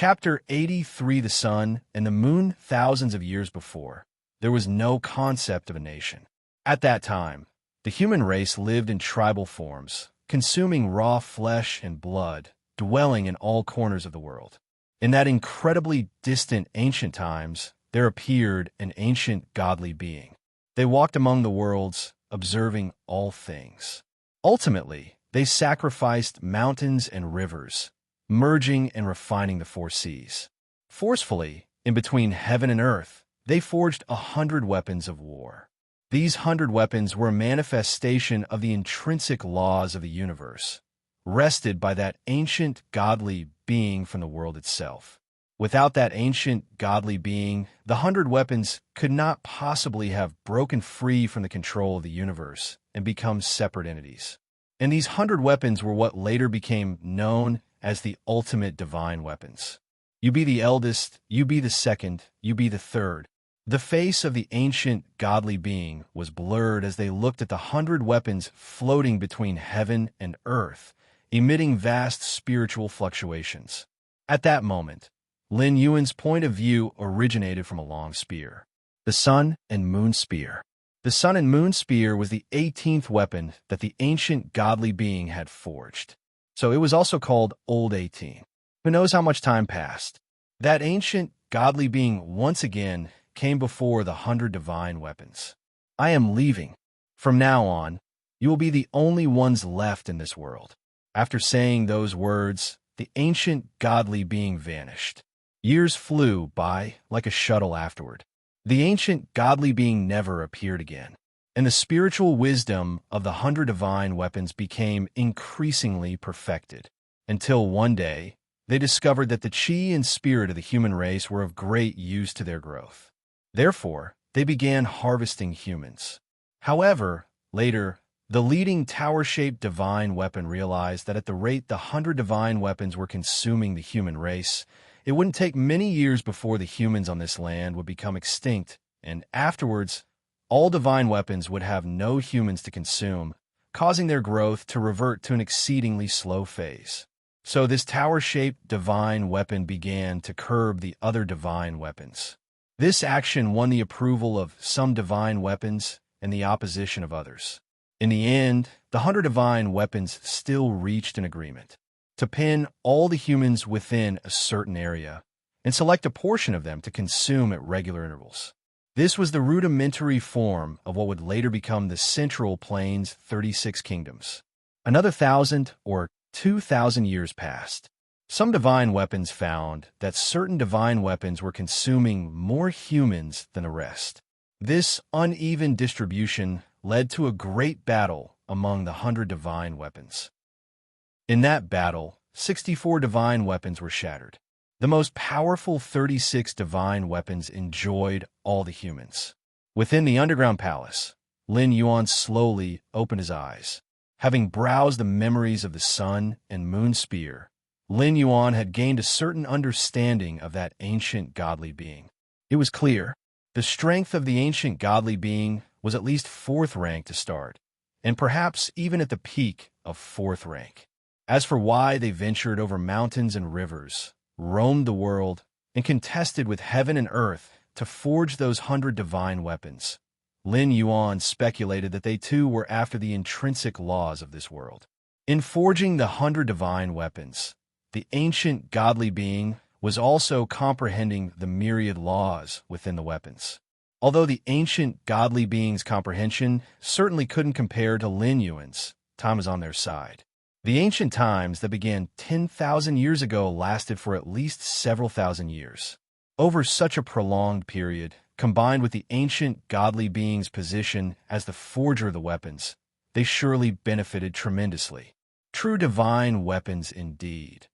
Chapter 83. The Sun and the Moon. Thousands of years before, there was no concept of a nation. At that time, the human race lived in tribal forms, consuming raw flesh and blood, dwelling in all corners of the world. In that incredibly distant ancient times, there appeared an ancient godly being. They walked among the worlds, observing all things. Ultimately, they sacrificed mountains and rivers, merging and refining the four seas. Forcefully, in between heaven and earth, they forged 100 weapons of war. These 100 weapons were a manifestation of the intrinsic laws of the universe, wrested by that ancient godly being from the world itself. Without that ancient godly being, the 100 weapons could not possibly have broken free from the control of the universe and become separate entities. And these 100 weapons were what later became known as the ultimate divine weapons. You be the eldest, you be the second, you be the third. The face of the ancient godly being was blurred as they looked at the 100 weapons floating between heaven and earth, emitting vast spiritual fluctuations. At that moment, Lin Yuan's point of view originated from a long spear. The Sun and Moon Spear. The Sun and Moon Spear was the 18th weapon that the ancient godly being had forged. So it was also called Old 18. Who knows how much time passed? That ancient godly being once again came before the 100 divine weapons. I am leaving. From now on, you will be the only ones left in this world. After saying those words, the ancient godly being vanished. Years flew by like a shuttle afterward. The ancient godly being never appeared again, and the spiritual wisdom of the 100 divine weapons became increasingly perfected, until one day they discovered that the chi and spirit of the human race were of great use to their growth. Therefore, they began harvesting humans. However, later, the leading tower-shaped divine weapon realized that at the rate the 100 divine weapons were consuming the human race, it wouldn't take many years before the humans on this land would become extinct, and afterwards, all divine weapons would have no humans to consume, causing their growth to revert to an exceedingly slow phase. So this tower-shaped divine weapon began to curb the other divine weapons. This action won the approval of some divine weapons and the opposition of others. In the end, the 100 divine weapons still reached an agreement to pin all the humans within a certain area and select a portion of them to consume at regular intervals. This was the rudimentary form of what would later become the Central Plains 36 Kingdoms. Another 1,000 or 2,000 years passed. Some divine weapons found that certain divine weapons were consuming more humans than the rest. This uneven distribution led to a great battle among the 100 divine weapons. In that battle, 64 divine weapons were shattered. The most powerful 36 divine weapons enjoyed all the humans. Within the underground palace, Lin Yuan slowly opened his eyes. Having browsed the memories of the Sun and Moon Spear, Lin Yuan had gained a certain understanding of that ancient godly being. It was clear. The strength of the ancient godly being was at least 4th rank to start, and perhaps even at the peak of 4th rank. As for why they ventured over mountains and rivers, roamed the world, and contested with heaven and earth to forge those 100 divine weapons, Lin Yuan speculated that they too were after the intrinsic laws of this world. In forging the 100 divine weapons, the ancient godly being was also comprehending the myriad laws within the weapons. Although the ancient godly being's comprehension certainly couldn't compare to Lin Yuan's, time was on their side. The ancient times that began 10,000 years ago lasted for at least several thousand years. Over such a prolonged period, combined with the ancient godly being's position as the forger of the weapons, they surely benefited tremendously. True divine weapons indeed.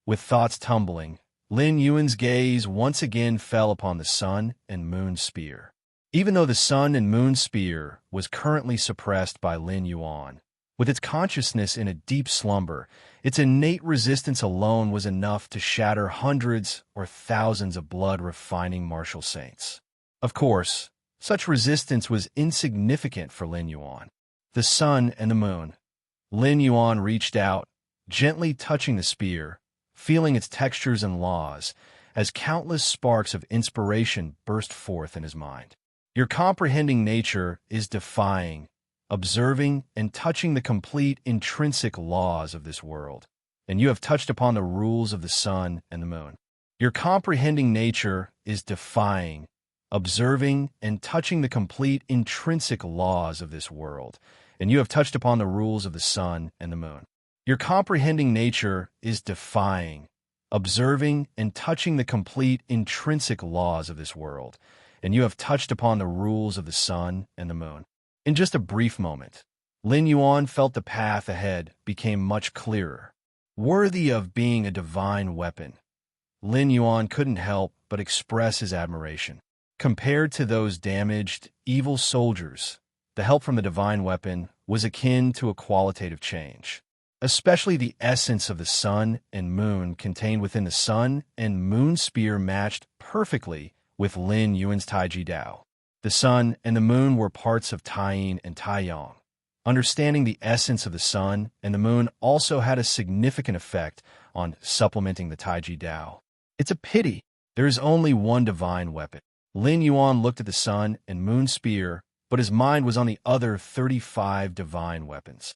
With thoughts tumbling, Lin Yuan's gaze once again fell upon the Sun and Moon Spear. Even though the Sun and Moon Spear was currently suppressed by Lin Yuan, with its consciousness in a deep slumber, its innate resistance alone was enough to shatter hundreds or thousands of blood-refining martial saints. Of course, such resistance was insignificant for Lin Yuan. The Sun and the Moon. Lin Yuan reached out, gently touching the spear, feeling its textures and laws, as countless sparks of inspiration burst forth in his mind. Your comprehending nature is defying, observing, and touching the complete intrinsic laws of this world, and you have touched upon the rules of the sun and the moon. Your comprehending nature is defying, observing, and touching the complete intrinsic laws of this world, and you have touched upon the rules of the sun and the moon. Your comprehending nature is defying, observing, and touching the complete intrinsic laws of this world, and you have touched upon the rules of the sun and the moon. In just a brief moment, Lin Yuan felt the path ahead became much clearer. Worthy of being a divine weapon, Lin Yuan couldn't help but express his admiration. Compared to those damaged, evil soldiers, the help from the divine weapon was akin to a qualitative change. Especially the essence of the sun and moon contained within the sun and moon spear matched perfectly with Lin Yuan's Taiji Dao. The sun and the moon were parts of Taiyin and Taiyang. Understanding the essence of the sun and the moon also had a significant effect on supplementing the Taiji Dao. It's a pity there is only one divine weapon. Lin Yuan looked at the sun and moon spear, but his mind was on the other 35 divine weapons.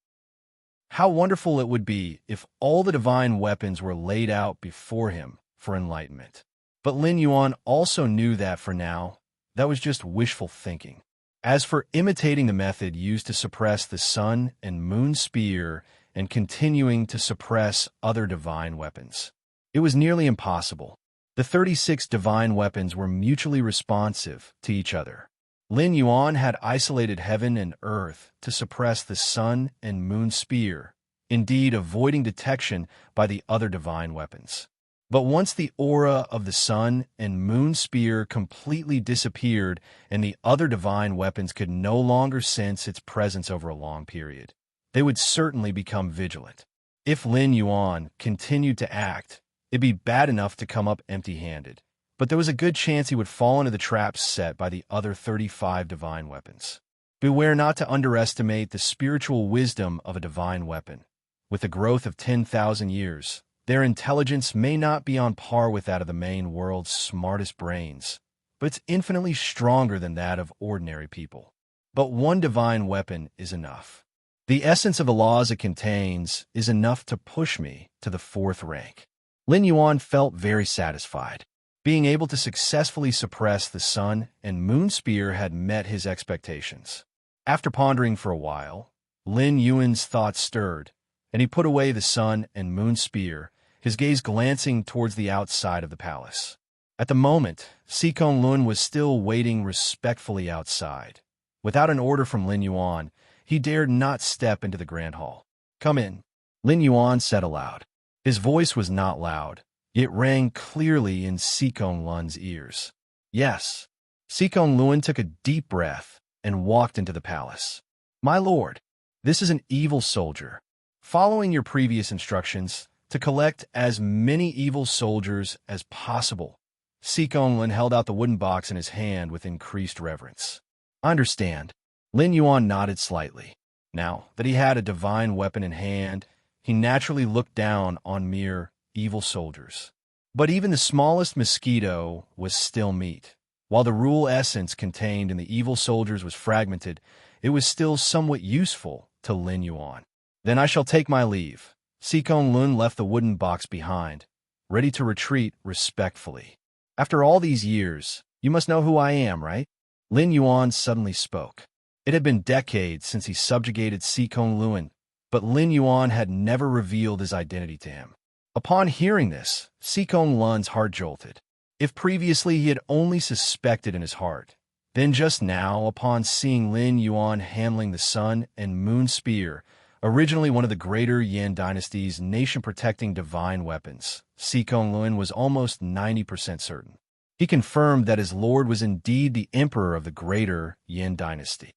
How wonderful it would be if all the divine weapons were laid out before him for enlightenment. But Lin Yuan also knew that for now, that was just wishful thinking. As for imitating the method used to suppress the sun and moon spear and continuing to suppress other divine weapons, it was nearly impossible. The 36 divine weapons were mutually responsive to each other. Lin Yuan had isolated heaven and earth to suppress the sun and moon spear, indeed avoiding detection by the other divine weapons. But once the aura of the sun and moon spear completely disappeared and the other divine weapons could no longer sense its presence over a long period, they would certainly become vigilant. If Lin Yuan continued to act, it'd be bad enough to come up empty-handed, but there was a good chance he would fall into the traps set by the other 35 divine weapons. Beware not to underestimate the spiritual wisdom of a divine weapon. With a growth of 10,000 years, their intelligence may not be on par with that of the main world's smartest brains, but it's infinitely stronger than that of ordinary people. But one divine weapon is enough. The essence of the laws it contains is enough to push me to the 4th rank. Lin Yuan felt very satisfied. Being able to successfully suppress the sun and moon spear had met his expectations. After pondering for a while, Lin Yuan's thoughts stirred, and he put away the sun and moon spear, his gaze glancing towards the outside of the palace. At the moment, Sikong Lun was still waiting respectfully outside. Without an order from Lin Yuan, he dared not step into the grand hall. "Come in," Lin Yuan said aloud. His voice was not loud. It rang clearly in Sikong Lun's ears. "Yes." Sikong Lun took a deep breath and walked into the palace. "My lord, this is an evil soldier. Following your previous instructions to collect as many evil soldiers as possible." Sikong Lun held out the wooden box in his hand with increased reverence. "I understand." Lin Yuan nodded slightly. Now that he had a divine weapon in hand, he naturally looked down on mere evil soldiers. But even the smallest mosquito was still meat. While the rule essence contained in the evil soldiers was fragmented, it was still somewhat useful to Lin Yuan. "Then I shall take my leave." Sikong Lun left the wooden box behind, ready to retreat respectfully. "After all these years, you must know who I am, right?" Lin Yuan suddenly spoke. It had been decades since he subjugated Sikong Lun, but Lin Yuan had never revealed his identity to him. Upon hearing this, Sikong Lun's heart jolted. If previously he had only suspected in his heart, then just now, upon seeing Lin Yuan handling the sun and moon spear, originally one of the greater Yan dynasty's nation-protecting divine weapons, Sikong Lun was almost 90% certain. He confirmed that his lord was indeed the emperor of the greater Yan dynasty.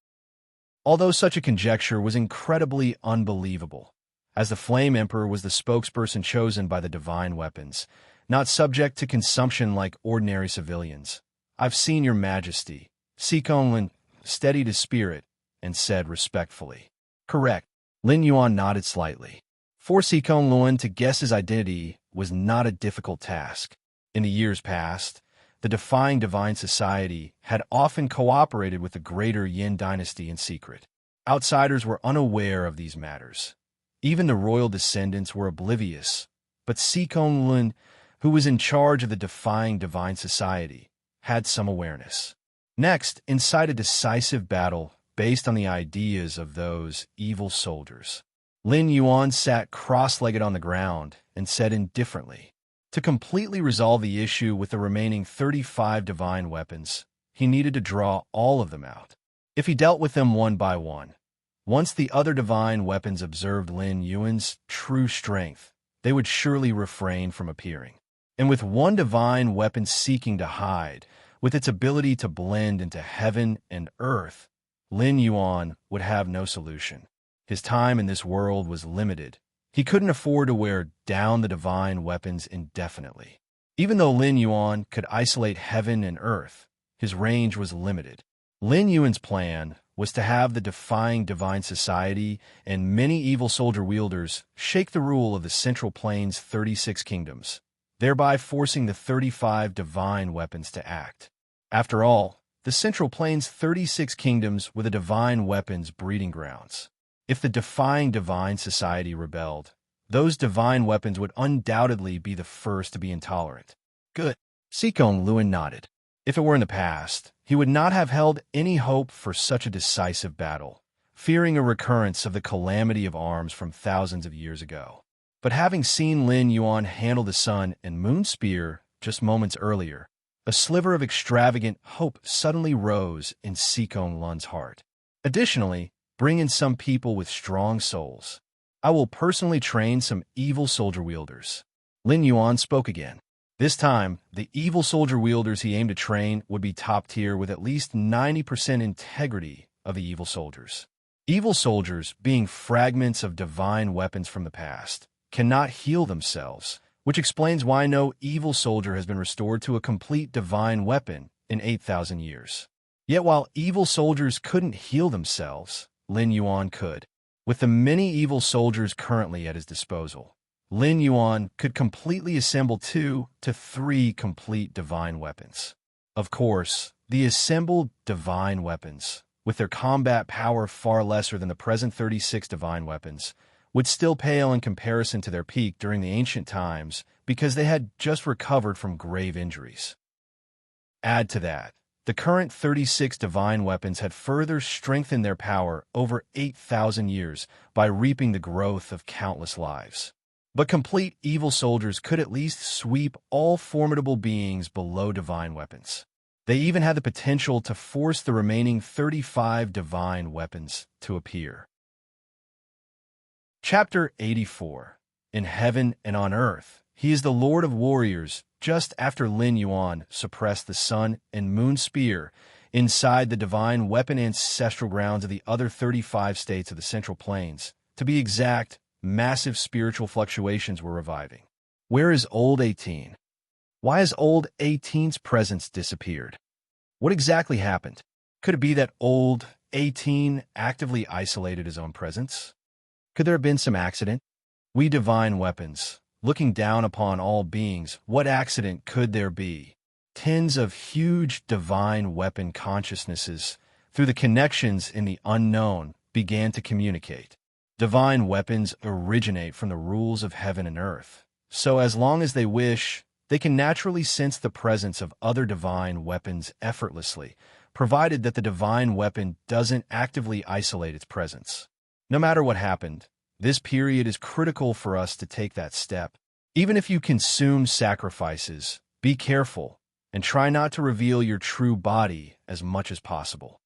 Although such a conjecture was incredibly unbelievable, as the Flame Emperor was the spokesperson chosen by the divine weapons, not subject to consumption like ordinary civilians. "I've seen your majesty." Sikong Lun steadied his spirit and said respectfully. "Correct." Lin Yuan nodded slightly. For Sikong Lun to guess his identity was not a difficult task. In the years past, the Defying Divine Society had often cooperated with the greater Yin dynasty in secret. Outsiders were unaware of these matters. Even the royal descendants were oblivious, but Sikong Lun, who was in charge of the Defying Divine Society, had some awareness. Next, incite a decisive battle based on the ideas of those evil soldiers. Lin Yuan sat cross-legged on the ground and said indifferently, to completely resolve the issue with the remaining 35 divine weapons, he needed to draw all of them out. If he dealt with them one by one, once the other divine weapons observed Lin Yuan's true strength, they would surely refrain from appearing. And with one divine weapon seeking to hide, with its ability to blend into heaven and earth, Lin Yuan would have no solution. His time in this world was limited. He couldn't afford to wear down the divine weapons indefinitely. Even though Lin Yuan could isolate heaven and earth, his range was limited. Lin Yuan's plan was to have the Defying Divine Society and many evil soldier wielders shake the rule of the Central Plains' 36 kingdoms, thereby forcing the 35 divine weapons to act. After all, the Central Plains' 36 kingdoms were the divine weapons' breeding grounds. If the Defying Divine Society rebelled, those divine weapons would undoubtedly be the first to be intolerant. Good. Sikong Luan nodded. If it were in the past, he would not have held any hope for such a decisive battle, fearing a recurrence of the calamity of arms from thousands of years ago. But having seen Lin Yuan handle the sun and moon spear just moments earlier, a sliver of extravagant hope suddenly rose in Sikong Lun's heart. Additionally, bring in some people with strong souls. I will personally train some evil soldier wielders. Lin Yuan spoke again. This time, the evil soldier wielders he aimed to train would be top tier with at least 90% integrity of the evil soldiers. Evil soldiers, being fragments of divine weapons from the past, cannot heal themselves, which explains why no evil soldier has been restored to a complete divine weapon in 8,000 years. Yet while evil soldiers couldn't heal themselves, Lin Yuan could. With the many evil soldiers currently at his disposal, Lin Yuan could completely assemble 2 to 3 complete divine weapons. Of course, the assembled divine weapons, with their combat power far lesser than the present 36 divine weapons, would still pale in comparison to their peak during the ancient times because they had just recovered from grave injuries. Add to that, the current 36 divine weapons had further strengthened their power over 8,000 years by reaping the growth of countless lives. But complete evil soldiers could at least sweep all formidable beings below divine weapons. They even had the potential to force the remaining 35 divine weapons to appear. Chapter 84. In Heaven and on Earth, he is the Lord of Warriors just after Lin Yuan suppressed the sun and moon spear inside the divine weapon ancestral grounds of the other 35 states of the Central Plains. To be exact, massive spiritual fluctuations were reviving. Where is Old 18? Why has Old 18's presence disappeared? What exactly happened? Could it be that Old 18 actively isolated his own presence? Could there have been some accident? We divine weapons, looking down upon all beings, what accident could there be? Tens of huge divine weapon consciousnesses, through the connections in the unknown, began to communicate. Divine weapons originate from the rules of heaven and earth, so as long as they wish, they can naturally sense the presence of other divine weapons effortlessly, provided that the divine weapon doesn't actively isolate its presence. No matter what happened, this period is critical for us to take that step. Even if you consume sacrifices, be careful and try not to reveal your true body as much as possible.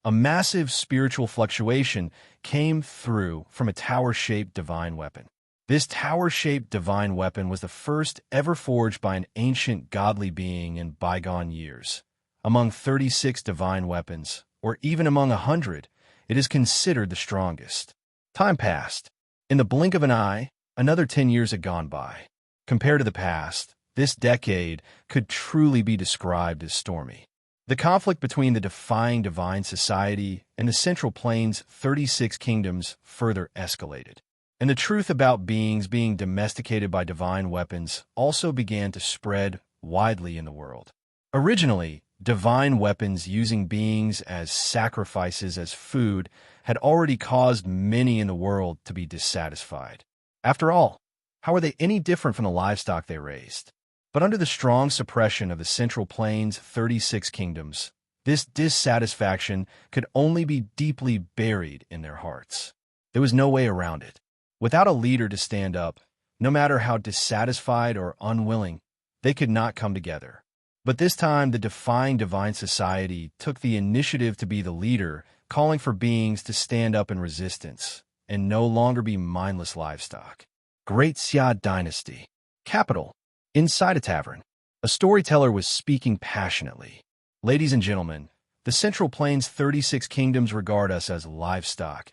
A massive spiritual fluctuation came through from a tower-shaped divine weapon. This tower-shaped divine weapon was the first ever forged by an ancient godly being in bygone years. Among 36 divine weapons, or even among 100, it is considered the strongest. Time passed. In the blink of an eye, another 10 years had gone by. Compared to the past, this decade could truly be described as stormy. The conflict between the Defying Divine Society and the Central Plains' 36 kingdoms further escalated. And the truth about beings being domesticated by divine weapons also began to spread widely in the world. Originally, divine weapons using beings as sacrifices as food had already caused many in the world to be dissatisfied. After all, how are they any different from the livestock they raised? But under the strong suppression of the Central Plains' 36 kingdoms, this dissatisfaction could only be deeply buried in their hearts. There was no way around it. Without a leader to stand up, no matter how dissatisfied or unwilling, they could not come together. But this time, the defying divine society took the initiative to be the leader, calling for beings to stand up in resistance and no longer be mindless livestock. Great Xia Dynasty. Capital. Inside a tavern, a storyteller was speaking passionately. Ladies and gentlemen, the Central Plains' 36 kingdoms regard us as livestock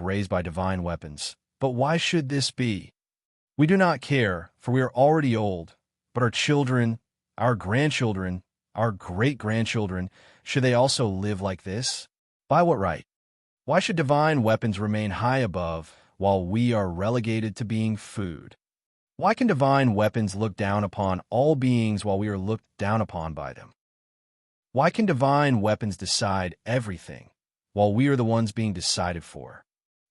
raised by divine weapons. But why should this be? We do not care, for we are already old, but our children, our grandchildren, our great-grandchildren, should they also live like this? By what right? Why should divine weapons remain high above while we are relegated to being food? Why can divine weapons look down upon all beings while we are looked down upon by them? Why can divine weapons decide everything while we are the ones being decided for?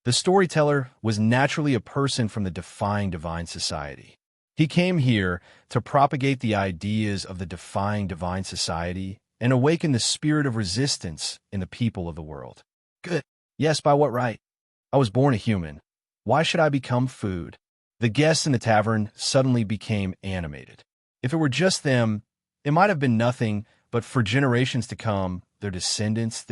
The storyteller was naturally a person from the defying divine society. He came here to propagate the ideas of the defying divine society and awaken the spirit of resistance in the people of the world. Good. Yes, by what right? I was born a human. Why should I become food? The guests in the tavern suddenly became animated. If it were just them, it might have been nothing, but for generations to come, their descendants,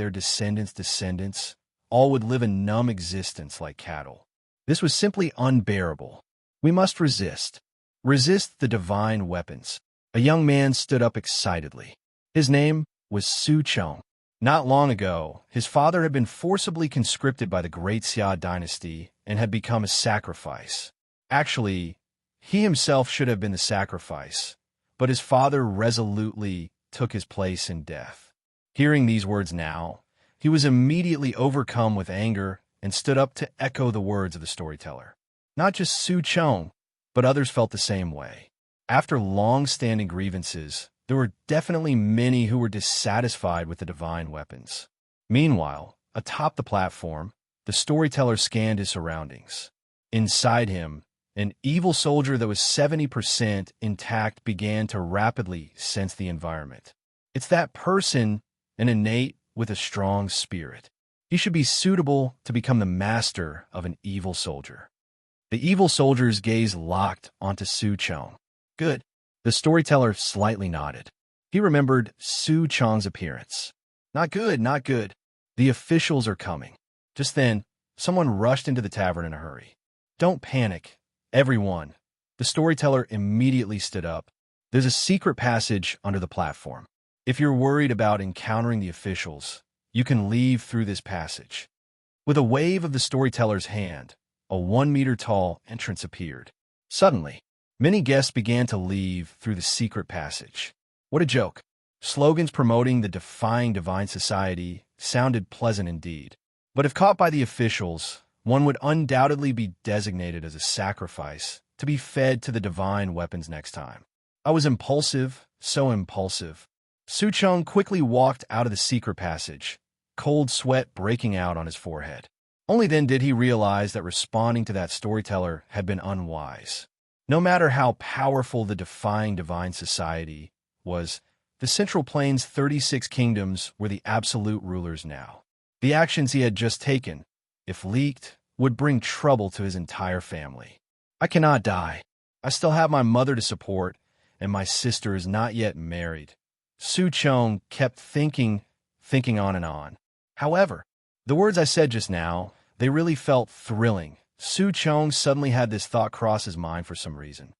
all would live a numb existence like cattle. This was simply unbearable. We must resist. Resist the divine weapons. A young man stood up excitedly. His name was Su Chong. Not long ago, his father had been forcibly conscripted by the Great Xia Dynasty and had become a sacrifice. Actually, he himself should have been the sacrifice, but his father resolutely took his place in death. Hearing these words now, he was immediately overcome with anger and stood up to echo the words of the storyteller. Not just Su Chong, but others felt the same way. After long-standing grievances, there were definitely many who were dissatisfied with the divine weapons. Meanwhile, atop the platform, the storyteller scanned his surroundings. Inside him, an evil soldier that was 70% intact began to rapidly sense the environment. It's that person, an innate with a strong spirit. He should be suitable to become the master of an evil soldier. The evil soldier's gaze locked onto Su Chong. Good. The storyteller slightly nodded. He remembered Su Chong's appearance. Not good, not good. The officials are coming. Just then, someone rushed into the tavern in a hurry. Don't panic, everyone. The storyteller immediately stood up. There's a secret passage under the platform. If you're worried about encountering the officials, you can leave through this passage. With a wave of the storyteller's hand, a 1-meter-tall entrance appeared. Suddenly, many guests began to leave through the secret passage. What a joke. Slogans promoting the defying divine society sounded pleasant indeed. But if caught by the officials, one would undoubtedly be designated as a sacrifice to be fed to the divine weapons next time. I was impulsive, so impulsive. Su Chong quickly walked out of the secret passage, cold sweat breaking out on his forehead. Only then did he realize that responding to that storyteller had been unwise. No matter how powerful the defying divine society was, the Central Plains' 36 kingdoms were the absolute rulers now. The actions he had just taken, if leaked, would bring trouble to his entire family. I cannot die. I still have my mother to support, and my sister is not yet married. Su Chong kept thinking on and on. However, the words I said just now, they really felt thrilling. Su Chong suddenly had this thought cross his mind for some reason.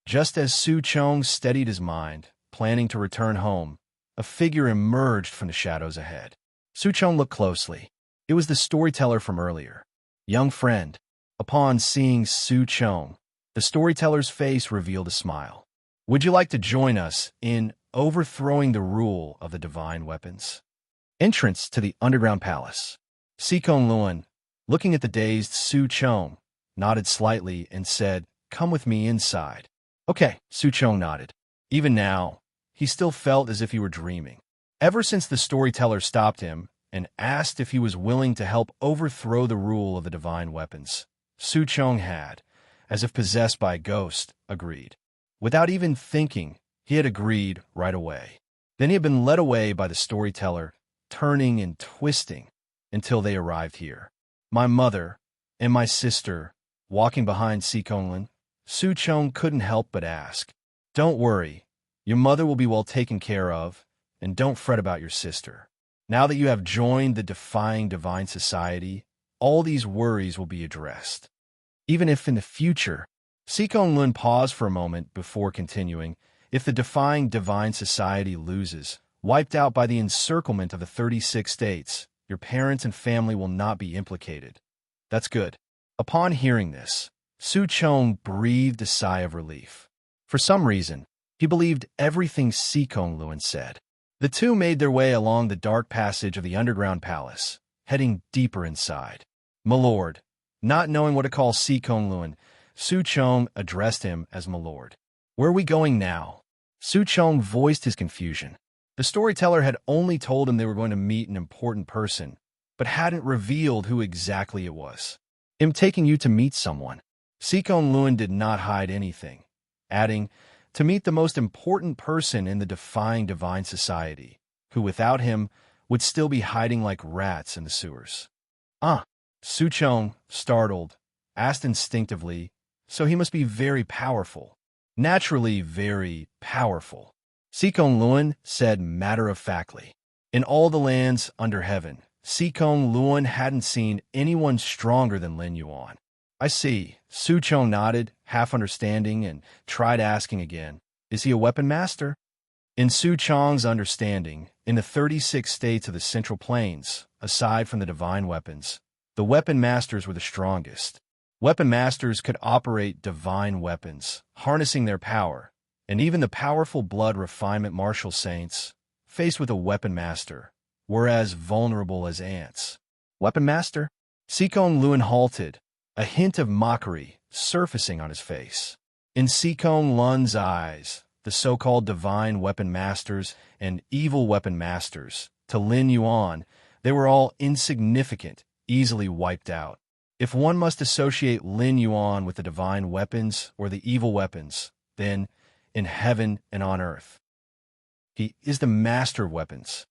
Just as Su Chong steadied his mind, planning to return home, a figure emerged from the shadows ahead. Su Chong looked closely. It was the storyteller from earlier. Young friend. Upon seeing Su Chong, the storyteller's face revealed a smile. Would you like to join us in overthrowing the rule of the divine weapons? Entrance to the underground palace. Sikong Luan, Looking at the dazed Su Chong, nodded slightly and said, "Come with me inside." Okay, Su Chong nodded. Even now, he still felt as if he were dreaming. Ever since the storyteller stopped him and asked if he was willing to help overthrow the rule of the divine weapons, Su Chong had, as if possessed by a ghost, agreed. Without even thinking, he had agreed right away. Then he had been led away by the storyteller, turning and twisting until they arrived here. My mother and my sister, walking behind Si Konglin, Su Chong couldn't help but ask, "Don't worry, your mother will be well taken care of, and don't fret about your sister. Now that you have joined the Defying Divine Society, all these worries will be addressed. Even if in the future," Si Konglin paused for a moment before continuing, "if the Defying Divine Society loses, wiped out by the encirclement of the 36 states, your parents and family will not be implicated." That's good. Upon hearing this, Su Chong breathed a sigh of relief. For some reason, he believed everything Si Konglin said. The two made their way along the dark passage of the underground palace, heading deeper inside. "My lord," not knowing what to call Si Konglin, Su Chong addressed him as "My lord." "Where are we going now?" Su Chong voiced his confusion. The storyteller had only told him they were going to meet an important person, but hadn't revealed who exactly it was. "I'm taking you to meet someone." Si Konglin did not hide anything, adding, "to meet the most important person in the Defying Divine Society, who without him would still be hiding like rats in the sewers." "Ah," Su Chong, startled, asked instinctively, "so he must be very powerful." "Naturally very powerful," Si Konglin said matter-of-factly. In all the lands under heaven, Si Konglin hadn't seen anyone stronger than Lin Yuan. "I see." Su Chong nodded, half understanding, and tried asking again, "Is he a weapon master?" In Su Chong's understanding, in the 36 states of the Central Plains, aside from the divine weapons, the weapon masters were the strongest. Weapon masters could operate divine weapons, harnessing their power, and even the powerful blood refinement martial saints, faced with a weapon master, were as vulnerable as ants. "Weapon master?" Si Konglin halted, a hint of mockery surfacing on his face. In Si Konglin's eyes, the so-called divine weapon masters and evil weapon masters, to Lin Yuan, they were all insignificant, easily wiped out. If one must associate Lin Yuan with the divine weapons or the evil weapons, then, in heaven and on earth, he is the master of weapons.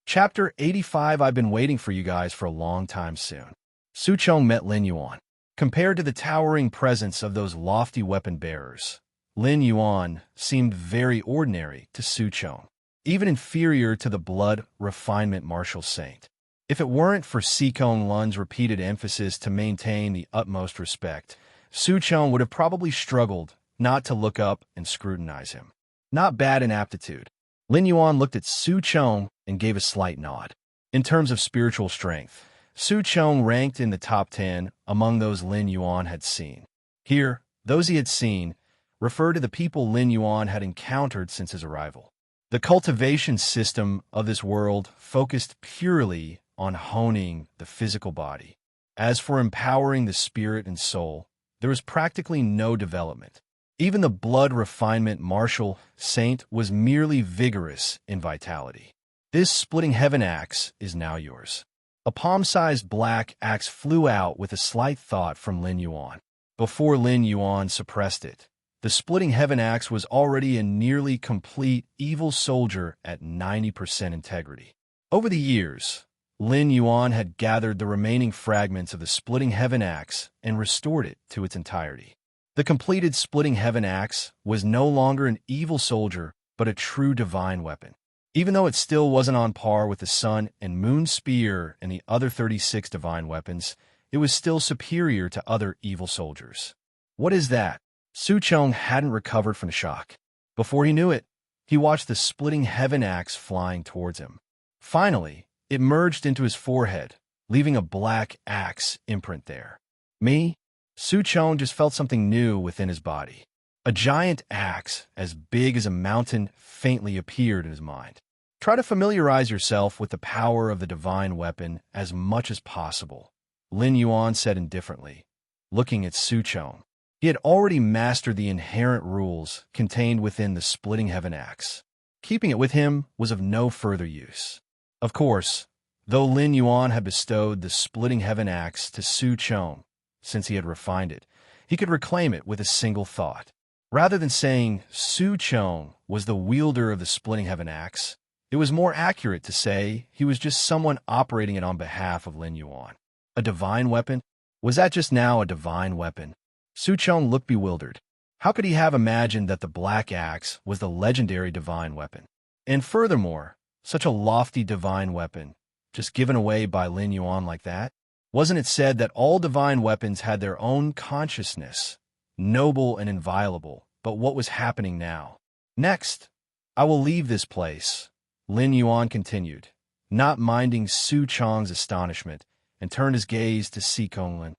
Chapter 85. I've been waiting for you guys for a long time soon. Su Chong met Lin Yuan. Compared to the towering presence of those lofty weapon bearers, Lin Yuan seemed very ordinary to Su Chong, even inferior to the blood refinement martial saint. If it weren't for Si Konglin's repeated emphasis to maintain the utmost respect, Su Chong would have probably struggled not to look up and scrutinize him. Not bad in aptitude. Lin Yuan looked at Su Chong and gave a slight nod. In terms of spiritual strength, Su Chong ranked in the top 10 among those Lin Yuan had seen. Here, those he had seen refer to the people Lin Yuan had encountered since his arrival. The cultivation system of this world focused purely on honing the physical body. As for empowering the spirit and soul, there was practically no development. Even the blood refinement martial saint was merely vigorous in vitality. This splitting heaven axe is now yours. A palm-sized black axe flew out with a slight thought from Lin Yuan. Before Lin Yuan suppressed it, the splitting heaven axe was already a nearly complete evil soldier at 90% integrity. Over the years, Lin Yuan had gathered the remaining fragments of the splitting heaven axe and restored it to its entirety. The completed splitting heaven axe was no longer an evil soldier, but a true divine weapon. Even though it still wasn't on par with the sun and moon spear and the other 36 divine weapons, it was still superior to other evil soldiers. "What is that?" Su Chong hadn't recovered from the shock. Before he knew it, he watched the splitting heaven axe flying towards him. Finally, it merged into his forehead, leaving a black axe imprint there. "Me?" Su Chong just felt something new within his body. A giant axe, as big as a mountain, faintly appeared in his mind. Try to familiarize yourself with the power of the divine weapon as much as possible, Lin Yuan said indifferently, looking at Su Chong. He had already mastered the inherent rules contained within the Splitting Heaven Axe. Keeping it with him was of no further use. Of course, though Lin Yuan had bestowed the Splitting Heaven Axe to Su Chong, since he had refined it, he could reclaim it with a single thought. Rather than saying Su Chong was the wielder of the Splitting Heaven Axe, it was more accurate to say he was just someone operating it on behalf of Lin Yuan. A divine weapon? Was that just now a divine weapon? Su Chong looked bewildered. How could he have imagined that the Black Axe was the legendary divine weapon? And furthermore, such a lofty divine weapon, just given away by Lin Yuan like that? Wasn't it said that all divine weapons had their own consciousness, noble and inviolable? But what was happening now? Next, I will leave this place, Lin Yuan continued, not minding Su Chong's astonishment, and turned his gaze to Si Konglin.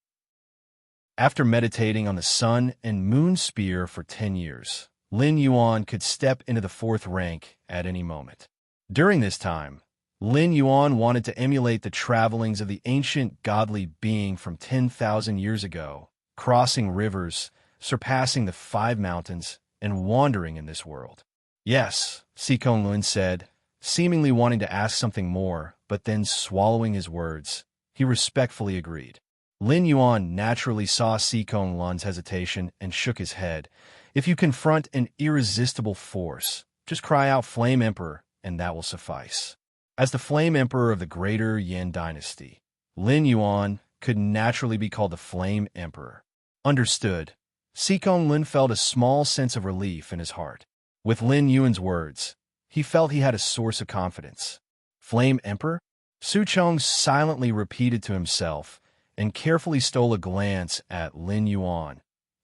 After meditating on the sun and moon spear for 10 years, Lin Yuan could step into the 4th rank at any moment. During this time, Lin Yuan wanted to emulate the travelings of the ancient godly being from 10,000 years ago, crossing rivers, surpassing the 5 mountains, and wandering in this world. Yes, Si Konglin said, seemingly wanting to ask something more, but then swallowing his words. He respectfully agreed. Lin Yuan naturally saw Si Konglun's hesitation and shook his head. If you confront an irresistible force, just cry out Flame Emperor, and that will suffice. As the Flame Emperor of the Greater Yin Dynasty, Lin Yuan could naturally be called the Flame Emperor. Understood. Si Konglin felt a small sense of relief in his heart. With Lin Yuan's words, he felt he had a source of confidence. Flame Emperor? Su Chong silently repeated to himself and carefully stole a glance at Lin Yuan,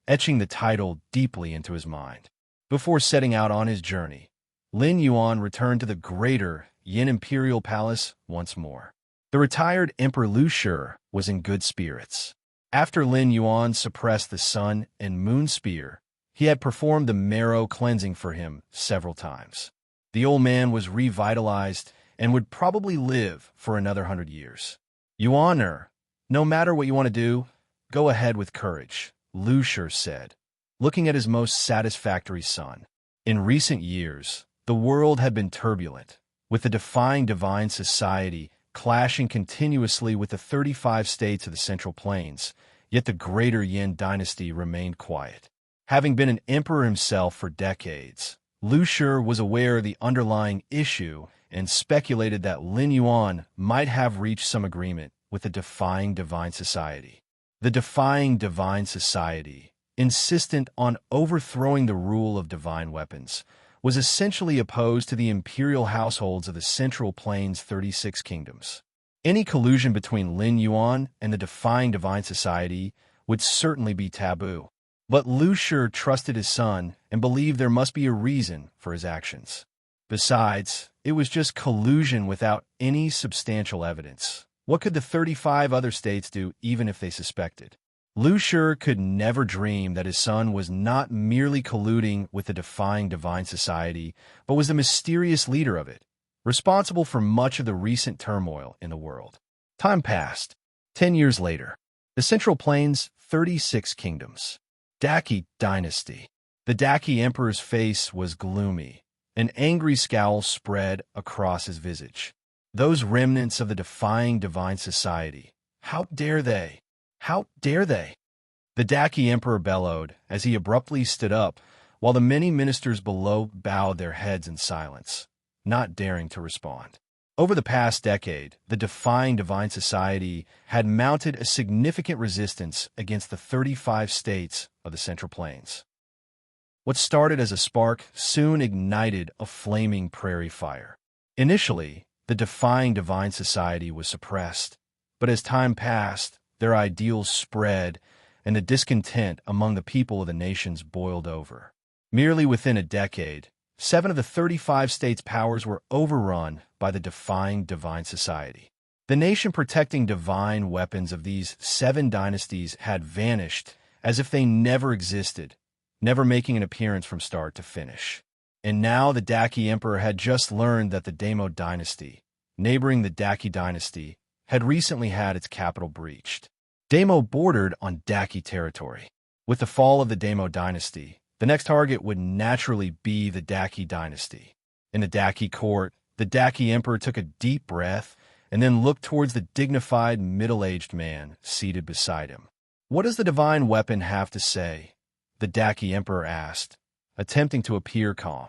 etching the title deeply into his mind. Before setting out on his journey, Lin Yuan returned to the Greater Yin Imperial Palace once more. The retired Emperor Lu Shi was in good spirits. After Lin Yuan suppressed the sun and moon spear, he had performed the marrow cleansing for him several times. The old man was revitalized and would probably live for another 100 years. Yuaner, no matter what you want to do, go ahead with courage, Lu Shi said, looking at his most satisfactory son. In recent years, the world had been turbulent, with the defying divine society clashing continuously with the 35 states of the Central Plains, yet the Greater Yin Dynasty remained quiet. Having been an emperor himself for decades, Lu Shi was aware of the underlying issue and speculated that Lin Yuan might have reached some agreement with the defying divine society. The defying divine society, insistent on overthrowing the rule of divine weapons, was essentially opposed to the imperial households of the Central Plains' 36 kingdoms. Any collusion between Lin Yuan and the defying divine society would certainly be taboo. But Lu Shi trusted his son and believed there must be a reason for his actions. Besides, it was just collusion without any substantial evidence. What could the 35 other states do even if they suspected? Lu Shi could never dream that his son was not merely colluding with the defying divine society, but was the mysterious leader of it, responsible for much of the recent turmoil in the world. Time passed. 10 years later, the Central Plains' 36 kingdoms. Daqi Dynasty. The Daqi Emperor's face was gloomy. An angry scowl spread across his visage. Those remnants of the defying divine society. How dare they? How dare they? The Daqi Emperor bellowed as he abruptly stood up, while the many ministers below bowed their heads in silence, not daring to respond. Over the past decade, the defying divine society had mounted a significant resistance against the 35 states of the Central Plains. What started as a spark soon ignited a flaming prairie fire. Initially, the defying divine society was suppressed, but as time passed, their ideals spread and the discontent among the people of the nations boiled over. Merely within a decade, 7 of the 35 states' powers were overrun by the defying divine society. The nation protecting divine weapons of these 7 dynasties had vanished as if they never existed, never making an appearance from start to finish. And now the Daki Emperor had just learned that the Demo dynasty, neighboring the Daki dynasty, had recently had its capital breached. Demo bordered on Daki territory. With the fall of the Demo dynasty, the next target would naturally be the Daki dynasty. In the Daki court, the Daki Emperor took a deep breath and then looked towards the dignified, middle-aged man seated beside him. "What does the divine weapon have to say?" the Daki Emperor asked, attempting to appear calm.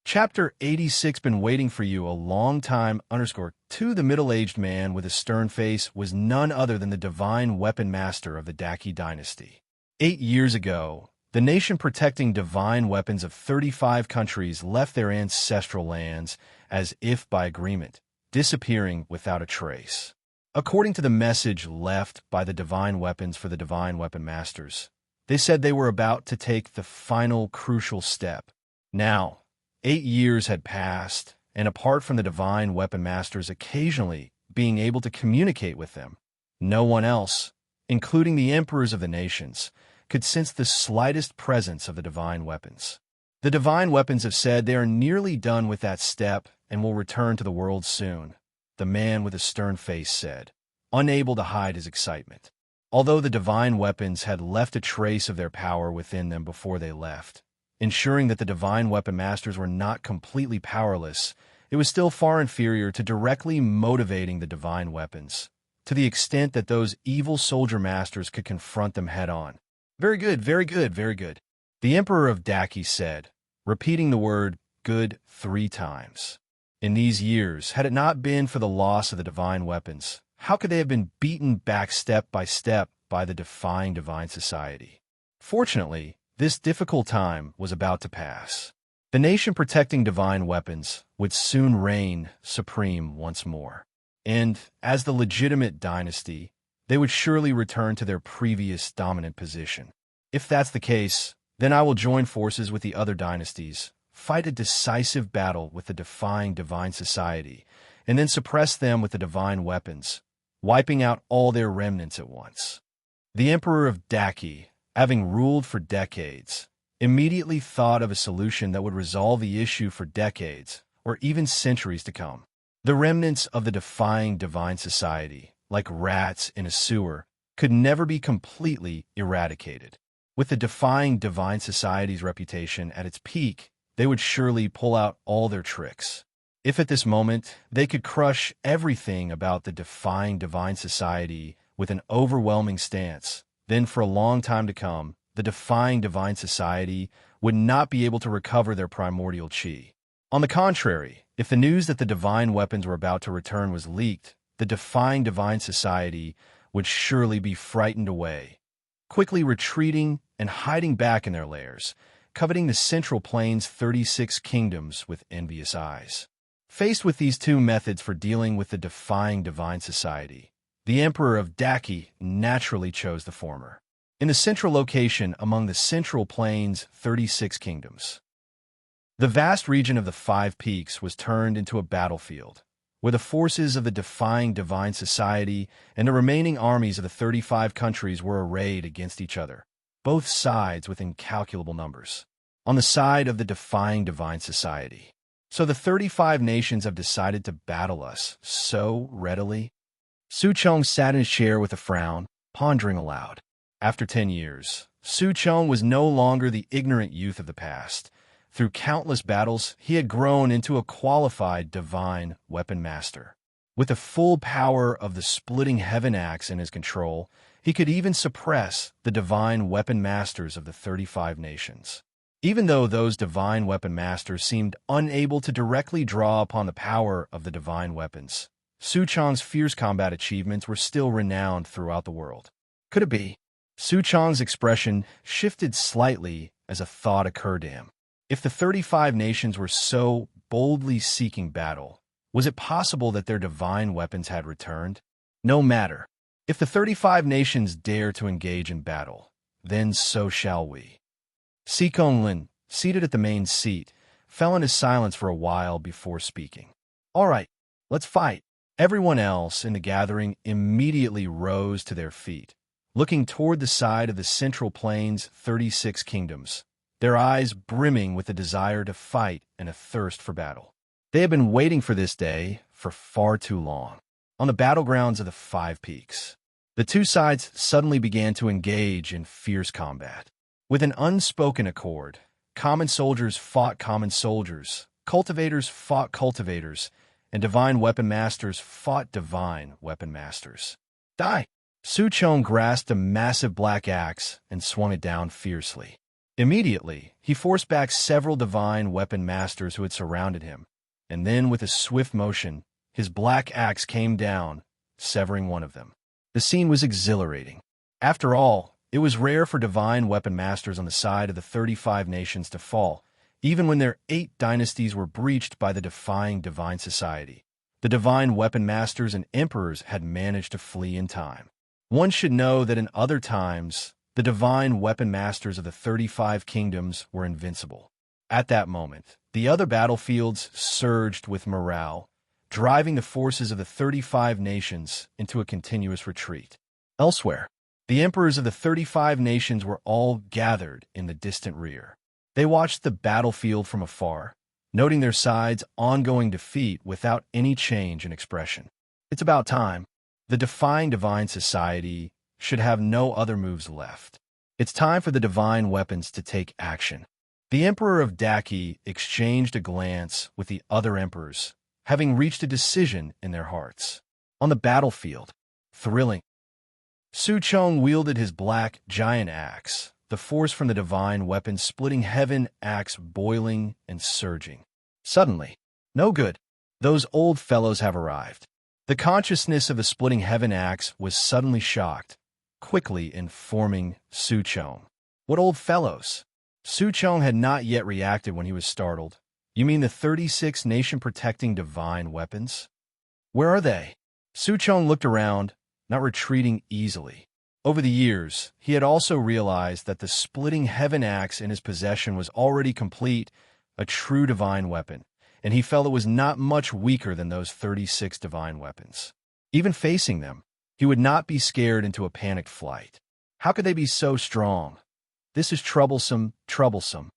Chapter 86 been waiting for you a long time _2 The middle-aged man with a stern face was none other than the divine weapon master of the Daki dynasty. 8 years ago, the nation protecting divine weapons of 35 countries left their ancestral lands as if by agreement, disappearing without a trace. According to the message left by the divine weapons for the divine weapon masters, they said they were about to take the final crucial step. Now, 8 years had passed, and apart from the divine weapon masters occasionally being able to communicate with them, no one else, including the emperors of the nations, could sense the slightest presence of the divine weapons. The divine weapons have said they are nearly done with that step and will return to the world soon, the man with a stern face said, unable to hide his excitement. Although the divine weapons had left a trace of their power within them before they left, ensuring that the divine weapon masters were not completely powerless, it was still far inferior to directly motivating the divine weapons, to the extent that those evil soldier masters could confront them head-on. "Very good, very good, very good," the Emperor of Daki said, repeating the word good 3 times. In these years, had it not been for the loss of the divine weapons, how could they have been beaten back step by step by the defying divine society? Fortunately, this difficult time was about to pass. The nation protecting divine weapons would soon reign supreme once more. And, as the legitimate dynasty, they would surely return to their previous dominant position. If that's the case, then I will join forces with the other dynasties, fight a decisive battle with the defying divine society, and then suppress them with the divine weapons, wiping out all their remnants at once. The Emperor of Daki, having ruled for decades, immediately thought of a solution that would resolve the issue for decades, or even centuries to come. The remnants of the defying divine society, like rats in a sewer, could never be completely eradicated. With the defying divine society's reputation at its peak, they would surely pull out all their tricks. If at this moment they could crush everything about the defying divine society with an overwhelming stance, then for a long time to come, the defying divine society would not be able to recover their primordial chi. On the contrary, if the news that the divine weapons were about to return was leaked, the defying divine society would surely be frightened away, quickly retreating and hiding back in their lairs, coveting the central plain's 36 kingdoms with envious eyes. Faced with these two methods for dealing with the defying divine society, the Emperor of Daki naturally chose the former. In the central location among the central plain's 36 kingdoms, the vast region of the 5 peaks was turned into a battlefield, where the forces of the defying divine society and the remaining armies of the 35 countries were arrayed against each other, both sides with incalculable numbers. On the side of the defying divine society. "So the 35 nations have decided to battle us so readily?" Su Chong sat in his chair with a frown, pondering aloud. After 10 years, Su Chong was no longer the ignorant youth of the past. Through countless battles, he had grown into a qualified divine weapon master. With the full power of the splitting heaven axe in his control, he could even suppress the divine weapon masters of the 35 nations. Even though those divine weapon masters seemed unable to directly draw upon the power of the divine weapons, Su Chong's fierce combat achievements were still renowned throughout the world. Could it be? Su Chong's expression shifted slightly as a thought occurred to him. If the 35 nations were so boldly seeking battle, was it possible that their divine weapons had returned? No matter. If the 35 nations dare to engage in battle, then so shall we. Si Konglin, seated at the main seat, fell into silence for a while before speaking. "All right, let's fight." Everyone else in the gathering immediately rose to their feet, looking toward the side of the central plain's 36 kingdoms, their eyes brimming with a desire to fight and a thirst for battle. They had been waiting for this day for far too long. On the battlegrounds of the Five Peaks, the two sides suddenly began to engage in fierce combat. With an unspoken accord, common soldiers fought common soldiers, cultivators fought cultivators, and divine weapon masters fought divine weapon masters. Die! Su Chong grasped a massive black axe and swung it down fiercely. Immediately, he forced back several divine weapon masters who had surrounded him, and then with a swift motion, his black axe came down, severing one of them. The scene was exhilarating. After all, it was rare for divine weapon masters on the side of the 35 nations to fall, even when their 8 dynasties were breached by the defying divine society. The divine weapon masters and emperors had managed to flee in time. One should know that in other times, the divine weapon masters of the 35 kingdoms were invincible. At that moment, the other battlefields surged with morale, driving the forces of the 35 nations into a continuous retreat. Elsewhere, the emperors of the 35 nations were all gathered in the distant rear. They watched the battlefield from afar, noting their side's ongoing defeat without any change in expression. It's about time. The defying divine society should have no other moves left. It's time for the divine weapons to take action. The Emperor of Daki exchanged a glance with the other emperors, having reached a decision in their hearts. On the battlefield, thrilling, Su Chong wielded his black giant axe, the force from the divine weapon splitting heaven axe boiling and surging. Suddenly, no good. Those old fellows have arrived. The consciousness of the splitting heaven axe was suddenly shocked, quickly informing Su Chong. What old fellows? Su Chong had not yet reacted when he was startled. You mean the 36 nation-protecting divine weapons? Where are they? Su Chong looked around, not retreating easily. Over the years, he had also realized that the splitting heaven axe in his possession was already complete, a true divine weapon, and he felt it was not much weaker than those 36 divine weapons. Even facing them, he would not be scared into a panicked flight. How could they be so strong? This is troublesome, troublesome.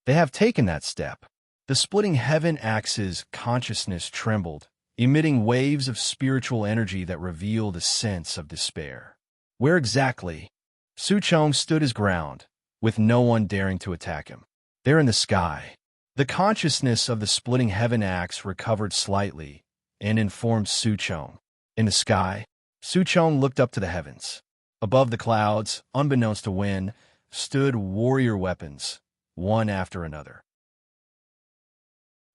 They have taken that step. The splitting heaven axe's consciousness trembled, emitting waves of spiritual energy that revealed a sense of despair. Where exactly? Su Chong stood his ground, with no one daring to attack him. There in the sky. The consciousness of the splitting heaven axe recovered slightly and informed Su Chong. In the sky, Su Chong looked up to the heavens. Above the clouds, unbeknownst to Wen, stood warrior weapons, one after another.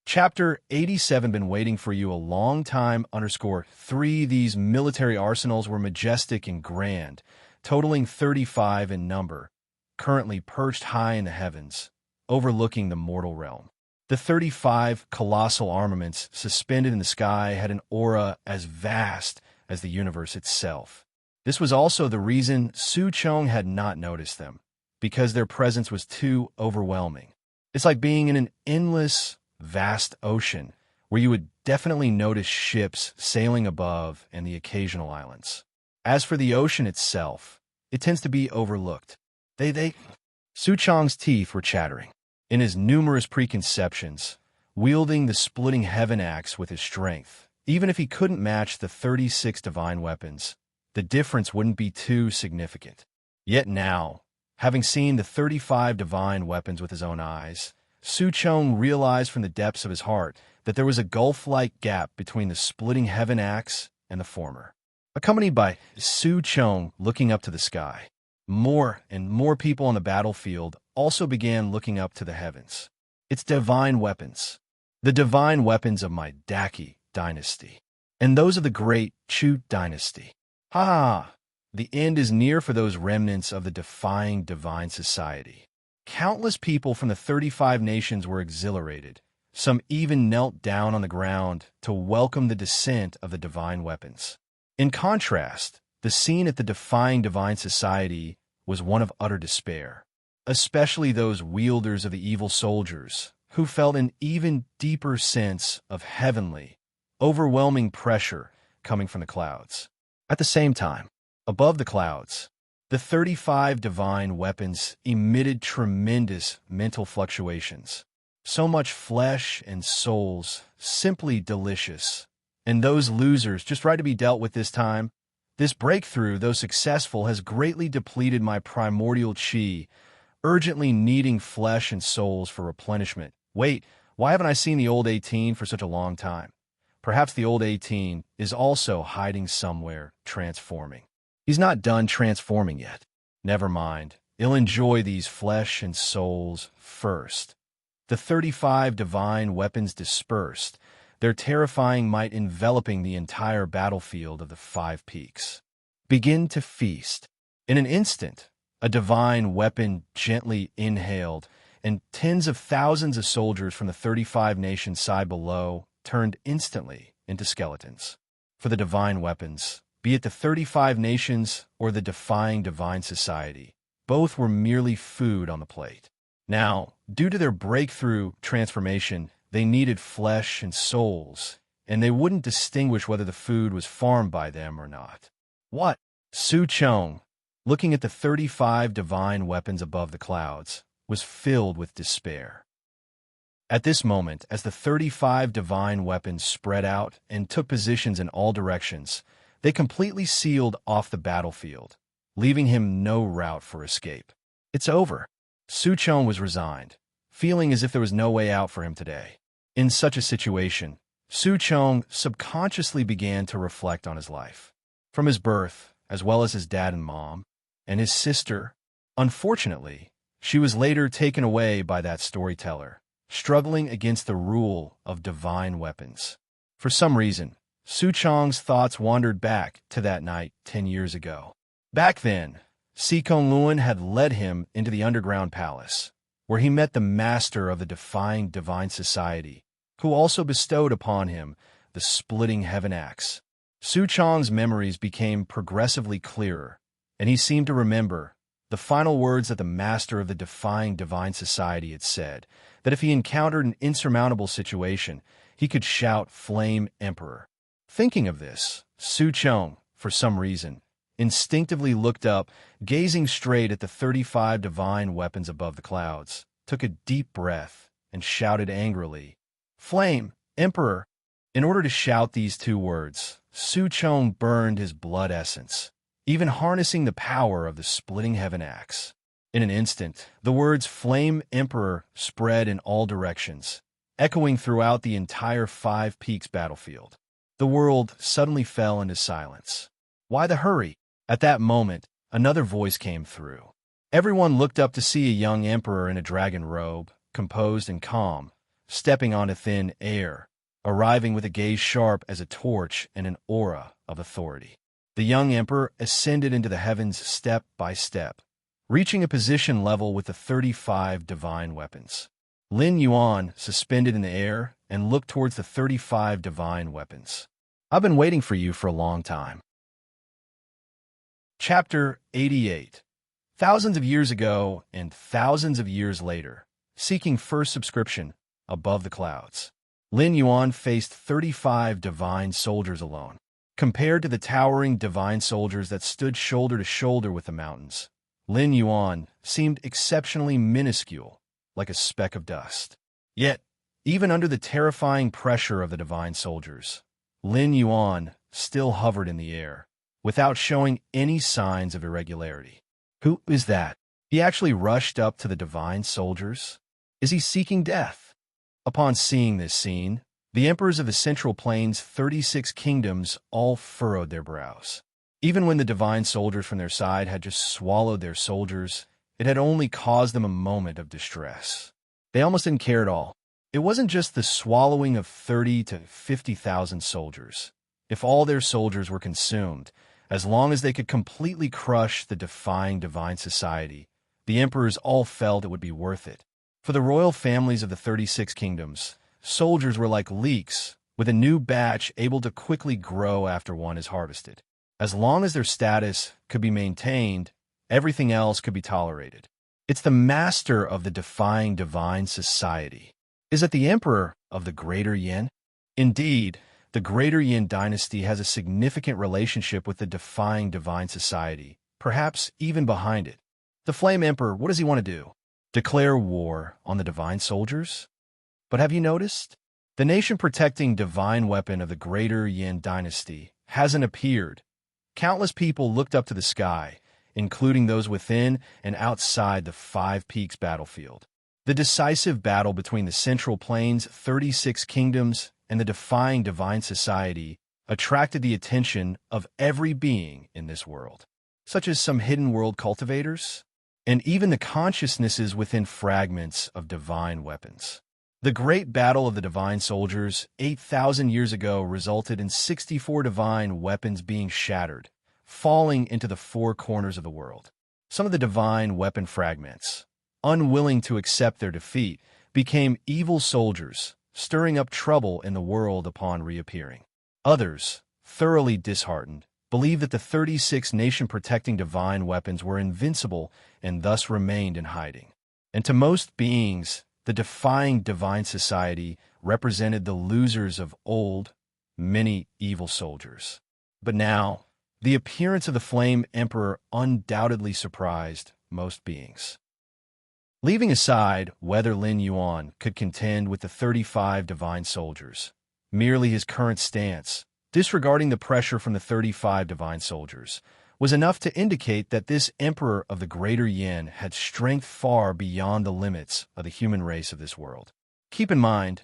Chapter 87 been waiting for you a long time _3. These military arsenals were majestic and grand, totaling 35 in number, currently perched high in the heavens, overlooking the mortal realm. The 35 colossal armaments suspended in the sky had an aura as vast as the universe itself. This was also the reason Su Chong had not noticed them, because their presence was too overwhelming. It's like being in an endless, vast ocean where you would definitely notice ships sailing above and the occasional islands. As for the ocean itself, it tends to be overlooked. Su Chong's teeth were chattering. In his numerous preconceptions, wielding the splitting heaven axe with his strength, even if he couldn't match the 36 divine weapons, the difference wouldn't be too significant. Yet now, having seen the 35 divine weapons with his own eyes, Su Chong realized from the depths of his heart that there was a gulf-like gap between the splitting heaven axe and the former. Accompanied by Su Chong looking up to the sky, more and more people on the battlefield also began looking up to the heavens. It's divine weapons. The divine weapons of my Daki dynasty. And those of the great Chu dynasty. Ha! The end is near for those remnants of the defying divine society. Countless people from the 35 nations were exhilarated. Some even knelt down on the ground to welcome the descent of the divine weapons. In contrast, the scene at the defying divine society was one of utter despair, especially those wielders of the evil soldiers, who felt an even deeper sense of heavenly, overwhelming pressure coming from the clouds. At the same time, above the clouds, The 35 divine weapons emitted tremendous mental fluctuations. So much flesh and souls, simply delicious. And those losers, just right to be dealt with this time. This breakthrough, though successful, has greatly depleted my primordial chi, urgently needing flesh and souls for replenishment. Wait, why haven't I seen the old 18 for such a long time? Perhaps the old 18 is also hiding somewhere, transforming. He's not done transforming yet. Never mind. He'll enjoy these flesh and souls first. The 35 divine weapons dispersed, their terrifying might enveloping the entire battlefield of the 5 peaks. Begin to feast. In an instant, a divine weapon gently inhaled, and tens of thousands of soldiers from the 35 nations side below turned instantly into skeletons. For the divine weapons, be it the 35 nations or the defying divine society, both were merely food on the plate. Now, due to their breakthrough transformation, they needed flesh and souls, and they wouldn't distinguish whether the food was farmed by them or not. What? Su Chong, looking at the 35 divine weapons above the clouds, was filled with despair. At this moment, as the 35 divine weapons spread out and took positions in all directions, they completely sealed off the battlefield, leaving him no route for escape. It's over. Su Chong was resigned, feeling as if there was no way out for him today. In such a situation, Su Chong subconsciously began to reflect on his life. From his birth, as well as his dad and mom, and his sister. Unfortunately, she was later taken away by that storyteller, struggling against the rule of divine weapons. For some reason, Su Chong's thoughts wandered back to that night 10 years ago. Back then, Si Kong Luan had led him into the underground palace, where he met the master of the defying divine society, who also bestowed upon him the splitting heaven axe. Su Chong's memories became progressively clearer, and he seemed to remember the final words that the master of the defying divine society had said, that if he encountered an insurmountable situation, he could shout "Flame Emperor." Thinking of this, Su Chong, for some reason, instinctively looked up, gazing straight at the 35 divine weapons above the clouds, took a deep breath, and shouted angrily, "Flame Emperor!" In order to shout these 2 words, Su Chong burned his blood essence, even harnessing the power of the splitting heaven axe. In an instant, the words "Flame Emperor" spread in all directions, echoing throughout the entire 5 Peaks battlefield. The world suddenly fell into silence. Why the hurry? At that moment, another voice came through. Everyone looked up to see a young emperor in a dragon robe, composed and calm, stepping onto thin air, arriving with a gaze sharp as a torch and an aura of authority. The young emperor ascended into the heavens step by step, reaching a position level with the 35 divine weapons. Lin Yuan suspended in the air and looked towards the 35 divine weapons. I've been waiting for you for a long time. Chapter 88. Thousands of years ago and thousands of years later, seeking first subscription above the clouds, Lin Yuan faced 35 divine soldiers alone. Compared to the towering divine soldiers that stood shoulder to shoulder with the mountains, Lin Yuan seemed exceptionally minuscule, like a speck of dust. Yet, even under the terrifying pressure of the divine soldiers, Lin Yuan still hovered in the air, without showing any signs of irregularity. Who is that? He actually rushed up to the divine soldiers? Is he seeking death? Upon seeing this scene, the emperors of the Central Plains' 36 kingdoms all furrowed their brows. Even when the divine soldiers from their side had just swallowed their soldiers, it had only caused them a moment of distress. They almost didn't care at all. It wasn't just the swallowing of 30 to 50,000 soldiers. If all their soldiers were consumed, as long as they could completely crush the defying divine society, the emperors all felt it would be worth it. For the royal families of the 36 kingdoms, soldiers were like leeks, with a new batch able to quickly grow after one is harvested. As long as their status could be maintained, everything else could be tolerated. It's the master of the defying divine society. Is it the emperor of the Greater Yin? Indeed, the Greater Yin dynasty has a significant relationship with the defying divine society, perhaps even behind it. The Flame Emperor, what does he want to do? Declare war on the divine soldiers? But have you noticed? The nation-protecting divine weapon of the Greater Yin dynasty hasn't appeared. Countless people looked up to the sky, including those within and outside the Five Peaks battlefield. The decisive battle between the Central Plains' 36 kingdoms and the defying divine society attracted the attention of every being in this world, such as some hidden world cultivators, and even the consciousnesses within fragments of divine weapons. The great battle of the divine soldiers 8,000 years ago resulted in 64 divine weapons being shattered, falling into the four corners of the world. Some of the divine weapon fragments, unwilling to accept their defeat, became evil soldiers, stirring up trouble in the world upon reappearing. Others, thoroughly disheartened, believed that the 36 nation-protecting divine weapons were invincible and thus remained in hiding. And to most beings, the defying divine society represented the losers of old, many evil soldiers. But now, the appearance of the Flame Emperor undoubtedly surprised most beings. Leaving aside whether Lin Yuan could contend with the 35 divine soldiers, merely his current stance, disregarding the pressure from the 35 divine soldiers, was enough to indicate that this emperor of the Greater Yin had strength far beyond the limits of the human race of this world. Keep in mind,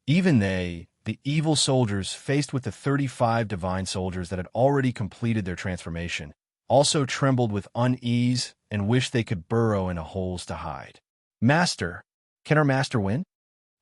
even they, the evil soldiers faced with the 35 divine soldiers that had already completed their transformation, also trembled with unease and wished they could burrow into holes to hide. Master, can our master win?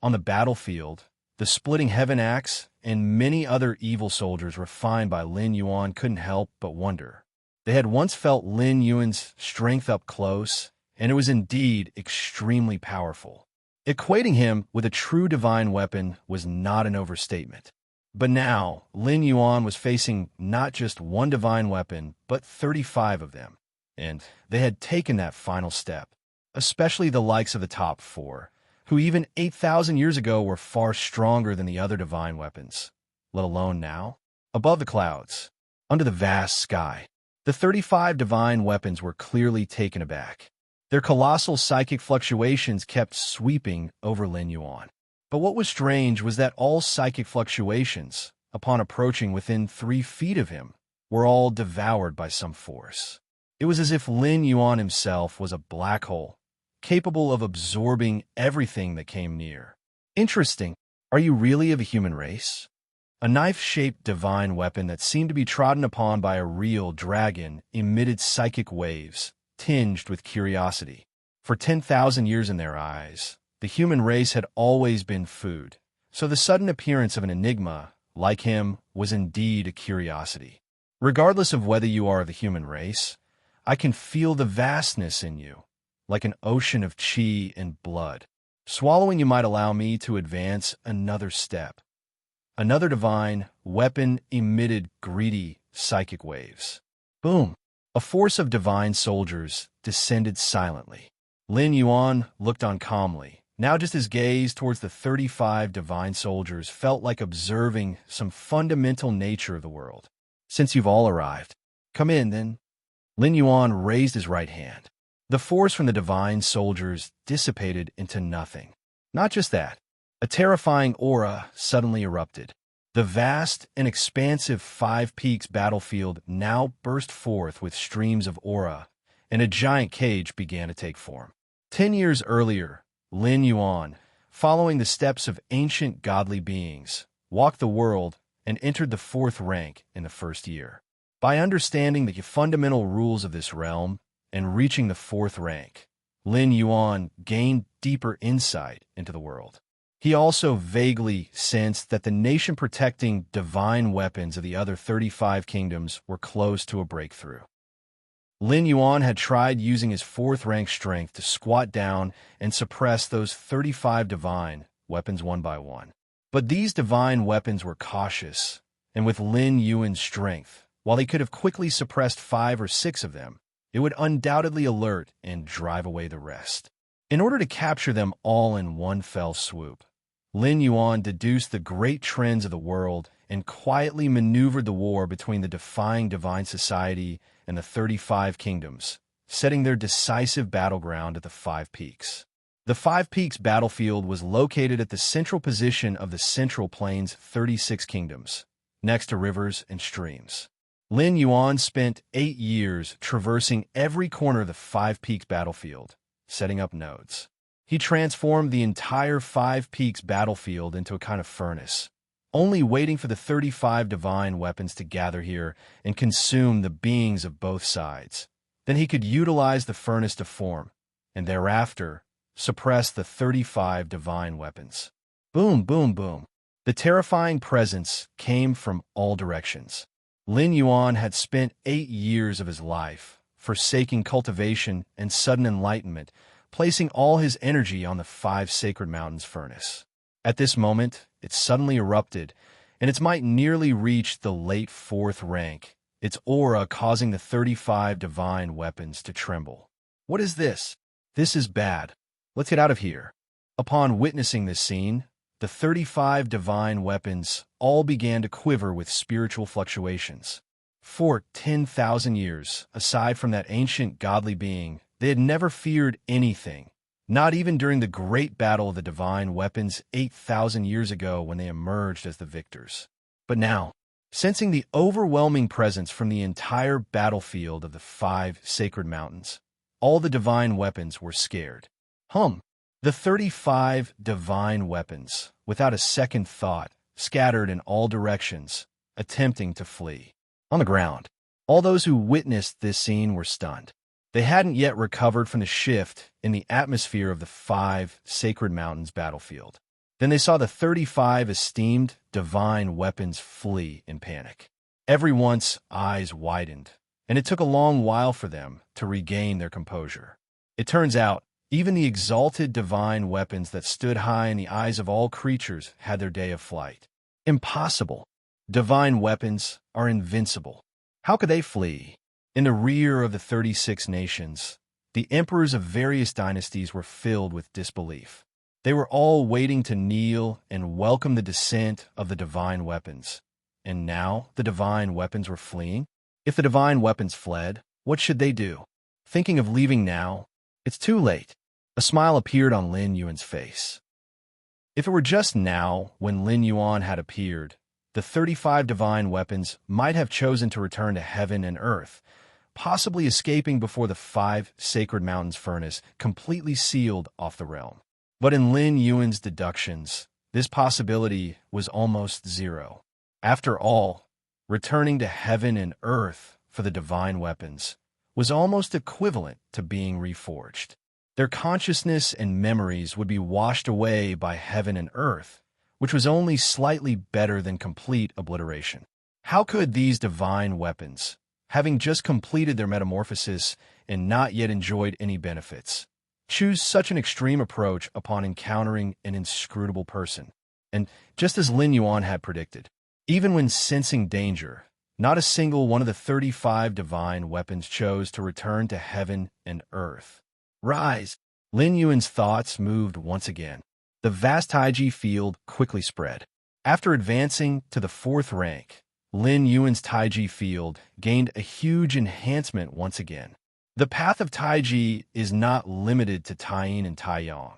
On the battlefield, the splitting heaven axe and many other evil soldiers refined by Lin Yuan couldn't help but wonder. They had once felt Lin Yuan's strength up close, and it was indeed extremely powerful. Equating him with a true divine weapon was not an overstatement. But now, Lin Yuan was facing not just one divine weapon, but 35 of them, and they had taken that final step, especially the likes of the top four, who even 8,000 years ago were far stronger than the other divine weapons, let alone now. Above the clouds, under the vast sky, the 35 divine weapons were clearly taken aback. Their colossal psychic fluctuations kept sweeping over Lin Yuan. But what was strange was that all psychic fluctuations, upon approaching within 3 feet of him, were all devoured by some force. It was as if Lin Yuan himself was a black hole, capable of absorbing everything that came near. Interesting. Are you really of a human race? A knife-shaped divine weapon that seemed to be trodden upon by a real dragon emitted psychic waves, tinged with curiosity. For 10,000 years in their eyes, the human race had always been food, so the sudden appearance of an enigma, like him, was indeed a curiosity. Regardless of whether you are of the human race, I can feel the vastness in you, like an ocean of chi and blood. Swallowing you might allow me to advance another step. Another divine weapon emitted greedy psychic waves. Boom! A force of divine soldiers descended silently. Lin Yuan looked on calmly. Now just his gaze towards the 35 divine soldiers felt like observing some fundamental nature of the world. Since you've all arrived, come in then. Lin Yuan raised his right hand. The force from the divine soldiers dissipated into nothing. Not just that, a terrifying aura suddenly erupted. The vast and expansive Five Peaks battlefield now burst forth with streams of aura, and a giant cage began to take form. 10 years earlier, Lin Yuan, following the steps of ancient godly beings, walked the world and entered the 4th rank in the first year. By understanding the fundamental rules of this realm and reaching the 4th rank, Lin Yuan gained deeper insight into the world. He also vaguely sensed that the nation-protecting divine weapons of the other 35 kingdoms were close to a breakthrough. Lin Yuan had tried using his 4th rank strength to squat down and suppress those 35 divine weapons one by one. But these divine weapons were cautious, and with Lin Yuan's strength, while he could have quickly suppressed 5 or 6 of them, it would undoubtedly alert and drive away the rest. In order to capture them all in one fell swoop, Lin Yuan deduced the great trends of the world and quietly maneuvered the war between the defying divine society and the 35 kingdoms, setting their decisive battleground at the Five Peaks. The Five Peaks battlefield was located at the central position of the Central Plains' 36 kingdoms, next to rivers and streams. Lin Yuan spent 8 years traversing every corner of the Five Peaks battlefield, setting up nodes. He transformed the entire Five Peaks battlefield into a kind of furnace, only waiting for the 35 divine weapons to gather here and consume the beings of both sides. Then he could utilize the furnace to form, and thereafter suppress the 35 divine weapons. Boom, boom, boom. The terrifying presence came from all directions. Lin Yuan had spent 8 years of his life forsaking cultivation and sudden enlightenment, placing all his energy on the 5 sacred mountains furnace. At this moment, it suddenly erupted, and its might nearly reached the late 4th rank, its aura causing the 35 divine weapons to tremble. What is this? This is bad. Let's get out of here. Upon witnessing this scene, the 35 divine weapons all began to quiver with spiritual fluctuations. For 10,000 years, aside from that ancient godly being, they had never feared anything, not even during the great battle of the divine weapons 8,000 years ago when they emerged as the victors. But now, sensing the overwhelming presence from the entire battlefield of the 5 sacred mountains, all the divine weapons were scared. The 35 divine weapons, without a second thought, scattered in all directions, attempting to flee. On the ground, all those who witnessed this scene were stunned. They hadn't yet recovered from the shift in the atmosphere of the 5 sacred mountains battlefield. Then they saw the 35 esteemed divine weapons flee in panic. Everyone's eyes widened, and it took a long while for them to regain their composure. It turns out, even the exalted divine weapons that stood high in the eyes of all creatures had their day of flight. Impossible. Divine weapons are invincible. How could they flee? In the rear of the 36 nations, the emperors of various dynasties were filled with disbelief. They were all waiting to kneel and welcome the descent of the divine weapons. And now the divine weapons were fleeing? If the divine weapons fled, what should they do? Thinking of leaving now? It's too late. A smile appeared on Lin Yuan's face. If it were just now, when Lin Yuan had appeared, the 35 divine weapons might have chosen to return to heaven and earth, possibly escaping before the 5 sacred mountains furnace completely sealed off the realm. But in Lin Yuan's deductions, this possibility was almost zero. After all, returning to heaven and earth for the divine weapons was almost equivalent to being reforged. Their consciousness and memories would be washed away by heaven and earth, which was only slightly better than complete obliteration. How could these divine weapons, having just completed their metamorphosis and not yet enjoyed any benefits, choose such an extreme approach upon encountering an inscrutable person? And just as Lin Yuan had predicted, even when sensing danger, not a single one of the 35 divine weapons chose to return to heaven and earth. Rise! Lin Yuan's thoughts moved once again. The vast Taiji field quickly spread. After advancing to the 4th rank, Lin Yuan's Taiji field gained a huge enhancement once again. The path of Taiji is not limited to Taiyin and Taiyang.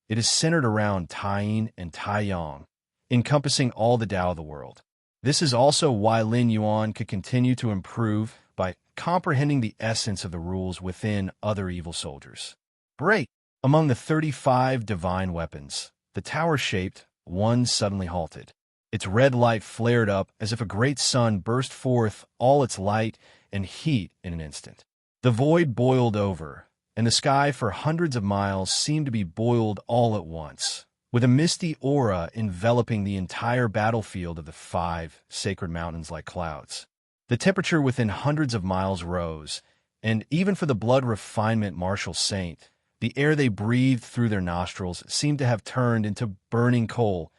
It is centered around Taiyin and Taiyang, encompassing all the Tao of the world. This is also why Lin Yuan could continue to improve by comprehending the essence of the rules within other evil soldiers. Break! Among the 35 divine weapons, the tower-shaped one suddenly halted. Its red light flared up as if a great sun burst forth all its light and heat in an instant. The void boiled over, and the sky for hundreds of miles seemed to be boiled all at once, with a misty aura enveloping the entire battlefield of the 5 sacred mountains like clouds. The temperature within hundreds of miles rose, and even for the blood refinement martial saint, the air they breathed through their nostrils seemed to have turned into burning coal,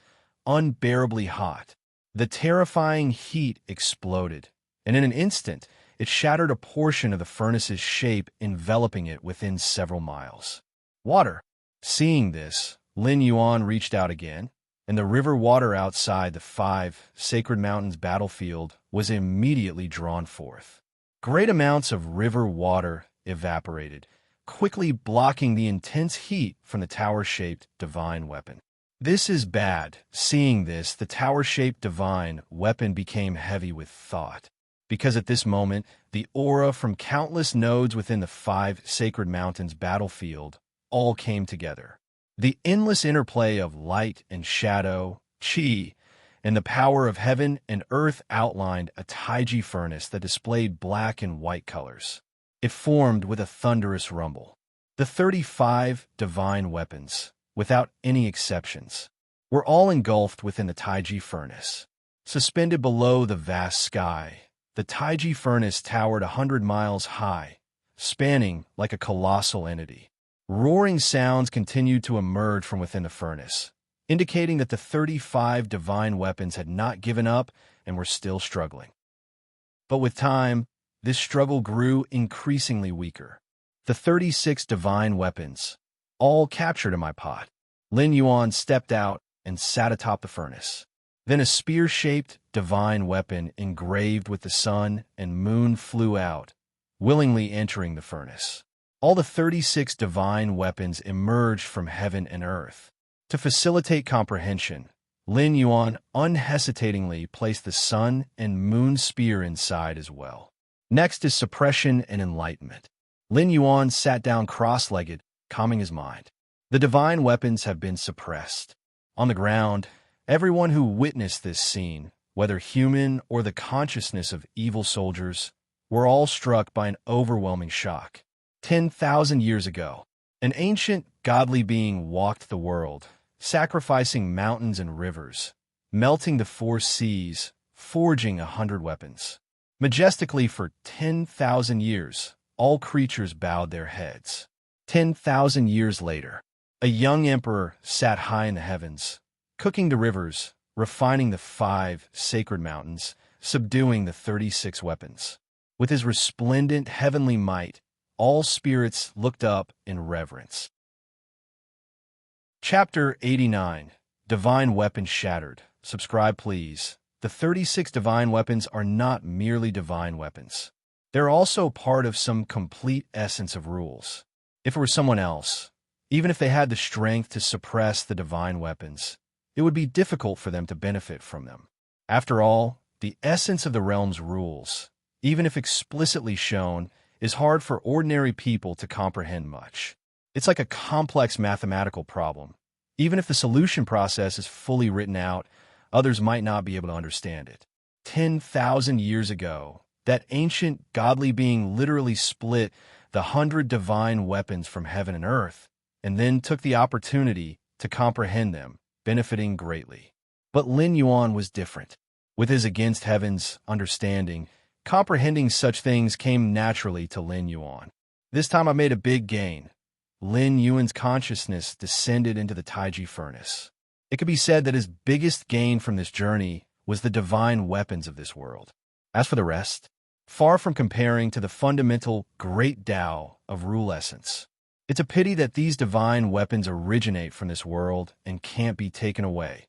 unbearably hot. The terrifying heat exploded, and in an instant, it shattered a portion of the furnace's shape, enveloping it within several miles. Water! Seeing this, Lin Yuan reached out again, and the river water outside the 5 sacred mountains battlefield was immediately drawn forth. Great amounts of river water evaporated, quickly blocking the intense heat from the tower-shaped divine weapon. This is bad. Seeing this, the tower-shaped divine weapon became heavy with thought, because at this moment, the aura from countless nodes within the 5 sacred mountains battlefield all came together. The endless interplay of light and shadow, chi, and the power of heaven and earth outlined a Taiji furnace that displayed black and white colors. It formed with a thunderous rumble. The 35 divine weapons, without any exceptions, were all engulfed within the Taiji furnace. Suspended below the vast sky, the Taiji furnace towered 100 miles high, spanning like a colossal entity. Roaring sounds continued to emerge from within the furnace, indicating that the 35 divine weapons had not given up and were still struggling. But with time, this struggle grew increasingly weaker. The 36 divine weapons, all captured in my pot. Lin Yuan stepped out and sat atop the furnace. Then a spear-shaped divine weapon engraved with the sun and moon flew out, willingly entering the furnace. All the 36 divine weapons emerged from heaven and earth. To facilitate comprehension, Lin Yuan unhesitatingly placed the sun and moon spear inside as well. Next is suppression and enlightenment. Lin Yuan sat down cross-legged, calming his mind. The divine weapons have been suppressed. On the ground, everyone who witnessed this scene, whether human or the consciousness of evil soldiers, were all struck by an overwhelming shock. 10,000 years ago, an ancient, godly being walked the world, sacrificing mountains and rivers, melting the 4 seas, forging 100 weapons. Majestically for 10,000 years, all creatures bowed their heads. 10,000 years later, a young emperor sat high in the heavens, cooking the rivers, refining the 5 sacred mountains, subduing the 36 weapons. With his resplendent heavenly might, all spirits looked up in reverence. Chapter 89. Divine Weapons Shattered. Subscribe, please. The 36 divine weapons are not merely divine weapons. They're also part of some complete essence of rules. If it were someone else, even if they had the strength to suppress the divine weapons, it would be difficult for them to benefit from them. After all, the essence of the realm's rules, even if explicitly shown, is hard for ordinary people to comprehend much. It's like a complex mathematical problem. Even if the solution process is fully written out, others might not be able to understand it. 10,000 years ago, that ancient godly being literally split the 100 divine weapons from heaven and earth, and then took the opportunity to comprehend them, benefiting greatly. But Lin Yuan was different. With his against heaven's understanding, comprehending such things came naturally to Lin Yuan. This time I made a big gain. Lin Yuan's consciousness descended into the Taiji furnace. It could be said that his biggest gain from this journey was the divine weapons of this world. As for the rest, far from comparing to the fundamental great Tao of rule essence, it's a pity that these divine weapons originate from this world and can't be taken away.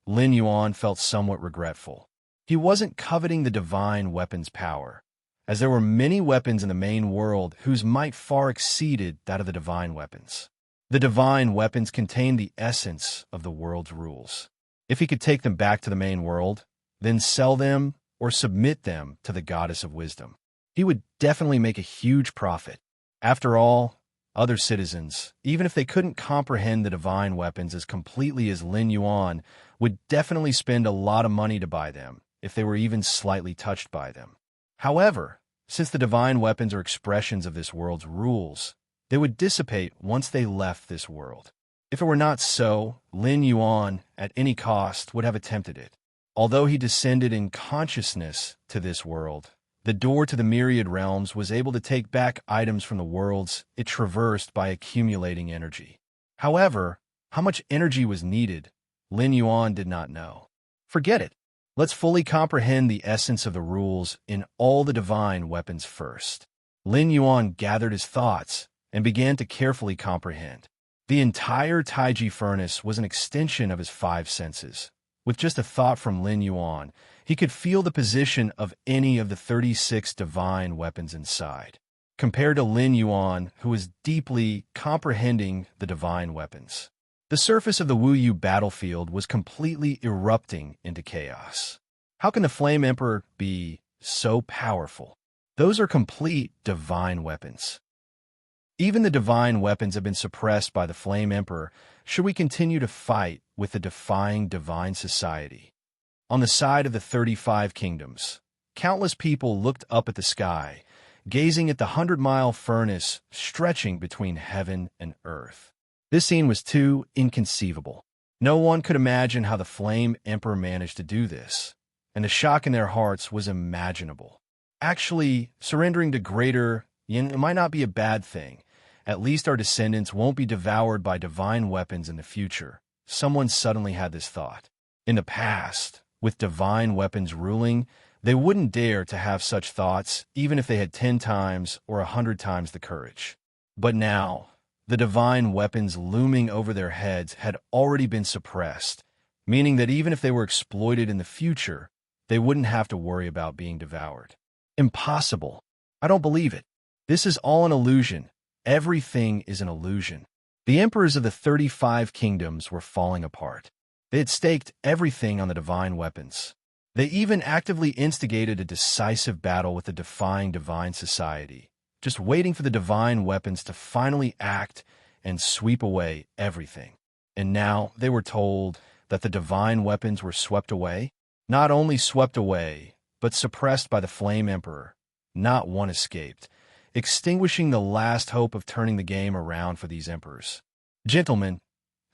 Lin Yuan felt somewhat regretful. He wasn't coveting the divine weapons' power, as there were many weapons in the main world whose might far exceeded that of the divine weapons. The divine weapons contained the essence of the world's rules. If he could take them back to the main world, then sell them or submit them to the goddess of wisdom, he would definitely make a huge profit. After all, other citizens, even if they couldn't comprehend the divine weapons as completely as Lin Yuan, would definitely spend a lot of money to buy them, if they were even slightly touched by them. However, since the divine weapons are expressions of this world's rules, they would dissipate once they left this world. If it were not so, Lin Yuan, at any cost, would have attempted it. Although he descended in consciousness to this world, the door to the myriad realms was able to take back items from the worlds it traversed by accumulating energy. However, how much energy was needed, Lin Yuan did not know. Forget it. Let's fully comprehend the essence of the rules in all the divine weapons first. Lin Yuan gathered his thoughts and began to carefully comprehend. The entire Taiji furnace was an extension of his five senses. With just a thought from Lin Yuan, he could feel the position of any of the 36 divine weapons inside, compared to Lin Yuan, who was deeply comprehending the divine weapons. The surface of the Wu Yu battlefield was completely erupting into chaos. How can the Flame Emperor be so powerful? Those are complete divine weapons. Even the divine weapons have been suppressed by the Flame Emperor should we continue to fight with the defying divine society. On the side of the 35 kingdoms, countless people looked up at the sky, gazing at the 100-mile furnace stretching between heaven and earth. This scene was too inconceivable. No one could imagine how the Flame Emperor managed to do this, and the shock in their hearts was imaginable. Actually, surrendering to greater Yin might not be a bad thing. At least our descendants won't be devoured by divine weapons in the future. Someone suddenly had this thought. In the past, with divine weapons ruling, they wouldn't dare to have such thoughts even if they had 10 times or 100 times the courage. But now, the divine weapons looming over their heads had already been suppressed, meaning that even if they were exploited in the future, they wouldn't have to worry about being devoured. Impossible. I don't believe it. This is all an illusion. Everything is an illusion. The emperors of the 35 kingdoms were falling apart. They had staked everything on the divine weapons. They even actively instigated a decisive battle with the defying divine society, just waiting for the divine weapons to finally act and sweep away everything. And now they were told that the divine weapons were swept away. Not only swept away, but suppressed by the Flame Emperor. Not one escaped, extinguishing the last hope of turning the game around for these emperors. Gentlemen,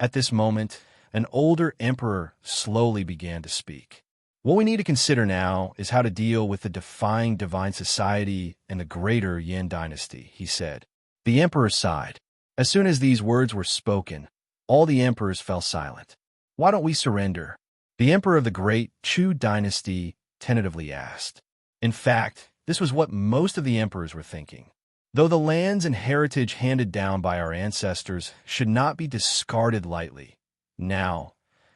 at this moment, an older emperor slowly began to speak. What we need to consider now is how to deal with the defying divine society and the greater Yin dynasty, he said. The emperor sighed. As soon as these words were spoken, all the emperors fell silent. Why don't we surrender? The emperor of the great Chu dynasty tentatively asked. In fact, this was what most of the emperors were thinking. Though the lands and heritage handed down by our ancestors should not be discarded lightly, now,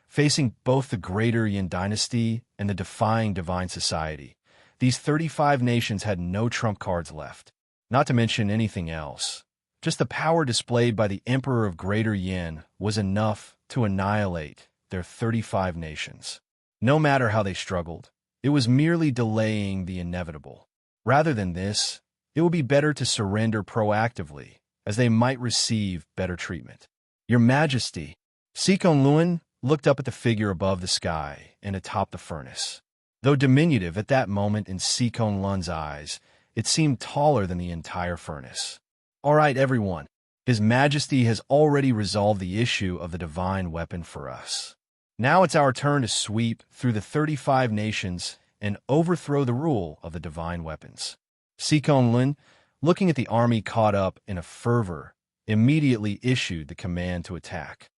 facing both the greater Yin dynasty and the defying divine society, these 35 nations had no trump cards left, not to mention anything else. Just the power displayed by the emperor of greater Yin was enough to annihilate their 35 nations. No matter how they struggled, it was merely delaying the inevitable. Rather than this, it would be better to surrender proactively, as they might receive better treatment. Your Majesty, Sikon Luan looked up at the figure above the sky and atop the furnace. Though diminutive at that moment in Sikon Lun's eyes, it seemed taller than the entire furnace. All right, everyone. His Majesty has already resolved the issue of the divine weapon for us. Now it's our turn to sweep through the 35 nations and overthrow the rule of the divine weapons. Sikon Lun, looking at the army caught up in a fervor, immediately issued the command to attack.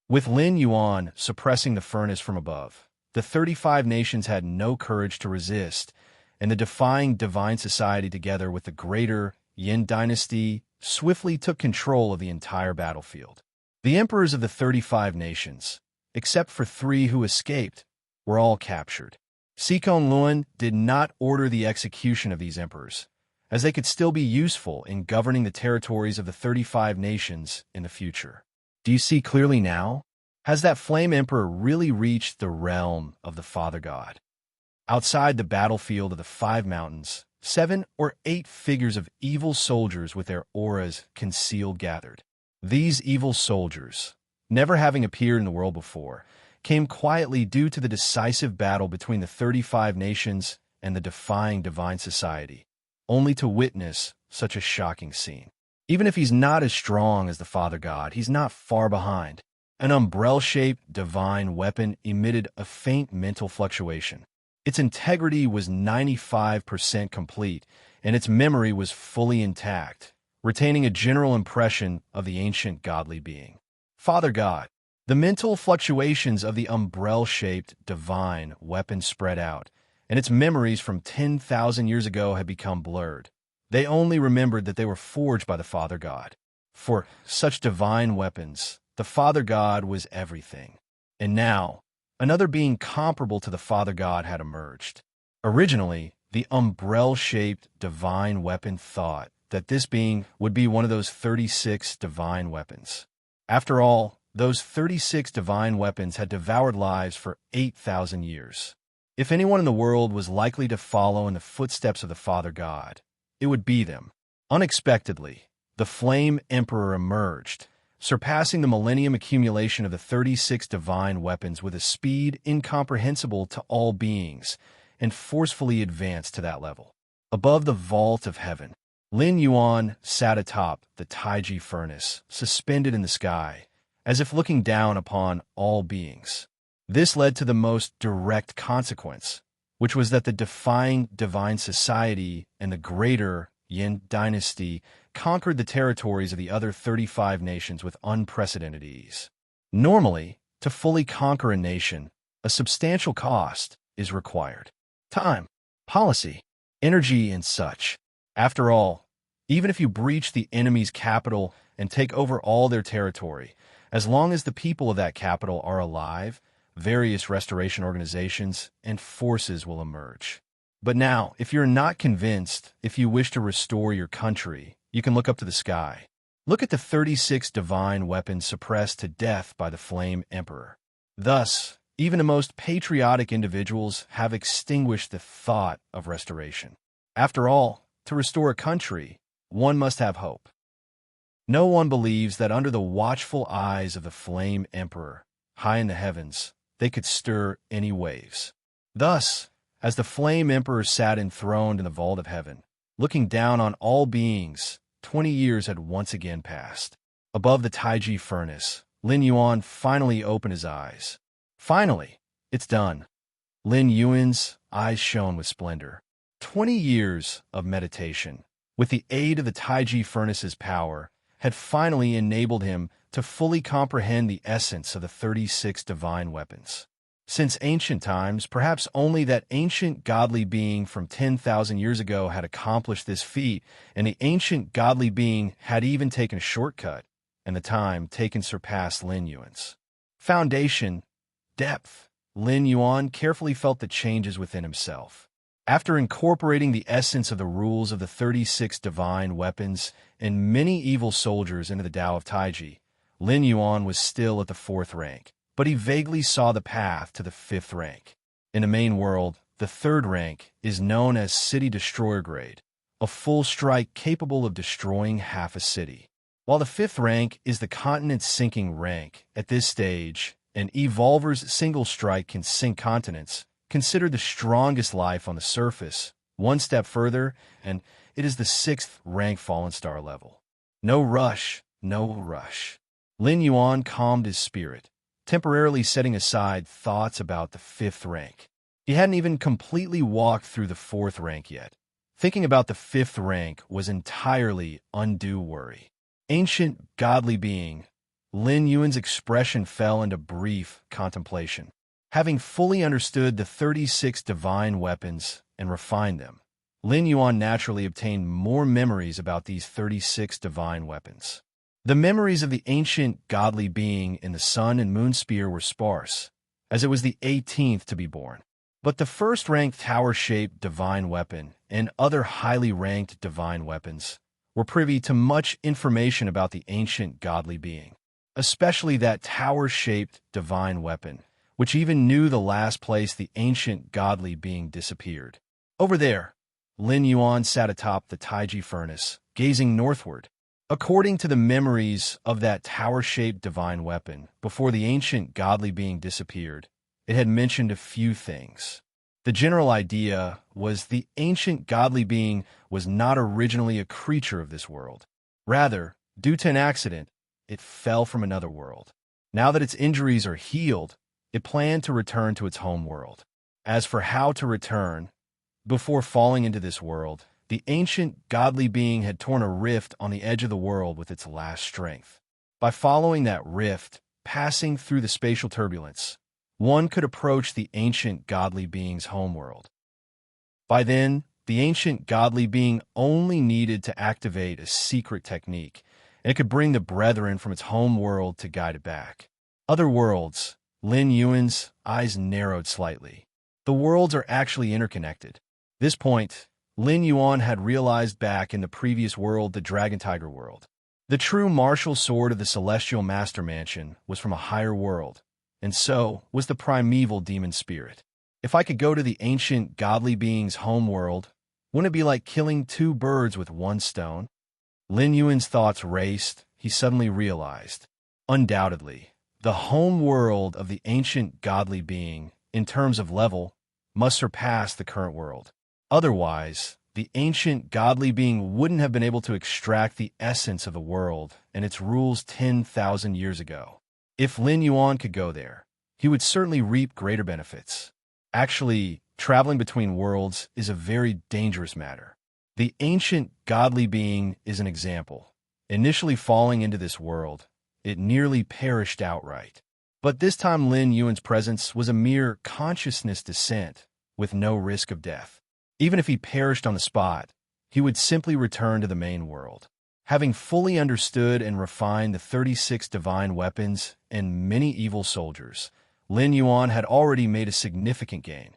With Lin Yuan suppressing the furnace from above, the 35 nations had no courage to resist, and the defying divine society together with the greater Yin dynasty swiftly took control of the entire battlefield. The emperors of the 35 nations, except for 3 who escaped, were all captured. Sikon Luan did not order the execution of these emperors, as they could still be useful in governing the territories of the 35 nations in the future. Do you see clearly now? Has that Flame Emperor really reached the realm of the Father God? Outside the battlefield of the 5 mountains, 7 or 8 figures of evil soldiers with their auras concealed gathered. These evil soldiers, never having appeared in the world before, came quietly due to the decisive battle between the 35 nations and the defying divine society, only to witness such a shocking scene. Even if he's not as strong as the Father God, he's not far behind. An umbrella-shaped divine weapon emitted a faint mental fluctuation. Its integrity was 95% complete, and its memory was fully intact, retaining a general impression of the ancient godly being. Father God. The mental fluctuations of the umbrella-shaped divine weapon spread out, and its memories from 10,000 years ago had become blurred. They only remembered that they were forged by the Father God. For such divine weapons, the Father God was everything. And now, another being comparable to the Father God had emerged. Originally, the umbrella-shaped divine weapon thought that this being would be one of those 36 divine weapons. After all, those 36 divine weapons had devoured lives for 8,000 years. If anyone in the world was likely to follow in the footsteps of the Father God, it would be them. Unexpectedly, the Flame Emperor emerged, surpassing the millennium accumulation of the 36 divine weapons with a speed incomprehensible to all beings, and forcefully advanced to that level. Above the vault of heaven, Lin Yuan sat atop the Taiji furnace, suspended in the sky, as if looking down upon all beings. This led to the most direct consequence, which was that the defying divine society and the greater Yin dynasty conquered the territories of the other 35 nations with unprecedented ease. Normally, to fully conquer a nation, a substantial cost is required. Time, policy, energy, and such. After all, even if you breach the enemy's capital and take over all their territory, as long as the people of that capital are alive, various restoration organizations and forces will emerge. But now, if you're not convinced, if you wish to restore your country, you can look up to the sky. Look at the 36 divine weapons suppressed to death by the Flame Emperor. Thus, even the most patriotic individuals have extinguished the thought of restoration. After all, to restore a country, one must have hope. No one believes that under the watchful eyes of the Flame Emperor, high in the heavens, they could stir any waves. Thus, as the Flame Emperor sat enthroned in the vault of heaven, looking down on all beings, 20 years had once again passed. Above the Taiji furnace, Lin Yuan finally opened his eyes. Finally, it's done. Lin Yuan's eyes shone with splendor. 20 years of meditation, with the aid of the Taiji furnace's power, had finally enabled him to fully comprehend the essence of the 36 divine weapons. Since ancient times, perhaps only that ancient godly being from 10,000 years ago had accomplished this feat, and the ancient godly being had even taken a shortcut, and the time taken surpassed Lin Yuan's. Foundation, depth. Lin Yuan carefully felt the changes within himself. After incorporating the essence of the rules of the 36 divine weapons and many evil soldiers into the Tao of Taiji, Lin Yuan was still at the 4th rank, but he vaguely saw the path to the 5th rank. In the main world, the 3rd rank is known as City Destroyer grade, a full strike capable of destroying half a city. While the 5th rank is the continent sinking rank, at this stage, an evolver's single strike can sink continents, considered the strongest life on the surface. One step further, and it is the 6th rank fallen star level. No rush, no rush. Lin Yuan calmed his spirit, temporarily setting aside thoughts about the 5th rank. He hadn't even completely walked through the 4th rank yet. Thinking about the 5th rank was entirely undue worry. Ancient godly being, Lin Yuan's expression fell into brief contemplation. Having fully understood the 36 divine weapons and refined them, Lin Yuan naturally obtained more memories about these 36 divine weapons. The memories of the ancient godly being in the sun and moon spear were sparse, as it was the 18th to be born. But the 1st-ranked tower-shaped divine weapon and other highly ranked divine weapons were privy to much information about the ancient godly being, especially that tower-shaped divine weapon, which even knew the last place the ancient godly being disappeared. Over there, Lin Yuan sat atop the Taiji furnace, gazing northward. According to the memories of that tower-shaped divine weapon, before the ancient godly being disappeared, it had mentioned a few things. The general idea was the ancient godly being was not originally a creature of this world. Rather, due to an accident, it fell from another world. Now that its injuries are healed, it planned to return to its home world. As for how to return, before falling into this world, the ancient godly being had torn a rift on the edge of the world with its last strength. By following that rift, passing through the spatial turbulence, one could approach the ancient godly being's homeworld. By then, the ancient godly being only needed to activate a secret technique, and it could bring the brethren from its home world to guide it back. Other worlds. Lin Yuan's eyes narrowed slightly. The worlds are actually interconnected. This point, Lin Yuan had realized back in the previous world, the Dragon Tiger world. The true martial sword of the Celestial Master Mansion was from a higher world, and so was the primeval demon spirit. If I could go to the ancient godly being's home world, wouldn't it be like killing two birds with one stone? Lin Yuan's thoughts raced. He suddenly realized, undoubtedly, the home world of the ancient godly being, in terms of level, must surpass the current world. Otherwise, the ancient godly being wouldn't have been able to extract the essence of the world and its rules 10,000 years ago. If Lin Yuan could go there, he would certainly reap greater benefits. Actually, traveling between worlds is a very dangerous matter. The ancient godly being is an example. Initially falling into this world, it nearly perished outright. But this time Lin Yuan's presence was a mere consciousness descent, with no risk of death. Even if he perished on the spot, he would simply return to the main world. Having fully understood and refined the 36 divine weapons and many evil soldiers, Lin Yuan had already made a significant gain.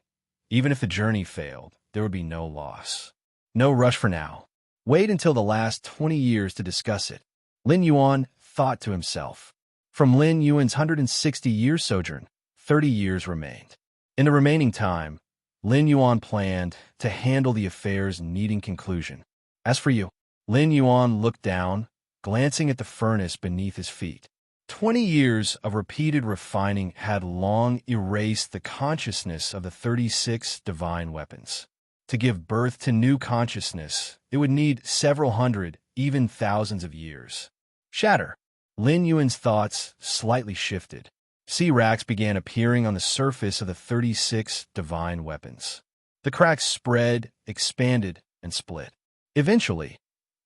Even if the journey failed, there would be no loss. No rush for now. Wait until the last 20 years to discuss it. Lin Yuan thought to himself. From Lin Yuan's 160-year sojourn, 30 years remained. In the remaining time, Lin Yuan planned to handle the affairs needing conclusion. As for you, Lin Yuan looked down, glancing at the furnace beneath his feet. 20 years of repeated refining had long erased the consciousness of the 36 divine weapons. To give birth to new consciousness, it would need several hundred, even thousands of years. Shatter. Lin Yuan's thoughts slightly shifted. Sea racks began appearing on the surface of the 36 divine weapons. The cracks spread, expanded, and split. Eventually,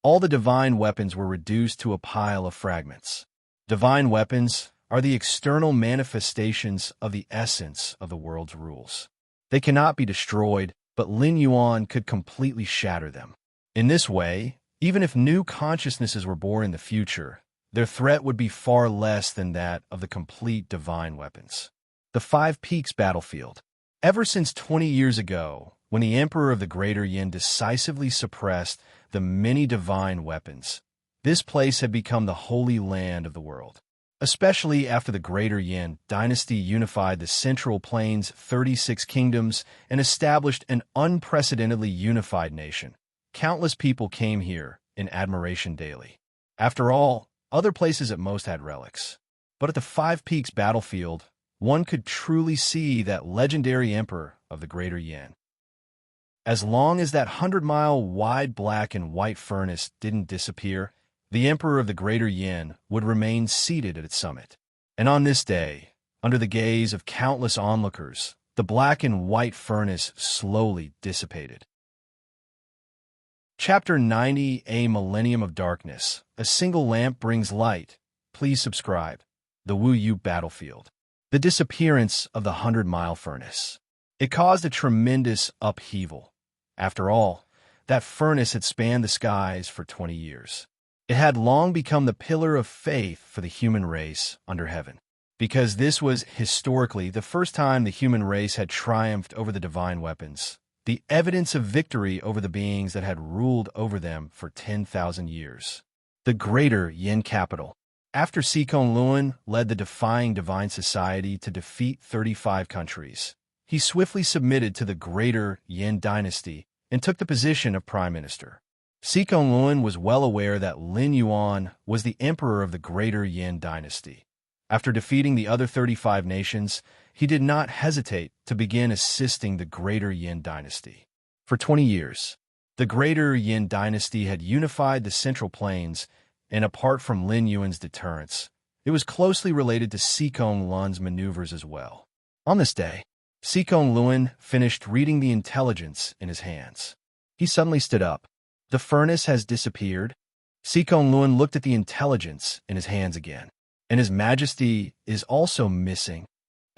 all the divine weapons were reduced to a pile of fragments. Divine weapons are the external manifestations of the essence of the world's rules. They cannot be destroyed, but Lin Yuan could completely shatter them. In this way, even if new consciousnesses were born in the future, their threat would be far less than that of the complete divine weapons. The Five Peaks battlefield. Ever since 20 years ago, when the Emperor of the Greater Yin decisively suppressed the many divine weapons, this place had become the holy land of the world. Especially after the Greater Yin dynasty unified the Central Plains' 36 kingdoms and established an unprecedentedly unified nation. Countless people came here in admiration daily. After all, other places at most had relics. But at the Five Peaks battlefield, one could truly see that legendary Emperor of the Greater Yin. As long as that 100-mile wide black and white furnace didn't disappear, the Emperor of the Greater Yin would remain seated at its summit. And on this day, under the gaze of countless onlookers, the black and white furnace slowly dissipated. Chapter 90, A Millennium of Darkness. A single lamp brings light. Please subscribe. The Wu Yu battlefield. The disappearance of the 100-mile furnace. It caused a tremendous upheaval. After all, that furnace had spanned the skies for 20 years. It had long become the pillar of faith for the human race under heaven. Because this was historically the first time the human race had triumphed over the divine weapons, the evidence of victory over the beings that had ruled over them for 10,000 years. The Greater Yin capital. After Sikong Luan led the Defying Divine Society to defeat 35 countries, he swiftly submitted to the Greater Yin dynasty and took the position of prime minister. Sikong Luan was well aware that Lin Yuan was the emperor of the Greater Yin dynasty. After defeating the other 35 nations, he did not hesitate to begin assisting the Greater Yin dynasty. For 20 years, the Greater Yin dynasty had unified the Central Plains, and apart from Lin Yuan's deterrence, it was closely related to Sikong Luan's maneuvers as well. On this day, Sikong Luan finished reading the intelligence in his hands. He suddenly stood up. The furnace has disappeared. Sikong Luan looked at the intelligence in his hands again. And His Majesty is also missing.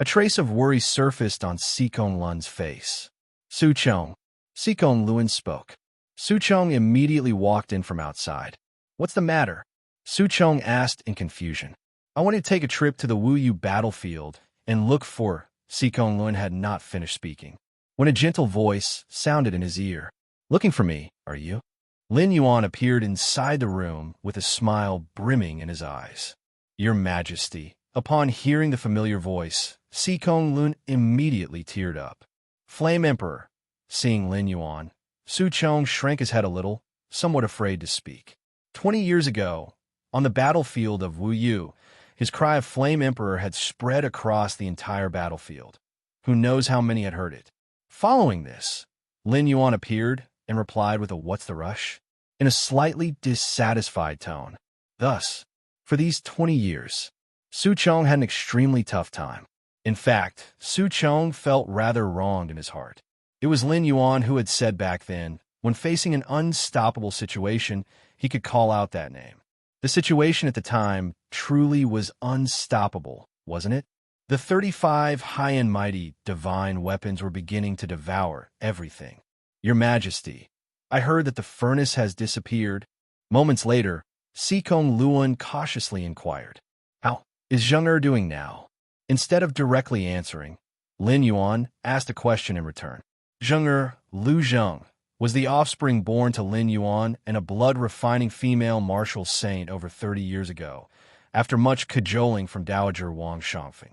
A trace of worry surfaced on Sikong Luan's face. Su Chong. Sikong Luan spoke. Su Chong immediately walked in from outside. What's the matter? Su Chong asked in confusion. I want to take a trip to the Wu Yu battlefield and look for... Sikong Lun had not finished speaking when a gentle voice sounded in his ear. Looking for me, are you? Lin Yuan appeared inside the room with a smile brimming in his eyes. Your Majesty. Upon hearing the familiar voice, Sikong Lun immediately teared up. Flame Emperor. Seeing Lin Yuan, Su Chong shrank his head a little, somewhat afraid to speak. 20 years ago, on the battlefield of Wu Yu, his cry of Flame Emperor had spread across the entire battlefield. Who knows how many had heard it? Following this, Lin Yuan appeared and replied with a "What's the rush?" in a slightly dissatisfied tone. Thus, for these 20 years, Su Chong had an extremely tough time. In fact, Su Chong felt rather wronged in his heart. It was Lin Yuan who had said back then, when facing an unstoppable situation, he could call out that name. The situation at the time truly was unstoppable, wasn't it? The 35 high and mighty divine weapons were beginning to devour everything. Your Majesty, I heard that the furnace has disappeared. Moments later, Sikong Luan cautiously inquired. How is Zheng Er doing now? Instead of directly answering, Lin Yuan asked a question in return. Zheng Er, Lu Zheng, was the offspring born to Lin Yuan and a blood-refining female martial saint over 30 years ago, after much cajoling from Dowager Wang Shangfeng.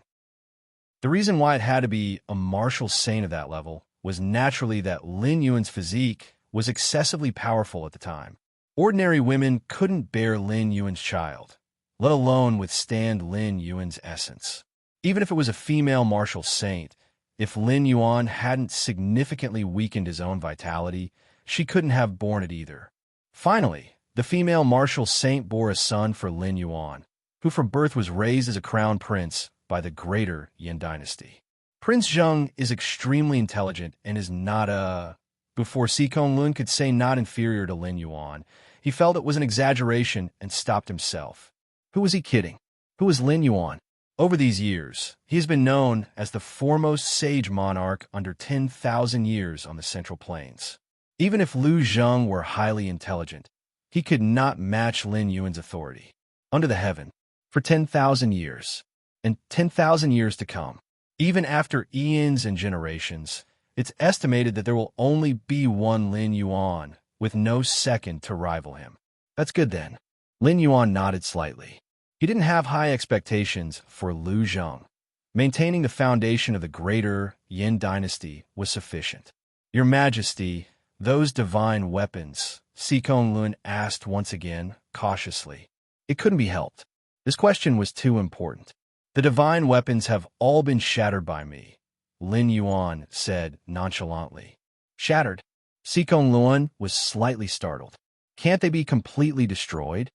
The reason why it had to be a martial saint of that level was naturally that Lin Yuan's physique was excessively powerful at the time. Ordinary women couldn't bear Lin Yuan's child, let alone withstand Lin Yuan's essence. Even if it was a female martial saint, if Lin Yuan hadn't significantly weakened his own vitality, she couldn't have borne it either. Finally, the female martial saint bore a son for Lin Yuan, who from birth was raised as a crown prince by the greater Yin dynasty. Prince Zheng is extremely intelligent and is not a... Before Sikong Lun could say not inferior to Lin Yuan, he felt it was an exaggeration and stopped himself. Who was he kidding? Who was Lin Yuan? Over these years, he has been known as the foremost sage monarch under 10,000 years on the Central Plains. Even if Lu Zheng were highly intelligent, he could not match Lin Yuan's authority. Under the heaven, for 10,000 years, and 10,000 years to come, even after eons and generations, it's estimated that there will only be one Lin Yuan, with no second to rival him. That's good then. Lin Yuan nodded slightly. He didn't have high expectations for Lu Zheng. Maintaining the foundation of the greater Yin dynasty was sufficient. Your Majesty, those divine weapons, Sikong Lun asked once again, cautiously. It couldn't be helped. This question was too important. The divine weapons have all been shattered by me, Lin Yuan said nonchalantly. Shattered? Sikong Lun was slightly startled. Can't they be completely destroyed?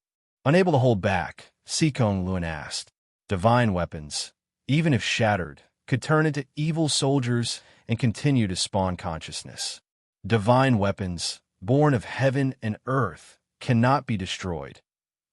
Unable to hold back, Sikong Lun asked. Divine weapons, even if shattered, could turn into evil soldiers and continue to spawn consciousness. Divine weapons, born of heaven and earth, cannot be destroyed,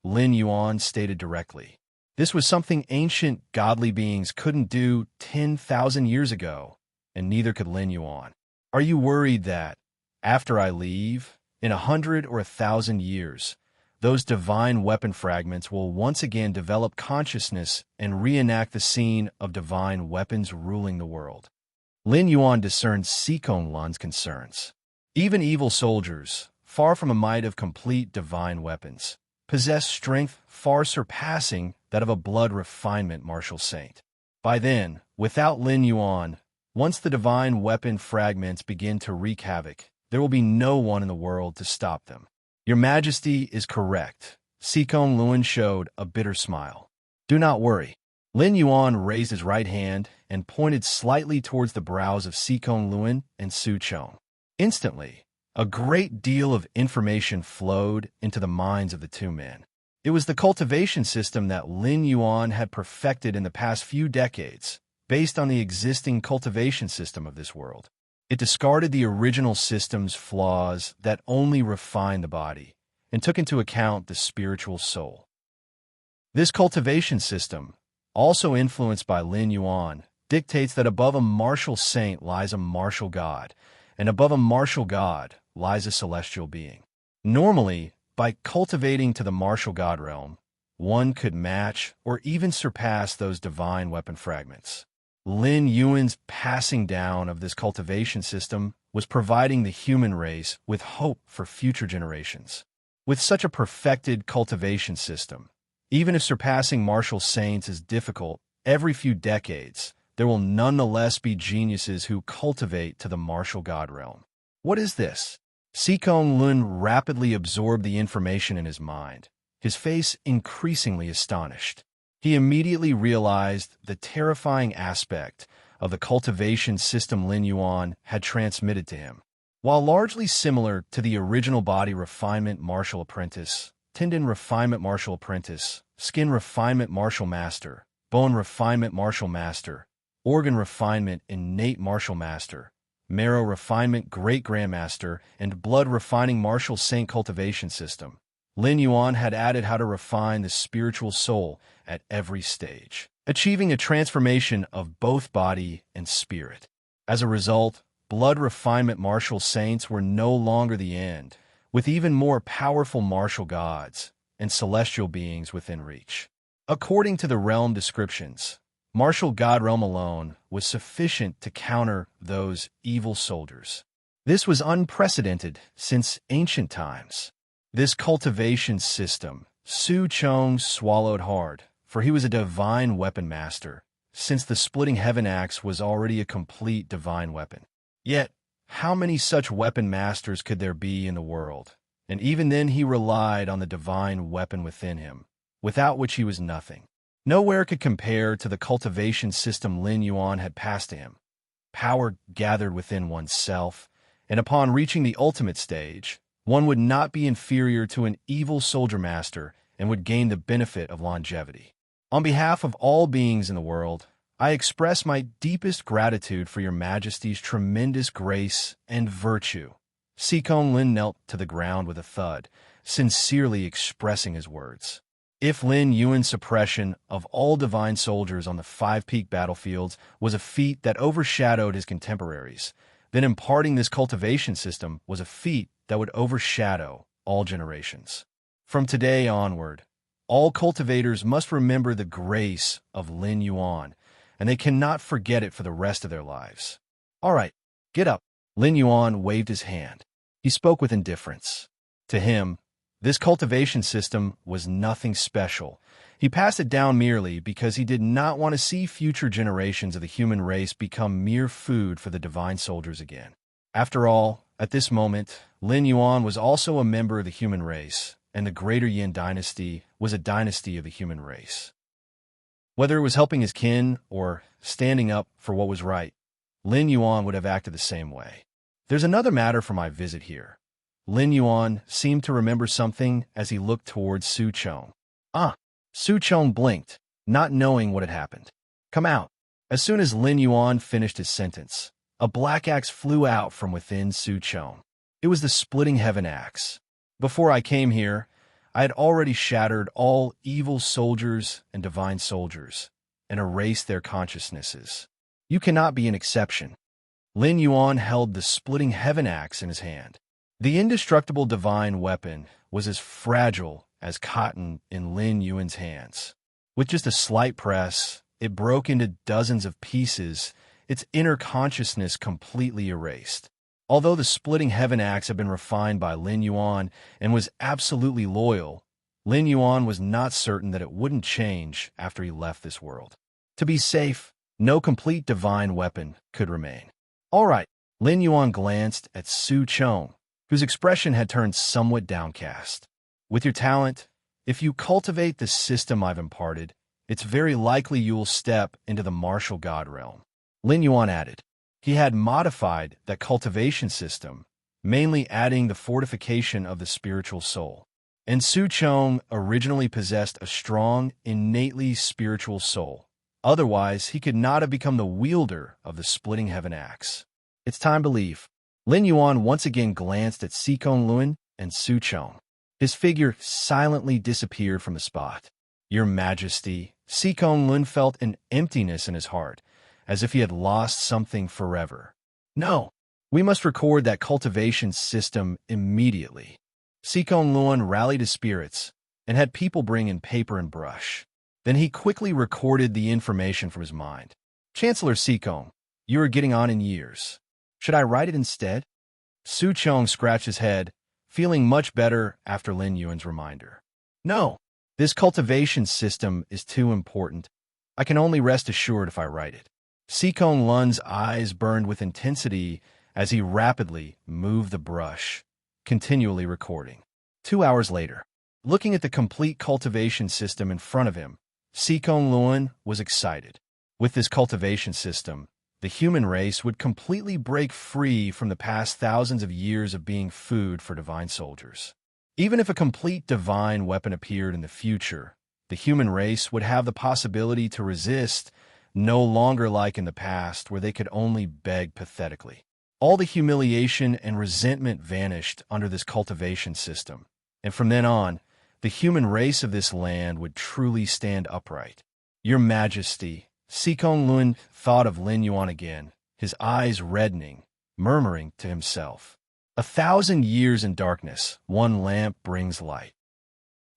Lin Yuan stated directly. This was something ancient godly beings couldn't do 10,000 years ago, and neither could Lin Yuan. Are you worried that, after I leave, in 100 or 1,000 years, those divine weapon fragments will once again develop consciousness and reenact the scene of divine weapons ruling the world? Lin Yuan discerned Sikong Lun's concerns. Even evil soldiers, far from a might of complete divine weapons, possess strength far surpassing that of a blood refinement martial saint. By then, without Lin Yuan, once the divine weapon fragments begin to wreak havoc, there will be no one in the world to stop them. Your Majesty is correct. Sikong Lun showed a bitter smile. Do not worry. Lin Yuan raised his right hand and pointed slightly towards the brows of Sikong Lun and Su Chong. Instantly, a great deal of information flowed into the minds of the two men. It was the cultivation system that Lin Yuan had perfected in the past few decades, based on the existing cultivation system of this world. It discarded the original system's flaws that only refined the body and took into account the spiritual soul. This cultivation system, also influenced by Lin Yuan, dictates that above a martial saint lies a martial god, and above a martial god lies a celestial being. Normally, by cultivating to the martial god realm, one could match or even surpass those divine weapon fragments. Lin Yuan's passing down of this cultivation system was providing the human race with hope for future generations. With such a perfected cultivation system, even if surpassing martial saints is difficult, every few decades, there will nonetheless be geniuses who cultivate to the martial god realm. What is this? Sikong Lun rapidly absorbed the information in his mind, his face increasingly astonished. He immediately realized the terrifying aspect of the cultivation system Lin Yuan had transmitted to him. While largely similar to the original body refinement martial apprentice, tendon refinement martial apprentice, skin refinement martial master, bone refinement martial master, organ refinement innate martial master, marrow refinement great grandmaster, and blood refining martial saint cultivation system, Lin Yuan had added how to refine the spiritual soul at every stage, achieving a transformation of both body and spirit. As a result, blood refinement martial saints were no longer the end, with even more powerful martial gods and celestial beings within reach. According to the realm descriptions, martial god realm alone was sufficient to counter those evil soldiers. This was unprecedented since ancient times. This cultivation system, Su Chong swallowed hard, for he was a divine weapon master, since the splitting heaven axe was already a complete divine weapon. Yet, how many such weapon masters could there be in the world? And even then he relied on the divine weapon within him, without which he was nothing. Nowhere could compare to the cultivation system Lin Yuan had passed to him. Power gathered within oneself, and upon reaching the ultimate stage, one would not be inferior to an evil soldier master and would gain the benefit of longevity. On behalf of all beings in the world, I express my deepest gratitude for your majesty's tremendous grace and virtue. Sikong Lin knelt to the ground with a thud, sincerely expressing his words. If Lin Yuan's suppression of all divine soldiers on the 5 peak battlefields was a feat that overshadowed his contemporaries, then imparting this cultivation system was a feat that would overshadow all generations. From today onward, all cultivators must remember the grace of Lin Yuan, and they cannot forget it for the rest of their lives. All right, get up. Lin Yuan waved his hand. He spoke with indifference. To him, this cultivation system was nothing special. He passed it down merely because he did not want to see future generations of the human race become mere food for the divine soldiers again. After all, at this moment, Lin Yuan was also a member of the human race, and the Greater Yin dynasty was a dynasty of the human race. Whether it was helping his kin or standing up for what was right, Lin Yuan would have acted the same way. There's another matter for my visit here. Lin Yuan seemed to remember something as he looked towards Su Chong. Su Chong blinked, not knowing what had happened. Come out. As soon as Lin Yuan finished his sentence, a black axe flew out from within Su Chong. It was the splitting heaven axe. Before I came here, I had already shattered all evil soldiers and divine soldiers and erased their consciousnesses. You cannot be an exception. Lin Yuan held the splitting heaven axe in his hand. The indestructible divine weapon was as fragile as cotton in Lin Yuan's hands. With just a slight press, it broke into dozens of pieces, its inner consciousness completely erased. Although the splitting heaven axe had been refined by Lin Yuan and was absolutely loyal, Lin Yuan was not certain that it wouldn't change after he left this world. To be safe, no complete divine weapon could remain. All right, Lin Yuan glanced at Su Chong, whose expression had turned somewhat downcast. With your talent, if you cultivate the system I've imparted, it's very likely you will step into the martial god realm. Lin Yuan added. He had modified that cultivation system, mainly adding the fortification of the spiritual soul. And Su Chong originally possessed a strong, innately spiritual soul. Otherwise, he could not have become the wielder of the splitting heaven axe. It's time to leave. Lin Yuan once again glanced at Sikong Lun and Su Chong. His figure silently disappeared from the spot. Your Majesty, Sikong Lun felt an emptiness in his heart, as if he had lost something forever. No, we must record that cultivation system immediately. Sikong Lun rallied his spirits, and had people bring in paper and brush. Then he quickly recorded the information from his mind. Chancellor Sikong, you are getting on in years. Should I write it instead? Su Chong scratched his head, feeling much better after Lin Yuan's reminder. No, this cultivation system is too important. I can only rest assured if I write it. Sikong Lun's eyes burned with intensity as he rapidly moved the brush, continually recording. 2 hours later, looking at the complete cultivation system in front of him, Sikong Lun was excited. With this cultivation system, the human race would completely break free from the past thousands of years of being food for divine soldiers. Even if a complete divine weapon appeared in the future, the human race would have the possibility to resist, no longer like in the past where they could only beg pathetically. All the humiliation and resentment vanished under this cultivation system, and from then on, the human race of this land would truly stand upright. Your Majesty, Sikong Lun thought of Lin Yuan again, his eyes reddening, murmuring to himself, 1,000 years in darkness, one lamp brings light.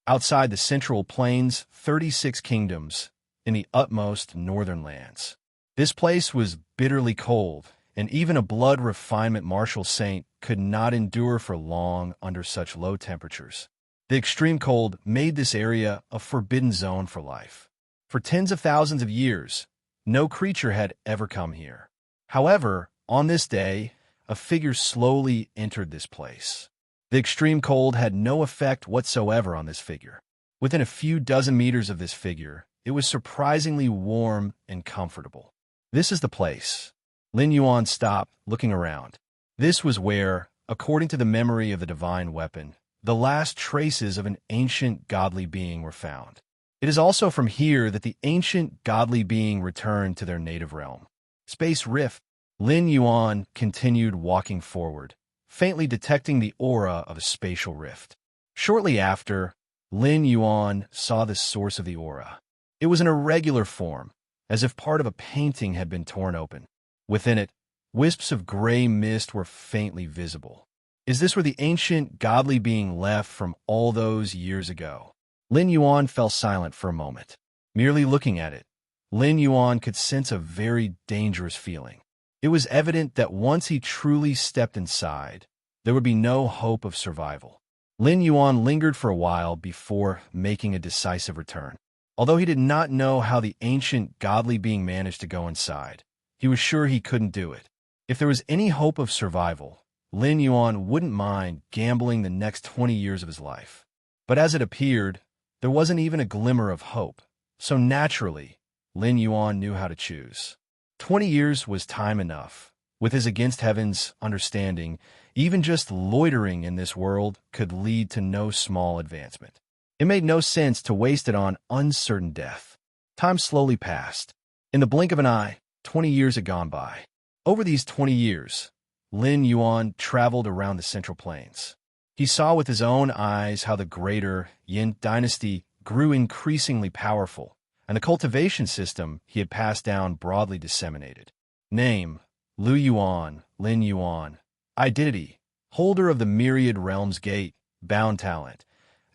Outside the central plains, 36 kingdoms, in the utmost northern lands. This place was bitterly cold, and even a blood refinement martial saint could not endure for long under such low temperatures. The extreme cold made this area a forbidden zone for life. For tens of thousands of years, no creature had ever come here. However, on this day, a figure slowly entered this place. The extreme cold had no effect whatsoever on this figure. Within a few dozen meters of this figure, it was surprisingly warm and comfortable. This is the place. Lin Yuan stopped, looking around. This was where, according to the memory of the divine weapon, the last traces of an ancient godly being were found. It is also from here that the ancient godly being returned to their native realm. Space Rift. Lin Yuan continued walking forward, faintly detecting the aura of a spatial rift. Shortly after, Lin Yuan saw the source of the aura. It was an irregular form, as if part of a painting had been torn open. Within it, wisps of gray mist were faintly visible. Is this where the ancient godly being left from all those years ago? Lin Yuan fell silent for a moment. Merely looking at it, Lin Yuan could sense a very dangerous feeling. It was evident that once he truly stepped inside, there would be no hope of survival. Lin Yuan lingered for a while before making a decisive return. Although he did not know how the ancient godly being managed to go inside, he was sure he couldn't do it. If there was any hope of survival, Lin Yuan wouldn't mind gambling the next 20 years of his life. But as it appeared, there wasn't even a glimmer of hope. So naturally, Lin Yuan knew how to choose. 20 years was time enough. With his against heaven's understanding, even just loitering in this world could lead to no small advancement. It made no sense to waste it on uncertain death. Time slowly passed. In the blink of an eye, 20 years had gone by. Over these 20 years, Lin Yuan traveled around the Central Plains. He saw with his own eyes how the greater Yin dynasty grew increasingly powerful, and the cultivation system he had passed down broadly disseminated. Name, Lu Yuan, Lin Yuan. Identity, holder of the myriad realms gate, bound talent.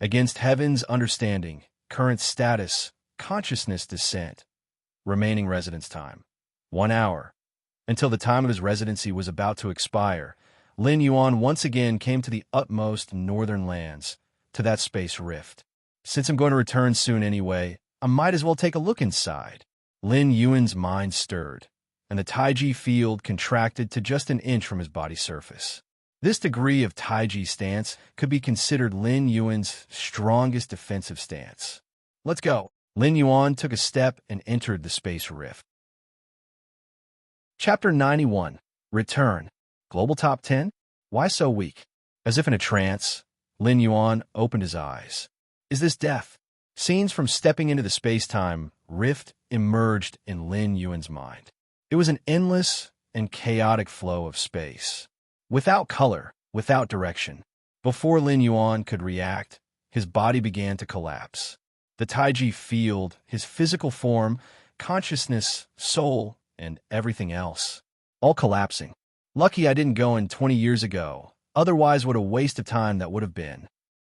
Against heaven's understanding, current status, consciousness descent. Remaining residence time, 1 hour. Until the time of his residency was about to expire, Lin Yuan once again came to the utmost northern lands, to that space rift. Since I'm going to return soon anyway, I might as well take a look inside. Lin Yuan's mind stirred, and the Taiji field contracted to just an inch from his body surface. This degree of Taiji stance could be considered Lin Yuan's strongest defensive stance. Let's go. Lin Yuan took a step and entered the space rift. Chapter 91. Return. Global Top 10? Why so weak? As if in a trance, Lin Yuan opened his eyes. Is this death? Scenes from stepping into the space-time rift emerged in Lin Yuan's mind. It was an endless and chaotic flow of space. Without color, without direction. Before Lin Yuan could react, his body began to collapse. The Taiji field, his physical form, consciousness, soul, and everything else, all collapsing. Lucky I didn't go in 20 years ago, otherwise what a waste of time that would have been.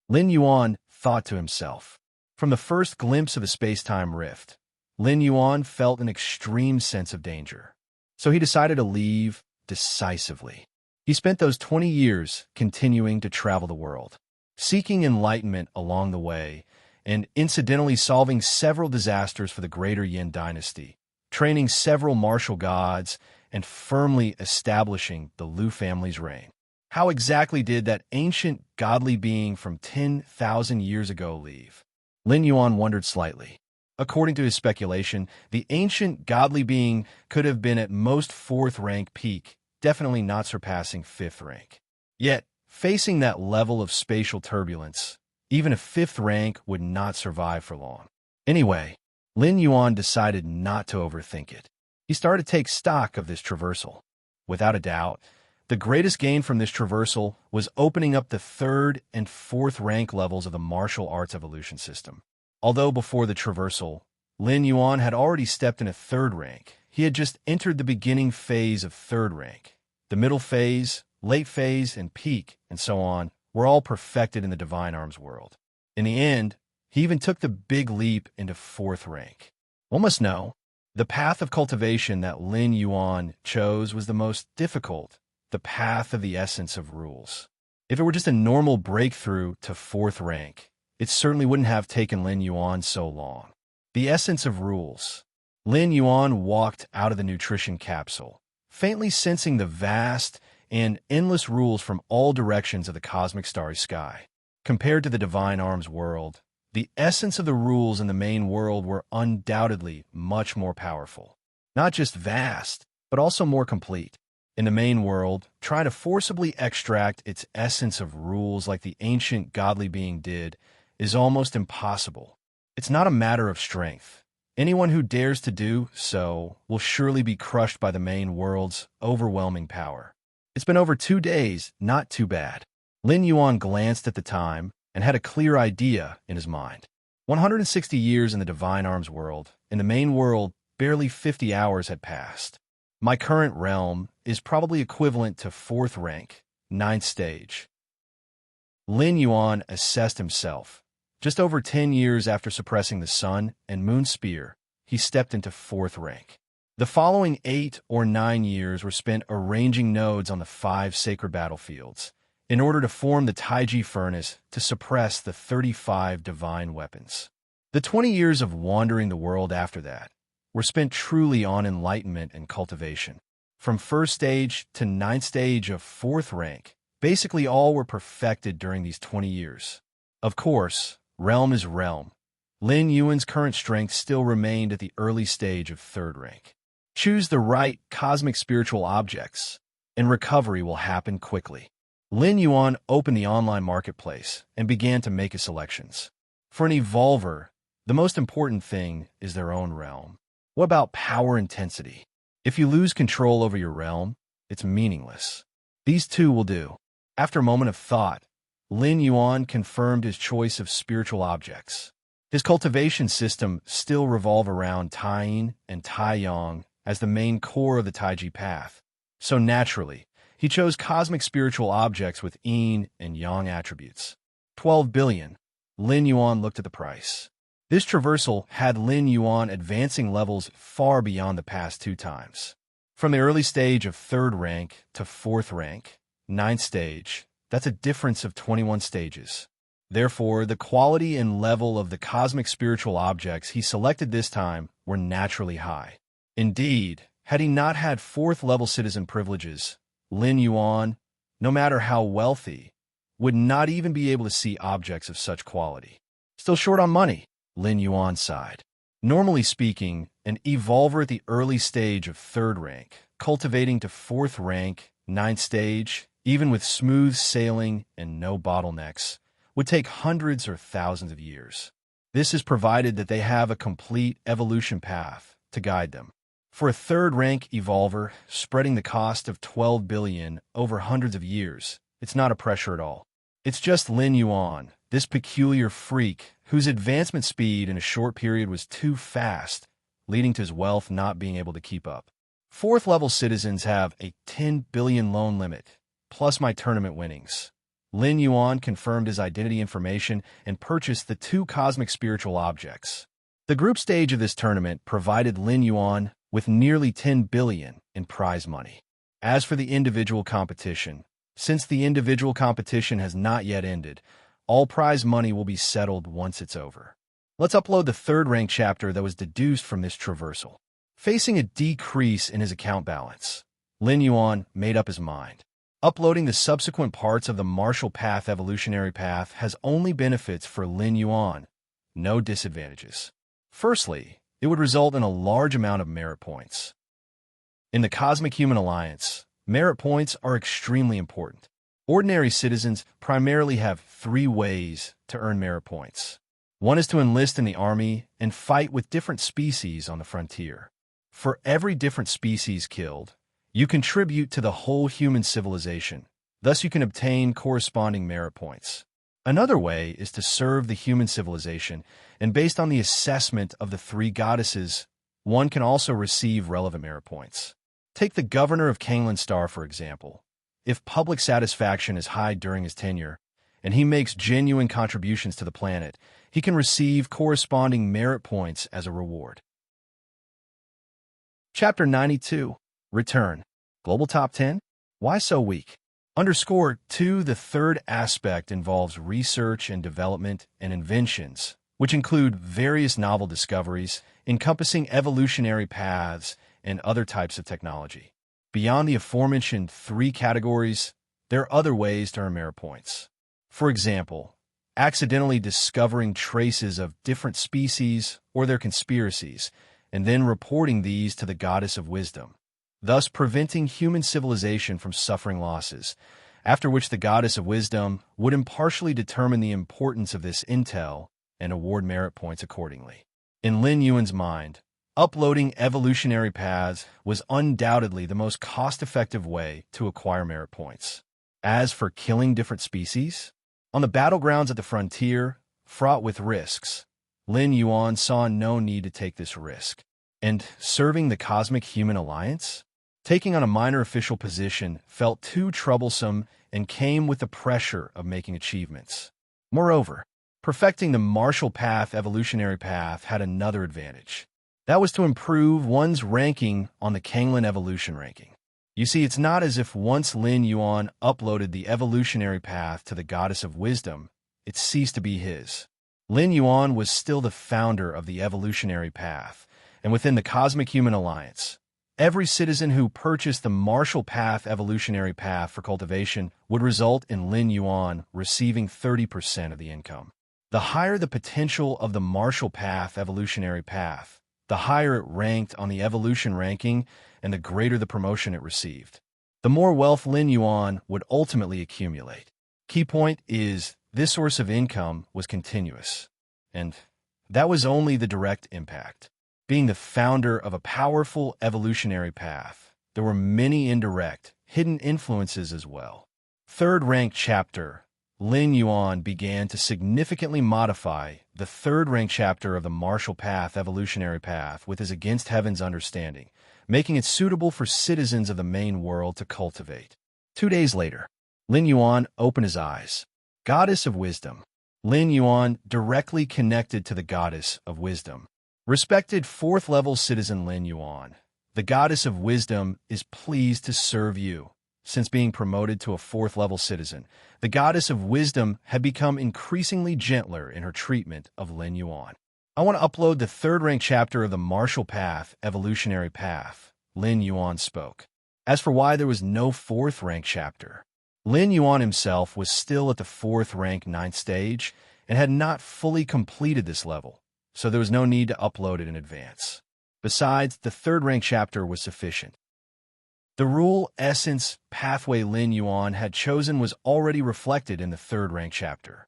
Lin Yuan thought to himself. From the first glimpse of the space-time rift, Lin Yuan felt an extreme sense of danger. So he decided to leave decisively. He spent those 20 years continuing to travel the world, seeking enlightenment along the way, and incidentally solving several disasters for the greater Yin dynasty, training several martial gods, and firmly establishing the Liu family's reign. How exactly did that ancient godly being from 10,000 years ago leave? Lin Yuan wondered slightly. According to his speculation, the ancient godly being could have been at most 4th rank peak, definitely not surpassing 5th rank. Yet, facing that level of spatial turbulence, even a 5th rank would not survive for long. Anyway, Lin Yuan decided not to overthink it. He started to take stock of this traversal. Without a doubt, the greatest gain from this traversal was opening up the 3rd and 4th rank levels of the martial arts evolution system. Although before the traversal, Lin Yuan had already stepped in a 3rd rank, he had just entered the beginning phase of 3rd rank. The middle phase, late phase, and peak, and so on, were all perfected in the Divine Arms world. In the end, he even took the big leap into 4th rank. One must know, the path of cultivation that Lin Yuan chose was the most difficult, the path of the essence of rules. If it were just a normal breakthrough to 4th rank, it certainly wouldn't have taken Lin Yuan so long. The essence of rules. Lin Yuan walked out of the nutrition capsule, faintly sensing the vast and endless rules from all directions of the cosmic starry sky. Compared to the Divine Arms world, the essence of the rules in the main world were undoubtedly much more powerful. Not just vast, but also more complete. In the main world, trying to forcibly extract its essence of rules like the ancient godly being did is almost impossible. It's not a matter of strength. Anyone who dares to do so will surely be crushed by the main world's overwhelming power. It's been over 2 days, not too bad. Lin Yuan glanced at the time and had a clear idea in his mind. 160 years in the Divine Arms world. In the main world, barely 50 hours had passed. My current realm is probably equivalent to 4th rank, 9th stage. Lin Yuan assessed himself. Just over 10 years after suppressing the Sun and Moon Spear, he stepped into 4th rank. The following 8 or 9 years were spent arranging nodes on the 5 sacred battlefields in order to form the Taiji furnace to suppress the 35 divine weapons. The 20 years of wandering the world after that were spent truly on enlightenment and cultivation. From 1st stage to 9th stage of 4th rank, basically all were perfected during these 20 years. Of course, realm is realm. Lin Yuan's current strength still remained at the early stage of 3rd rank. Choose the right cosmic spiritual objects, and recovery will happen quickly. Lin Yuan opened the online marketplace and began to make his selections. For an evolver, the most important thing is their own realm. What about power intensity? If you lose control over your realm, it's meaningless. These two will do. After a moment of thought, Lin Yuan confirmed his choice of spiritual objects. His cultivation system still revolved around Taiyin and Taiyang as the main core of the Taiji path. So naturally, he chose cosmic spiritual objects with yin and yang attributes. 12 billion. Lin Yuan looked at the price. This traversal had Lin Yuan advancing levels far beyond the past 2 times. From the early stage of 3rd rank to 4th rank, 9th stage, that's a difference of 21 stages. Therefore, the quality and level of the cosmic spiritual objects he selected this time were naturally high. Indeed, had he not had 4th level citizen privileges, Lin Yuan, no matter how wealthy, would not even be able to see objects of such quality. Still short on money, Lin Yuan sighed. Normally speaking, an evolver at the early stage of 3rd rank, cultivating to 4th rank, 9th stage, even with smooth sailing and no bottlenecks, would take hundreds or thousands of years. This is provided that they have a complete evolution path to guide them. For a 3rd rank evolver, spreading the cost of 12 billion over hundreds of years, it's not a pressure at all. It's just Lin Yuan, this peculiar freak whose advancement speed in a short period was too fast, leading to his wealth not being able to keep up. 4th level citizens have a 10 billion loan limit, plus my tournament winnings. Lin Yuan confirmed his identity information and purchased the two cosmic spiritual objects. The group stage of this tournament provided Lin Yuan with nearly 10 billion in prize money. As for the individual competition, since the individual competition has not yet ended, all prize money will be settled once it's over. Let's upload the third rank chapter that was deduced from this traversal. Facing a decrease in his account balance, Lin Yuan made up his mind. Uploading the subsequent parts of the martial path evolutionary path has only benefits for Lin Yuan, no disadvantages. Firstly, it would result in a large amount of merit points. In the Cosmic Human Alliance, merit points are extremely important. Ordinary citizens primarily have 3 ways to earn merit points. One is to enlist in the army and fight with different species on the frontier. For every different species killed, you contribute to the whole human civilization. Thus, you can obtain corresponding merit points. Another way is to serve the human civilization, and based on the assessment of the 3 goddesses, one can also receive relevant merit points. Take the governor of Kanglan Star, for example. If public satisfaction is high during his tenure, and he makes genuine contributions to the planet, he can receive corresponding merit points as a reward. Chapter 92. Return. Global Top 10? Why so weak? Underscore 2. The third aspect involves research and development and inventions, which include various novel discoveries, encompassing evolutionary paths and other types of technology. Beyond the aforementioned 3 categories, there are other ways to earn merit points. For example, accidentally discovering traces of different species or their conspiracies, and then reporting these to the Goddess of Wisdom, thus preventing human civilization from suffering losses, after which the Goddess of Wisdom would impartially determine the importance of this intel and award merit points accordingly. In Lin Yuan's mind, uploading evolutionary paths was undoubtedly the most cost-effective way to acquire merit points. As for killing different species, on the battlegrounds at the frontier, fraught with risks, Lin Yuan saw no need to take this risk. And serving the Cosmic Human Alliance? Taking on a minor official position felt too troublesome and came with the pressure of making achievements. Moreover, perfecting the martial path evolutionary path had another advantage. That was to improve one's ranking on the Kanglan evolution ranking. You see, it's not as if once Lin Yuan uploaded the evolutionary path to the Goddess of Wisdom, it ceased to be his. Lin Yuan was still the founder of the evolutionary path, and within the Cosmic Human Alliance, every citizen who purchased the martial path evolutionary path for cultivation would result in Lin Yuan receiving 30% of the income. The higher the potential of the martial path evolutionary path, the higher it ranked on the evolution ranking and the greater the promotion it received. The more wealth Lin Yuan would ultimately accumulate. Key point is, this source of income was continuous, and that was only the direct impact. Being the founder of a powerful evolutionary path, there were many indirect, hidden influences as well. Third rank chapter, Lin Yuan began to significantly modify the third rank chapter of the martial path evolutionary path with his Against Heaven's understanding, making it suitable for citizens of the main world to cultivate. 2 days later, Lin Yuan opened his eyes. Goddess of Wisdom. Lin Yuan directly connected to the Goddess of Wisdom. Respected 4th-level citizen Lin Yuan, the Goddess of Wisdom is pleased to serve you. Since being promoted to a 4th-level citizen, the Goddess of Wisdom had become increasingly gentler in her treatment of Lin Yuan. I want to upload the 3rd-rank chapter of the Martial Path, Evolutionary Path, Lin Yuan spoke. As for why there was no 4th-rank chapter, Lin Yuan himself was still at the 4th-rank 9th stage and had not fully completed this level, so there was no need to upload it in advance. Besides, the 3rd-rank chapter was sufficient. The rule, essence, pathway Lin Yuan had chosen was already reflected in the 3rd-rank chapter.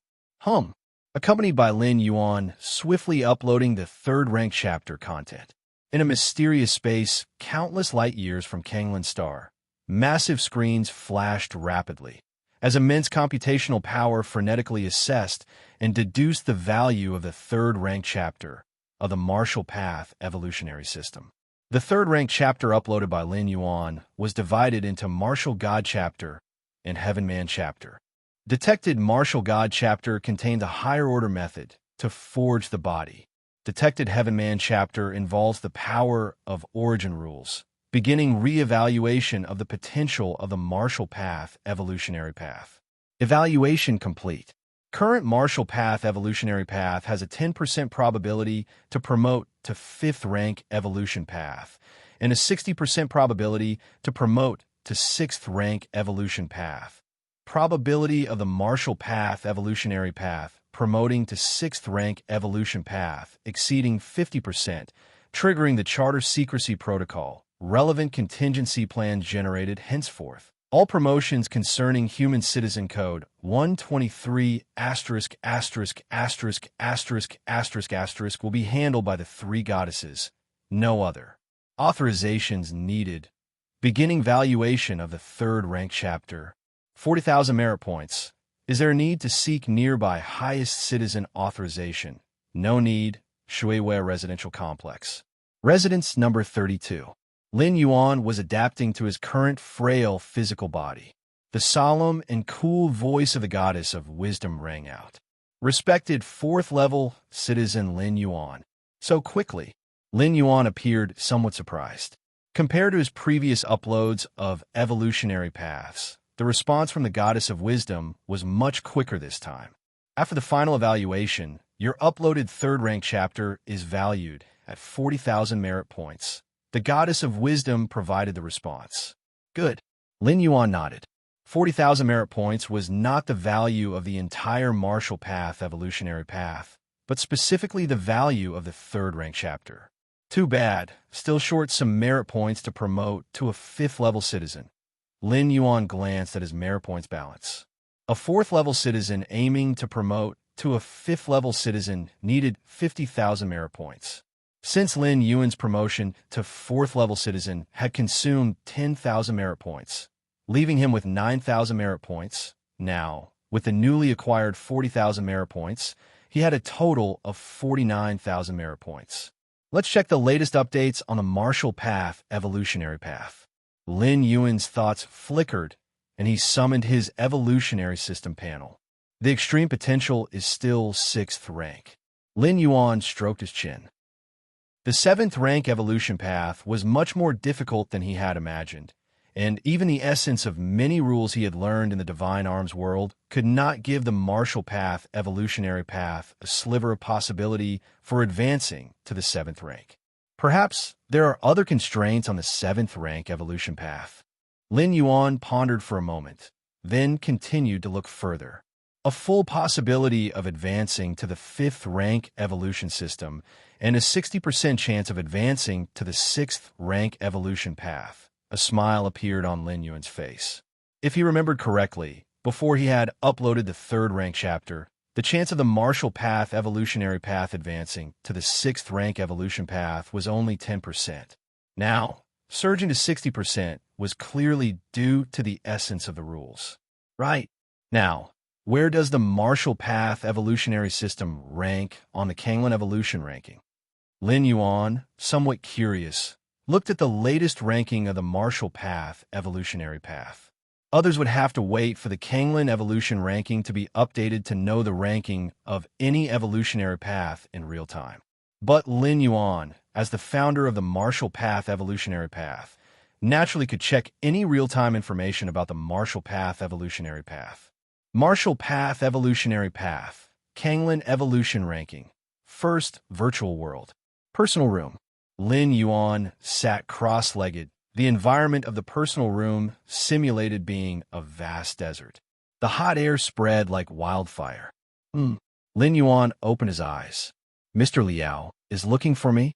Accompanied by Lin Yuan swiftly uploading the 3rd-rank chapter content. In a mysterious space, countless light years from Kanglan Star, massive screens flashed rapidly, as immense computational power frenetically assessed and deduced the value of the 3rd-rank chapter of the Martial Path evolutionary system. The 3rd-rank chapter uploaded by Lin Yuan was divided into Martial God chapter and Heaven Man chapter. Detected Martial God chapter contained a higher-order method to forge the body. Detected Heaven Man chapter involves the power of origin rules, beginning re-evaluation of the potential of the martial path evolutionary path. Evaluation complete. Current martial path evolutionary path has a 10% probability to promote to 5th rank evolution path, and a 60% probability to promote to 6th rank evolution path. Probability of the martial path evolutionary path promoting to 6th rank evolution path exceeding 50%, triggering the Charter Secrecy Protocol. Relevant contingency plans generated henceforth. All promotions concerning Human Citizen Code 123 ****** will be handled by the 3 goddesses. No other. Authorizations needed. Beginning valuation of the 3rd rank chapter. 40,000 merit points. Is there a need to seek nearby highest citizen authorization? No need. Shuiwei Residential Complex. Residence number 32. Lin Yuan was adapting to his current frail physical body. The solemn and cool voice of the goddess of wisdom rang out. Respected 4th level citizen Lin Yuan. So quickly. Lin Yuan appeared somewhat surprised. Compared to his previous uploads of evolutionary paths, the response from the goddess of wisdom was much quicker this time. After the final evaluation, your uploaded 3rd rank chapter is valued at 40,000 merit points. The goddess of wisdom provided the response. Good. Lin Yuan nodded. 40,000 merit points was not the value of the entire martial path evolutionary path, but specifically the value of the 3rd rank chapter. Too bad. Still short some merit points to promote to a 5th level citizen. Lin Yuan glanced at his merit points balance. A 4th level citizen aiming to promote to a 5th level citizen needed 50,000 merit points. Since Lin Yuan's promotion to 4th level citizen had consumed 10,000 merit points, leaving him with 9,000 merit points, now, with the newly acquired 40,000 merit points, he had a total of 49,000 merit points. Let's check the latest updates on the martial path evolutionary path. Lin Yuan's thoughts flickered, and he summoned his evolutionary system panel. The extreme potential is still 6th rank. Lin Yuan stroked his chin. The 7th rank evolution path was much more difficult than he had imagined, and even the essence of many rules he had learned in the Divine Arms world could not give the martial path evolutionary path a sliver of possibility for advancing to the 7th rank. Perhaps there are other constraints on the 7th rank evolution path. Lin Yuan pondered for a moment, then continued to look further. A full possibility of advancing to the 5th rank evolution system and a 60% chance of advancing to the 6th rank evolution path. A smile appeared on Lin Yuan's face. If he remembered correctly, before he had uploaded the 3rd rank chapter, the chance of the martial path evolutionary path advancing to the 6th rank evolution path was only 10%. Now, surging to 60% was clearly due to the essence of the rules. Right. Now, where does the martial path evolutionary system rank on the Kanglin evolution ranking? Lin Yuan, somewhat curious, looked at the latest ranking of the martial path evolutionary path. Others would have to wait for the Kanglin evolution ranking to be updated to know the ranking of any evolutionary path in real time. But Lin Yuan, as the founder of the martial path evolutionary path, naturally could check any real-time information about the martial path evolutionary path. Martial path evolutionary path, Kanglin evolution ranking, 1st virtual world, personal room. Lin Yuan sat cross-legged. The environment of the personal room simulated being a vast desert. The hot air spread like wildfire. Lin Yuan opened his eyes. Mr. Liao is looking for me?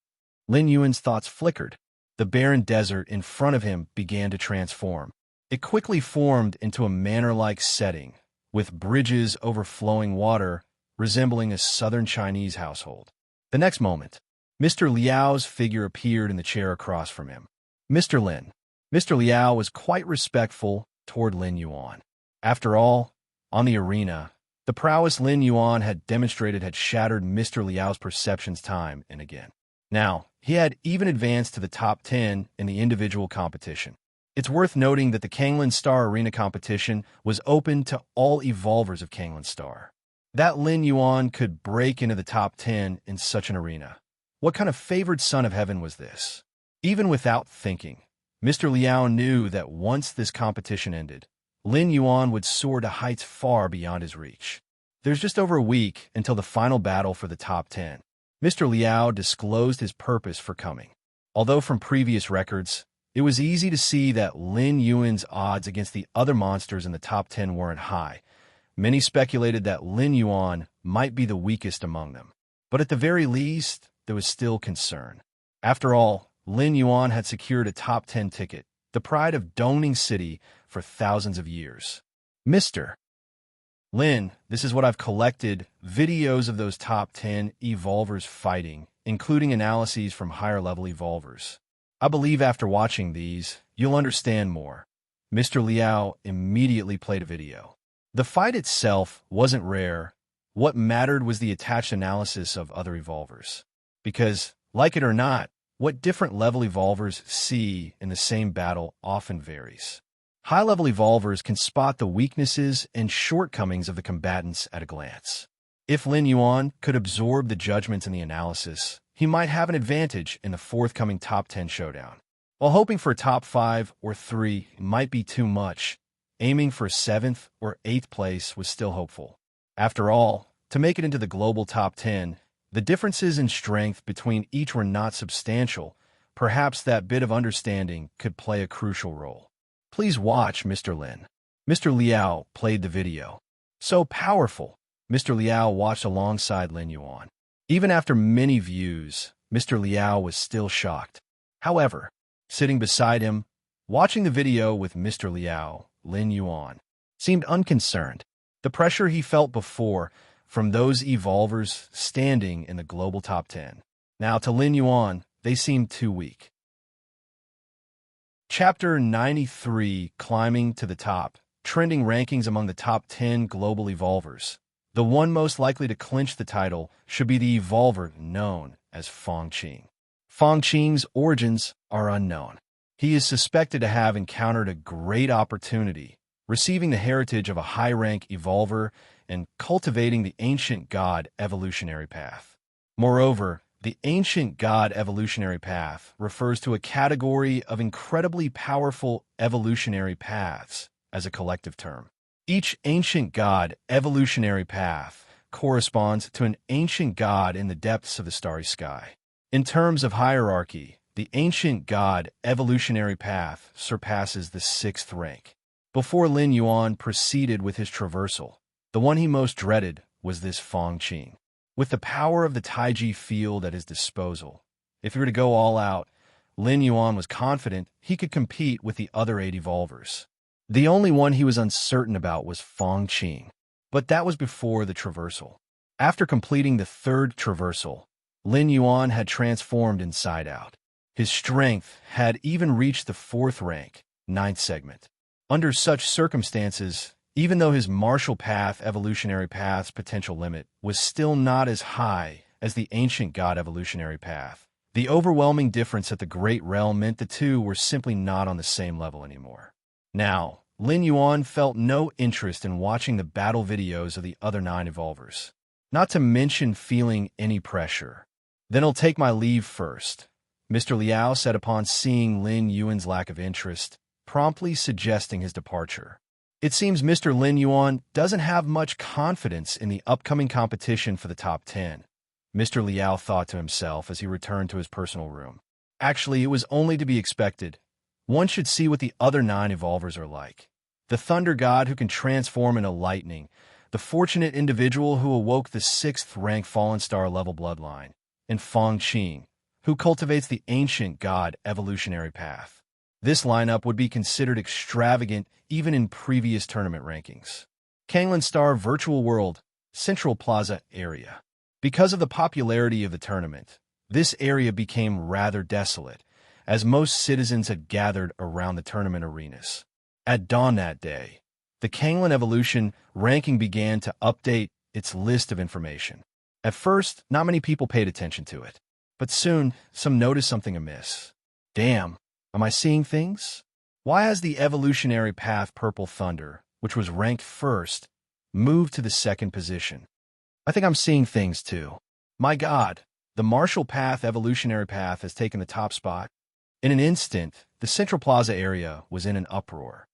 Lin Yuan's thoughts flickered. The barren desert in front of him began to transform. It quickly formed into a manor-like setting, with bridges overflowing water resembling a southern Chinese household. The next moment, Mr. Liao's figure appeared in the chair across from him. Mr. Lin. Mr. Liao was quite respectful toward Lin Yuan. After all, on the arena, the prowess Lin Yuan had demonstrated had shattered Mr. Liao's perceptions time and again. Now, he had even advanced to the top 10 in the individual competition. It's worth noting that the Kanglen Star Arena competition was open to all evolvers of Kanglen Star. That Lin Yuan could break into the top 10 in such an arena. What kind of favored son of heaven was this? Even without thinking, Mr. Liao knew that once this competition ended, Lin Yuan would soar to heights far beyond his reach. There's just over a week until the final battle for the top 10. Mr. Liao disclosed his purpose for coming. Although from previous records, it was easy to see that Lin Yuan's odds against the other monsters in the top 10 weren't high. Many speculated that Lin Yuan might be the weakest among them. But at the very least, there was still concern. After all, Lin Yuan had secured a top 10 ticket, the pride of Dongning City, for thousands of years. Mr. Lin, this is what I've collected, videos of those top 10 evolvers fighting, including analyses from higher-level evolvers. I believe after watching these, you'll understand more. Mr. Liao immediately played a video. The fight itself wasn't rare. What mattered was the attached analysis of other evolvers. Because, like it or not, what different level evolvers see in the same battle often varies. High-level evolvers can spot the weaknesses and shortcomings of the combatants at a glance. If Lin Yuan could absorb the judgments in the analysis, he might have an advantage in the forthcoming top 10 showdown. While hoping for a top 5 or 3 might be too much, aiming for 7th or 8th place was still hopeful. After all, to make it into the global top 10, the differences in strength between each were not substantial. Perhaps that bit of understanding could play a crucial role. Please watch Mr. Lin. Mr. Liao played the video. So powerful. Mr. Liao watched alongside Lin Yuan. Even after many views, Mr. Liao was still shocked. However, sitting beside him, watching the video with Mr. Liao, Lin Yuan seemed unconcerned. The pressure he felt before from those evolvers standing in the global top 10. Now to Lin Yuan, they seemed too weak. Chapter 93, Climbing to the Top. Trending rankings among the top 10 global evolvers. The one most likely to clinch the title should be the evolver known as Feng Qing. Feng Qing's origins are unknown. He is suspected to have encountered a great opportunity, receiving the heritage of a high-rank evolver and cultivating the ancient god evolutionary path. Moreover, the ancient god evolutionary path refers to a category of incredibly powerful evolutionary paths as a collective term. Each ancient god evolutionary path corresponds to an ancient god in the depths of the starry sky. In terms of hierarchy, the ancient god evolutionary path surpasses the 6th rank. Before Lin Yuan proceeded with his traversal, the one he most dreaded was this Feng Qing. With the power of the Taiji field at his disposal, if he were to go all out, Lin Yuan was confident he could compete with the other 8 evolvers. The only one he was uncertain about was Feng Qing, but that was before the traversal. After completing the 3rd traversal, Lin Yuan had transformed inside out. His strength had even reached the 4th rank, 9th segment. Under such circumstances, even though his martial path evolutionary path's potential limit was still not as high as the ancient god evolutionary path, the overwhelming difference at the Great Realm meant the two were simply not on the same level anymore. Now, Lin Yuan felt no interest in watching the battle videos of the other 9 evolvers, not to mention feeling any pressure. Then I'll take my leave first, Mr. Liao said upon seeing Lin Yuan's lack of interest, promptly suggesting his departure. It seems Mr. Lin Yuan doesn't have much confidence in the upcoming competition for the top 10, Mr. Liao thought to himself as he returned to his personal room. Actually, it was only to be expected. One should see what the other 9 evolvers are like. The thunder god who can transform into lightning, the fortunate individual who awoke the 6th rank fallen star level bloodline, and Feng Qing, who cultivates the ancient god evolutionary path. This lineup would be considered extravagant even in previous tournament rankings. Kanglen Star Virtual World, Central Plaza area. Because of the popularity of the tournament, this area became rather desolate, as most citizens had gathered around the tournament arenas. At dawn that day, the Kanglen Evolution ranking began to update its list of information. At first, not many people paid attention to it, but soon some noticed something amiss. Damn, am I seeing things? Why has the evolutionary path Purple Thunder, which was ranked first, moved to the second position? I think I'm seeing things too. My God, the Marshall Path evolutionary path has taken the top spot. In an instant, the Central Plaza area was in an uproar.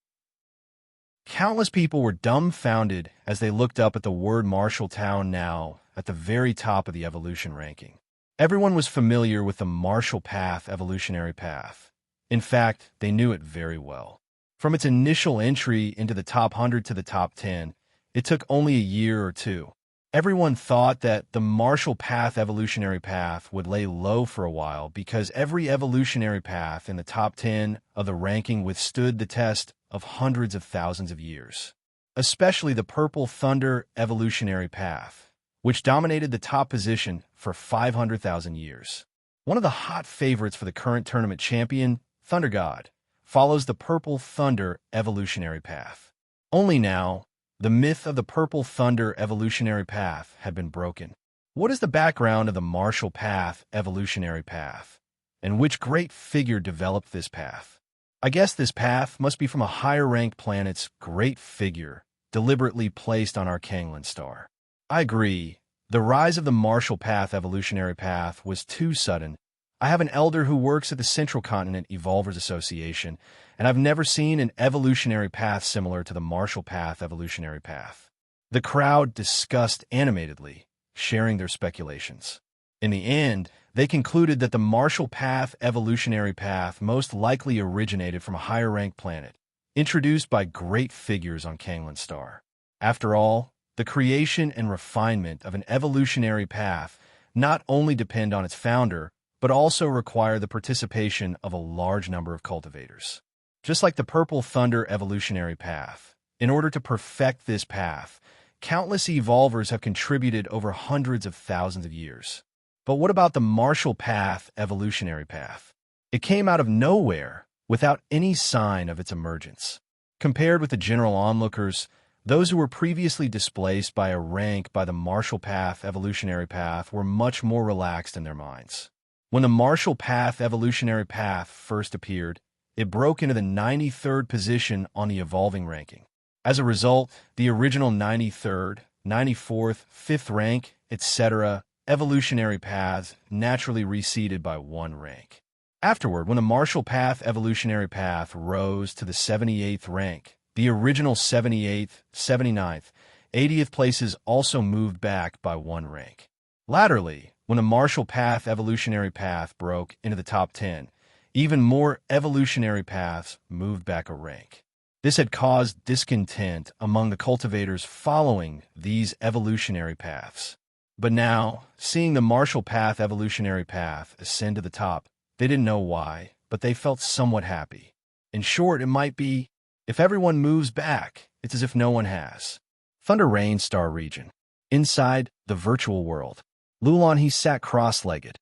Countless people were dumbfounded as they looked up at the word Marshalltown now at the very top of the evolution ranking. Everyone was familiar with the Marshall Path evolutionary path. In fact, they knew it very well. From its initial entry into the top 100 to the top 10, it took only a year or two. Everyone thought that the Marshall Path evolutionary path would lay low for a while because every evolutionary path in the top 10 of the ranking withstood the test of hundreds of thousands of years. Especially the Purple Thunder evolutionary path, which dominated the top position for 500,000 years. One of the hot favorites for the current tournament champion, Thunder God, follows the Purple Thunder evolutionary path. Only now, the myth of the Purple Thunder evolutionary path had been broken. What is the background of the Marshall Path evolutionary path? And which great figure developed this path? I guess this path must be from a higher-ranked planet's great figure, deliberately placed on our Kanglen star. I agree. The rise of the Marshall Path evolutionary path was too sudden. I have an elder who works at the Central Continent Evolvers Association, and I've never seen an evolutionary path similar to the Marshall Path evolutionary path. The crowd discussed animatedly, sharing their speculations. In the end, they concluded that the Marshall Path evolutionary path most likely originated from a higher-ranked planet, introduced by great figures on Kanglen star. After all, the creation and refinement of an evolutionary path not only depend on its founder, but also require the participation of a large number of cultivators. Just like the Purple Thunder evolutionary path, in order to perfect this path, countless evolvers have contributed over hundreds of thousands of years. But what about the Marshall Path evolutionary path? It came out of nowhere, without any sign of its emergence. Compared with the general onlookers, those who were previously displaced by a rank by the Marshall Path evolutionary path were much more relaxed in their minds. When the Marshall Path evolutionary path first appeared, it broke into the 93rd position on the evolving ranking. As a result, the original 93rd, 94th, 5th rank, etc. evolutionary paths naturally receded by one rank. Afterward, when the Marshall Path evolutionary path rose to the 78th rank, the original 78th, 79th, 80th places also moved back by one rank. Latterly, when the Marshall Path evolutionary path broke into the top 10, even more evolutionary paths moved back a rank. This had caused discontent among the cultivators following these evolutionary paths. But now, seeing the Marshall Path evolutionary path ascend to the top, they didn't know why, but they felt somewhat happy. In short, it might be, if everyone moves back, it's as if no one has. Thunder Rain Star Region. Inside the virtual world, Lulon he sat cross-legged.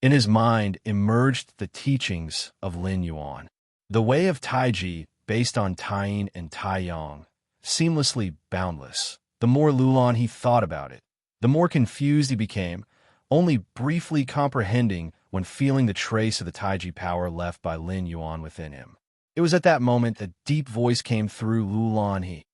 In his mind emerged the teachings of Lin Yuan, the way of Taiji based on Taiyin and Taiyang, seamlessly boundless. The more Lulon he thought about it, the more confused he became, only briefly comprehending when feeling the trace of the Taiji power left by Lin Yuan within him. It was at that moment a deep voice came through Lulon he.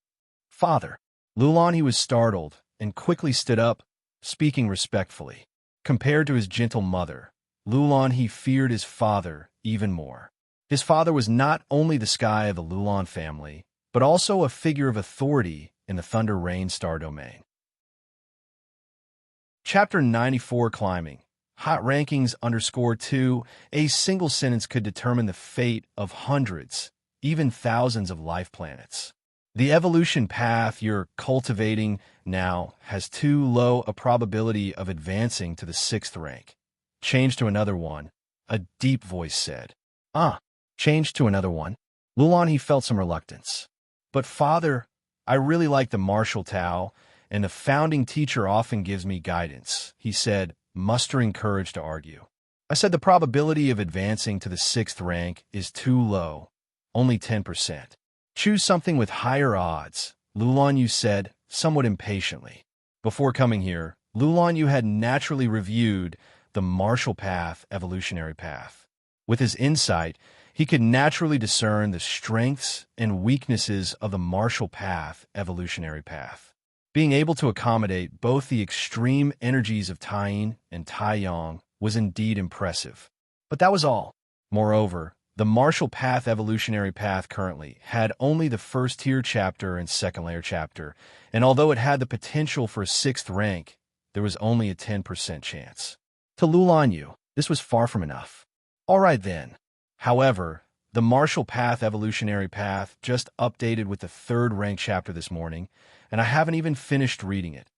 Father. Lulon he was startled and quickly stood up, speaking respectfully. Compared to his gentle mother, Lulon he feared his father even more. His father was not only the sky of the Lulon family, but also a figure of authority in the Thunder Rain Star domain. Chapter 94 Climbing. Hot Rankings _2. A single sentence could determine the fate of hundreds, even thousands of life planets. The evolution path you're cultivating now has too low a probability of advancing to the 6th rank. Change to another one, a deep voice said. Change to another one. Lulon he felt some reluctance. But father, I really like the Marshall Tao, and the founding teacher often gives me guidance, he said, mustering courage to argue. I said the probability of advancing to the 6th rank is too low, only 10%. Choose something with higher odds, Lulon Yu said, somewhat impatiently. Before coming here, Lulon Yu had naturally reviewed the Marshall Path evolutionary path. With his insight, He could naturally discern the strengths and weaknesses of the martial path, evolutionary path. Being able to accommodate both the extreme energies of Tai and Tai Yang was indeed impressive. But that was all. Moreover, the martial path evolutionary path currently had only the first tier chapter and second layer chapter, and although it had the potential for a 6th rank, there was only a 10% chance. To Lulan Yu, this was far from enough. All right then. However, the martial path evolutionary path just updated with the 3rd rank chapter this morning, and I haven't even finished reading it.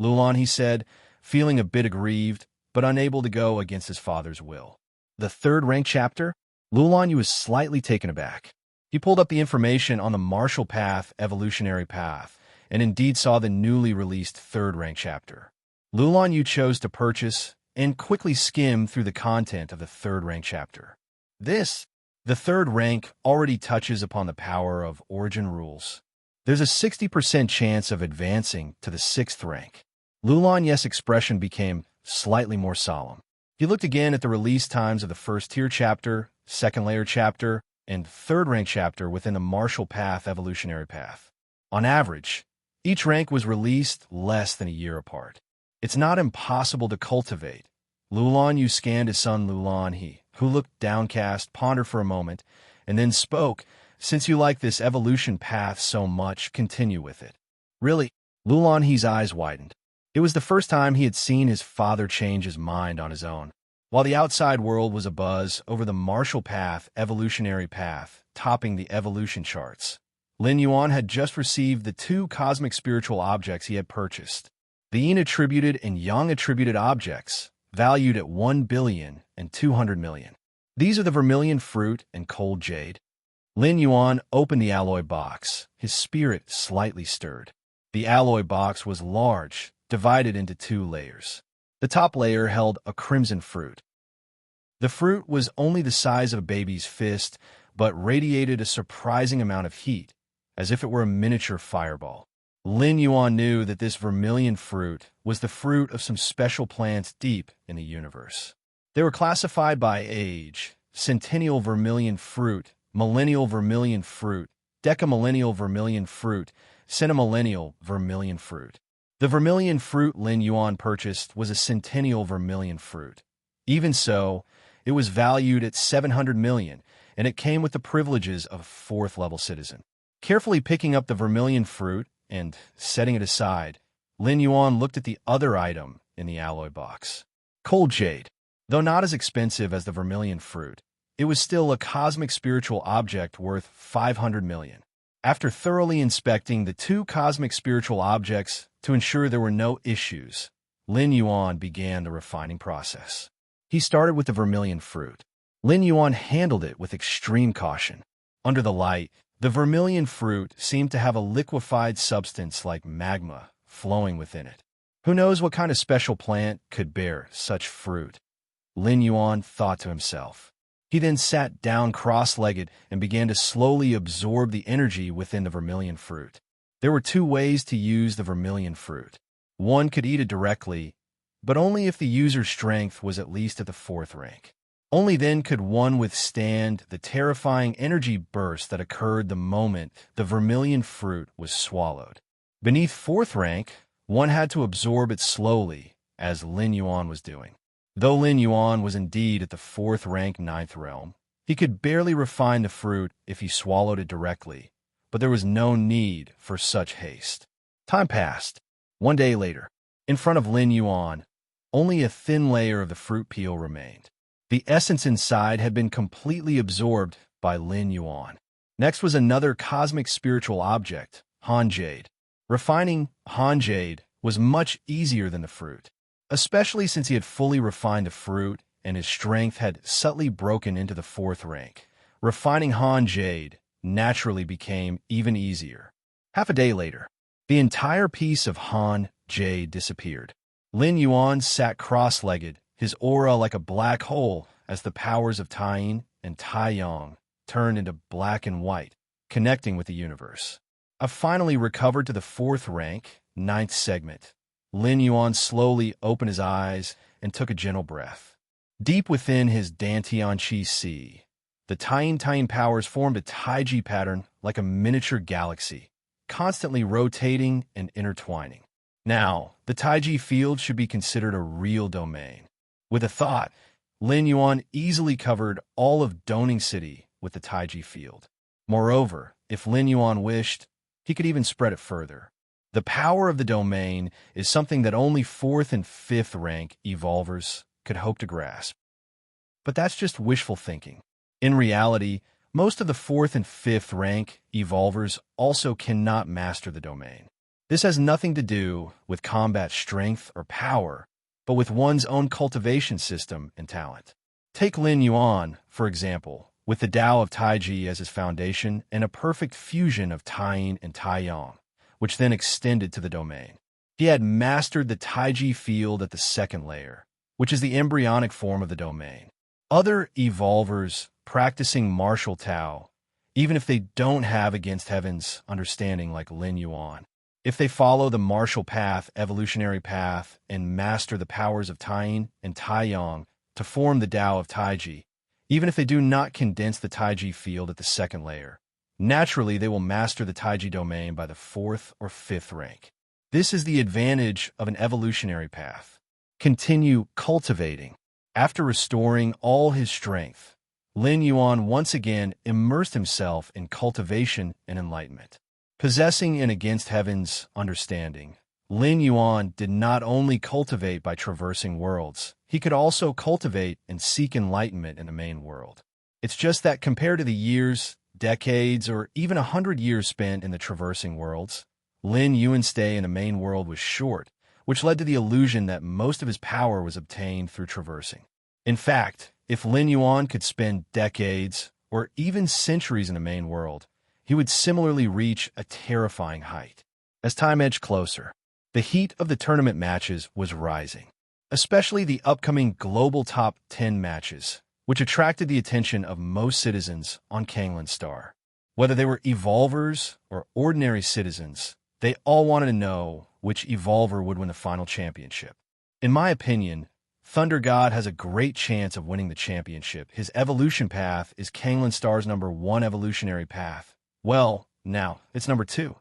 Lulan, he said, feeling a bit aggrieved, but unable to go against his father's will. The 3rd rank chapter? Lulan Yu was slightly taken aback. He pulled up the information on the martial path evolutionary path, and indeed saw the newly released 3rd rank chapter. Lulan Yu chose to purchase and quickly skim through the content of the 3rd rank chapter. The 3rd rank already touches upon the power of origin rules. There's a 60% chance of advancing to the 6th rank. Lulan Yu's expression became slightly more solemn. He looked again at the release times of the 1st tier chapter, 2nd layer chapter, and 3rd rank chapter within the martial path evolutionary path. On average, each rank was released less than a year apart. It's not impossible to cultivate. Lulan Yu scanned his son Lulan He, who looked downcast, pondered for a moment, and then spoke. Since you like this evolution path so much, continue with it. Really? Lulan He's eyes widened. It was the first time he had seen his father change his mind on his own. While the outside world was abuzz over the martial path, evolutionary path, topping the evolution charts, Lin Yuan had just received the 2 cosmic spiritual objects he had purchased. The yin attributed and yang attributed objects, valued at 1,200 million. These are the vermilion fruit and cold jade. Lin Yuan opened the alloy box, his spirit slightly stirred. The alloy box was large, divided into 2 layers. The top layer held a crimson fruit. The fruit was only the size of a baby's fist, but radiated a surprising amount of heat, as if it were a miniature fireball. Lin Yuan knew that this vermilion fruit was the fruit of some special plants deep in the universe. They were classified by age: centennial vermilion fruit, millennial vermilion fruit, decamillennial vermilion fruit, centimillennial vermilion fruit. The vermilion fruit Lin Yuan purchased was a centennial vermilion fruit. Even so, it was valued at 700 million, and it came with the privileges of a 4th-level citizen. Carefully picking up the vermilion fruit and setting it aside, Lin Yuan looked at the other item in the alloy box. Cold jade. Though not as expensive as the vermilion fruit, it was still a cosmic spiritual object worth 500 million. After thoroughly inspecting the 2 cosmic spiritual objects to ensure there were no issues, Lin Yuan began the refining process. He started with the vermilion fruit. Lin Yuan handled it with extreme caution. Under the light, the vermilion fruit seemed to have a liquefied substance like magma flowing within it. Who knows what kind of special plant could bear such fruit? Lin Yuan thought to himself. He then sat down cross-legged and began to slowly absorb the energy within the vermilion fruit. There were 2 ways to use the vermilion fruit. One could eat it directly, but only if the user's strength was at least at the 4th rank. Only then could one withstand the terrifying energy burst that occurred the moment the vermilion fruit was swallowed. Beneath 4th rank, one had to absorb it slowly, as Lin Yuan was doing. Though Lin Yuan was indeed at the 4th rank 9th realm, he could barely refine the fruit if he swallowed it directly, but there was no need for such haste. Time passed. 1 day later, in front of Lin Yuan, only a thin layer of the fruit peel remained. The essence inside had been completely absorbed by Lin Yuan. Next was another cosmic spiritual object, Han Jade. Refining Han Jade was much easier than the fruit, especially since he had fully refined the fruit and his strength had subtly broken into the 4th rank. Refining Han Jade naturally became even easier. Half a day later, the entire piece of Han Jade disappeared. Lin Yuan sat cross-legged, his aura like a black hole as the powers of Tai and Tai Yang turned into black and white, connecting with the universe. I finally recovered to the 4th rank, 9th segment. Lin Yuan slowly opened his eyes and took a gentle breath. Deep within his Dantian Qi Sea, The Taiyin powers formed a Taiji pattern like a miniature galaxy, constantly rotating and intertwining. Now, the Taiji field should be considered a real domain. With a thought, Lin Yuan easily covered all of Doning City with the Taiji field. Moreover, if Lin Yuan wished, he could even spread it further. The power of the domain is something that only 4th and 5th rank evolvers could hope to grasp. But that's just wishful thinking. In reality, most of the 4th and 5th rank evolvers also cannot master the domain. This has nothing to do with combat strength or power, but with one's own cultivation system and talent. Take Lin Yuan, for example, with the Tao of Taiji as his foundation and a perfect fusion of Taiyin and Taiyang, which then extended to the domain. He had mastered the Taiji field at the 2nd layer, which is the embryonic form of the domain. Other evolvers practicing martial Tao, even if they don't have Against Heaven's understanding like Lin Yuan, if they follow the martial path, evolutionary path, and master the powers of Taiyin and Taiyang to form the Tao of Taiji, even if they do not condense the Taiji field at the 2nd layer, naturally they will master the Taiji domain by the 4th or 5th rank. This is the advantage of an evolutionary path. Continue cultivating. After restoring all his strength, Lin Yuan once again immersed himself in cultivation and enlightenment. Possessing an Against Heaven's understanding, Lin Yuan did not only cultivate by traversing worlds, he could also cultivate and seek enlightenment in the main world. It's just that compared to the years, decades, or even 100 years spent in the traversing worlds, Lin Yuan's stay in the main world was short, which led to the illusion that most of his power was obtained through traversing. In fact, if Lin Yuan could spend decades or even centuries in the main world, he would similarly reach a terrifying height. As time edged closer, the heat of the tournament matches was rising, especially the upcoming global top 10 matches, which attracted the attention of most citizens on Kanglan Star. Whether they were evolvers or ordinary citizens, they all wanted to know which evolver would win the final championship. In my opinion, Thunder God has a great chance of winning the championship. His evolution path is Kanglan Star's #1 evolutionary path. Well, now, it's #2.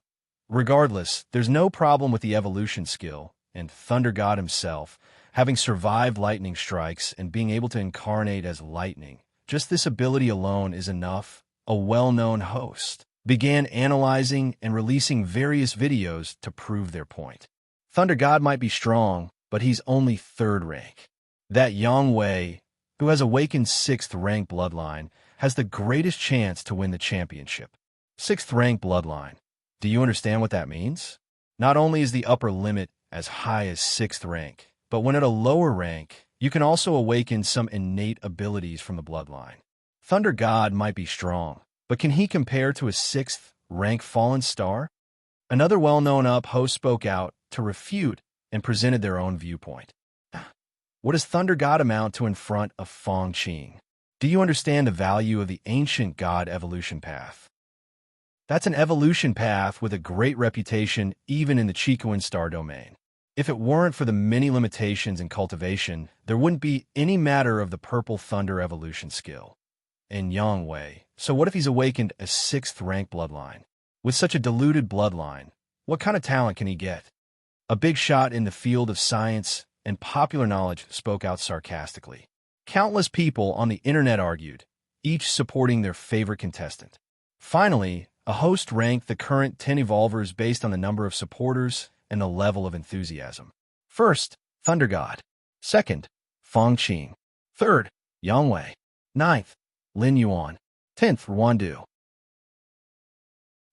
Regardless, there's no problem with the evolution skill, and Thunder God himself, having survived lightning strikes and being able to incarnate as lightning, just this ability alone is enough. A well-known host began analyzing and releasing various videos to prove their point. Thunder God might be strong, but he's only 3rd rank. That Yang Wei, who has awakened 6th rank bloodline, has the greatest chance to win the championship. 6th rank bloodline. Do you understand what that means? Not only is the upper limit as high as 6th rank, but when at a lower rank, you can also awaken some innate abilities from the bloodline. Thunder God might be strong, but can he compare to a 6th rank fallen star? Another well-known host spoke out to refute and presented their own viewpoint. What does Thunder God amount to in front of Feng Qing? Do you understand the value of the ancient God evolution path? That's an evolution path with a great reputation even in the Chicoan star domain. If it weren't for the many limitations in cultivation, there wouldn't be any matter of the Purple Thunder evolution skill. And Yang Wei, so what if he's awakened a 6th rank bloodline? With such a diluted bloodline, what kind of talent can he get? A big shot in the field of science and popular knowledge spoke out sarcastically. Countless people on the internet argued, each supporting their favorite contestant. Finally, a host ranked the current 10 evolvers based on the number of supporters and the level of enthusiasm. 1st, Thunder God. 2nd, Feng Qing. 3rd, Yang Wei. 9th, Lin Yuan. 10th, Wandu.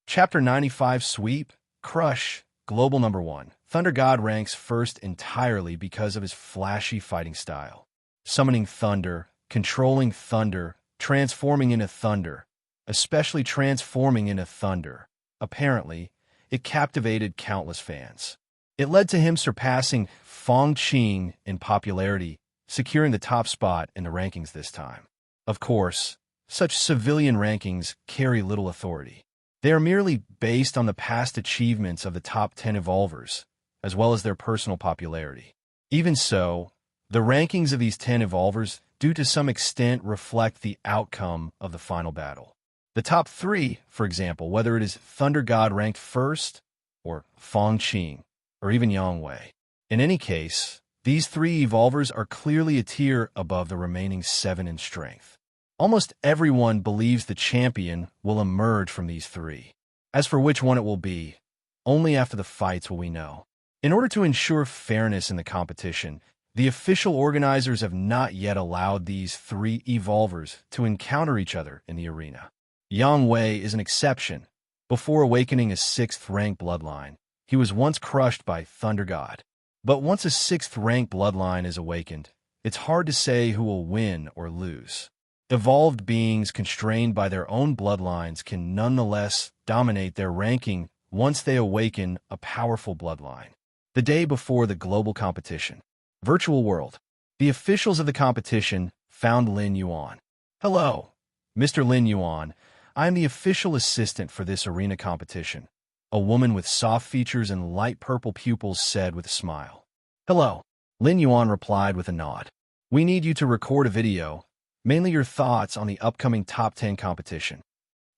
Chapter 95 Sweep, Crush, Global #1. Thunder God ranks 1st entirely because of his flashy fighting style. Summoning thunder, controlling thunder, transforming into thunder, especially transforming into thunder. Apparently, it captivated countless fans. It led to him surpassing Feng Qing in popularity, securing the top spot in the rankings this time. Of course, such civilian rankings carry little authority. They are merely based on the past achievements of the top 10 evolvers, as well as their personal popularity. Even so, the rankings of these 10 evolvers do to some extent reflect the outcome of the final battle. The top three, for example, whether it is Thunder God ranked first, or Feng Qing, or even Yang Wei. In any case, these three evolvers are clearly a tier above the remaining 7 in strength. Almost everyone believes the champion will emerge from these three. As for which one it will be, only after the fights will we know. In order to ensure fairness in the competition, the official organizers have not yet allowed these three evolvers to encounter each other in the arena. Yang Wei is an exception. Before awakening a 6th-rank bloodline, he was once crushed by Thunder God. But once a 6th-rank bloodline is awakened, it's hard to say who will win or lose. Evolved beings constrained by their own bloodlines can nonetheless dominate their ranking once they awaken a powerful bloodline. The day before the global competition. Virtual world. The officials of the competition found Lin Yuan. Hello, Mr. Lin Yuan. I am the official assistant for this arena competition. A woman with soft features and light purple pupils said with a smile. Hello, Lin Yuan replied with a nod. We need you to record a video, mainly your thoughts on the upcoming top 10 competition.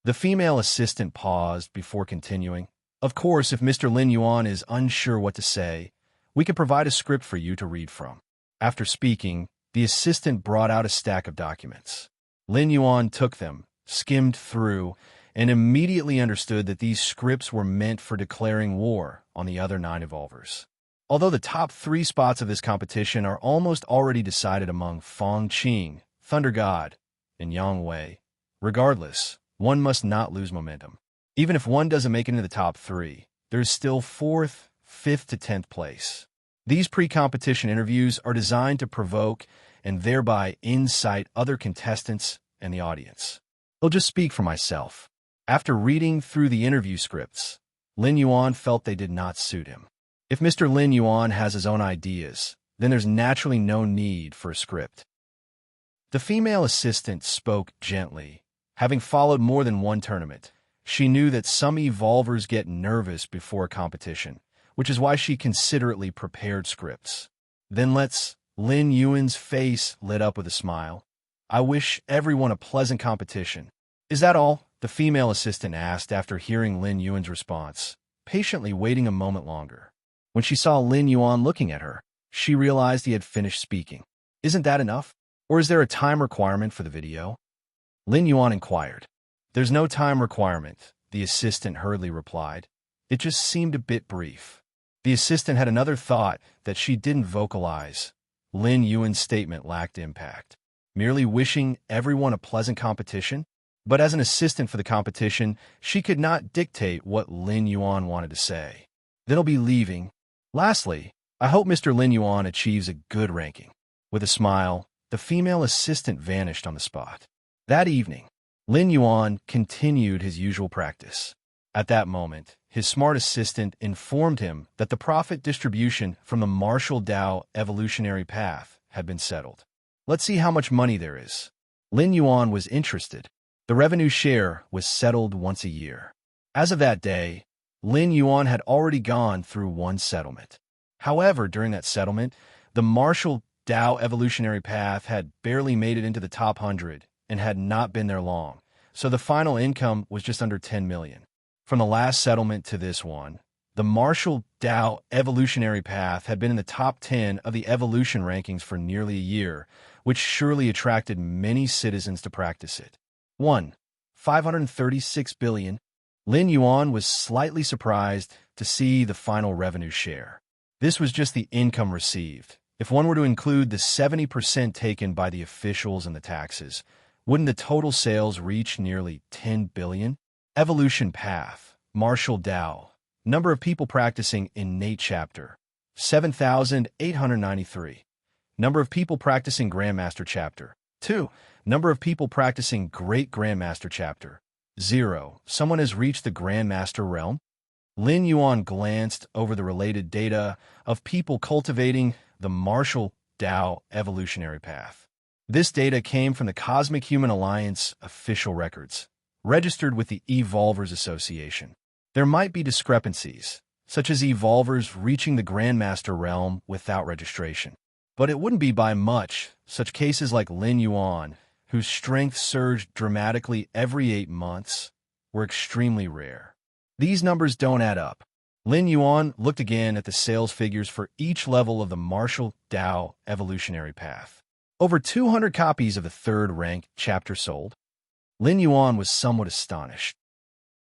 The female assistant paused before continuing. Of course, if Mr. Lin Yuan is unsure what to say, we can provide a script for you to read from. After speaking, the assistant brought out a stack of documents. Lin Yuan took them, skimmed through, and immediately understood that these scripts were meant for declaring war on the other 9 evolvers. Although the top 3 spots of this competition are almost already decided among Feng Qing, Thunder God, and Yang Wei, regardless, one must not lose momentum. Even if one doesn't make it into the top 3, there is still 4th, 5th to 10th place. These pre-competition interviews are designed to provoke and thereby incite other contestants and the audience. I'll just speak for myself. After reading through the interview scripts, Lin Yuan felt they did not suit him. If Mr. Lin Yuan has his own ideas, then there's naturally no need for a script. The female assistant spoke gently. Having followed more than one tournament, she knew that some evolvers get nervous before a competition, which is why she considerately prepared scripts. Then Lin Yuan's face lit up with a smile. I wish everyone a pleasant competition. Is that all? The female assistant asked after hearing Lin Yuan's response, patiently waiting a moment longer. When she saw Lin Yuan looking at her, she realized he had finished speaking. Isn't that enough? Or is there a time requirement for the video? Lin Yuan inquired. There's no time requirement, the assistant hurriedly replied. It just seemed a bit brief. The assistant had another thought that she didn't vocalize. Lin Yuan's statement lacked impact. Merely wishing everyone a pleasant competition? But as an assistant for the competition, she could not dictate what Lin Yuan wanted to say. Then I'll be leaving. Lastly, I hope Mr. Lin Yuan achieves a good ranking. With a smile, the female assistant vanished on the spot. That evening, Lin Yuan continued his usual practice. At that moment, his smart assistant informed him that the profit distribution from the martial Dao evolutionary path had been settled. Let's see how much money there is. Lin Yuan was interested. The revenue share was settled once a year. As of that day, Lin Yuan had already gone through one settlement. However, during that settlement, the martial Dao evolutionary path had barely made it into the top 100 and had not been there long, so the final income was just under 10 million. From the last settlement to this one, the martial Dao evolutionary path had been in the top 10 of the evolution rankings for nearly a year, which surely attracted many citizens to practice it. 536 billion. Lin Yuan was slightly surprised to see the final revenue share. This was just the income received. If one were to include the 70% taken by the officials and the taxes, wouldn't the total sales reach nearly 10 billion? Evolution path, martial Dao, number of people practicing innate chapter, 7,893. Number of people practicing Grandmaster chapter, 2. Number of people practicing Great Grandmaster chapter, 0. Someone has reached the Grandmaster realm? Lin Yuan glanced over the related data of people cultivating the martial Dao evolutionary path. This data came from the Cosmic Human Alliance official records, registered with the Evolvers Association. There might be discrepancies, such as Evolvers reaching the Grandmaster realm without registration. But it wouldn't be by much. Such cases like Lin Yuan, whose strength surged dramatically every 8 months, were extremely rare. These numbers don't add up. Lin Yuan looked again at the sales figures for each level of the martial Dao evolutionary path. Over 200 copies of the third-ranked chapter sold. Lin Yuan was somewhat astonished.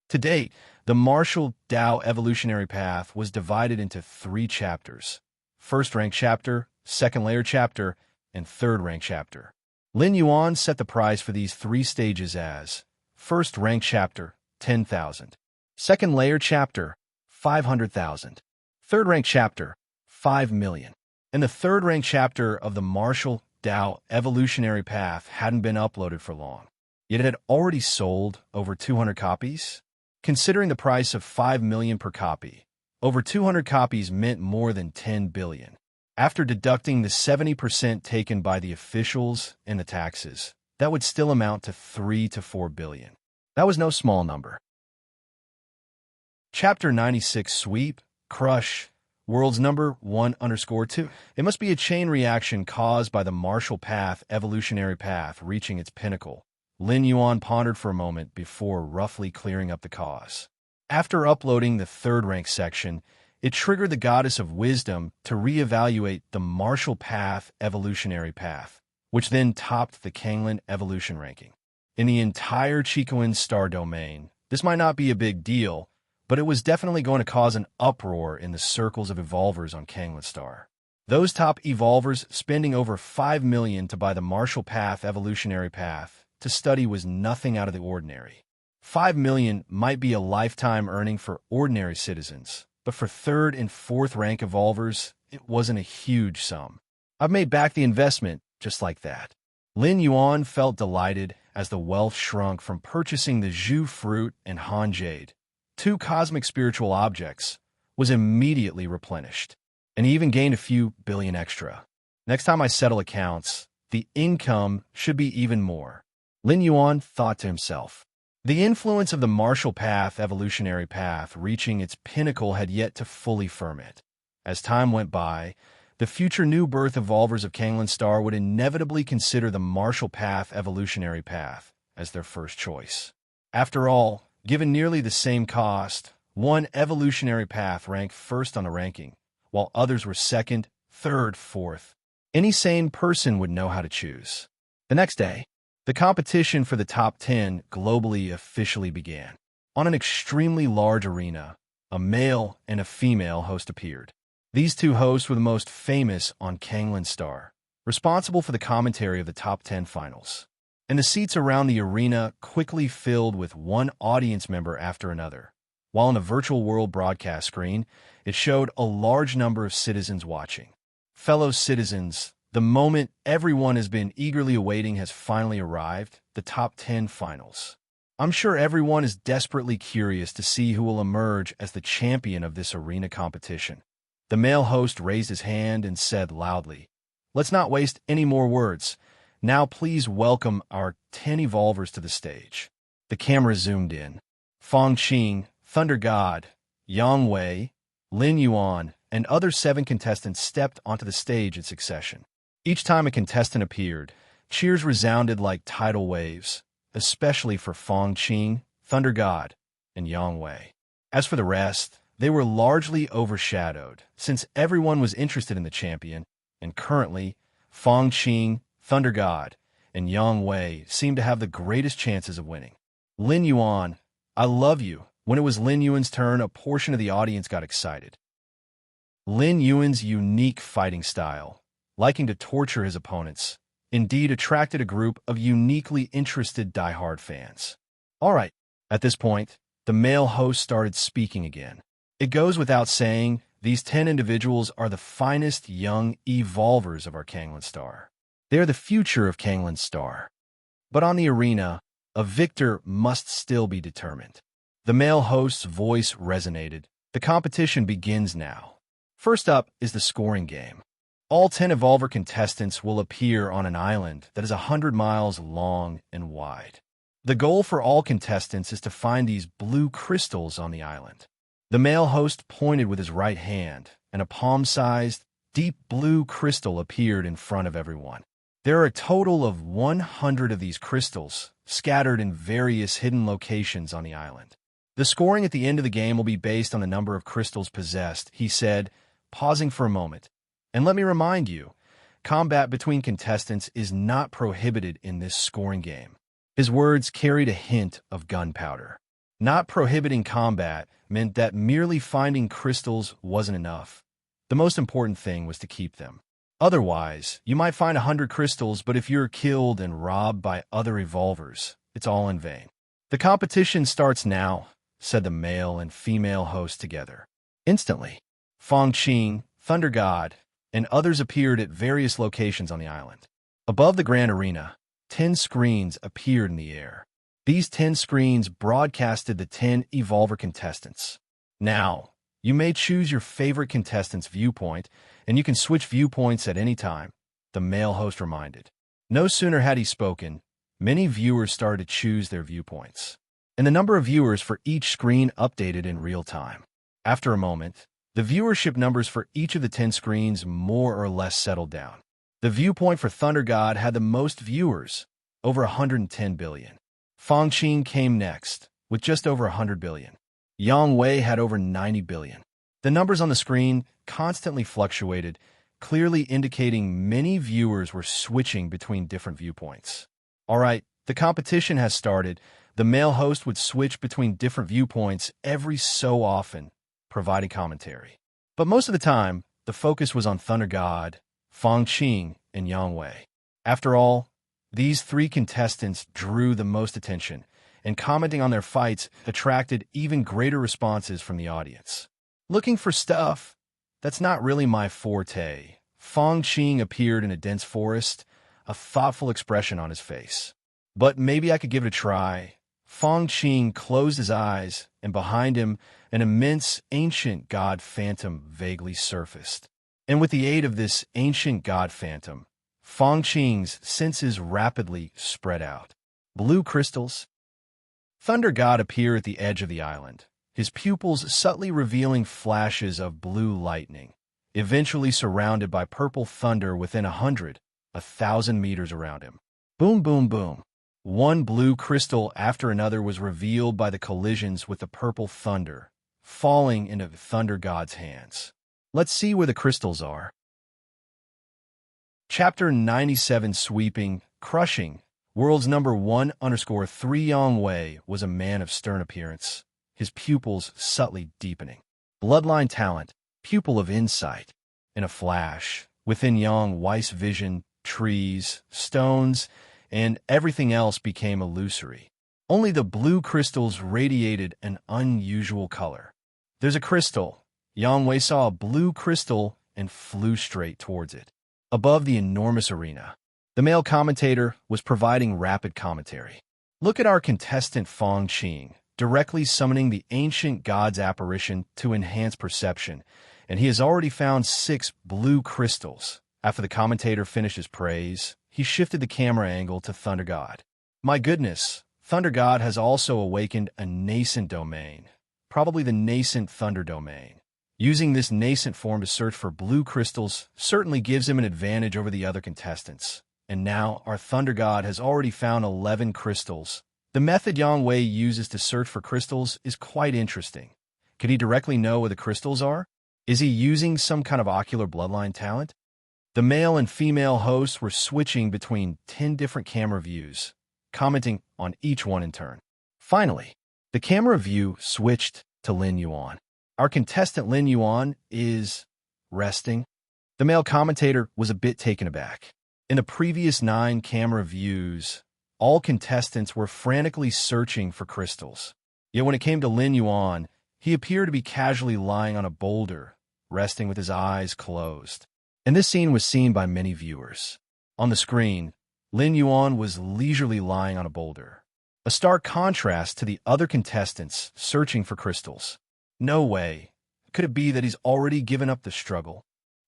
To date, the martial Dao evolutionary path was divided into 3 chapters: first-rank chapter, second-layer chapter, and third-rank chapter. Lin Yuan set the price for these 3 stages as first-rank chapter, 10,000; second-layer chapter, 500,000; third-rank chapter, 5 million. And the third-rank chapter of the martial Dao evolutionary path hadn't been uploaded for long, yet it had already sold over 200 copies. Considering the price of 5 million per copy, over 200 copies meant more than 10 billion. After deducting the 70% taken by the officials and the taxes, that would still amount to 3 to 4 billion. That was no small number. Chapter 96 Sweep, Crush, World's number 1_2. It must be a chain reaction caused by the martial path evolutionary path reaching its pinnacle. Lin Yuan pondered for a moment before roughly clearing up the cause. After uploading the third-rank section, it triggered the goddess of wisdom to reevaluate the martial path evolutionary path, which then topped the Kanglin evolution ranking. In the entire Chicoan star domain, this might not be a big deal, but it was definitely going to cause an uproar in the circles of evolvers on Kanglin Star. Those top evolvers spending over 5 million to buy the martial path evolutionary path to study was nothing out of the ordinary. 5 million might be a lifetime earning for ordinary citizens, but for third and fourth rank evolvers, it wasn't a huge sum. I've made back the investment just like that. Lin Yuan felt delighted as the wealth shrunk from purchasing the Zhu fruit and Han Jade, 2 cosmic spiritual objects, was immediately replenished, and he even gained a few billion extra. Next time I settle accounts, the income should be even more. Lin Yuan thought to himself. The influence of the martial path evolutionary path reaching its pinnacle had yet to fully firm it. As time went by, the future new birth evolvers of Kanglin Star would inevitably consider the martial path evolutionary path as their first choice. After all, given nearly the same cost, one evolutionary path ranked first on the ranking, while others were second, third, fourth. Any sane person would know how to choose. The next day, the competition for the top 10 globally officially began. On an extremely large arena, a male and a female host appeared. These 2 hosts were the most famous on Kanglin Star, responsible for the commentary of the top 10 finals. And the seats around the arena quickly filled with one audience member after another, while on a virtual world broadcast screen, it showed a large number of citizens watching. Fellow citizens, the moment everyone has been eagerly awaiting has finally arrived, the top 10 finals. I'm sure everyone is desperately curious to see who will emerge as the champion of this arena competition. The male host raised his hand and said loudly, "Let's not waste any more words. Now please welcome our 10 evolvers to the stage." The camera zoomed in. Fong Qing, Thunder God, Yang Wei, Lin Yuan, and other 7 contestants stepped onto the stage in succession. Each time a contestant appeared, cheers resounded like tidal waves, especially for Fong Qing, Thunder God, and Yang Wei. As for the rest, they were largely overshadowed, since everyone was interested in the champion, and currently, Fong Qing, Thunder God, and Yang Wei seemed to have the greatest chances of winning. Lin Yuan, I love you. When it was Lin Yuan's turn, a portion of the audience got excited. Lin Yuan's unique fighting style, liking to torture his opponents, indeed attracted a group of uniquely interested die-hard fans. All right, at this point, the male host started speaking again. It goes without saying, these 10 individuals are the finest young evolvers of our Kanglin Star. They are the future of Kanglin Star. But on the arena, a victor must still be determined. The male host's voice resonated. The competition begins now. First up is the scoring game. All 10 Evolver contestants will appear on an island that is 100 miles long and wide. The goal for all contestants is to find these blue crystals on the island. The male host pointed with his right hand, and a palm-sized, deep blue crystal appeared in front of everyone. There are a total of 100 of these crystals, scattered in various hidden locations on the island. The scoring at the end of the game will be based on the number of crystals possessed, he said, pausing for a moment. And let me remind you, combat between contestants is not prohibited in this scoring game. His words carried a hint of gunpowder. Not prohibiting combat meant that merely finding crystals wasn't enough. The most important thing was to keep them. Otherwise, you might find 100 crystals, but if you're killed and robbed by other evolvers, it's all in vain. The competition starts now, said the male and female host together. Instantly, Feng Qing, Thunder God, and others appeared at various locations on the island. Above the grand arena, 10 screens appeared in the air. These 10 screens broadcasted the 10 evolver contestants. Now, you may choose your favorite contestant's viewpoint, and you can switch viewpoints at any time, the male host reminded. No sooner had he spoken, many viewers started to choose their viewpoints, and the number of viewers for each screen updated in real time. After a moment, the viewership numbers for each of the 10 screens more or less settled down. The viewpoint for Thunder God had the most viewers, over 110 billion. Feng Qing came next, with just over 100 billion. Yang Wei had over 90 billion. The numbers on the screen constantly fluctuated, clearly indicating many viewers were switching between different viewpoints. All right, the competition has started. The male host would switch between different viewpoints every so often, providing commentary. But most of the time, the focus was on Thunder God, Feng Qing, and Yang Wei. After all, these three contestants drew the most attention, and commenting on their fights attracted even greater responses from the audience. Looking for stuff? That's not really my forte. Feng Qing appeared in a dense forest, a thoughtful expression on his face. But maybe I could give it a try. Feng Qing closed his eyes, and behind him, an immense ancient god phantom vaguely surfaced. And with the aid of this ancient god phantom, Feng Qing's senses rapidly spread out. Blue crystals. Thunder God appeared at the edge of the island, his pupils subtly revealing flashes of blue lightning, eventually surrounded by purple thunder within 1,000 meters around him. Boom, boom, boom. One blue crystal after another was revealed by the collisions with the purple thunder, falling into the Thunder God's hands. Let's see where the crystals are. Chapter 97 Sweeping, Crushing. World's number 1_3 Yang Wei was a man of stern appearance, his pupils subtly deepening. Bloodline talent, pupil of insight. In a flash, within Yang Wei's vision, trees, stones, and everything else became illusory. Only the blue crystals radiated an unusual color. There's a crystal. Yang Wei saw a blue crystal and flew straight towards it. Above the enormous arena, the male commentator was providing rapid commentary. Look at our contestant Feng Qing, directly summoning the ancient god's apparition to enhance perception, and he has already found 6 blue crystals. After the commentator finished his praise, he shifted the camera angle to Thunder God. My goodness, Thunder God has also awakened a nascent domain, probably the nascent Thunder domain. Using this nascent form to search for blue crystals certainly gives him an advantage over the other contestants. And now, our Thunder God has already found 11 crystals. The method Yang Wei uses to search for crystals is quite interesting. Could he directly know where the crystals are? Is he using some kind of ocular bloodline talent? The male and female hosts were switching between 10 different camera views, commenting on each one in turn. Finally, the camera view switched to Lin Yuan. Our contestant Lin Yuan is resting. The male commentator was a bit taken aback. In the previous 9 camera views, all contestants were frantically searching for crystals. Yet when it came to Lin Yuan, he appeared to be casually lying on a boulder, resting with his eyes closed. And this scene was seen by many viewers. On the screen, Lin Yuan was leisurely lying on a boulder, a stark contrast to the other contestants searching for crystals. No way. Could it be that he's already given up the struggle?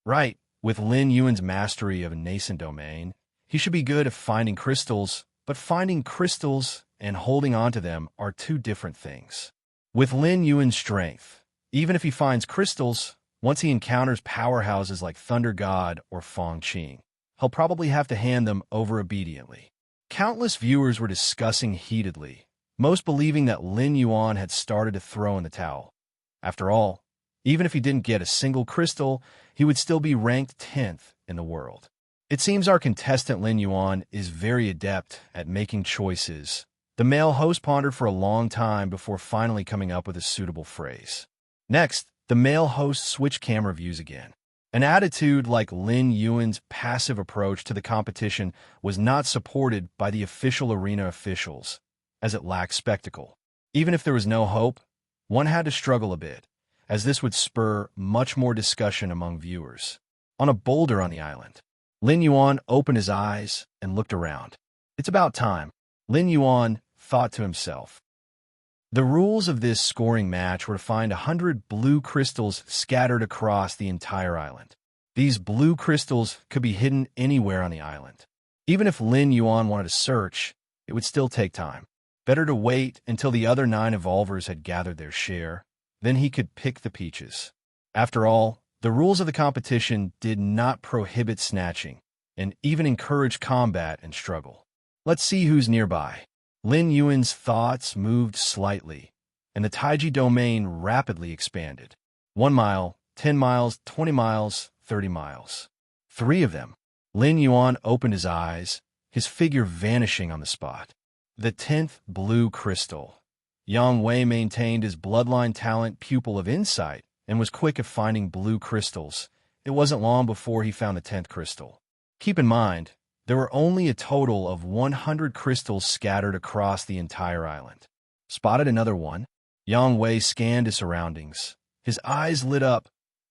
Right. With Lin Yuan's mastery of a nascent domain, he should be good at finding crystals, but finding crystals and holding on to them are 2 different things. With Lin Yuan's strength, even if he finds crystals, Once he encounters powerhouses like Thunder God or Fong Qing, he'll probably have to hand them over obediently. Countless viewers were discussing heatedly, most believing that Lin Yuan had started to throw in the towel. After all, even if he didn't get a single crystal, he would still be ranked 10th in the world. It seems our contestant Lin Yuan is very adept at making choices. The male host pondered for a long time before finally coming up with a suitable phrase. Next, the male host switched camera views again. An attitude like Lin Yuan's passive approach to the competition was not supported by the official arena officials, as it lacked spectacle. Even if there was no hope, one had to struggle a bit, as this would spur much more discussion among viewers. On a boulder on the island, Lin Yuan opened his eyes and looked around. It's about time, Lin Yuan thought to himself. The rules of this scoring match were to find 100 blue crystals scattered across the entire island. These blue crystals could be hidden anywhere on the island. Even if Lin Yuan wanted to search, it would still take time. Better to wait until the other 9 evolvers had gathered their share. Then he could pick the peaches. After all, the rules of the competition did not prohibit snatching, and even encourage combat and struggle. Let's see who's nearby. Lin Yuan's thoughts moved slightly, and the Taiji domain rapidly expanded. 1 mile, 10 miles, 20 miles, 30 miles. 3 of them. Lin Yuan opened his eyes, his figure vanishing on the spot. The 10th blue crystal. Yang Wei maintained his bloodline talent pupil of insight and was quick at finding blue crystals. It wasn't long before he found the 10th crystal. Keep in mind, there were only a total of 100 crystals scattered across the entire island. Spotted another one. Yang Wei scanned his surroundings. His eyes lit up,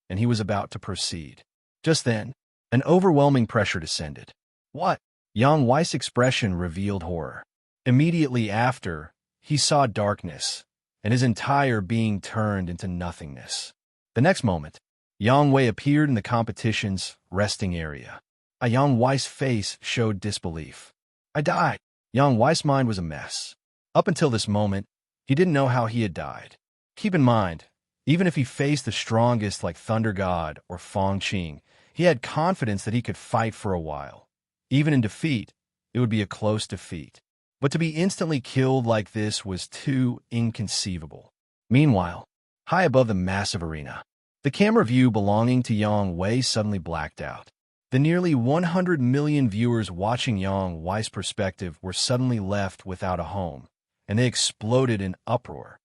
and he was about to proceed. Just then, an overwhelming pressure descended. What? Yang Wei's expression revealed horror. Immediately after, he saw darkness, and his entire being turned into nothingness. The next moment, Yang Wei appeared in the competition's resting area. Yang Wei's face showed disbelief. I died. Yang Wei's mind was a mess. Up until this moment, he didn't know how he had died. Keep in mind, even if he faced the strongest like Thunder God or Fong Qing, he had confidence that he could fight for a while. Even in defeat, it would be a close defeat. But to be instantly killed like this was too inconceivable. Meanwhile, high above the massive arena, the camera view belonging to Yang Wei suddenly blacked out. The nearly 100 million viewers watching Yang Wei's perspective were suddenly left without a home, and they exploded in uproar.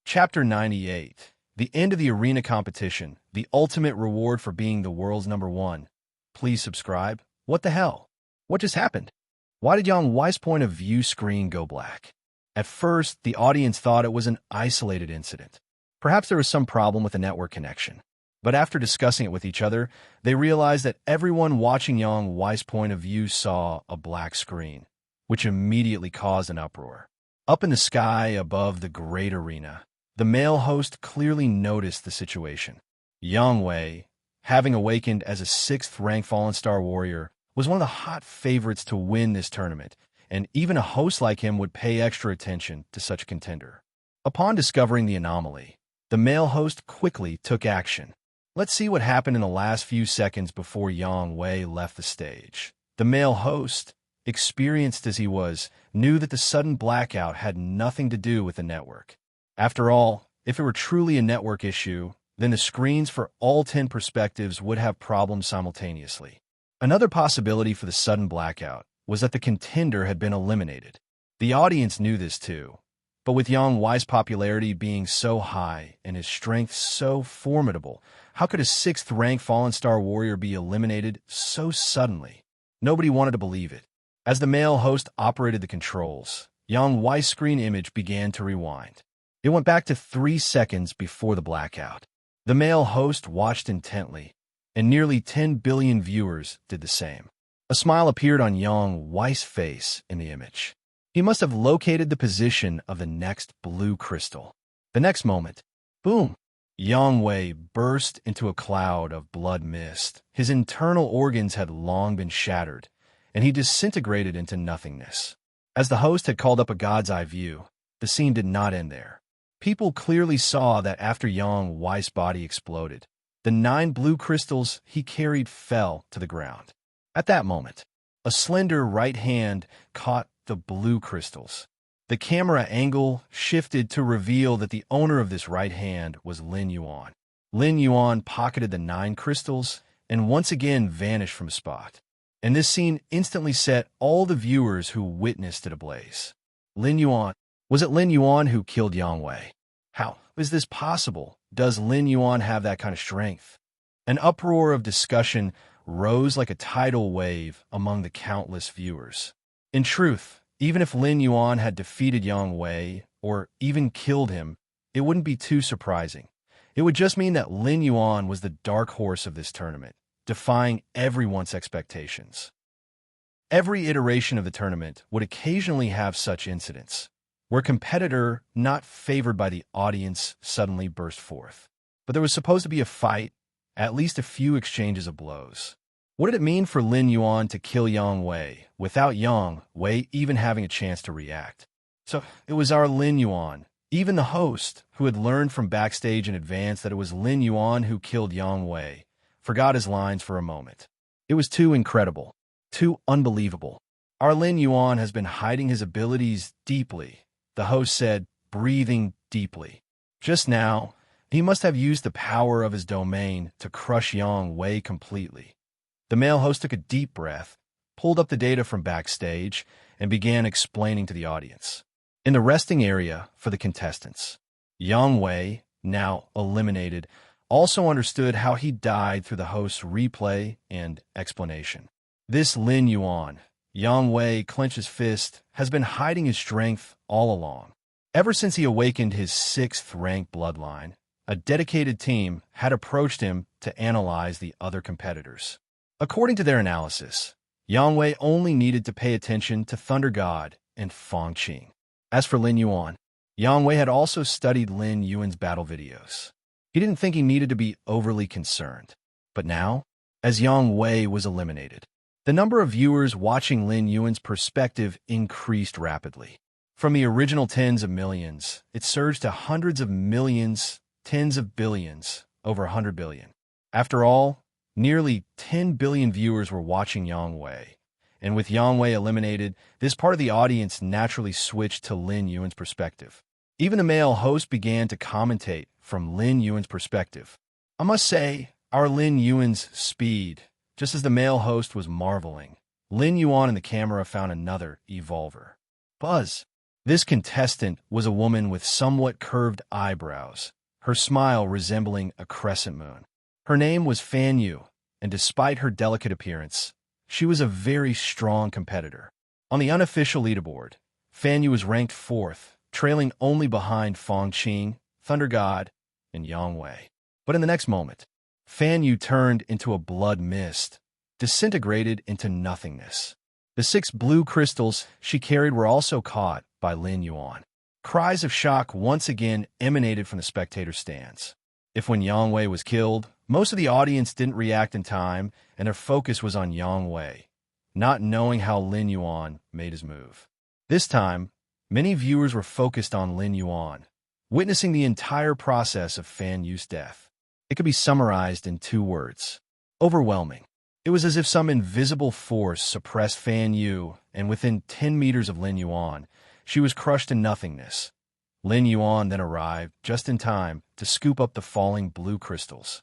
Chapter 98. The end of the arena competition, the ultimate reward for being the world's #1. Please subscribe. What the hell? What just happened? Why did Yang Wei's point of view screen go black? At first, the audience thought it was an isolated incident. Perhaps there was some problem with the network connection. But after discussing it with each other, they realized that everyone watching Yang Wei's point of view saw a black screen, which immediately caused an uproar. Up in the sky above the great arena, the male host clearly noticed the situation. Yang Wei, having awakened as a 6th-ranked Fallen Star warrior, was one of the hot favorites to win this tournament, and even a host like him would pay extra attention to such a contender. Upon discovering the anomaly, the male host quickly took action. Let's see what happened in the last few seconds before Yang Wei left the stage. The male host, experienced as he was, knew that the sudden blackout had nothing to do with the network. After all, if it were truly a network issue, then the screens for all 10 perspectives would have problems simultaneously. Another possibility for the sudden blackout was that the contender had been eliminated. The audience knew this too, but with Yang Wei's popularity being so high and his strength so formidable, how could a 6th-ranked Fallen Star warrior be eliminated so suddenly? Nobody wanted to believe it. As the male host operated the controls, Yang Wei's screen image began to rewind. It went back to 3 seconds before the blackout. The male host watched intently, and nearly 10 billion viewers did the same. A smile appeared on Yang Wei's face in the image. He must have located the position of the next blue crystal. The next moment, boom! Yang Wei burst into a cloud of blood mist. His internal organs had long been shattered, and he disintegrated into nothingness. As the host had called up a god's eye view, the scene did not end there. People clearly saw that after Yang Wei's body exploded, the 9 blue crystals he carried fell to the ground. At that moment, a slender right hand caught the blue crystals. The camera angle shifted to reveal that the owner of this right hand was Lin Yuan. Lin Yuan pocketed the 9 crystals and once again vanished from the spot. And this scene instantly set all the viewers who witnessed it ablaze. Lin Yuan. Was it Lin Yuan who killed Yang Wei? How is this possible? Does Lin Yuan have that kind of strength? An uproar of discussion rose like a tidal wave among the countless viewers. In truth, even if Lin Yuan had defeated Yang Wei or even killed him, it wouldn't be too surprising. It would just mean that Lin Yuan was the dark horse of this tournament, defying everyone's expectations. Every iteration of the tournament would occasionally have such incidents, where a competitor not favored by the audience suddenly burst forth. But there was supposed to be a fight, at least a few exchanges of blows. What did it mean for Lin Yuan to kill Yang Wei without Yang Wei even having a chance to react? So it was our Lin Yuan, even the host, who had learned from backstage in advance that it was Lin Yuan who killed Yang Wei, forgot his lines for a moment. It was too incredible, too unbelievable. Our Lin Yuan has been hiding his abilities deeply, the host said, breathing deeply. Just now, he must have used the power of his domain to crush Yang Wei completely. The male host took a deep breath, pulled up the data from backstage, and began explaining to the audience. In the resting area for the contestants, Yang Wei, now eliminated, also understood how he died through the host's replay and explanation. This Lin Yuan, Yang Wei clenched his fist, has been hiding his strength all along. Ever since he awakened his 6th-ranked bloodline, a dedicated team had approached him to analyze the other competitors. According to their analysis, Yang Wei only needed to pay attention to Thunder God and Fang Qing. As for Lin Yuan, Yang Wei had also studied Lin Yuan's battle videos. He didn't think he needed to be overly concerned. But now, as Yang Wei was eliminated, the number of viewers watching Lin Yuan's perspective increased rapidly. From the original tens of millions, it surged to hundreds of millions, tens of billions, over 100 billion. After all, nearly 10 billion viewers were watching Yang Wei. And with Yang Wei eliminated, this part of the audience naturally switched to Lin Yuan's perspective. Even the male host began to commentate from Lin Yuan's perspective. I must say, our Lin Yuan's speed, just as the male host was marveling, Lin Yuan and the camera found another evolver. Buzz. This contestant was a woman with somewhat curved eyebrows, her smile resembling a crescent moon. Her name was Fan Yu, and despite her delicate appearance, she was a very strong competitor. On the unofficial leaderboard, Fan Yu was ranked 4th, trailing only behind Fang Qing, Thunder God, and Yang Wei. But in the next moment, Fan Yu turned into a blood mist, disintegrated into nothingness. The 6 blue crystals she carried were also caught by Lin Yuan. Cries of shock once again emanated from the spectator stands. If when Yang Wei was killed, most of the audience didn't react in time, and their focus was on Yang Wei, not knowing how Lin Yuan made his move. This time, many viewers were focused on Lin Yuan, witnessing the entire process of Fan Yu's death. It could be summarized in 2 words: overwhelming. It was as if some invisible force suppressed Fan Yu, and within 10 meters of Lin Yuan, she was crushed to nothingness. Lin Yuan then arrived just in time to scoop up the falling blue crystals.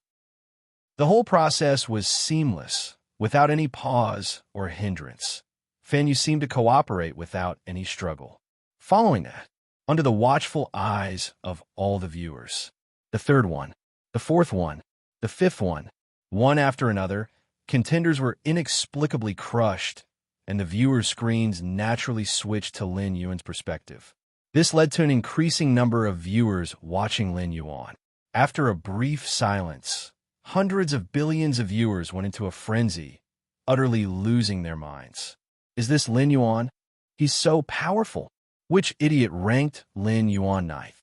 The whole process was seamless, without any pause or hindrance. Fan Yu seemed to cooperate without any struggle. Following that, under the watchful eyes of all the viewers, the 3rd one, the 4th one, the 5th one after another, contenders were inexplicably crushed, and the viewers' screens naturally switched to Lin Yuan's perspective. This led to an increasing number of viewers watching Lin Yuan. After a brief silence, hundreds of billions of viewers went into a frenzy, utterly losing their minds. Is this Lin Yuan? He's so powerful. Which idiot ranked Lin Yuan 9th?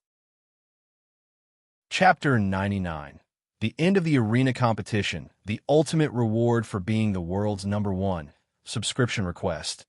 Chapter 99. The end of the arena competition, the ultimate reward for being the world's #1. Subscription request.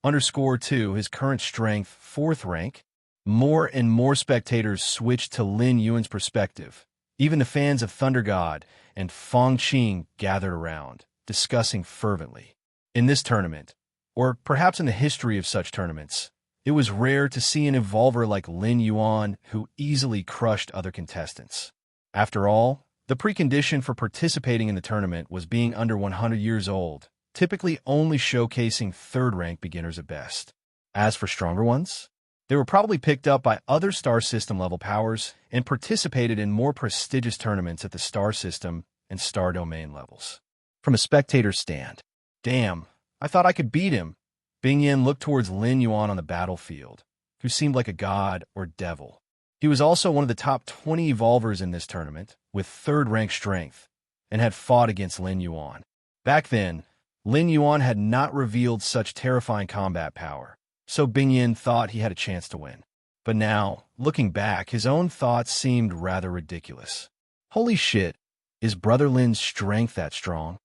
_2, his current strength, 4th rank. More and more spectators switched to Lin Yuan's perspective. Even the fans of Thunder God and Fong Qing gathered around, discussing fervently. In this tournament, or perhaps in the history of such tournaments, it was rare to see an evolver like Lin Yuan who easily crushed other contestants. After all, the precondition for participating in the tournament was being under 100 years old, typically only showcasing third-rank beginners at best. As for stronger ones, they were probably picked up by other star system level powers and participated in more prestigious tournaments at the star system and star domain levels. From a spectator's stand, damn, I thought I could beat him. Bing Yin looked towards Lin Yuan on the battlefield, who seemed like a god or devil. He was also one of the top 20 evolvers in this tournament, with third-rank strength, and had fought against Lin Yuan. Back then, Lin Yuan had not revealed such terrifying combat power, so Bing Yin thought he had a chance to win. But now, looking back, his own thoughts seemed rather ridiculous. Holy shit, is Brother Lin's strength that strong?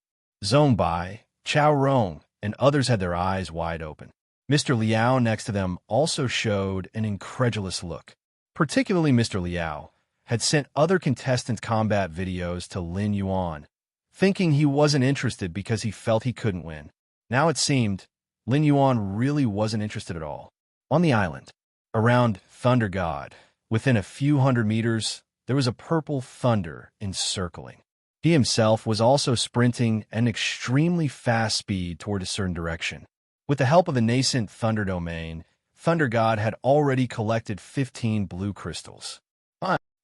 Zhong Bai, Chao Rong, and others had their eyes wide open. Mr. Liao next to them also showed an incredulous look. Particularly Mr. Liao had sent other contestants' combat videos to Lin Yuan, thinking he wasn't interested because he felt he couldn't win. Now it seemed Lin Yuan really wasn't interested at all. On the island, around Thunder God, within a few hundred meters, there was a purple thunder encircling. He himself was also sprinting at an extremely fast speed toward a certain direction. With the help of the nascent Thunder Domain, Thunder God had already collected 15 blue crystals.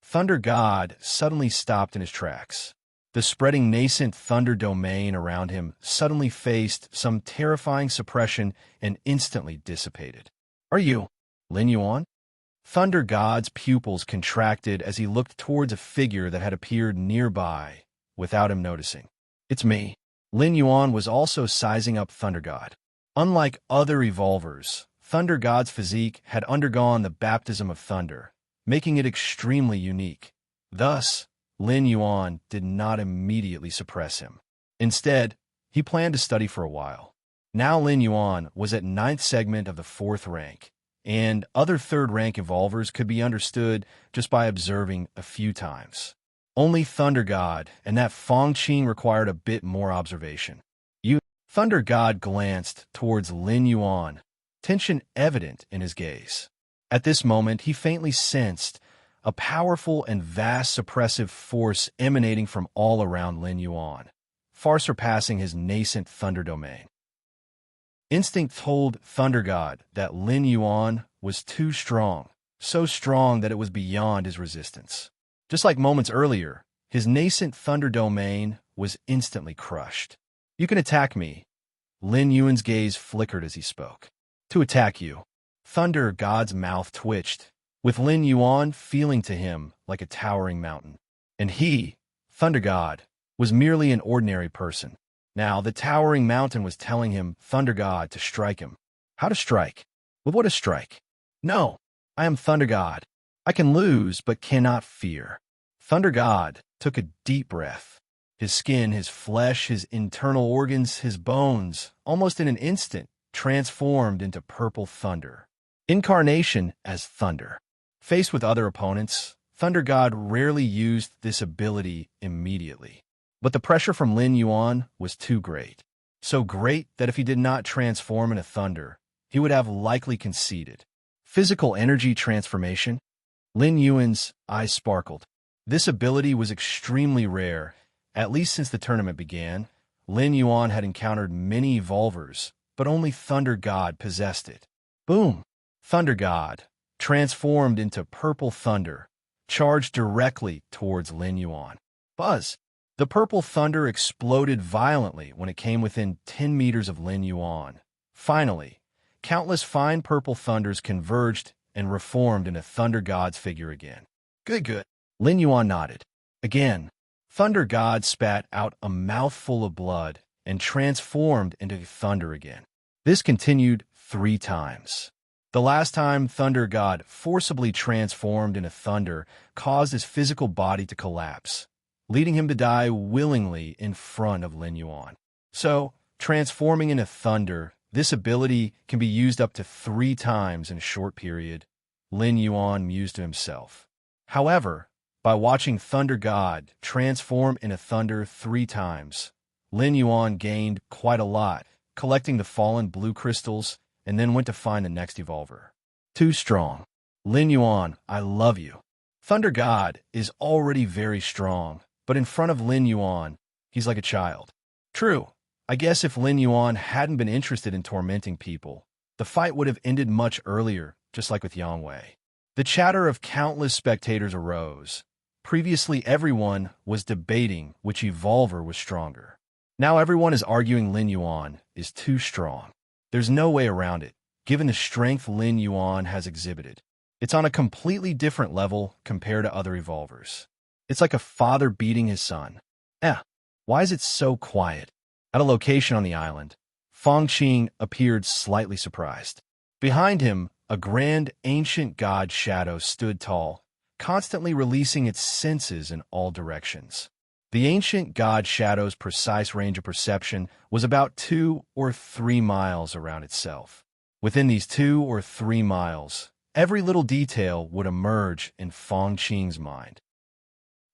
Thunder God suddenly stopped in his tracks. The spreading nascent Thunder Domain around him suddenly faced some terrifying suppression and instantly dissipated. Are you Lin Yuan? Thunder God's pupils contracted as he looked towards a figure that had appeared nearby without him noticing. It's me. Lin Yuan was also sizing up Thunder God. Unlike other evolvers, Thunder God's physique had undergone the baptism of thunder, making it extremely unique. Thus, Lin Yuan did not immediately suppress him. Instead, he planned to study for a while. Now Lin Yuan was at 9th segment of the 4th rank, and other 3rd rank evolvers could be understood just by observing a few times. Only Thunder God and that Fong Qing required a bit more observation. Thunder God glanced towards Lin Yuan, tension evident in his gaze. At this moment, he faintly sensed a powerful and vast suppressive force emanating from all around Lin Yuan, far surpassing his nascent Thunder Domain. Instinct told Thunder God that Lin Yuan was too strong, so strong that it was beyond his resistance. Just like moments earlier, his nascent Thunder Domain was instantly crushed. You can attack me. Lin Yuan's gaze flickered as he spoke. To attack you. Thunder God's mouth twitched, with Lin Yuan feeling to him like a towering mountain. And he, Thunder God, was merely an ordinary person. Now, the towering mountain was telling him, Thunder God, to strike him. How to strike? With what a strike? No, I am Thunder God. I can lose, but cannot fear. Thunder God took a deep breath. His skin, his flesh, his internal organs, his bones, almost in an instant, transformed into purple thunder. Incarnation as thunder. Faced with other opponents, Thunder God rarely used this ability immediately. But the pressure from Lin Yuan was too great. So great that if he did not transform into thunder, he would have likely conceded. Physical energy transformation? Lin Yuan's eyes sparkled. This ability was extremely rare. At least since the tournament began, Lin Yuan had encountered many evolvers, but only Thunder God possessed it. Boom! Thunder God, transformed into purple thunder, charged directly towards Lin Yuan. Buzz! The purple thunder exploded violently when it came within 10 meters of Lin Yuan. Finally, countless fine purple thunders converged and reformed into Thunder God's figure again. Good. Lin Yuan nodded. Again, Thunder God spat out a mouthful of blood and transformed into thunder again. This continued 3 times. The last time Thunder God forcibly transformed into thunder caused his physical body to collapse, leading him to die willingly in front of Lin Yuan. So, transforming into thunder, this ability can be used up to 3 times in a short period, Lin Yuan mused to himself. However, by watching Thunder God transform into thunder 3 times, Lin Yuan gained quite a lot, collecting the fallen blue crystals, and then went to find the next evolver. Too strong. Lin Yuan, I love you. Thunder God is already very strong, but in front of Lin Yuan, he's like a child. True, I guess if Lin Yuan hadn't been interested in tormenting people, the fight would have ended much earlier, just like with Yang Wei. The chatter of countless spectators arose. Previously, everyone was debating which evolver was stronger. Now everyone is arguing Lin Yuan is too strong. There's no way around it, given the strength Lin Yuan has exhibited. It's on a completely different level compared to other evolvers. It's like a father beating his son. Why is it so quiet? At a location on the island, Feng Qing appeared slightly surprised. Behind him, a grand ancient god shadow stood tall, constantly releasing its senses in all directions. The ancient god shadow's precise range of perception was about 2 or 3 miles around itself. Within these 2 or 3 miles, every little detail would emerge in Feng Qing's mind.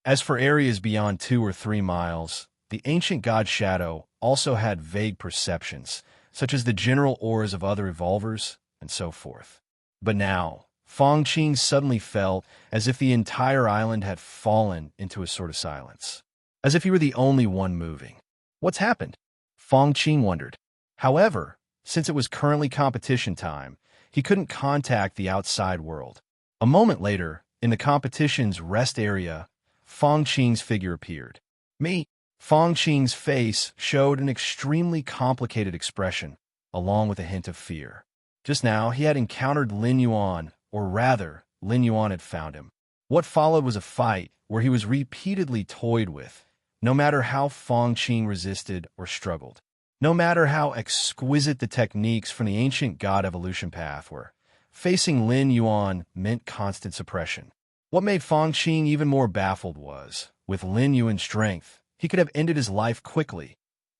As for areas beyond 2 or 3 miles, the ancient god shadow also had vague perceptions, such as the general auras of other evolvers, and so forth. But now, Feng Qing suddenly felt as if the entire island had fallen into a sort of silence, as if he were the only one moving. What's happened? Feng Qing wondered. However, since it was currently competition time, he couldn't contact the outside world. A moment later, in the competition's rest area, Feng Qing's figure appeared. Me. Feng Qing's face showed an extremely complicated expression, along with a hint of fear. Just now, he had encountered Lin Yuan, or rather, Lin Yuan had found him. What followed was a fight where he was repeatedly toyed with, no matter how Feng Qing resisted or struggled. No matter how exquisite the techniques from the ancient god evolution path were, facing Lin Yuan meant constant suppression. What made Feng Qing even more baffled was, with Lin Yuan's strength, he could have ended his life quickly,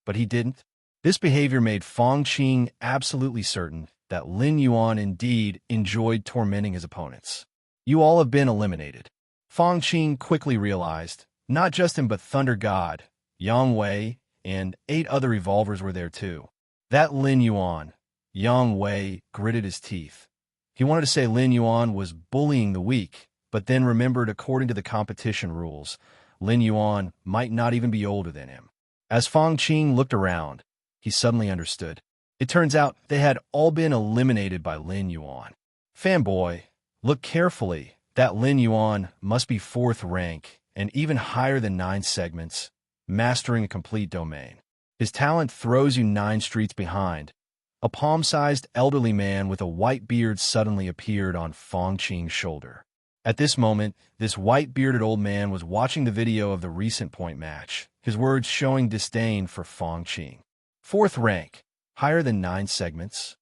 but he didn't. This behavior made Feng Qing absolutely certain that Lin Yuan indeed enjoyed tormenting his opponents. You all have been eliminated. Feng Qing quickly realized, not just him but Thunder God, Yang Wei, and 8 other evolvers were there too. That Lin Yuan, Yang Wei, gritted his teeth. He wanted to say Lin Yuan was bullying the weak, but then remembered according to the competition rules, Lin Yuan might not even be older than him. As Feng Qing looked around, he suddenly understood. It turns out they had all been eliminated by Lin Yuan. Fanboy, look carefully. That Lin Yuan must be 4th rank, and even higher than 9 segments, mastering a complete domain. His talent throws you 9 streets behind. A palm-sized elderly man with a white beard suddenly appeared on Feng Qing's shoulder. At this moment, this white-bearded old man was watching the video of the recent point match, his words showing disdain for Feng Qing. 4th rank, higher than 9 segments.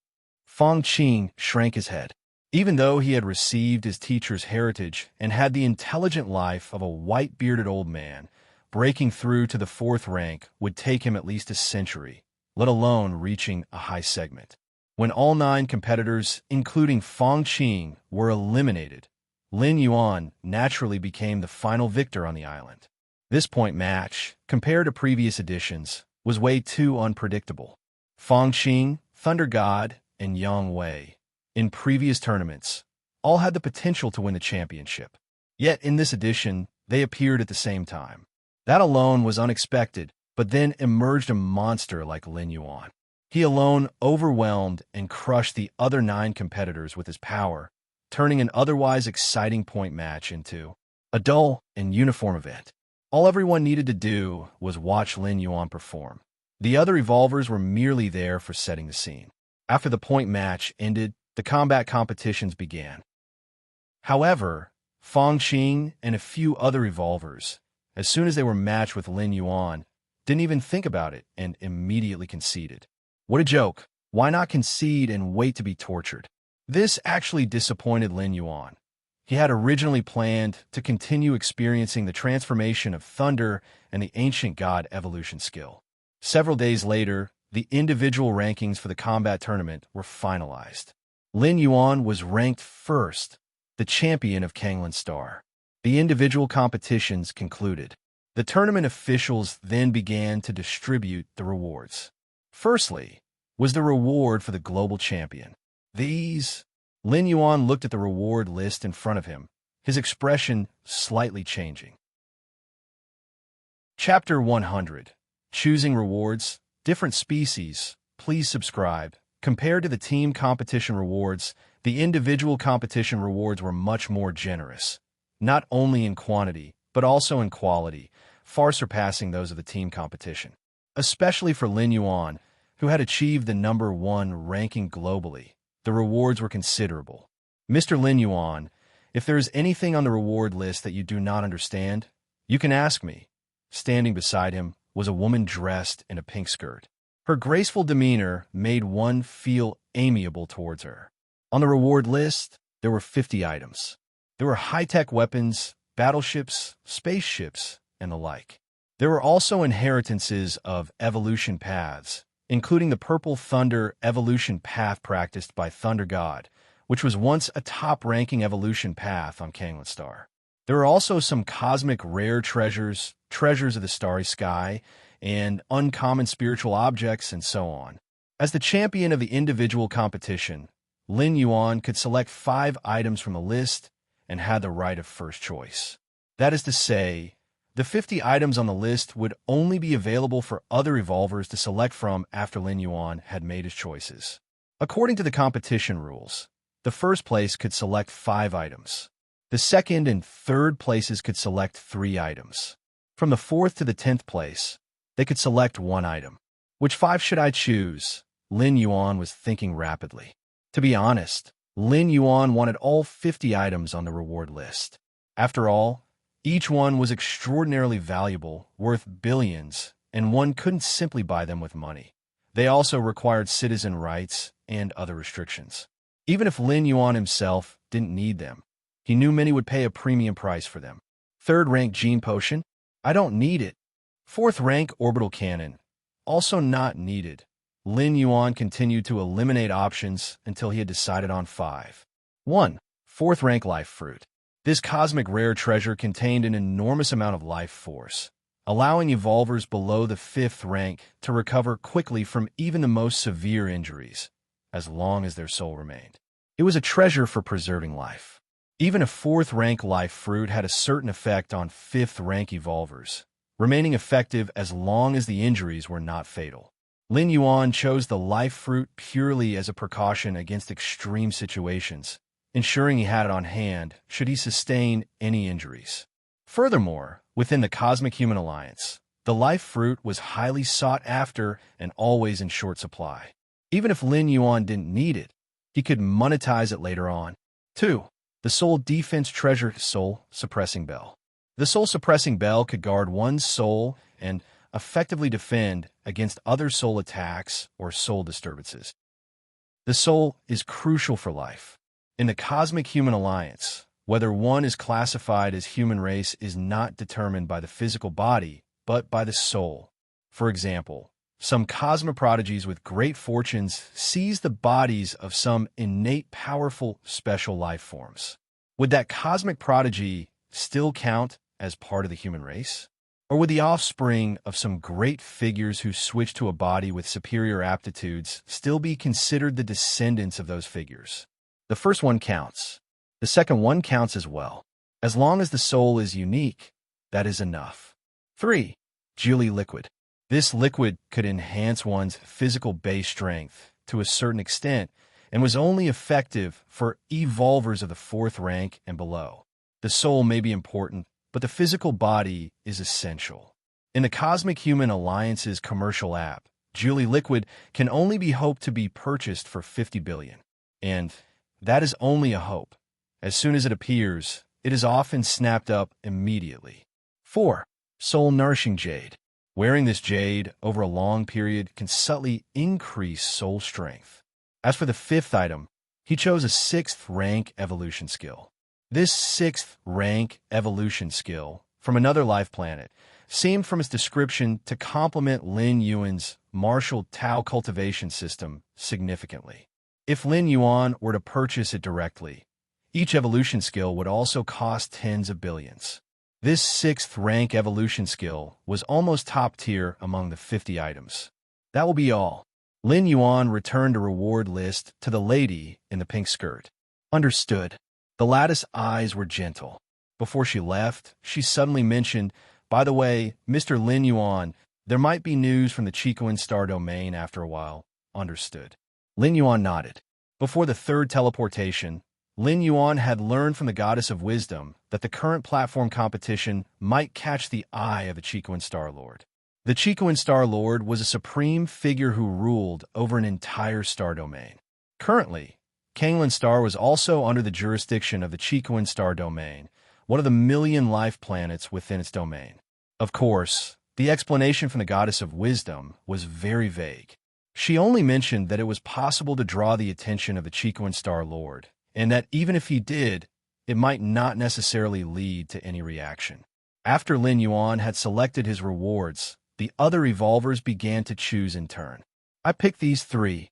Feng Qing shrank his head. Even though he had received his teacher's heritage and had the intelligent life of a white-bearded old man, breaking through to the 4th rank would take him at least a century, let alone reaching a high segment. When all 9 competitors, including Feng Qing, were eliminated, Lin Yuan naturally became the final victor on the island. This point match, compared to previous editions, was way too unpredictable. Feng Qing, Thunder God, and Yang Wei, in previous tournaments, all had the potential to win the championship. Yet in this edition, they appeared at the same time. That alone was unexpected, but then emerged a monster like Lin Yuan. He alone overwhelmed and crushed the other 9 competitors with his power, turning an otherwise exciting point match into a dull and uniform event. All everyone needed to do was watch Lin Yuan perform. The other evolvers were merely there for setting the scene. After the point match ended, the combat competitions began. However, Feng Qing and a few other evolvers, as soon as they were matched with Lin Yuan, didn't even think about it and immediately conceded. What a joke! Why not concede and wait to be tortured? This actually disappointed Lin Yuan. He had originally planned to continue experiencing the transformation of thunder and the ancient god evolution skill. Several days later, the individual rankings for the combat tournament were finalized. Lin Yuan was ranked 1st, the champion of Kanglan Star. The individual competitions concluded. The tournament officials then began to distribute the rewards. Firstly, was the reward for the global champion. Lin Yuan looked at the reward list in front of him, his expression slightly changing. Chapter 100. Choosing Rewards, Different Species. Please subscribe. Compared to the team competition rewards, the individual competition rewards were much more generous, not only in quantity, but also in quality, far surpassing those of the team competition. Especially for Lin Yuan, who had achieved the #1 ranking globally, the rewards were considerable. Mr. Lin Yuan, if there is anything on the reward list that you do not understand, you can ask me. Standing beside him was a woman dressed in a pink skirt. Her graceful demeanor made one feel amiable towards her. On the reward list, there were 50 items. There were high-tech weapons, battleships, spaceships, and the like. There were also inheritances of evolution paths, including the Purple Thunder evolution path practiced by Thunder God, which was once a top-ranking evolution path on Kanglan Star. There were also some cosmic rare treasures, treasures of the starry sky, and uncommon spiritual objects, and so on. As the champion of the individual competition, Lin Yuan could select 5 items from the list and had the right of first choice. That is to say, the 50 items on the list would only be available for other evolvers to select from after Lin Yuan had made his choices. According to the competition rules, the first place could select 5 items. The second and third places could select 3 items. From the 4th to the 10th place, they could select 1 item. Which 5 should I choose? Lin Yuan was thinking rapidly. To be honest, Lin Yuan wanted all 50 items on the reward list. After all, each one was extraordinarily valuable, worth billions, and one couldn't simply buy them with money. They also required citizen rights and other restrictions. Even if Lin Yuan himself didn't need them, he knew many would pay a premium price for them. 3rd rank Gene Potion? I don't need it. 4th rank Orbital Cannon? Also not needed. Lin Yuan continued to eliminate options until he had decided on 5. 1. 4th rank Life Fruit. This cosmic rare treasure contained an enormous amount of life force, allowing evolvers below the 5th rank to recover quickly from even the most severe injuries, as long as their soul remained. It was a treasure for preserving life. Even a 4th rank Life Fruit had a certain effect on 5th rank evolvers, remaining effective as long as the injuries were not fatal. Lin Yuan chose the Life Fruit purely as a precaution against extreme situations, ensuring he had it on hand should he sustain any injuries. Furthermore, within the Cosmic Human Alliance, the Life Fruit was highly sought after and always in short supply. Even if Lin Yuan didn't need it, he could monetize it later on. 2. The Soul Defense Treasure Soul Suppressing Bell. The Soul Suppressing Bell could guard one's soul and effectively defend against other soul attacks or soul disturbances. The soul is crucial for life. In the Cosmic Human Alliance, whether one is classified as human race is not determined by the physical body, but by the soul. For example, some cosmic prodigies with great fortunes seize the bodies of some innate, powerful, special life forms. Would that cosmic prodigy still count as part of the human race? Or would the offspring of some great figures who switch to a body with superior aptitudes still be considered the descendants of those figures? The first one counts. The second one counts as well. As long as the soul is unique, that is enough. 3. Geely Liquid. This liquid could enhance one's physical base strength to a certain extent and was only effective for evolvers of the 4th rank and below. The soul may be important, but the physical body is essential. In the Cosmic Human Alliance's commercial app, Geely Liquid can only be hoped to be purchased for 50 billion. And that is only a hope. As soon as it appears, it is often snapped up immediately. 4. Soul Nourishing Jade. Wearing this jade over a long period can subtly increase soul strength. As for the 5th item, he chose a 6th rank evolution skill. This 6th rank evolution skill from another life planet seemed from its description to complement Lin Yuan's martial Tao cultivation system significantly. If Lin Yuan were to purchase it directly, Each evolution skill would also cost tens of billions. This 6th rank evolution skill was almost top tier among the 50 items. That will be all. Lin Yuan returned a reward list to the lady in the pink skirt. Understood. The lattice eyes were gentle. Before she left, she suddenly mentioned, by the way, Mr. Lin Yuan, there might be news from the Chicoan Star domain after a while. Understood. Lin Yuan nodded. Before the 3rd teleportation, Lin Yuan had learned from the Goddess of Wisdom that the current platform competition might catch the eye of the Chicoan Star Lord. The Chicoan Star Lord was a supreme figure who ruled over an entire star domain. Currently, Kanglan Star was also under the jurisdiction of the Chicoan Star domain, one of the million life planets within its domain. Of course, the explanation from the Goddess of Wisdom was very vague. She only mentioned that it was possible to draw the attention of the Chicoan Star Lord, and that even if he did, it might not necessarily lead to any reaction. After Lin Yuan had selected his rewards, the other evolvers began to choose in turn. I picked these 3,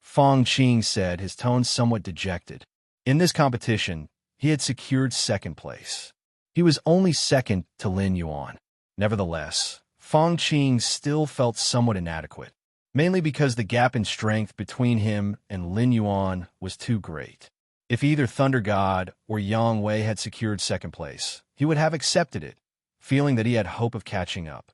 Fong Qing said, his tone somewhat dejected. In this competition, he had secured 2nd place. He was only second to Lin Yuan. Nevertheless, Fong Qing still felt somewhat inadequate, mainly because the gap in strength between him and Lin Yuan was too great. If either Thunder God or Yang Wei had secured 2nd place, he would have accepted it, feeling that he had hope of catching up.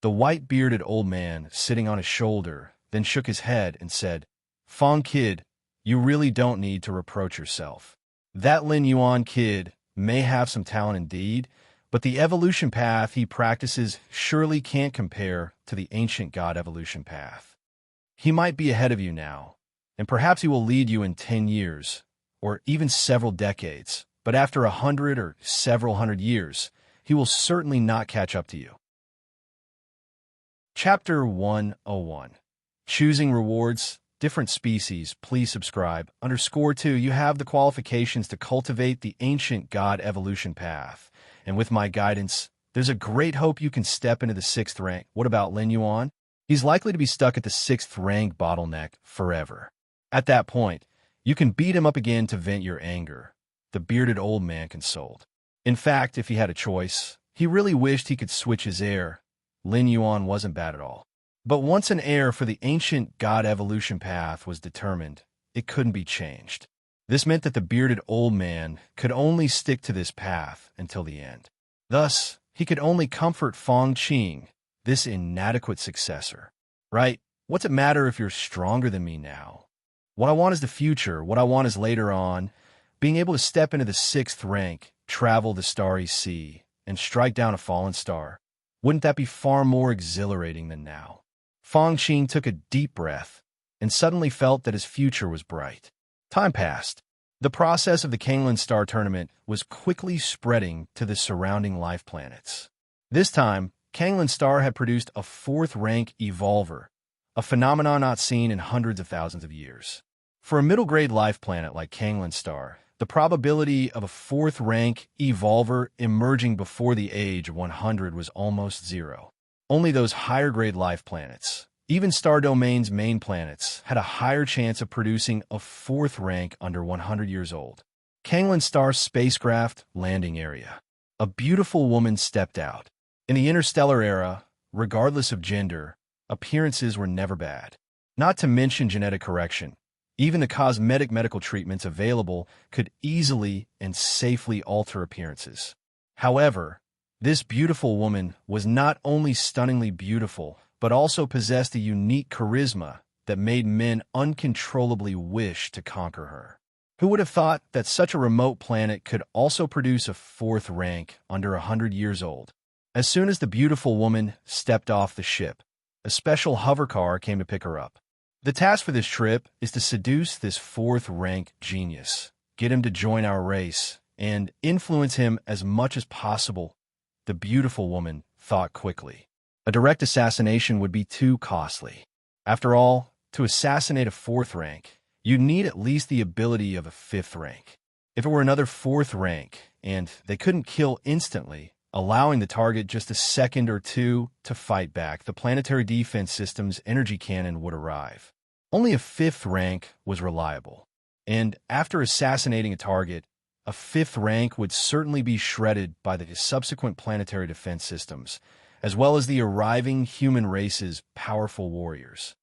The white-bearded old man, sitting on his shoulder, then shook his head and said, Fong kid, you really don't need to reproach yourself. That Lin Yuan kid may have some talent indeed, but the evolution path he practices surely can't compare to the ancient god evolution path. He might be ahead of you now, and perhaps he will lead you in 10 years, or even several decades, but after 100 or several hundred years, he will certainly not catch up to you. Chapter 101. Choosing Rewards, Different Species. Please subscribe. _2. You have the qualifications to cultivate the ancient god evolution path, and with my guidance, there's a great hope you can step into the 6th rank. What about Lin Yuan? He's likely to be stuck at the 6th rank bottleneck forever. At that point, you can beat him up again to vent your anger, the bearded old man consoled. In fact, if he had a choice, he really wished he could switch his heir. Lin Yuan wasn't bad at all. But once an heir for the ancient god evolution path was determined, it couldn't be changed. This meant that the bearded old man could only stick to this path until the end. Thus, he could only comfort Fong Qing, this inadequate successor. Right? What's it matter if you're stronger than me now? What I want is the future. What I want is later on, being able to step into the 6th rank, travel the starry sea, and strike down a fallen star. Wouldn't that be far more exhilarating than now? Fong Qing took a deep breath and suddenly felt that his future was bright. Time passed. The process of the Kanglan Star Tournament was quickly spreading to the surrounding life planets. This time, Kanglan Star had produced a 4th rank evolver, a phenomenon not seen in hundreds of thousands of years. For a middle-grade life planet like Kanglan Star, the probability of a 4th rank evolver emerging before the age of 100 was almost 0. Only those higher-grade life planets, even Star Domain's main planets, had a higher chance of producing a 4th rank under 100 years old. Kanglan Star spacecraft landing area. A beautiful woman stepped out. In the interstellar era, regardless of gender, appearances were never bad. Not to mention genetic correction. Even the cosmetic medical treatments available could easily and safely alter appearances. However, this beautiful woman was not only stunningly beautiful, but also possessed a unique charisma that made men uncontrollably wish to conquer her. Who would have thought that such a remote planet could also produce a 4th rank under 100 years old? As soon as the beautiful woman stepped off the ship, a special hover car came to pick her up. The task for this trip is to seduce this 4th rank genius, get him to join our race, and influence him as much as possible. The beautiful woman thought quickly. A direct assassination would be too costly. After all, to assassinate a 4th rank, you'd need at least the ability of a 5th rank. If it were another 4th rank, and they couldn't kill instantly, allowing the target just a second or two to fight back, the planetary defense system's energy cannon would arrive. Only a 5th rank was reliable. And after assassinating a target, a fifth rank would certainly be shredded by the subsequent planetary defense systems, as well as the arriving human race's powerful warriors.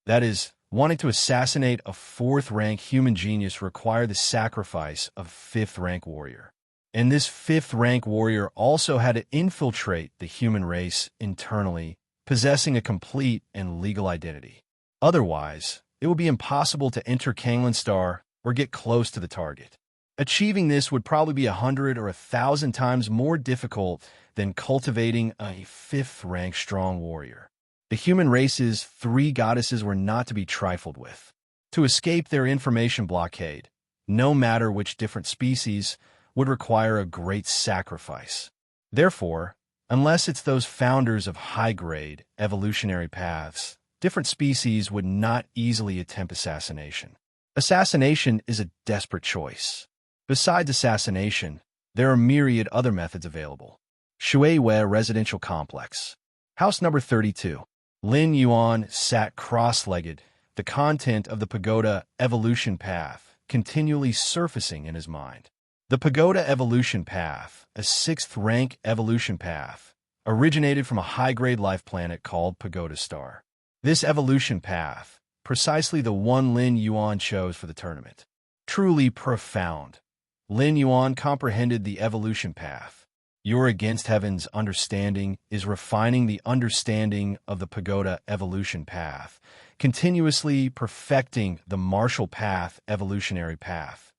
That is, wanting to assassinate a fourth-rank human genius required the sacrifice of a fifth-rank warrior. And this fifth-rank warrior also had to infiltrate the human race internally, possessing a complete and legal identity. Otherwise, it would be impossible to enter Kanglan Star or get close to the target. Achieving this would probably be 100 or 1,000 times more difficult than cultivating a fifth-rank strong warrior. The human race's three goddesses were not to be trifled with. To escape their information blockade, no matter which different species, would require a great sacrifice. Therefore, unless it's those founders of high-grade evolutionary paths, different species would not easily attempt assassination. Assassination is a desperate choice. Besides assassination, there are myriad other methods available. Shuiwei Residential Complex. House number 32. Lin Yuan sat cross-legged, the content of the pagoda evolution path continually surfacing in his mind. The pagoda evolution path, a sixth-rank evolution path, originated from a high-grade life planet called Pagoda Star. This evolution path, precisely the one Lin Yuan chose for the tournament. Truly profound. Lin Yuan comprehended the evolution path. Your Against Heaven's understanding is refining the understanding of the pagoda evolution path, continuously perfecting the martial path evolutionary path.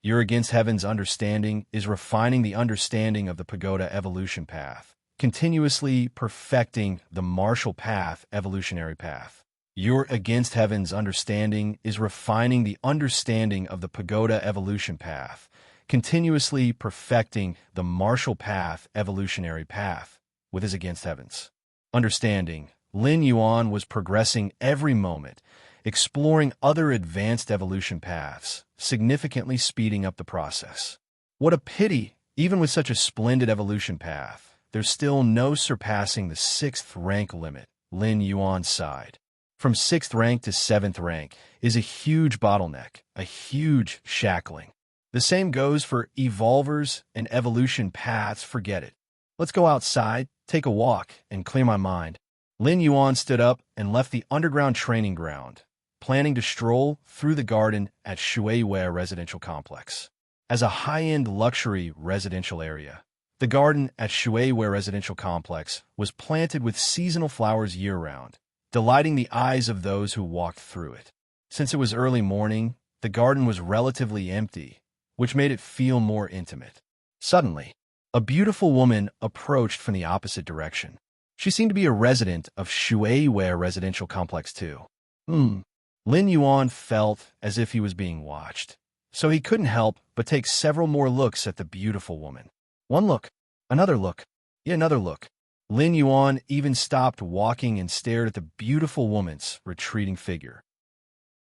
Your Against Heaven's understanding is refining the understanding of the pagoda evolution path, continuously perfecting the martial path evolutionary path. Your Against Heaven's understanding is refining the understanding of the pagoda evolution path, continuously perfecting the martial path evolutionary path. With his Against Heaven's understanding, Lin Yuan was progressing every moment, exploring other advanced evolution paths, significantly speeding up the process. What a pity, even with such a splendid evolution path, there's still no surpassing the sixth rank limit, Lin Yuan sighed. From sixth rank to seventh rank is a huge bottleneck, a huge shackling. The same goes for evolvers and evolution paths. Forget it. Let's go outside, take a walk, and clear my mind. Lin Yuan stood up and left the underground training ground, planning to stroll through the garden at Shuiwei Residential Complex. As a high-end luxury residential area, the garden at Shuiwei Residential Complex was planted with seasonal flowers year-round, delighting the eyes of those who walked through it. Since it was early morning, the garden was relatively empty, which made it feel more intimate. Suddenly, a beautiful woman approached from the opposite direction. She seemed to be a resident of Shuiwei Residential Complex too. Lin Yuan felt as if he was being watched, so he couldn't help but take several more looks at the beautiful woman. One look, another look, yet another look. Lin Yuan even stopped walking and stared at the beautiful woman's retreating figure.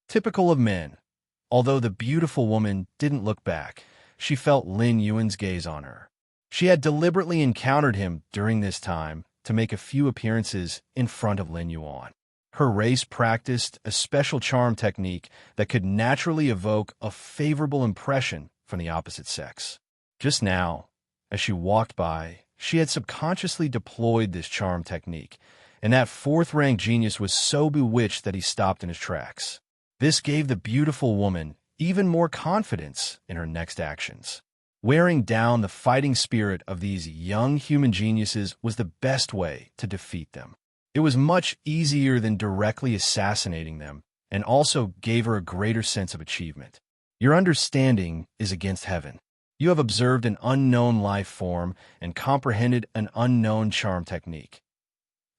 Typical of men. Although the beautiful woman didn't look back, she felt Lin Yuan's gaze on her. She had deliberately encountered him during this time to make a few appearances in front of Lin Yuan. Her race practiced a special charm technique that could naturally evoke a favorable impression from the opposite sex. Just now, as she walked by, she had subconsciously deployed this charm technique, and that fourth-rank genius was so bewitched that he stopped in his tracks. This gave the beautiful woman even more confidence in her next actions. Wearing down the fighting spirit of these young human geniuses was the best way to defeat them. It was much easier than directly assassinating them, and also gave her a greater sense of achievement. Your understanding is against heaven. You have observed an unknown life form and comprehended an unknown charm technique.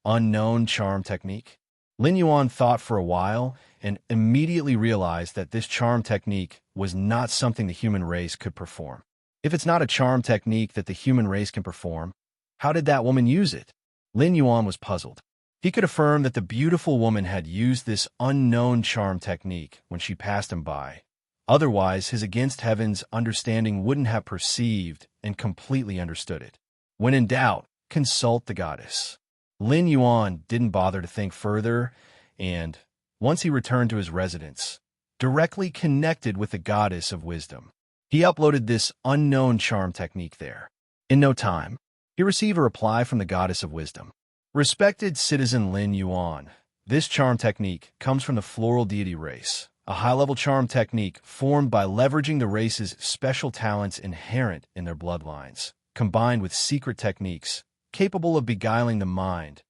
Unknown charm technique? Lin Yuan thought for a while and immediately realized that this charm technique was not something the human race could perform. If it's not a charm technique that the human race can perform, how did that woman use it? Lin Yuan was puzzled. He could affirm that the beautiful woman had used this unknown charm technique when she passed him by. Otherwise, his Against Heaven's understanding wouldn't have perceived and completely understood it. When in doubt, consult the goddess. Lin Yuan didn't bother to think further, and once he returned to his residence, directly connected with the goddess of wisdom. He uploaded this unknown charm technique there. In no time, he received a reply from the goddess of wisdom. Respected citizen Lin Yuan, this charm technique comes from the floral deity race, a high-level charm technique formed by leveraging the race's special talents inherent in their bloodlines, combined with secret techniques capable of beguiling the mind.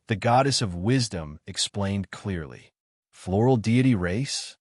The goddess of wisdom explained clearly. Floral deity race?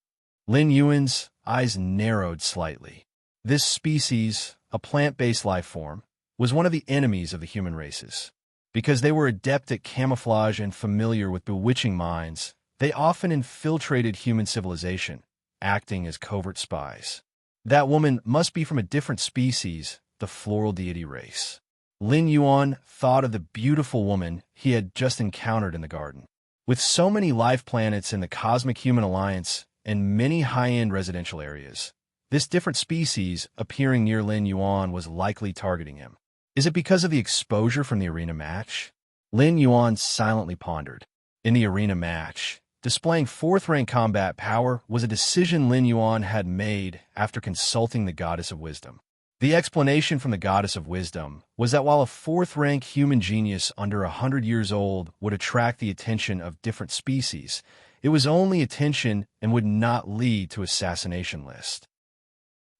Lin Yuan's eyes narrowed slightly. This species, a plant-based life form, was one of the enemies of the human races. Because they were adept at camouflage and familiar with bewitching minds, they often infiltrated human civilization, acting as covert spies. That woman must be from a different species, the floral deity race. Lin Yuan thought of the beautiful woman he had just encountered in the garden. With so many life planets in the Cosmic Human Alliance and many high-end residential areas, this different species appearing near Lin Yuan was likely targeting him. Is it because of the exposure from the arena match? Lin Yuan silently pondered. In the arena match, displaying fourth-rank combat power was a decision Lin Yuan had made after consulting the Goddess of Wisdom. The explanation from the Goddess of Wisdom was that while a fourth-rank human genius under 100 years old would attract the attention of different species, it was only attention and would not lead to assassination list.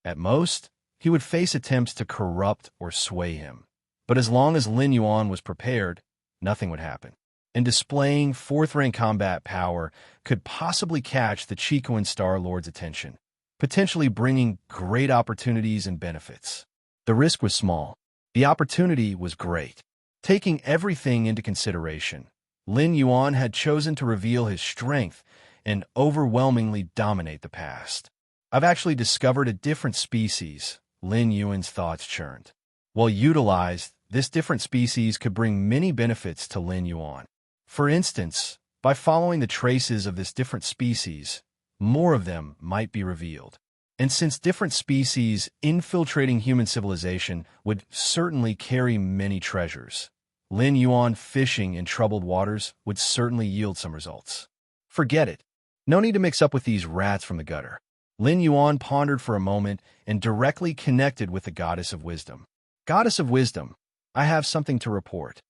At most, he would face attempts to corrupt or sway him. But as long as Lin Yuan was prepared, nothing would happen. And displaying fourth-rank combat power could possibly catch the Chicoan Star Lord's attention, potentially bringing great opportunities and benefits. The risk was small. The opportunity was great. Taking everything into consideration, Lin Yuan had chosen to reveal his strength and overwhelmingly dominate the past. I've actually discovered a different species, Lin Yuan's thoughts churned. While utilized, this different species could bring many benefits to Lin Yuan. For instance, by following the traces of this different species, more of them might be revealed. And since different species infiltrating human civilization would certainly carry many treasures, Lin Yuan fishing in troubled waters would certainly yield some results. Forget it. No need to mix up with these rats from the gutter. Lin Yuan pondered for a moment and directly connected with the Goddess of Wisdom. Goddess of Wisdom, I have something to report.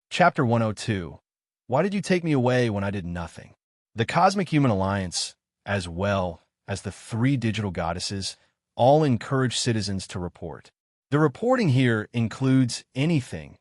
Chapter 102. Why did you take me away when I did nothing? The Cosmic Human Alliance, as well as the 3 digital goddesses, all encourage citizens to report. The reporting here includes anything: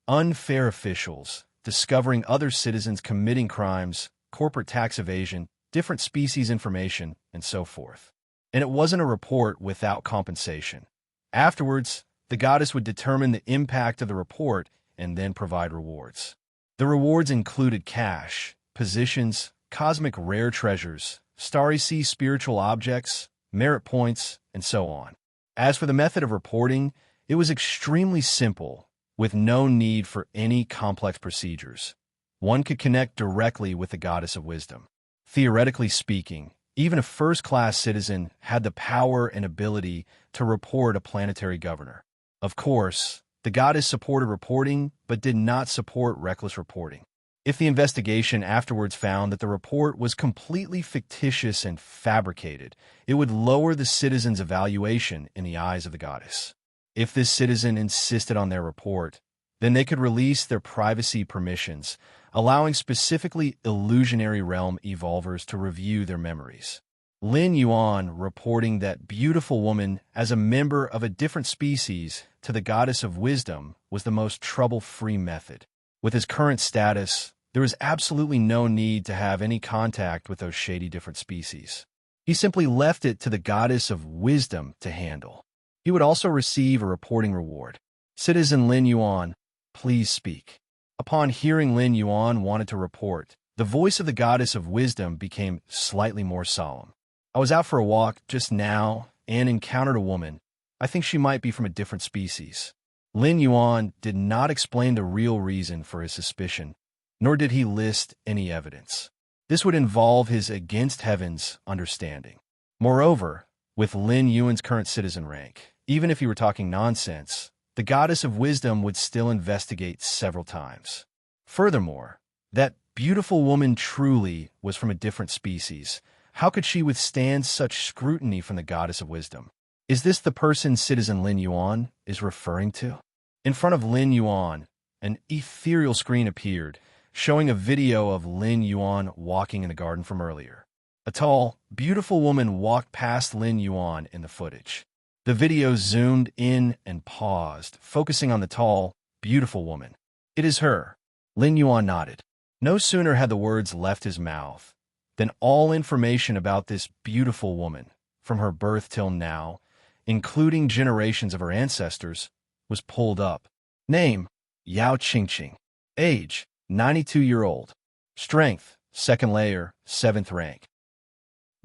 unfair officials, discovering other citizens committing crimes, corporate tax evasion, different species information, and so forth. And it wasn't a report without compensation. Afterwards, the goddess would determine the impact of the report and then provide rewards. The rewards included cash, positions, cosmic rare treasures, starry sea spiritual objects, merit points, and so on. As for the method of reporting, it was extremely simple, with no need for any complex procedures. One could connect directly with the Goddess of Wisdom. Theoretically speaking, even a first-class citizen had the power and ability to report a planetary governor. Of course, the goddess supported reporting, but did not support reckless reporting. If the investigation afterwards found that the report was completely fictitious and fabricated, it would lower the citizen's evaluation in the eyes of the goddess. If this citizen insisted on their report, then they could release their privacy permissions, allowing specifically illusionary realm evolvers to review their memories. Lin Yuan reporting that beautiful woman as a member of a different species to the Goddess of Wisdom was the most trouble-free method. With his current status, there was absolutely no need to have any contact with those shady different species. He simply left it to the Goddess of Wisdom to handle. He would also receive a reporting reward. Citizen Lin Yuan, please speak. Upon hearing Lin Yuan wanted to report, the voice of the Goddess of Wisdom became slightly more solemn. I was out for a walk just now and encountered a woman. I think she might be from a different species. Lin Yuan did not explain the real reason for his suspicion, nor did he list any evidence. This would involve his against heavens understanding. Moreover, with Lin Yuan's current citizen rank, even if he were talking nonsense, the Goddess of Wisdom would still investigate several times. Furthermore, that beautiful woman truly was from a different species, How could she withstand such scrutiny from the goddess of wisdom? Is this the person Citizen Lin Yuan is referring to? In front of Lin Yuan, an ethereal screen appeared, showing a video of Lin Yuan walking in the garden from earlier. A tall, beautiful woman walked past Lin Yuan in the footage. The video zoomed in and paused, focusing on the tall, beautiful woman. It is her. Lin Yuan nodded. No sooner had the words left his mouth than all information about this beautiful woman, from her birth till now, including generations of her ancestors, was pulled up. Name, Yao Qingqing. Age, 92-year-old. Strength, 2nd layer, 7th rank.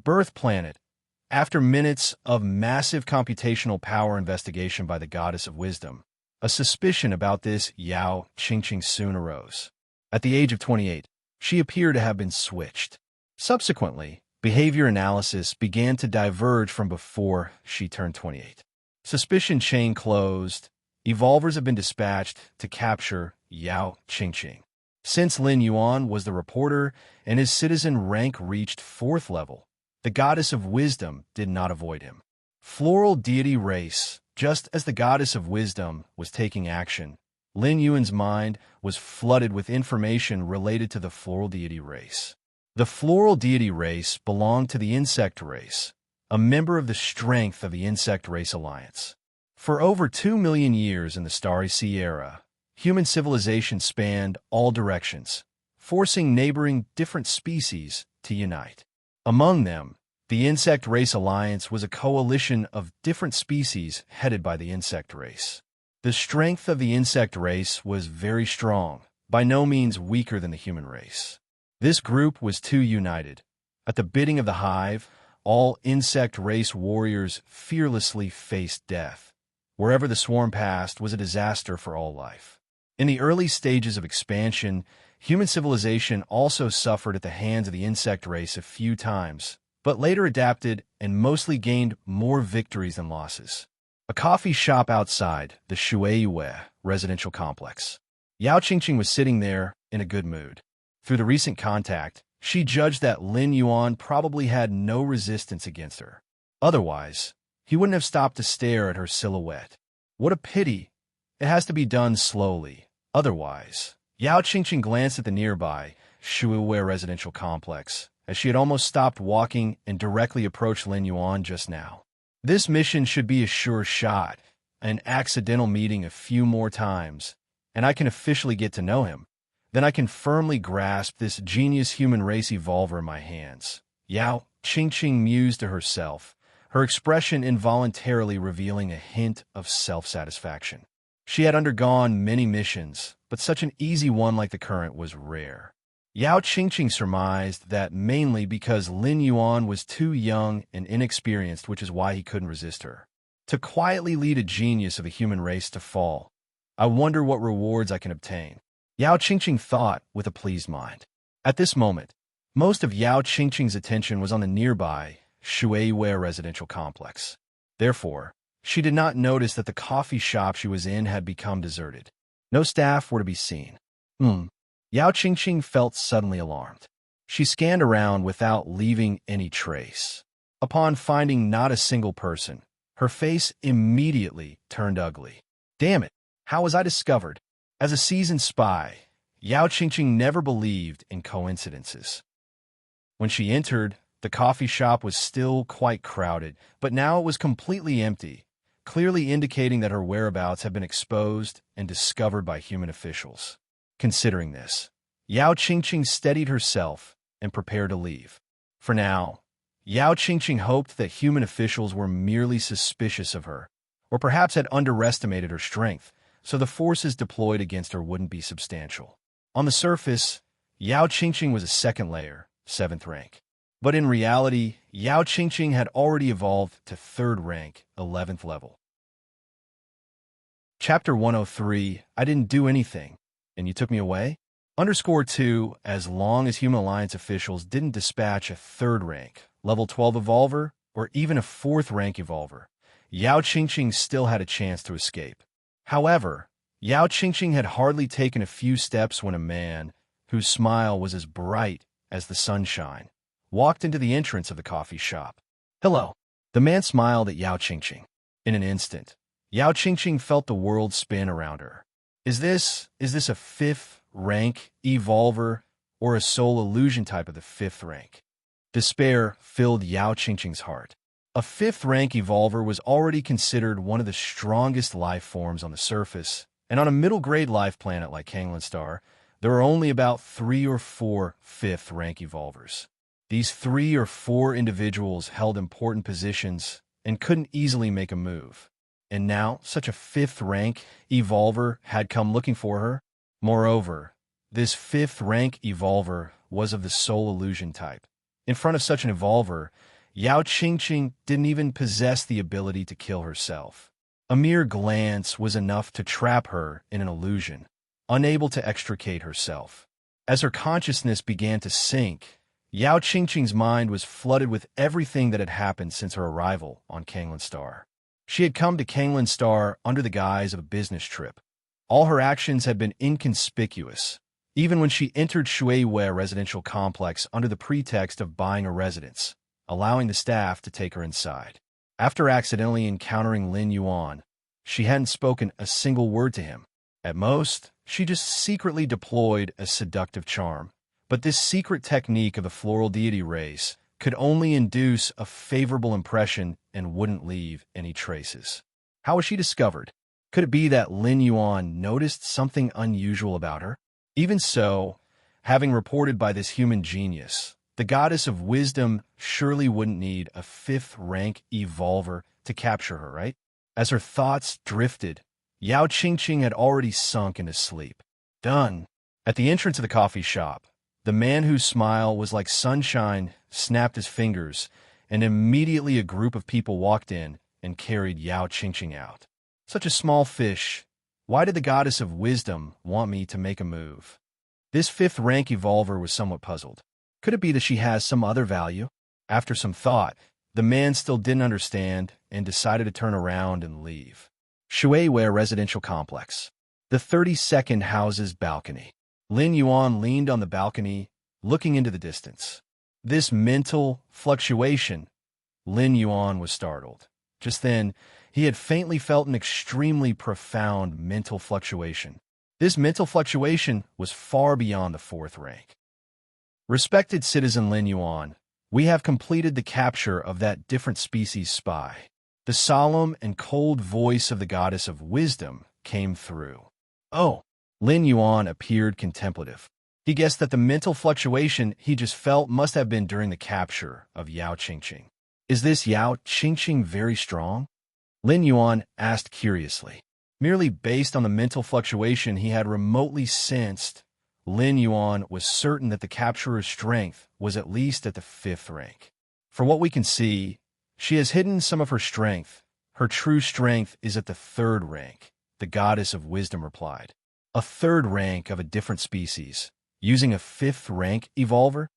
Birth planet. After minutes of massive computational power investigation by the goddess of wisdom, a suspicion about this Yao Qingqing soon arose. At the age of 28, she appeared to have been switched. Subsequently, behavior analysis began to diverge from before she turned 28. Suspicion chain closed. Evolvers have been dispatched to capture Yao Qingqing. Since Lin Yuan was the reporter and his citizen rank reached 4th level, the goddess of wisdom did not avoid him. Floral deity race. Just as the goddess of wisdom was taking action, Lin Yuan's mind was flooded with information related to the floral deity race. The floral deity race belonged to the insect race, a member of the strength of the insect race alliance. For over 2 million years in the Starry Sea era, human civilization spanned all directions, forcing neighboring different species to unite. Among them, the Insect Race Alliance was a coalition of different species headed by the insect race. The strength of the insect race was very strong, by no means weaker than the human race. This group was too united. At the bidding of the hive, all insect race warriors fearlessly faced death. Wherever the swarm passed was a disaster for all life. In the early stages of expansion, human civilization also suffered at the hands of the insect race a few times, but later adapted and mostly gained more victories than losses. A coffee shop outside the Shueiyue residential complex. Yao Qingqing was sitting there in a good mood. Through the recent contact, she judged that Lin Yuan probably had no resistance against her. Otherwise, he wouldn't have stopped to stare at her silhouette. What a pity. It has to be done slowly. Otherwise, Yao Qingqing glanced at the nearby Shueiyue residential complex, as she had almost stopped walking and directly approached Lin Yuan just now. This mission should be a sure shot, an accidental meeting a few more times, and I can officially get to know him. Then I can firmly grasp this genius human race evolver in my hands. Yao Qingqing mused to herself, her expression involuntarily revealing a hint of self-satisfaction. She had undergone many missions, but such an easy one like the current was rare. Yao Qingqing surmised that mainly because Lin Yuan was too young and inexperienced, which is why he couldn't resist her. To quietly lead a genius of the human race to fall, I wonder what rewards I can obtain. Yao Qingqing thought with a pleased mind. At this moment, most of Yao Qingqing's attention was on the nearby Shueiyue residential complex. Therefore, she did not notice that the coffee shop she was in had become deserted. No staff were to be seen. Yao Qingqing felt suddenly alarmed. She scanned around without leaving any trace. Upon finding not a single person, her face immediately turned ugly. Damn it, how was I discovered? As a seasoned spy, Yao Qingqing never believed in coincidences. When she entered, the coffee shop was still quite crowded, but now it was completely empty, clearly indicating that her whereabouts had been exposed and discovered by human officials. Considering this, Yao Qingqing steadied herself and prepared to leave. For now, Yao Qingqing hoped that human officials were merely suspicious of her, or perhaps had underestimated her strength, so the forces deployed against her wouldn't be substantial. On the surface, Yao Qingqing was a 2nd layer, 7th rank. But in reality, Yao Qingqing had already evolved to 3rd rank, 11th level. Chapter 103, I didn't do anything, and you took me away? _2, as long as Human Alliance officials didn't dispatch a 3rd rank, level 12 evolver, or even a 4th rank evolver, Yao Qingqing still had a chance to escape. However, Yao Qingqing had hardly taken a few steps when a man, whose smile was as bright as the sunshine, walked into the entrance of the coffee shop. "Hello." The man smiled at Yao Qingqing. In an instant, Yao Qingqing felt the world spin around her. Is this a fifth rank evolver or a soul illusion type of the fifth rank? Despair filled Yao Qingqing's heart. A fifth rank evolver was already considered one of the strongest life forms on the surface, and on a middle-grade life planet like Kanglan Star, there are only about 3 or 4 fifth rank evolvers. These 3 or 4 individuals held important positions and couldn't easily make a move. And now, such a fifth rank evolver had come looking for her. Moreover, this fifth rank evolver was of the soul illusion type. In front of such an evolver, Yao Qingqing didn't even possess the ability to kill herself. A mere glance was enough to trap her in an illusion, unable to extricate herself. As her consciousness began to sink, Yao Qingqing's mind was flooded with everything that had happened since her arrival on Kanglan Star. She had come to Kanglan Star under the guise of a business trip. All her actions had been inconspicuous, even when she entered Shuiwei residential complex under the pretext of buying a residence, allowing the staff to take her inside. After accidentally encountering Lin Yuan, she hadn't spoken a single word to him. At most, she just secretly deployed a seductive charm. But this secret technique of the floral deity race could only induce a favorable impression and wouldn't leave any traces. How was she discovered? Could it be that Lin Yuan noticed something unusual about her? Even so, having reported by this human genius, the goddess of wisdom surely wouldn't need a fifth rank evolver to capture her, right? As her thoughts drifted, Yao Qingqing had already sunk into sleep. Done. At the entrance of the coffee shop, the man whose smile was like sunshine snapped his fingers, and immediately a group of people walked in and carried Yao Qingqing out. Such a small fish. Why did the goddess of wisdom want me to make a move? This fifth rank evolver was somewhat puzzled. Could it be that she has some other value? After some thought, the man still didn't understand and decided to turn around and leave. Shuiwei residential complex. The 32nd house's balcony. Lin Yuan leaned on the balcony, looking into the distance. This mental fluctuation. Lin Yuan was startled. Just then, he had faintly felt an extremely profound mental fluctuation. This mental fluctuation was far beyond the fourth rank. Respected citizen Lin Yuan, we have completed the capture of that different species spy. The solemn and cold voice of the goddess of wisdom came through. Oh, Lin Yuan appeared contemplative. He guessed that the mental fluctuation he just felt must have been during the capture of Yao Qingqing. Is this Yao Qingqing very strong? Lin Yuan asked curiously. Merely based on the mental fluctuation he had remotely sensed, Lin Yuan was certain that the capturer's strength was at least at the fifth rank. For what we can see, she has hidden some of her strength. Her true strength is at the third rank, the goddess of wisdom replied. A third rank of a different species, using a fifth rank evolver?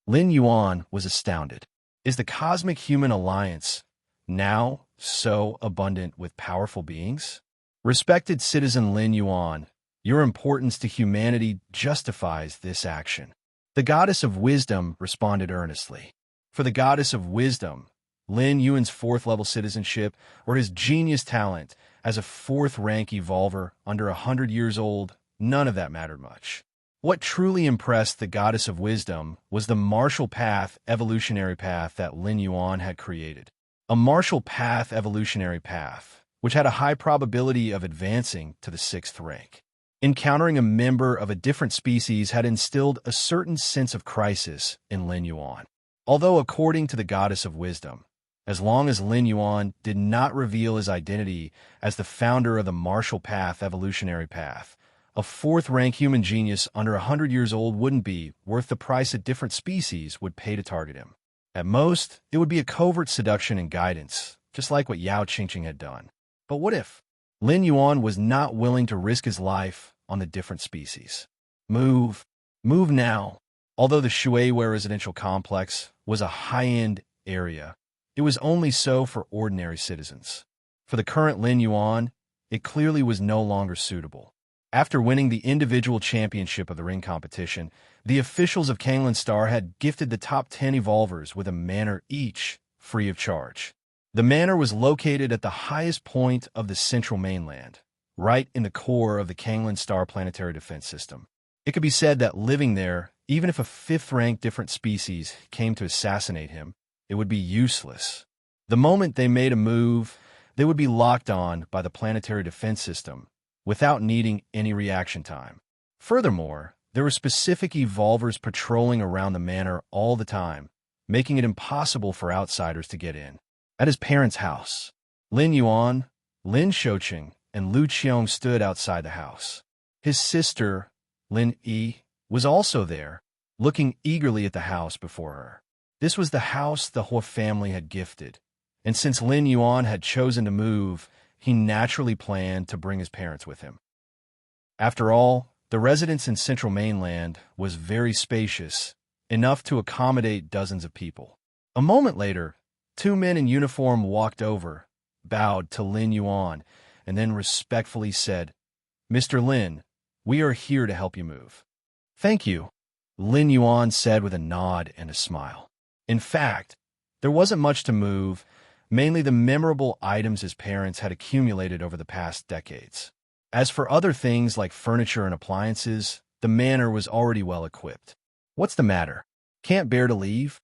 Lin Yuan was astounded. Is the cosmic human alliance now so abundant with powerful beings? Respected citizen Lin Yuan, your importance to humanity justifies this action. The goddess of wisdom responded earnestly. For the goddess of wisdom, Lin Yuan's fourth-level citizenship or his genius talent as a fourth-rank evolver under 100 years old, none of that mattered much. What truly impressed the goddess of wisdom was the martial path evolutionary path that Lin Yuan had created. A martial path evolutionary path, which had a high probability of advancing to the sixth rank. Encountering a member of a different species had instilled a certain sense of crisis in Lin Yuan. Although according to the goddess of wisdom, as long as Lin Yuan did not reveal his identity as the founder of the martial path evolutionary path, a fourth-rank human genius under 100 years old wouldn't be worth the price a different species would pay to target him. At most, it would be a covert seduction and guidance, just like what Yao Qingqing had done. But what if Lin Yuan was not willing to risk his life on the different species? Move now. Although the Shuiwei residential complex was a high-end area, it was only so for ordinary citizens. For the current Lin Yuan, it clearly was no longer suitable. After winning the individual championship of the ring competition, the officials of Kanglan Star had gifted the top 10 evolvers with a manor each, free of charge. The manor was located at the highest point of the central mainland, right in the core of the Kanglan Star planetary defense system. It could be said that living there, even if a fifth-rank different species came to assassinate him, it would be useless. The moment they made a move, they would be locked on by the planetary defense system, without needing any reaction time. Furthermore, there were specific evolvers patrolling around the manor all the time, making it impossible for outsiders to get in. At his parents' house, Lin Yuan, Lin Shouqing, and Lu Qiong stood outside the house. His sister, Lin Yi, was also there, looking eagerly at the house before her. This was the house the Hua family had gifted, and since Lin Yuan had chosen to move, he naturally planned to bring his parents with him. After all, the residence in Central Mainland was very spacious, enough to accommodate dozens of people. A moment later, two men in uniform walked over, bowed to Lin Yuan, and then respectfully said, "Mr. Lin, we are here to help you move." "Thank you," Lin Yuan said with a nod and a smile. In fact, there wasn't much to move, mainly the memorable items his parents had accumulated over the past decades. As for other things like furniture and appliances, the manor was already well equipped. "What's the matter? Can't bear to leave?"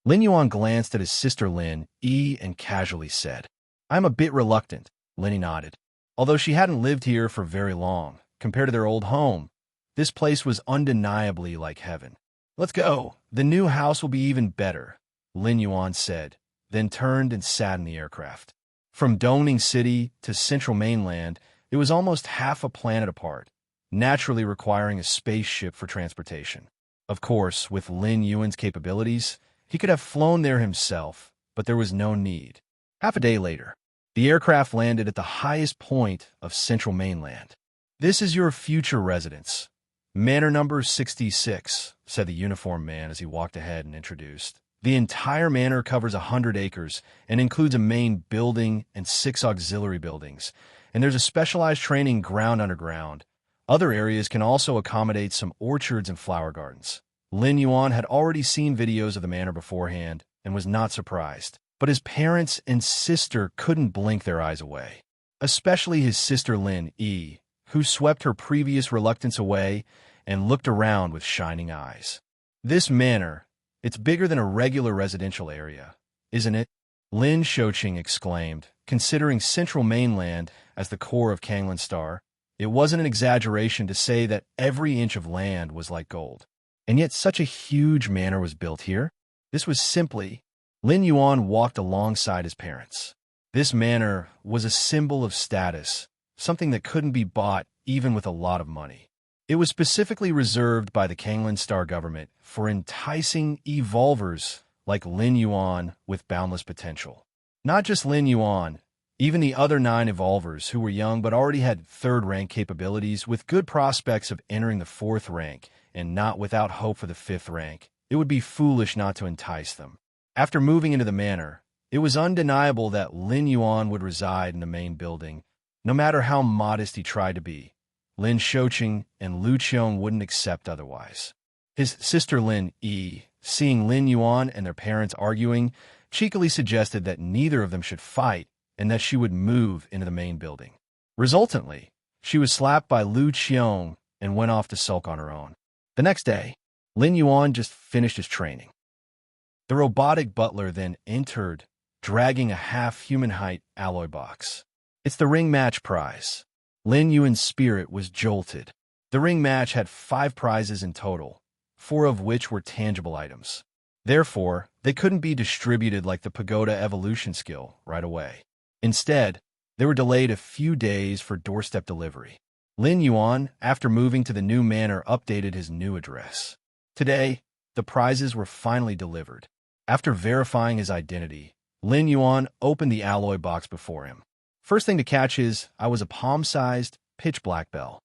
Lin Yuan glanced at his sister Lin Yi and casually said, "I'm a bit reluctant," Lin nodded. Although she hadn't lived here for very long, compared to their old home, this place was undeniably like heaven. "Let's go. The new house will be even better," Lin Yuan said, then turned and sat in the aircraft. From Dongning City to Central Mainland, it was almost half a planet apart, naturally requiring a spaceship for transportation. Of course, with Lin Yuan's capabilities, he could have flown there himself, but there was no need. Half a day later, the aircraft landed at the highest point of Central Mainland. "This is your future residence. Manor number 66, said the uniformed man as he walked ahead and introduced. The entire manor covers 100 acres and includes a main building and 6 auxiliary buildings, and there's a specialized training ground underground. Other areas can also accommodate some orchards and flower gardens." Lin Yuan had already seen videos of the manor beforehand and was not surprised, but his parents and sister couldn't blink their eyes away. Especially his sister Lin Yi, who swept her previous reluctance away and looked around with shining eyes. "This manor, it's bigger than a regular residential area, isn't it?" Lin Shouqing exclaimed, considering Central Mainland as the core of Kanglan Star. It wasn't an exaggeration to say that every inch of land was like gold. And yet such a huge manor was built here. This was simply... Lin Yuan walked alongside his parents. This manor was a symbol of status, something that couldn't be bought even with a lot of money. It was specifically reserved by the Kanglan Star government for enticing evolvers like Lin Yuan with boundless potential. Not just Lin Yuan, even the other 9 evolvers who were young but already had 3rd rank capabilities with good prospects of entering the 4th rank and not without hope for the 5th rank. It would be foolish not to entice them. After moving into the manor, it was undeniable that Lin Yuan would reside in the main building, no matter how modest he tried to be. Lin Shouqing and Lu Qiong wouldn't accept otherwise. His sister Lin Yi, seeing Lin Yuan and their parents arguing, cheekily suggested that neither of them should fight and that she would move into the main building. Resultantly, she was slapped by Lu Qiong and went off to sulk on her own. The next day, Lin Yuan just finished his training. The robotic butler then entered, dragging a half-human-height alloy box. "It's the ring match prize." Lin Yuan's spirit was jolted. The ring match had 5 prizes in total, 4 of which were tangible items. Therefore, they couldn't be distributed like the Pagoda evolution skill right away. Instead, they were delayed a few days for doorstep delivery. Lin Yuan, after moving to the new manor, updated his new address. Today, the prizes were finally delivered. After verifying his identity, Lin Yuan opened the alloy box before him. First thing to catch is, I was a palm-sized, pitch-black bell.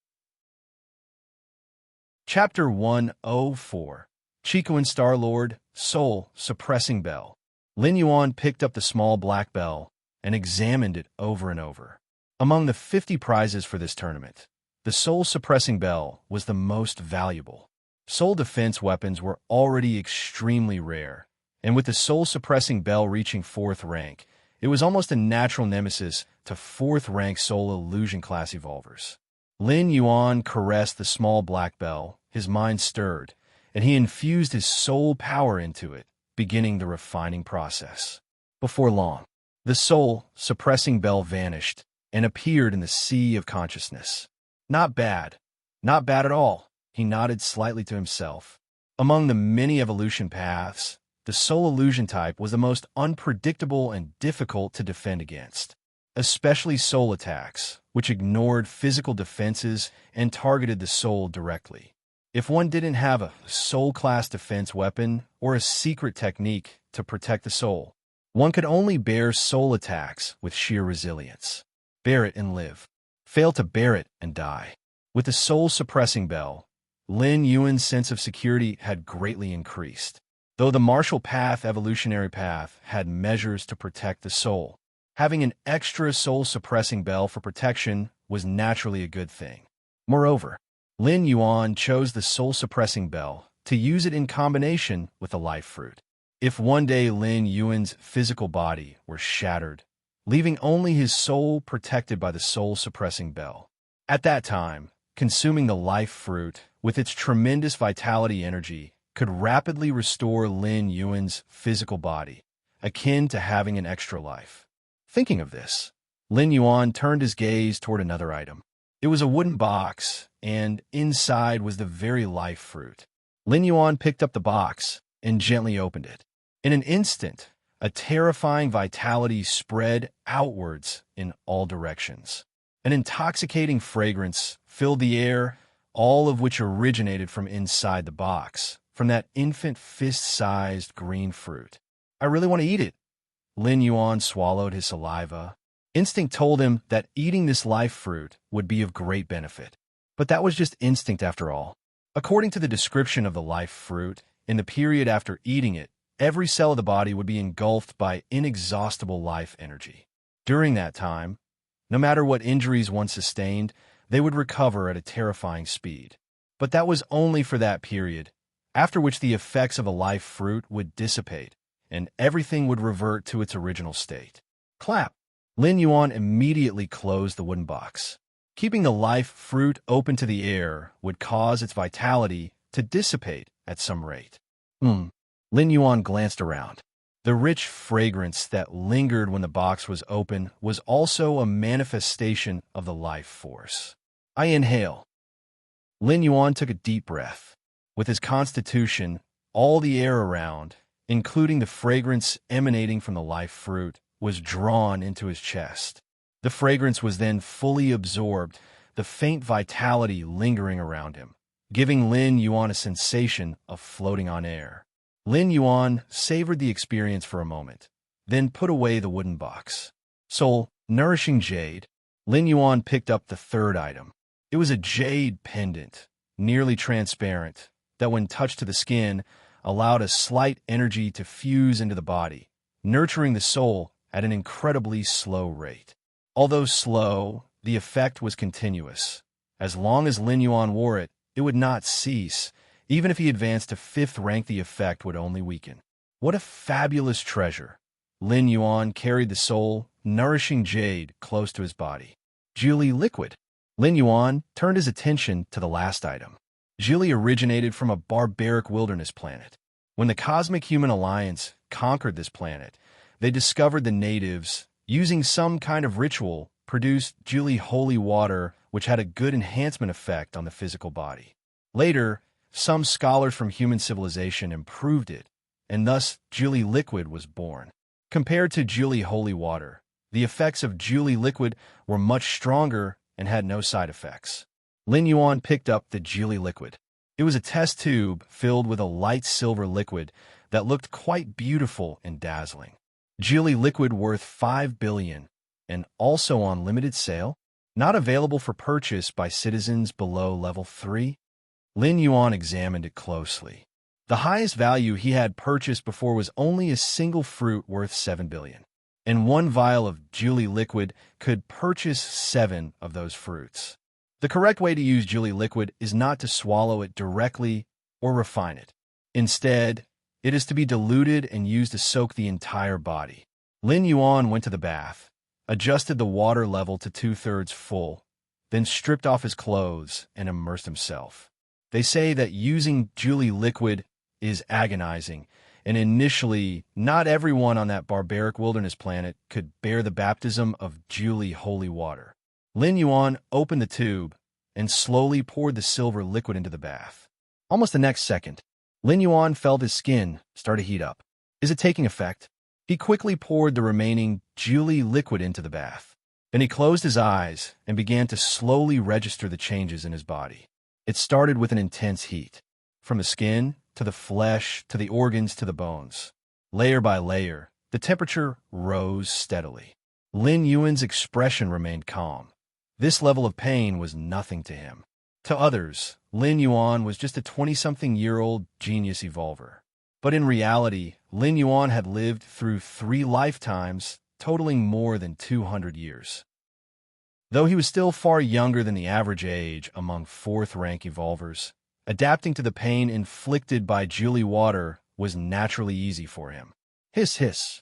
Chapter 104. Chico Star-Lord, Soul, Suppressing Bell. Lin Yuan picked up the small black bell and examined it over and over. Among the 50 prizes for this tournament, The soul-suppressing bell was the most valuable. Soul defense weapons were already extremely rare, and with the soul-suppressing bell reaching 4th rank, it was almost a natural nemesis to 4th-rank soul illusion class evolvers. Lin Yuan caressed the small black bell, his mind stirred, and he infused his soul power into it, beginning the refining process. Before long, the soul-suppressing bell vanished and appeared in the sea of consciousness. Not bad. Not bad at all, he nodded slightly to himself. Among the many evolution paths, the soul illusion type was the most unpredictable and difficult to defend against, especially soul attacks, which ignored physical defenses and targeted the soul directly. If one didn't have a soul-class defense weapon or a secret technique to protect the soul, one could only bear soul attacks with sheer resilience. Bear it and live. Fail to bear it and die. With the soul-suppressing bell, Lin Yuan's sense of security had greatly increased. Though the martial path evolutionary path had measures to protect the soul, having an extra soul-suppressing bell for protection was naturally a good thing. Moreover, Lin Yuan chose the soul-suppressing bell to use it in combination with the life fruit. If one day Lin Yuan's physical body were shattered, leaving only his soul protected by the soul-suppressing bell, at that time, consuming the life fruit with its tremendous vitality energy could rapidly restore Lin Yuan's physical body, akin to having an extra life. Thinking of this, Lin Yuan turned his gaze toward another item. It was a wooden box, and inside was the very life fruit. Lin Yuan picked up the box and gently opened it. In an instant, a terrifying vitality spread outwards in all directions. An intoxicating fragrance filled the air, all of which originated from inside the box, from that infant fist-sized green fruit. I really want to eat it. Lin Yuan swallowed his saliva. Instinct told him that eating this life fruit would be of great benefit. But that was just instinct after all. According to the description of the life fruit, in the period after eating it, every cell of the body would be engulfed by inexhaustible life energy. During that time, no matter what injuries one sustained, they would recover at a terrifying speed. But that was only for that period, after which the effects of a life fruit would dissipate, and everything would revert to its original state. Clap! Lin Yuan immediately closed the wooden box. Keeping the life fruit open to the air would cause its vitality to dissipate at some rate. Lin Yuan glanced around. The rich fragrance that lingered when the box was open was also a manifestation of the life force. I inhale. Lin Yuan took a deep breath. With his constitution, all the air around, including the fragrance emanating from the life fruit, was drawn into his chest. The fragrance was then fully absorbed, the faint vitality lingering around him, giving Lin Yuan a sensation of floating on air. Lin Yuan savored the experience for a moment, then put away the wooden box. Soul, nourishing jade. Lin Yuan picked up the third item. It was a jade pendant, nearly transparent, that when touched to the skin, allowed a slight energy to fuse into the body, nurturing the soul at an incredibly slow rate. Although slow, the effect was continuous. As long as Lin Yuan wore it, it would not cease. Even if he advanced to 5th rank, the effect would only weaken. What a fabulous treasure! Lin Yuan carried the soul, nourishing jade, close to his body. Julie liquid. Lin Yuan turned his attention to the last item. Julie originated from a barbaric wilderness planet. When the Cosmic Human Alliance conquered this planet, they discovered the natives, using some kind of ritual, produced Julie holy water, which had a good enhancement effect on the physical body. Later, some scholars from human civilization improved it, and thus Julie liquid was born. Compared to Julie holy water, the effects of Julie liquid were much stronger and had no side effects. Lin Yuan picked up the Julie liquid. It was a test tube filled with a light silver liquid that looked quite beautiful and dazzling. Julie liquid worth 5 billion, and also on limited sale, not available for purchase by citizens below level 3. Lin Yuan examined it closely. The highest value he had purchased before was only a single fruit worth 7 billion, and one vial of Julie liquid could purchase 7 of those fruits. The correct way to use Julie liquid is not to swallow it directly or refine it. Instead, it is to be diluted and used to soak the entire body. Lin Yuan went to the bath, adjusted the water level to 2/3 full, then stripped off his clothes and immersed himself. They say that using Julie liquid is agonizing, and initially, not everyone on that barbaric wilderness planet could bear the baptism of Julie holy water. Lin Yuan opened the tube and slowly poured the silver liquid into the bath. Almost the next second, Lin Yuan felt his skin start to heat up. Is it taking effect? He quickly poured the remaining Julie liquid into the bath. Then he closed his eyes and began to slowly register the changes in his body. It started with an intense heat, from the skin to the flesh to the organs to the bones. Layer by layer, the temperature rose steadily. Lin Yuan's expression remained calm. This level of pain was nothing to him. To others, Lin Yuan was just a 20-something-year-old genius evolver. But in reality, Lin Yuan had lived through 3 lifetimes, totaling more than 200 years. Though he was still far younger than the average age among 4th-rank evolvers, adapting to the pain inflicted by Julie water was naturally easy for him. Hiss hiss.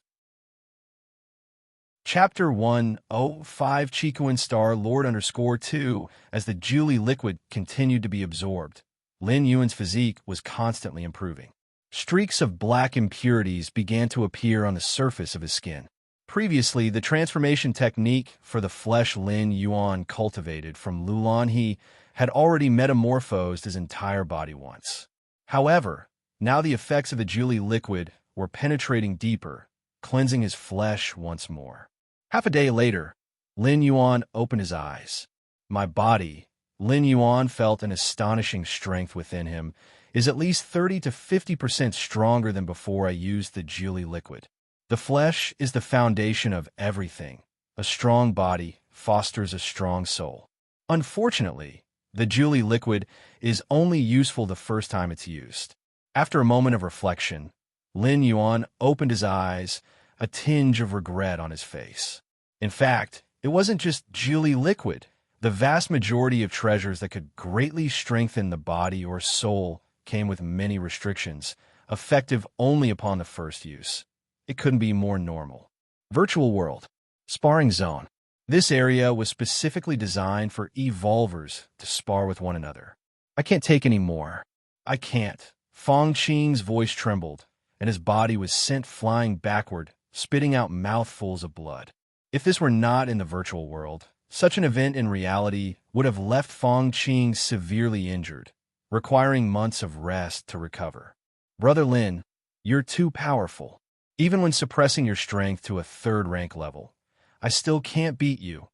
Chapter 105 Chikuan Star Lord _2 As the Julie liquid continued to be absorbed, Lin Yuan's physique was constantly improving. Streaks of black impurities began to appear on the surface of his skin. Previously, the transformation technique for the flesh Lin Yuan cultivated from Lulanhe had already metamorphosed his entire body once. However, now the effects of the Julie liquid were penetrating deeper, cleansing his flesh once more. Half a day later, Lin Yuan opened his eyes. My body, Lin Yuan felt an astonishing strength within him, is at least 30 to 50% stronger than before I used the Julie liquid. The flesh is the foundation of everything. A strong body fosters a strong soul. Unfortunately, the Julie liquid is only useful the first time it's used. After a moment of reflection, Lin Yuan opened his eyes, a tinge of regret on his face. In fact, it wasn't just Julie liquid. The vast majority of treasures that could greatly strengthen the body or soul came with many restrictions, effective only upon the first use. It couldn't be more normal. Virtual World. Sparring Zone. This area was specifically designed for evolvers to spar with one another. I can't take any more. I can't. Fong Qing's voice trembled, and his body was sent flying backward, spitting out mouthfuls of blood. If this were not in the virtual world, such an event in reality would have left Fong Qing severely injured, requiring months of rest to recover. Brother Lin, you're too powerful. Even when suppressing your strength to a 3rd-rank level, I still can't beat you.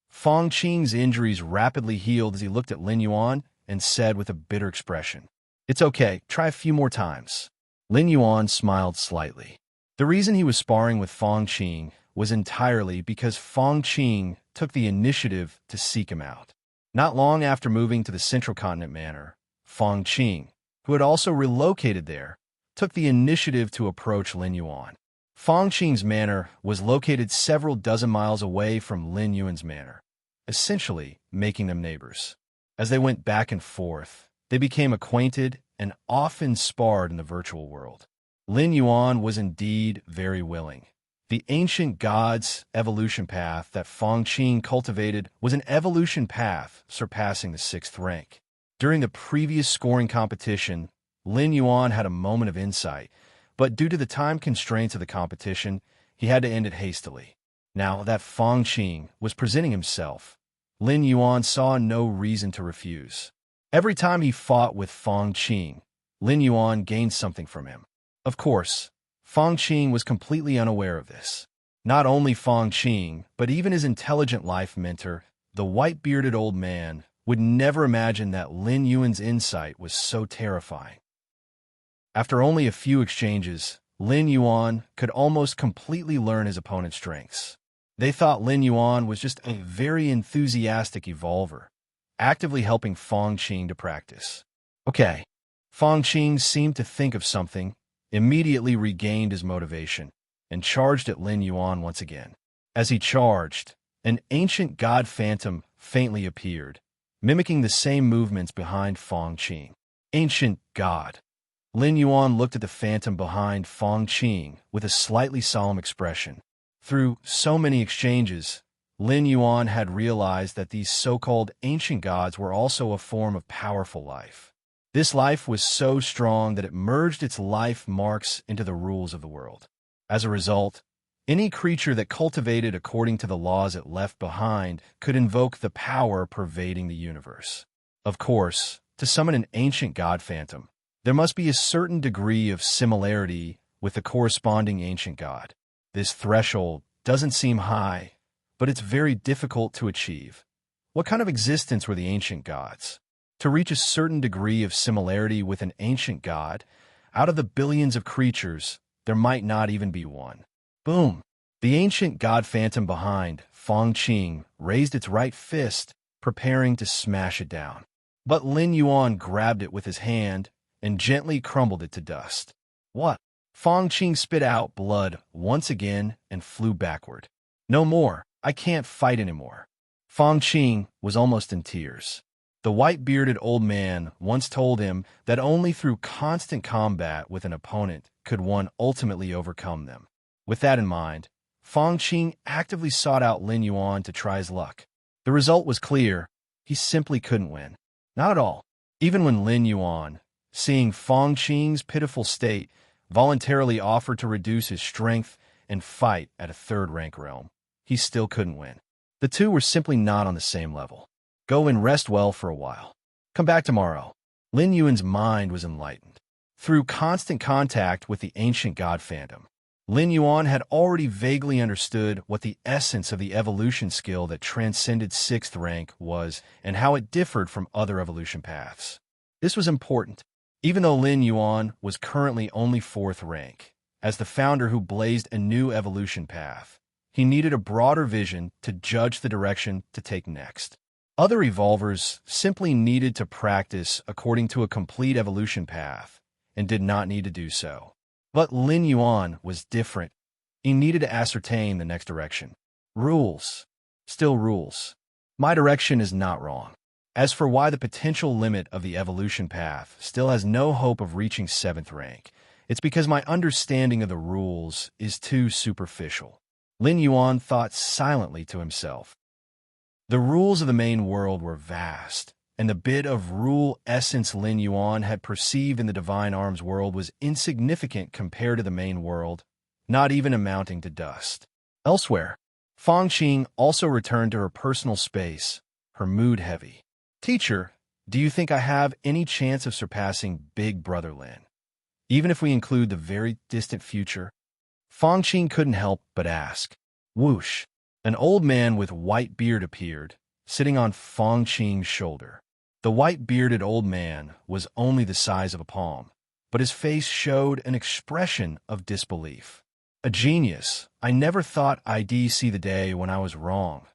Fong Qing's injuries rapidly healed as he looked at Lin Yuan and said with a bitter expression, "It's okay, try a few more times." Lin Yuan smiled slightly. The reason he was sparring with Fong Qing was entirely because Fong Qing took the initiative to seek him out. Not long after moving to the Central Continent Manor, Fong Qing, who had also relocated there, took the initiative to approach Lin Yuan. Fong Qing's manor was located several dozen miles away from Lin Yuan's manor, essentially making them neighbors. As they went back and forth, they became acquainted and often sparred in the virtual world. Lin Yuan was indeed very willing. The ancient god's evolution path that Fong Qing cultivated was an evolution path surpassing the 6th rank. During the previous scoring competition, Lin Yuan had a moment of insight, but due to the time constraints of the competition, he had to end it hastily. Now that Fong Qing was presenting himself, Lin Yuan saw no reason to refuse. Every time he fought with Fong Qing, Lin Yuan gained something from him. Of course, Fong Qing was completely unaware of this. Not only Fong Qing, but even his intelligent life mentor, the white-bearded old man, would never imagine that Lin Yuan's insight was so terrifying. After only a few exchanges, Lin Yuan could almost completely learn his opponent's strengths. They thought Lin Yuan was just a very enthusiastic evolver, actively helping Fong Qing to practice. Okay. Fong Qing seemed to think of something, immediately regained his motivation, and charged at Lin Yuan once again. As he charged, an ancient god phantom faintly appeared, mimicking the same movements behind Fong Qing. Ancient God. Lin Yuan looked at the phantom behind Fong Qing with a slightly solemn expression. Through so many exchanges, Lin Yuan had realized that these so-called ancient gods were also a form of powerful life. This life was so strong that it merged its life marks into the rules of the world. As a result, any creature that cultivated according to the laws it left behind could invoke the power pervading the universe. Of course, to summon an ancient god phantom, there must be a certain degree of similarity with the corresponding ancient god. This threshold doesn't seem high, but it's very difficult to achieve. What kind of existence were the ancient gods? To reach a certain degree of similarity with an ancient god, out of the billions of creatures, there might not even be one. Boom! The ancient god phantom behind Fong Qing raised its right fist, preparing to smash it down. But Lin Yuan grabbed it with his hand and gently crumbled it to dust. What? Fong Qing spit out blood once again and flew backward. No more. I can't fight anymore. Fong Qing was almost in tears. The white-bearded old man once told him that only through constant combat with an opponent could one ultimately overcome them. With that in mind, Fong Qing actively sought out Lin Yuan to try his luck. The result was clear. He simply couldn't win. Not at all. Even when Lin Yuan, seeing Fong Qing's pitiful state, voluntarily offered to reduce his strength and fight at a third-rank realm, he still couldn't win. The two were simply not on the same level. Go and rest well for a while. Come back tomorrow. Lin Yuan's mind was enlightened. Through constant contact with the ancient god phantom, Lin Yuan had already vaguely understood what the essence of the evolution skill that transcended 6th rank was and how it differed from other evolution paths. This was important, even though Lin Yuan was currently only 4th rank. As the founder who blazed a new evolution path, he needed a broader vision to judge the direction to take next. Other evolvers simply needed to practice according to a complete evolution path and did not need to do so. But Lin Yuan was different. He needed to ascertain the next direction. Rules. Still rules. My direction is not wrong. As for why the potential limit of the evolution path still has no hope of reaching 7th rank, it's because my understanding of the rules is too superficial. Lin Yuan thought silently to himself. The rules of the main world were vast, and the bit of rule essence Lin Yuan had perceived in the Divine Arms world was insignificant compared to the main world, not even amounting to dust. Elsewhere, Fong Qing also returned to her personal space, her mood heavy. Teacher, do you think I have any chance of surpassing Big Brother Lin? Even if we include the very distant future? Fong Qing couldn't help but ask. Whoosh! An old man with white beard appeared, sitting on Fong Qing's shoulder. The white-bearded old man was only the size of a palm, but his face showed an expression of disbelief. A genius. I never thought I'd see the day when I was wrong.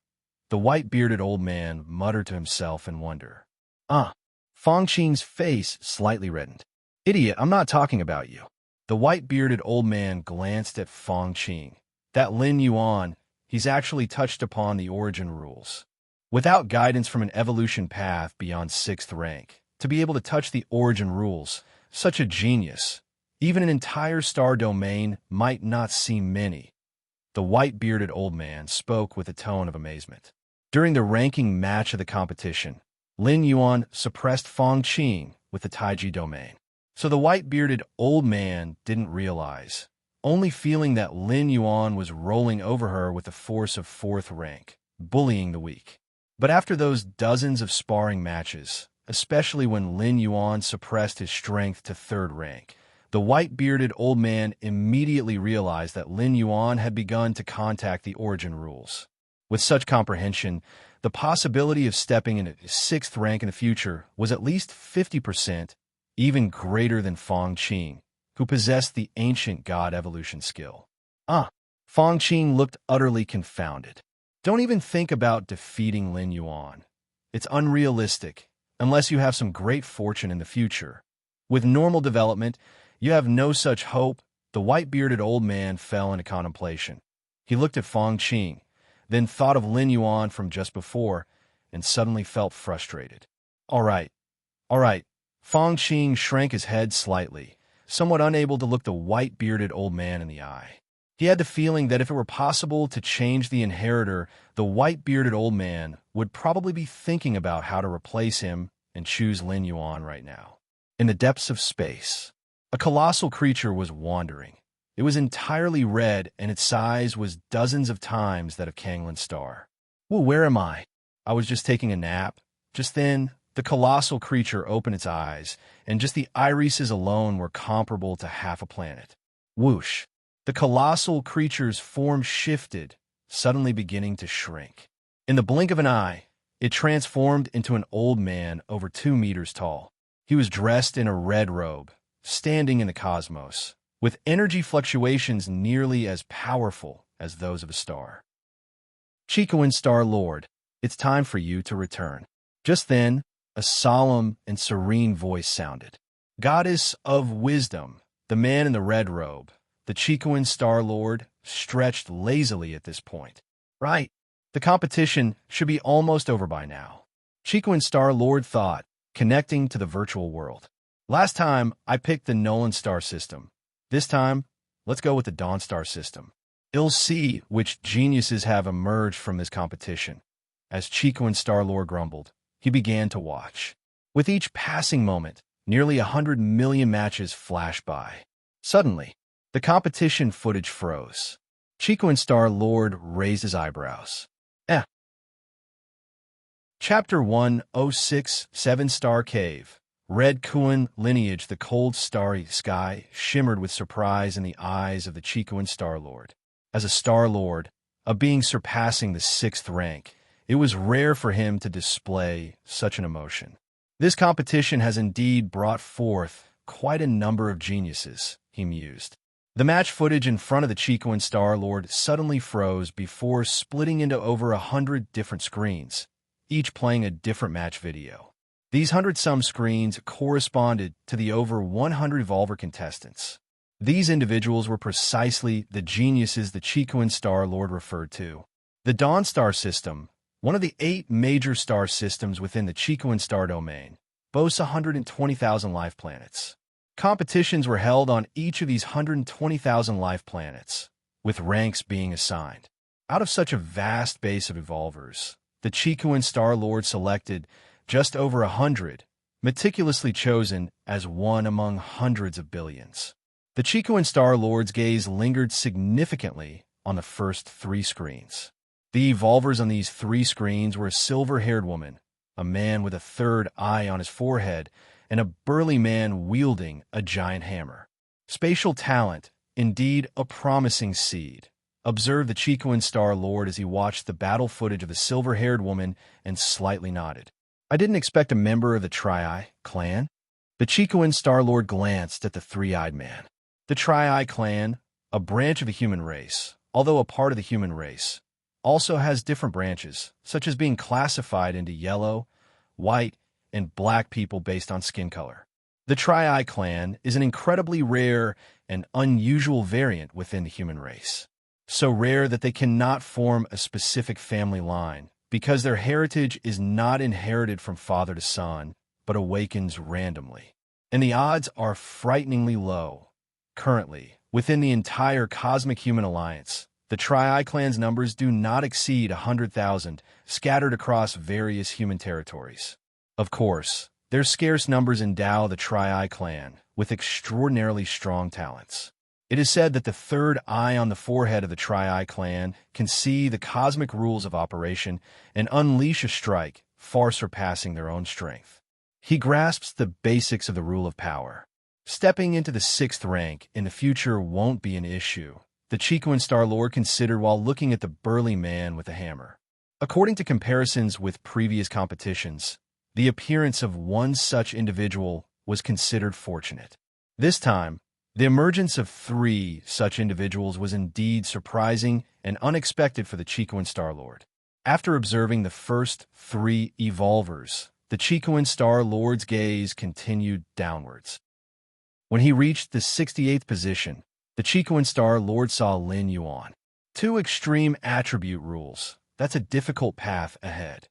The white-bearded old man muttered to himself in wonder. Fong Qing's face slightly reddened. Idiot, I'm not talking about you. The white-bearded old man glanced at Fong Qing. That Lin Yuan, he's actually touched upon the origin rules. Without guidance from an evolution path beyond 6th rank, to be able to touch the origin rules, such a genius, even an entire star domain might not seem many. The white-bearded old man spoke with a tone of amazement. During the ranking match of the competition, Lin Yuan suppressed Fong Qing with the Taiji domain. So the white-bearded old man didn't realize, only feeling that Lin Yuan was rolling over her with the force of 4th rank, bullying the weak. But after those dozens of sparring matches, especially when Lin Yuan suppressed his strength to 3rd rank, the white-bearded old man immediately realized that Lin Yuan had begun to contact the origin rules. With such comprehension, the possibility of stepping into 6th rank in the future was at least 50%, even greater than Fong Qing, who possessed the ancient god evolution skill. Fong Qing looked utterly confounded. Don't even think about defeating Lin Yuan. It's unrealistic, unless you have some great fortune in the future. With normal development, you have no such hope. The white-bearded old man fell into contemplation. He looked at Fong Qing, then thought of Lin Yuan from just before, and suddenly felt frustrated. All right, all right. Fong Qing shrank his head slightly, somewhat unable to look the white-bearded old man in the eye. He had the feeling that if it were possible to change the inheritor, the white-bearded old man would probably be thinking about how to replace him and choose Lin Yuan right now. In the depths of space, a colossal creature was wandering. It was entirely red, and its size was dozens of times that of Kanglin's star. Well, where am I? I was just taking a nap. Just then, the colossal creature opened its eyes, and just the irises alone were comparable to half a planet. Whoosh! The colossal creature's form shifted, suddenly beginning to shrink. In the blink of an eye, it transformed into an old man over 2 meters tall. He was dressed in a red robe, standing in the cosmos, with energy fluctuations nearly as powerful as those of a star. Chicoan Star Lord, it's time for you to return. Just then, a solemn and serene voice sounded. Goddess of Wisdom, the man in the red robe, the Chicoan Star Lord, stretched lazily at this point. Right, the competition should be almost over by now. Chicoan Star Lord thought, connecting to the virtual world. Last time, I picked the Nolan Star system. This time, let's go with the Dawn Star system. You'll see which geniuses have emerged from this competition. As Chicoan Star Lord grumbled, he began to watch. With each passing moment, nearly 100 million matches flashed by. Suddenly, the competition footage froze. Chicoan Star Lord raised his eyebrows. Chapter 106, 7-Star Cave. Red Kuan lineage. The cold starry sky shimmered with surprise in the eyes of the Chicoan Star Lord. As a Star Lord, a being surpassing the 6th rank, it was rare for him to display such an emotion. This competition has indeed brought forth quite a number of geniuses, he mused. The match footage in front of the Chicoan Star Lord suddenly froze before splitting into over 100 different screens, each playing a different match video. These 100-some screens corresponded to the over 100 Evolver contestants. These individuals were precisely the geniuses the Chicoan Star Lord referred to. The Dawn Star system, one of the 8 major star systems within the Chicoan Star domain, boasts 120,000 life planets. Competitions were held on each of these 120,000 life planets, with ranks being assigned. Out of such a vast base of Evolvers, the Chicoan Star Lord selected just over 100, meticulously chosen as one among hundreds of billions. The Chicoan Star Lord's gaze lingered significantly on the first 3 screens. The Evolvers on these 3 screens were a silver-haired woman, a man with a 3rd eye on his forehead, and a burly man wielding a giant hammer. Spatial talent, indeed a promising seed, observed the Chicoan Star Lord as he watched the battle footage of the silver-haired woman and slightly nodded. I didn't expect a member of the Tri-Eye clan. The Chicoan Star Lord glanced at the 3-eyed man. The Tri-Eye clan, a branch of the human race, although a part of the human race, also has different branches, such as being classified into yellow, white, and black people based on skin color. The Tri-Eye clan is an incredibly rare and unusual variant within the human race. So rare that they cannot form a specific family line, because their heritage is not inherited from father to son, but awakens randomly. And the odds are frighteningly low. Currently, within the entire Cosmic Human Alliance, the Tri-Eye clan's numbers do not exceed 100,000, scattered across various human territories. Of course, their scarce numbers endow the Tri-Eye clan with extraordinarily strong talents. It is said that the 3rd eye on the forehead of the Tri-Eye clan can see the cosmic rules of operation and unleash a strike far surpassing their own strength. He grasps the basics of the rule of power. Stepping into the 6th rank in the future won't be an issue, the Chicoan Star Lord considered while looking at the burly man with the hammer. According to comparisons with previous competitions, the appearance of one such individual was considered fortunate. This time, the emergence of 3 such individuals was indeed surprising and unexpected for the Chicoan Star Lord. After observing the first 3 Evolvers, the Chicoan Star Lord's gaze continued downwards. When he reached the 68th position, the Chicoan Star Lord saw Lin Yuan. 2 extreme attribute rules. That's a difficult path ahead.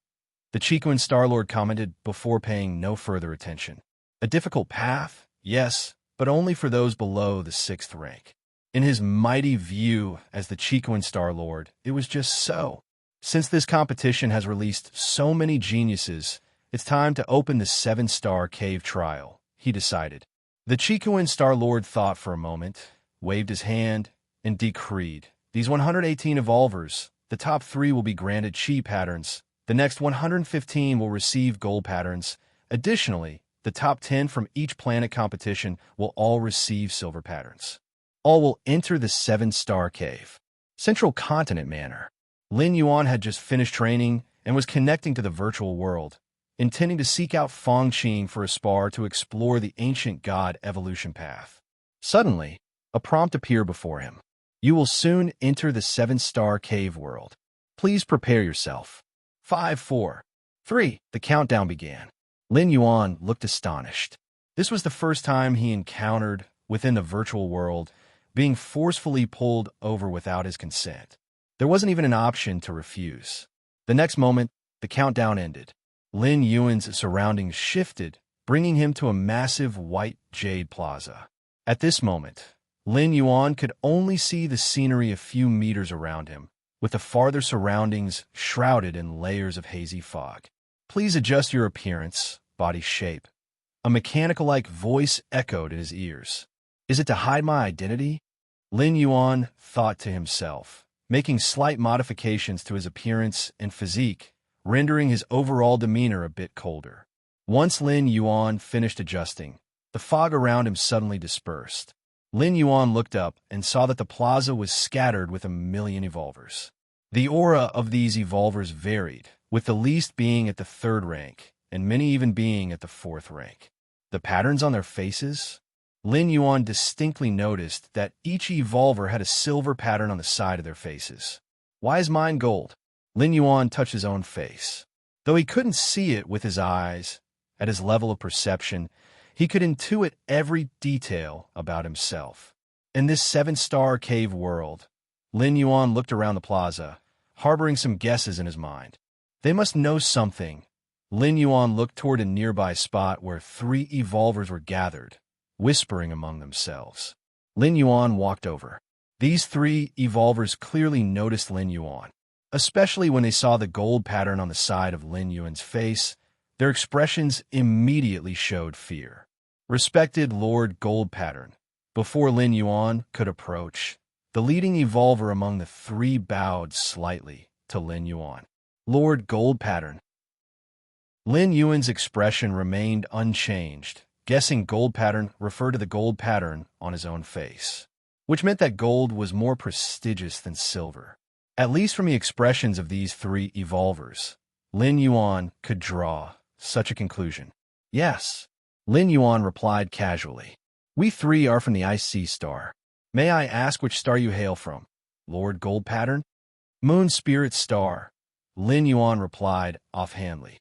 the Chicoan Star-Lord commented before paying no further attention. A difficult path? Yes, but only for those below the 6th rank. In his mighty view as the Chicoan Star-Lord, it was just so. Since this competition has released so many geniuses, it's time to open the 7-star cave trial, he decided. The Chicoan Star-Lord thought for a moment, waved his hand, and decreed, "These 118 evolvers, the top 3 will be granted chi patterns, the next 115 will receive gold patterns. Additionally, the top 10 from each planet competition will all receive silver patterns. All will enter the 7-star cave." Central Continent Manor. Lin Yuan had just finished training and was connecting to the virtual world, intending to seek out Feng Qing for a spar to explore the ancient god evolution path. Suddenly, a prompt appeared before him. "You will soon enter the 7-star cave world. Please prepare yourself." 5, 4, 3. The countdown began. Lin Yuan looked astonished. This was the first time he encountered, within the virtual world, being forcefully pulled over without his consent. There wasn't even an option to refuse. The next moment, the countdown ended. Lin Yuan's surroundings shifted, bringing him to a massive white jade plaza. At this moment, Lin Yuan could only see the scenery a few meters around him, with the farther surroundings shrouded in layers of hazy fog. "Please adjust your appearance, body shape." A mechanical-like voice echoed in his ears. "Is it to hide my identity?" Lin Yuan thought to himself, making slight modifications to his appearance and physique, rendering his overall demeanor a bit colder. Once Lin Yuan finished adjusting, the fog around him suddenly dispersed. Lin Yuan looked up and saw that the plaza was scattered with 1,000,000 evolvers. The aura of these evolvers varied, with the least being at the 3rd rank, and many even being at the 4th rank. The patterns on their faces? Lin Yuan distinctly noticed that each evolver had a silver pattern on the side of their faces. "Why is mine gold?" Lin Yuan touched his own face. Though he couldn't see it with his eyes, at his level of perception, he could intuit every detail about himself. In this 7-star cave world, Lin Yuan looked around the plaza, harboring some guesses in his mind. They must know something. Lin Yuan looked toward a nearby spot where 3 evolvers were gathered, whispering among themselves. Lin Yuan walked over. These 3 evolvers clearly noticed Lin Yuan, especially when they saw the gold pattern on the side of Lin Yuan's face. Their expressions immediately showed fear. "Respected Lord Gold Pattern." Before Lin Yuan could approach, the leading evolver among the 3 bowed slightly to Lin Yuan. "Lord Gold Pattern." Lin Yuan's expression remained unchanged, guessing gold pattern referred to the gold pattern on his own face, which meant that gold was more prestigious than silver. At least from the expressions of these 3 evolvers, Lin Yuan could draw such a conclusion. "Yes," Lin Yuan replied casually. "We 3 are from the IC star. May I ask which star you hail from?" "Lord Gold Pattern?" "Moon Spirit Star," Lin Yuan replied offhandedly.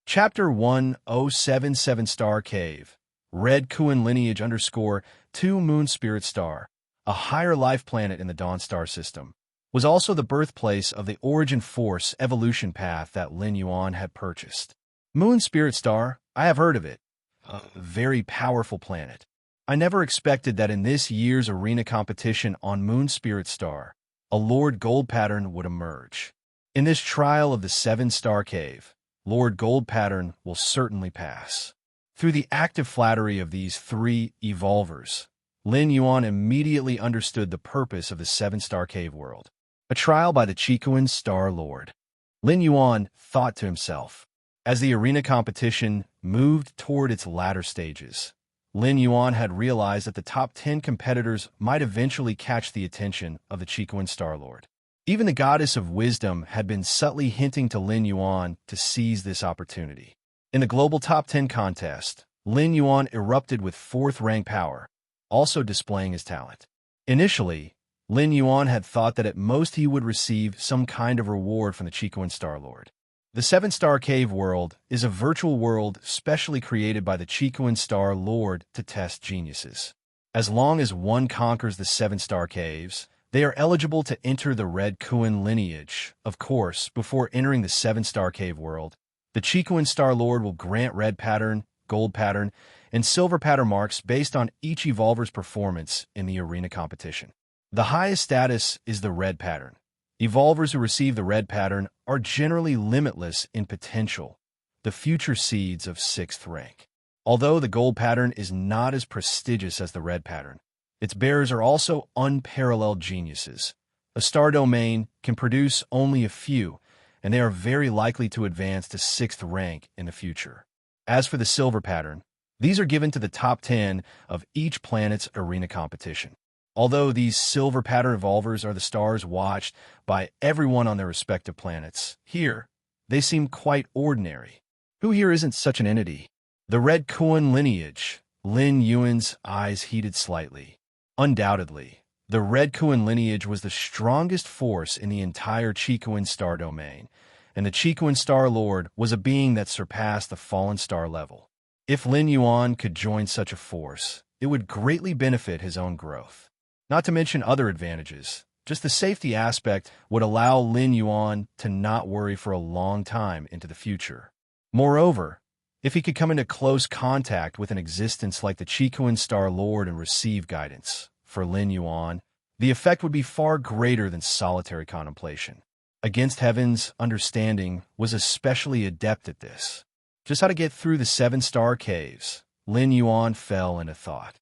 Chapter 1077 Star Cave. Red Kuan Lineage _2 Moon Spirit Star, a higher life planet in the Dawn Star system, was also the birthplace of the Origin Force evolution path that Lin Yuan had purchased. Moon Spirit Star, I have heard of it. A very powerful planet. I never expected that in this year's arena competition on Moon Spirit Star, a Lord Gold Pattern would emerge. In this trial of the 7-star cave, Lord Gold Pattern will certainly pass. Through the active flattery of these 3 evolvers, Lin Yuan immediately understood the purpose of the 7-star cave world. A trial by the Chicoan Star Lord. Lin Yuan thought to himself. As the arena competition moved toward its latter stages, Lin Yuan had realized that the top 10 competitors might eventually catch the attention of the Chicoan Star Lord. Even the Goddess of Wisdom had been subtly hinting to Lin Yuan to seize this opportunity. In the global top 10 contest, Lin Yuan erupted with 4th-rank power, also displaying his talent. Initially, Lin Yuan had thought that at most he would receive some kind of reward from the Chicoan Star Lord. The 7-star cave world is a virtual world specially created by the Chicoan Star Lord to test geniuses. As long as one conquers the 7-star caves, They are eligible to enter the Red Kuan lineage, of course, before entering the 7-star cave world. The Chikuan Star Lord will grant red pattern, gold pattern, and silver pattern marks based on each evolver's performance in the arena competition. The highest status is the red pattern. Evolvers who receive the red pattern are generally limitless in potential, the future seeds of 6th rank. Although the gold pattern is not as prestigious as the red pattern, its bearers are also unparalleled geniuses. A star domain can produce only a few, and they are very likely to advance to 6th rank in the future. As for the silver pattern, these are given to the top 10 of each planet's arena competition. Although these silver pattern evolvers are the stars watched by everyone on their respective planets, here, they seem quite ordinary. Who here isn't such an entity? The Red Kuan lineage. Lin Yuan's eyes heated slightly. Undoubtedly, the Red Kuan lineage was the strongest force in the entire Chikuan star domain, and the Chikuan Star Lord was a being that surpassed the fallen star level. If Lin Yuan could join such a force, it would greatly benefit his own growth. Not to mention other advantages. Just the safety aspect would allow Lin Yuan to not worry for a long time into the future. Moreover, if he could come into close contact with an existence like the Chikuan Star Lord and receive guidance, for Lin Yuan, the effect would be far greater than solitary contemplation. Against Heaven's understanding was especially adept at this. Just how to get through the 7-star caves, Lin Yuan fell into thought.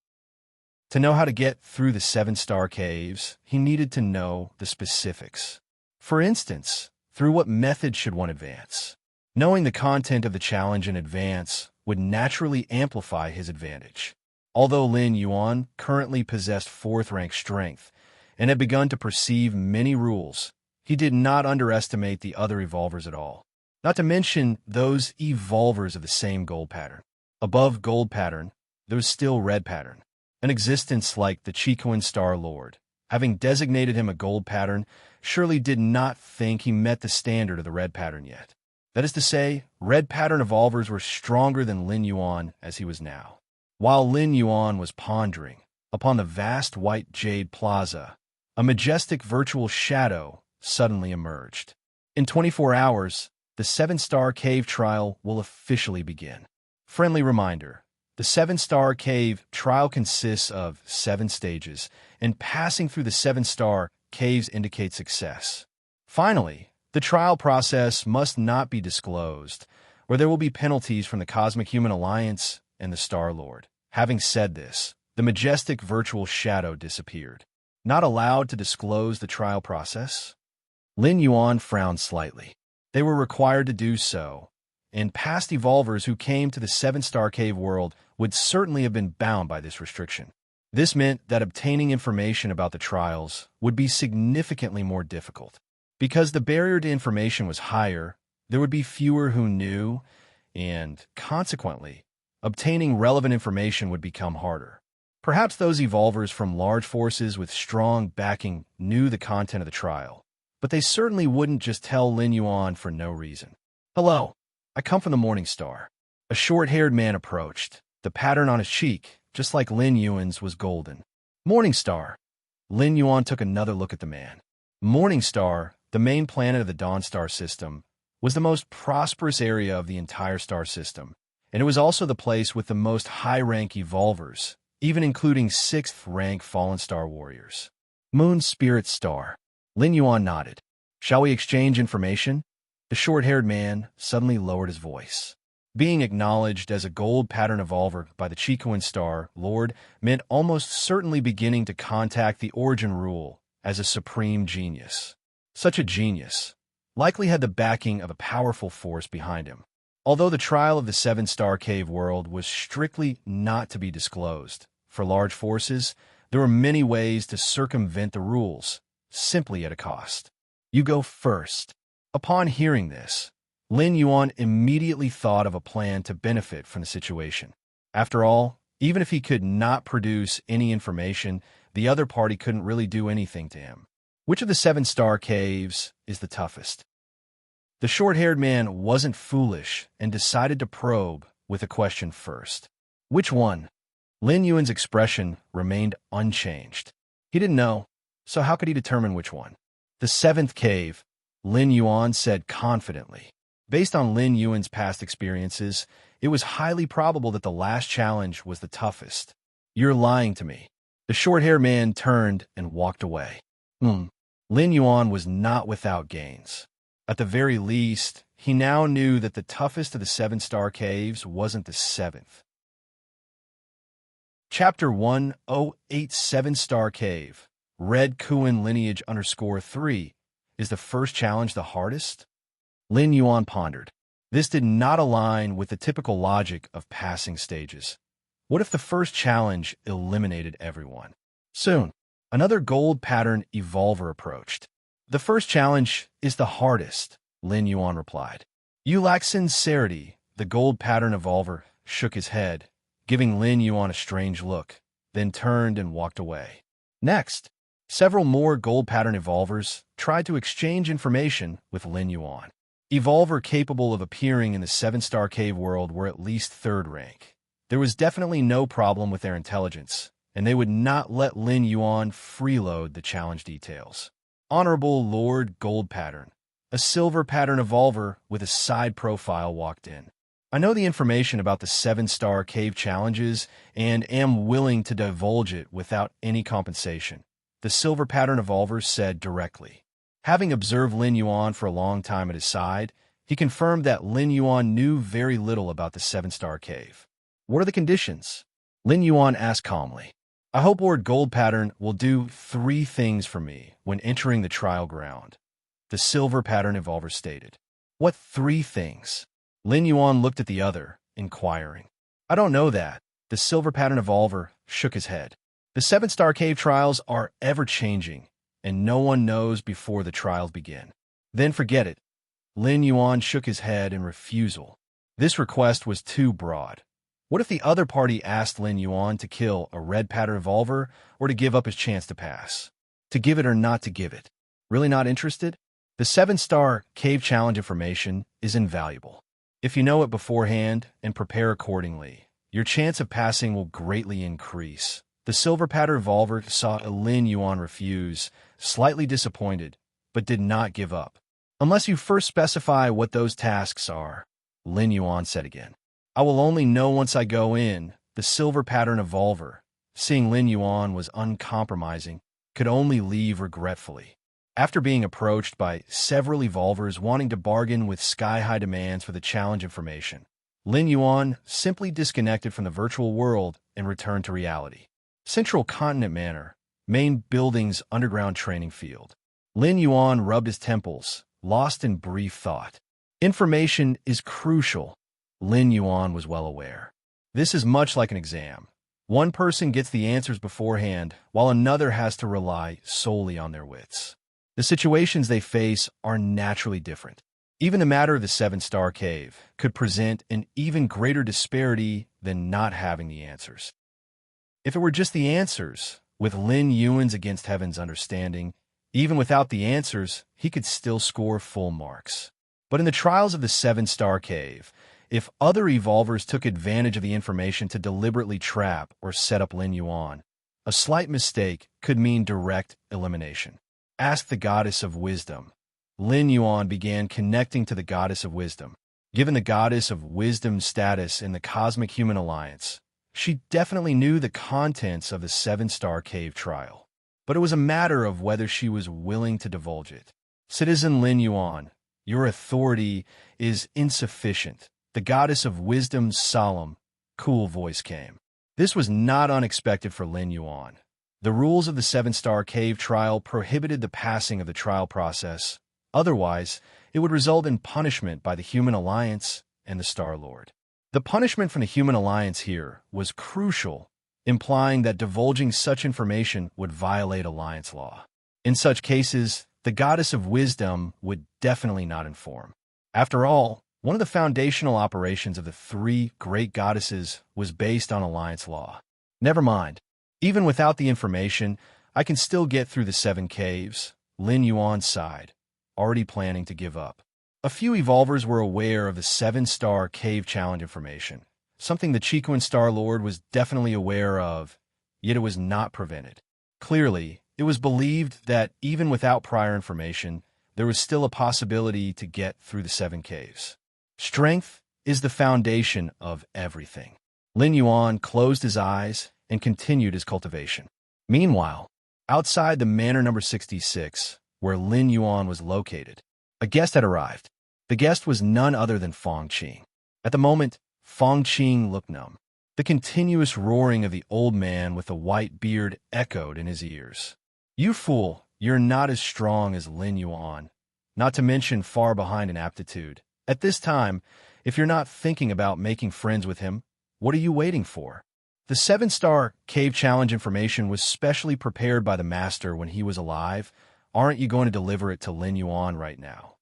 To know how to get through the 7-star caves, he needed to know the specifics. For instance, through what method should one advance? Knowing the content of the challenge in advance would naturally amplify his advantage. Although Lin Yuan currently possessed 4th rank strength and had begun to perceive many rules, he did not underestimate the other evolvers at all. Not to mention those evolvers of the same gold pattern. Above gold pattern, there was still red pattern. An existence like the Chikuan Star Lord, having designated him a gold pattern, surely did not think he met the standard of the red pattern yet. That is to say, red pattern evolvers were stronger than Lin Yuan as he was now. While Lin Yuan was pondering upon the vast white jade plaza, a majestic virtual shadow suddenly emerged. In 24 hours, the 7-star cave trial will officially begin. Friendly reminder. The 7-star cave trial consists of 7 stages, and passing through the 7-star caves indicates success. Finally, the trial process must not be disclosed, or there will be penalties from the Cosmic Human Alliance and the Star Lord. Having said this, the majestic virtual shadow disappeared. Not allowed to disclose the trial process? Lin Yuan frowned slightly. They were required to do so, and past evolvers who came to the 7-star cave world would certainly have been bound by this restriction. This meant that obtaining information about the trials would be significantly more difficult. Because the barrier to information was higher, there would be fewer who knew, and, consequently, obtaining relevant information would become harder. Perhaps those evolvers from large forces with strong backing knew the content of the trial, but they certainly wouldn't just tell Lin Yuan for no reason. "Hello, I come from the Morning Star." A short-haired man approached. The pattern on his cheek, just like Lin Yuan's, was golden. Morning Star. Lin Yuan took another look at the man. Morning Star, the main planet of the Dawn Star system, was the most prosperous area of the entire star system, and it was also the place with the most high-rank evolvers, even including 6th-rank fallen star warriors. Moon Spirit Star. Lin Yuan nodded. "Shall we exchange information?" The short-haired man suddenly lowered his voice. Being acknowledged as a gold pattern evolver by the Chikuan Star Lord meant almost certainly beginning to contact the Origin Rule as a supreme genius. Such a genius likely had the backing of a powerful force behind him. Although the trial of the 7-star cave world was strictly not to be disclosed, for large forces, there were many ways to circumvent the rules, simply at a cost. "You go first." Upon hearing this, Lin Yuan immediately thought of a plan to benefit from the situation. After all, even if he could not produce any information, the other party couldn't really do anything to him. Which of the 7-star caves is the toughest? The short-haired man wasn't foolish and decided to probe with a question first. Which one? Lin Yuan's expression remained unchanged. He didn't know. So how could he determine which one? The seventh cave, Lin Yuan said confidently. Based on Lin Yuan's past experiences, it was highly probable that the last challenge was the toughest. You're lying to me. The short-haired man turned and walked away. Lin Yuan was not without gains. At the very least, he now knew that the toughest of the seven-star caves wasn't the seventh. Chapter 1087 Star Cave, Red Kuan Lineage _3. Is the first challenge the hardest? Lin Yuan pondered. This did not align with the typical logic of passing stages. What if the first challenge eliminated everyone? Soon, another gold pattern evolver approached. The first challenge is the hardest, Lin Yuan replied. You lack sincerity. The gold pattern evolver shook his head, giving Lin Yuan a strange look, then turned and walked away. Next, several more gold pattern evolvers tried to exchange information with Lin Yuan. Evolver capable of appearing in the seven-star cave world were at least third rank. There was definitely no problem with their intelligence, and they would not let Lin Yuan freeload the challenge details. Honorable Lord Gold Pattern, a silver pattern evolver with a side profile walked in. I know the information about the seven-star cave challenges and am willing to divulge it without any compensation, the silver pattern evolver said directly. Having observed Lin Yuan for a long time at his side, he confirmed that Lin Yuan knew very little about the seven-star cave. What are the conditions? Lin Yuan asked calmly. I hope Lord Gold Pattern will do 3 things for me when entering the trial ground, the silver pattern evolver stated. What 3 things? Lin Yuan looked at the other, inquiring. I don't know that. The silver pattern evolver shook his head. The seven-star cave trials are ever-changing, and no one knows before the trials begin. Then forget it. Lin Yuan shook his head in refusal. This request was too broad. What if the other party asked Lin Yuan to kill a red pattern evolver or to give up his chance to pass? To give it or not to give it? Really not interested? The seven-star cave challenge information is invaluable. If you know it beforehand and prepare accordingly, your chance of passing will greatly increase. The silver pattern evolver saw Lin Yuan refuse, slightly disappointed, but did not give up. Unless you first specify what those tasks are, Lin Yuan said again. I will only know once I go in. The silver pattern evolver, seeing Lin Yuan was uncompromising, could only leave regretfully. After being approached by several evolvers wanting to bargain with sky-high demands for the challenge information, Lin Yuan simply disconnected from the virtual world and returned to reality. Central Continent Manor, main building's underground training field. Lin Yuan rubbed his temples, lost in brief thought. Information is crucial. Lin Yuan was well aware. This is much like an exam. One person gets the answers beforehand, while another has to rely solely on their wits. The situations they face are naturally different. Even the matter of the seven-star cave could present an even greater disparity than not having the answers. If it were just the answers, with Lin Yuan's against heaven's understanding, even without the answers, he could still score full marks. But in the trials of the seven-star cave, if other evolvers took advantage of the information to deliberately trap or set up Lin Yuan, a slight mistake could mean direct elimination. Ask the Goddess of Wisdom. Lin Yuan began connecting to the Goddess of Wisdom. Given the Goddess of Wisdom's status in the Cosmic Human Alliance, she definitely knew the contents of the seven-star cave trial. But it was a matter of whether she was willing to divulge it. Citizen Lin Yuan, your authority is insufficient. The Goddess of Wisdom's solemn, cool voice came. This was not unexpected for Lin Yuan. The rules of the seven-star cave trial prohibited the passing of the trial process. Otherwise, it would result in punishment by the Human Alliance and the Star Lord. The punishment from the Human Alliance here was crucial, implying that divulging such information would violate Alliance law. In such cases, the Goddess of Wisdom would definitely not inform. After all, one of the foundational operations of the 3 great goddesses was based on Alliance law. Never mind. Even without the information, I can still get through the 7 caves, Lin Yuan sighed, already planning to give up. A few evolvers were aware of the 7-star cave challenge information, something the Chiquan Star Lord was definitely aware of, yet it was not prevented. Clearly, It was believed that even without prior information, there was still a possibility to get through the 7 caves. Strength is the foundation of everything. Lin Yuan closed his eyes and continued his cultivation. Meanwhile, outside the manor number 66, where Lin Yuan was located, a guest had arrived. The guest was none other than Fong Qing. At the moment, Fong Qing looked numb. The continuous roaring of the old man with the white beard echoed in his ears. "You fool, you're not as strong as Lin Yuan, not to mention far behind in aptitude. At this time, if you're not thinking about making friends with him, what are you waiting for?" The 7-star cave challenge information was specially prepared by the master when he was alive. Aren't you going to deliver it to Lin Yuan right now?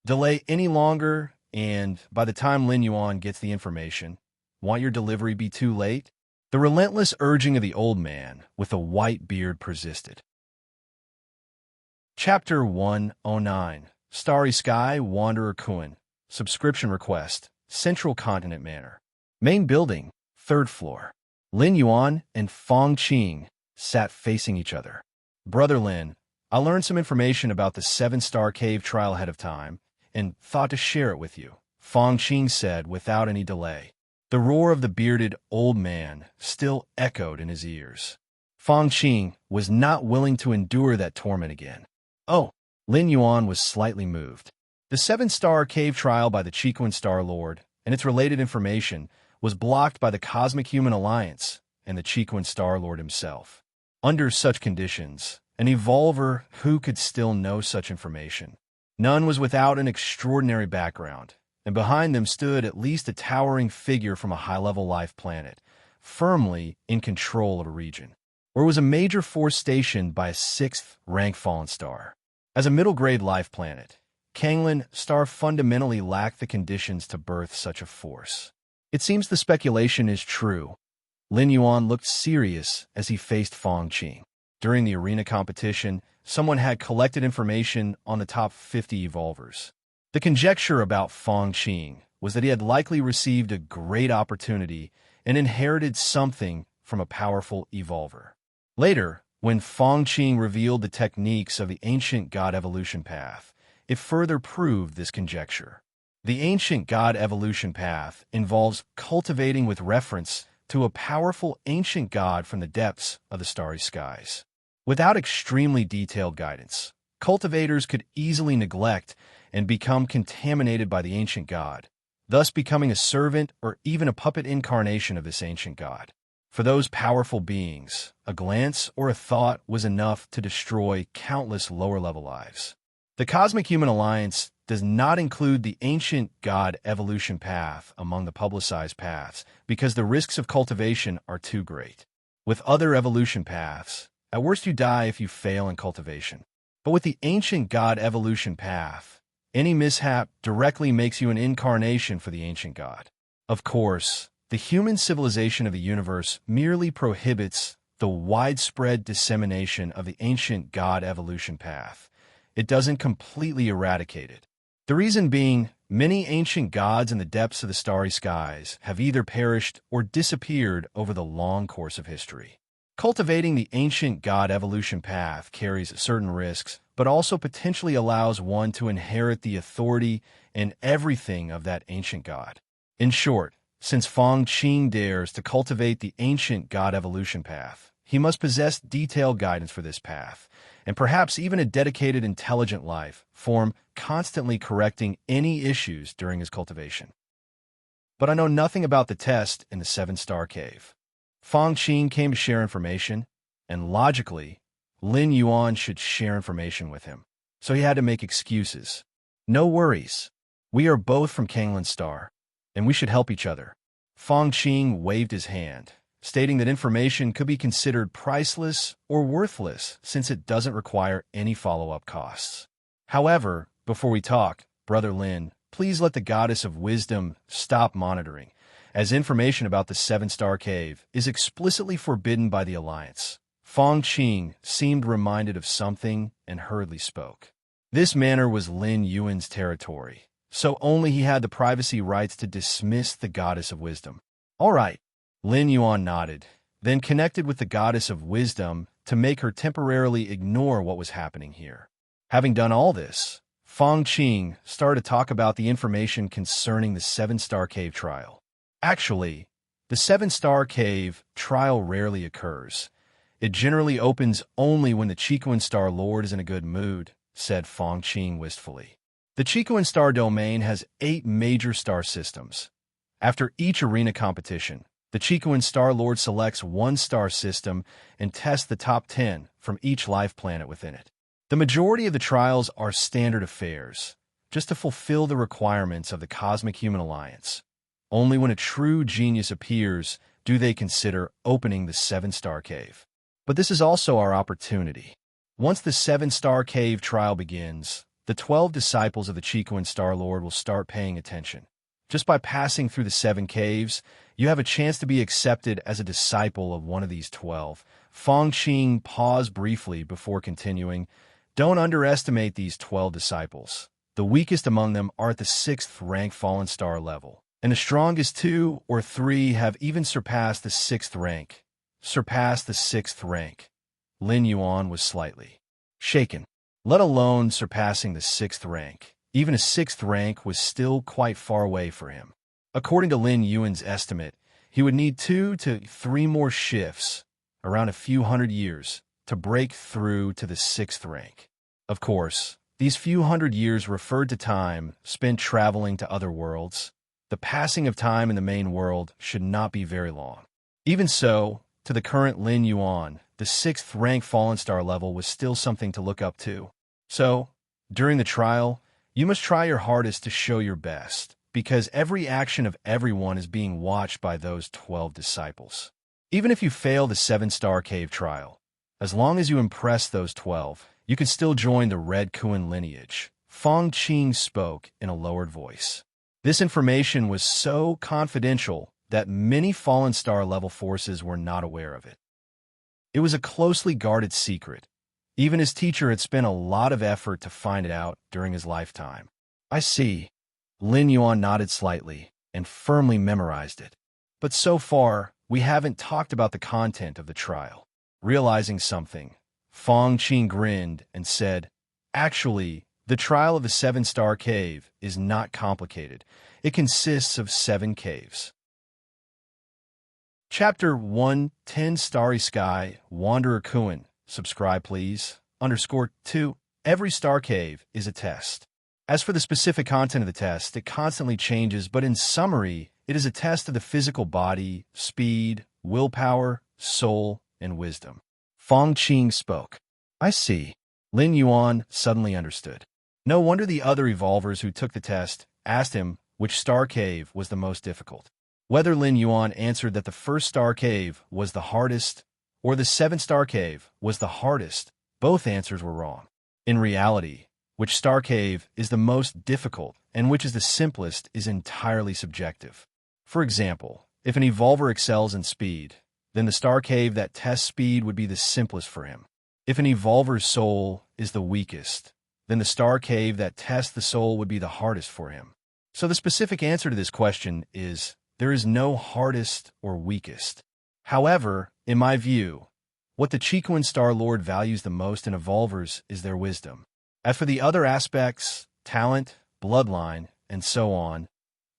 Delay any longer, and by the time Lin Yuan gets the information, won't your delivery be too late? The relentless urging of the old man with the white beard persisted. Chapter 109, Starry Sky, Wanderer Kuan. Subscription request, Central Continent Manor. Main building, 3rd floor. Lin Yuan and Fong Qing sat facing each other. "Brother Lin, I learned some information about the 7-star cave trial ahead of time and thought to share it with you," Fong Qing said without any delay. The roar of the bearded old man still echoed in his ears. Fong Qing was not willing to endure that torment again. "Oh," Lin Yuan was slightly moved. The 7-star cave trial by the Chiquan Star Lord and its related information was blocked by the Cosmic Human Alliance and the Chiquan Star Lord himself. Under such conditions, an evolver who could still know such information? None was without an extraordinary background, and behind them stood at least a towering figure from a high-level life planet, firmly in control of a region, or was a major force stationed by a 6th-rank fallen star. As a middle-grade life planet, Kanglin Star fundamentally lacked the conditions to birth such a force. It seems the speculation is true. Lin Yuan looked serious as he faced Fong Qing. During the arena competition, someone had collected information on the top 50 evolvers. The conjecture about Fong Qing was that he had likely received a great opportunity and inherited something from a powerful evolver. Later, when Fong Qing revealed the techniques of the ancient god evolution path, it further proved this conjecture. The ancient god evolution path involves cultivating with reference to a powerful ancient god from the depths of the starry skies. Without extremely detailed guidance, cultivators could easily neglect and become contaminated by the ancient god, thus becoming a servant or even a puppet incarnation of this ancient god. For those powerful beings, a glance or a thought was enough to destroy countless lower-level lives. The Cosmic Human Alliance does not include the ancient god evolution path among the publicized paths because the risks of cultivation are too great. With other evolution paths, at worst you die if you fail in cultivation. But with the ancient god evolution path, any mishap directly makes you an incarnation for the ancient god. Of course, the human civilization of the universe merely prohibits the widespread dissemination of the ancient god evolution path. It doesn't completely eradicate it. The reason being, many ancient gods in the depths of the starry skies have either perished or disappeared over the long course of history. Cultivating the ancient god evolution path carries certain risks, but also potentially allows one to inherit the authority and everything of that ancient god. In short, since Fong Qing dares to cultivate the ancient god evolution path, he must possess detailed guidance for this path, and perhaps even a dedicated intelligent life form constantly correcting any issues during his cultivation. But I know nothing about the test in the 7-star cave. Fong Qing came to share information, and logically, Lin Yuan should share information with him. So he had to make excuses. "No worries. We are both from Kanglin Star, and we should help each other." Fong Qing waved his hand, stating that information could be considered priceless or worthless since it doesn't require any follow-up costs. However, before we talk, Brother Lin, please let the Goddess of Wisdom stop monitoring, as information about the 7-star cave is explicitly forbidden by the Alliance. Fong Qing seemed reminded of something and hurriedly spoke. This manor was Lin Yuan's territory, so only he had the privacy rights to dismiss the Goddess of Wisdom. "All right." Lin Yuan nodded, then connected with the goddess of wisdom to make her temporarily ignore what was happening here. Having done all this, Feng Qing started to talk about the information concerning the Seven-Star Cave trial. Actually, the Seven-Star Cave trial rarely occurs. It generally opens only when the Chiquan Star Lord is in a good mood, said Feng Qing wistfully. The Chiquan Star domain has 8 major star systems. After each arena competition, the Chiquan Star Lord selects one star system and tests the top 10 from each life planet within it. The majority of the trials are standard affairs, just to fulfill the requirements of the Cosmic Human Alliance. Only when a true genius appears do they consider opening the Seven-Star Cave. But this is also our opportunity. Once the Seven-Star Cave trial begins, the 12 disciples of the Chiquan Star Lord will start paying attention. Just by passing through the 7 caves, you have a chance to be accepted as a disciple of one of these 12. Feng Qing paused briefly before continuing. Don't underestimate these 12 disciples. The weakest among them are at the 6th rank fallen star level, and the strongest 2 or 3 have even surpassed the 6th rank. Lin Yuan was slightly shaken, let alone surpassing the 6th rank. Even a 6th rank was still quite far away for him. According to Lin Yuan's estimate, he would need 2 to 3 more shifts, around a few hundred years, to break through to the 6th rank. Of course, these few hundred years referred to time spent traveling to other worlds. The passing of time in the main world should not be very long. Even so, to the current Lin Yuan, the 6th rank fallen star level was still something to look up to. So, during the trial, you must try your hardest to show your best, because every action of everyone is being watched by those 12 disciples. Even if you fail the 7-Star Cave trial, as long as you impress those 12, you can still join the Red Kuan lineage. Feng Qing spoke in a lowered voice. This information was so confidential that many fallen star level forces were not aware of it. It was a closely guarded secret. Even his teacher had spent a lot of effort to find it out during his lifetime. I see. Lin Yuan nodded slightly and firmly memorized it. But so far, we haven't talked about the content of the trial. Realizing something, Feng Qing grinned and said, Actually, the trial of the 7-Star Cave is not complicated. It consists of 7 caves. Chapter 1, 10 Starry Sky, Wanderer Kuan. Subscribe, please. _2. Every star cave is a test. As for the specific content of the test, it constantly changes, but in summary, it is a test of the physical body, speed, willpower, soul, and wisdom. Feng Qing spoke. I see. Lin Yuan suddenly understood. No wonder the other evolvers who took the test asked him which star cave was the most difficult. Whether Lin Yuan answered that the first star cave was the hardest or the 7-Star Cave was the hardest, both answers were wrong. In reality, which star cave is the most difficult and which is the simplest is entirely subjective. For example, if an evolver excels in speed, then the star cave that tests speed would be the simplest for him. If an evolver's soul is the weakest, then the star cave that tests the soul would be the hardest for him. So the specific answer to this question is, there is no hardest or weakest. However, in my view, what the Chiquan Star Lord values the most in evolvers is their wisdom. As for the other aspects, talent, bloodline, and so on,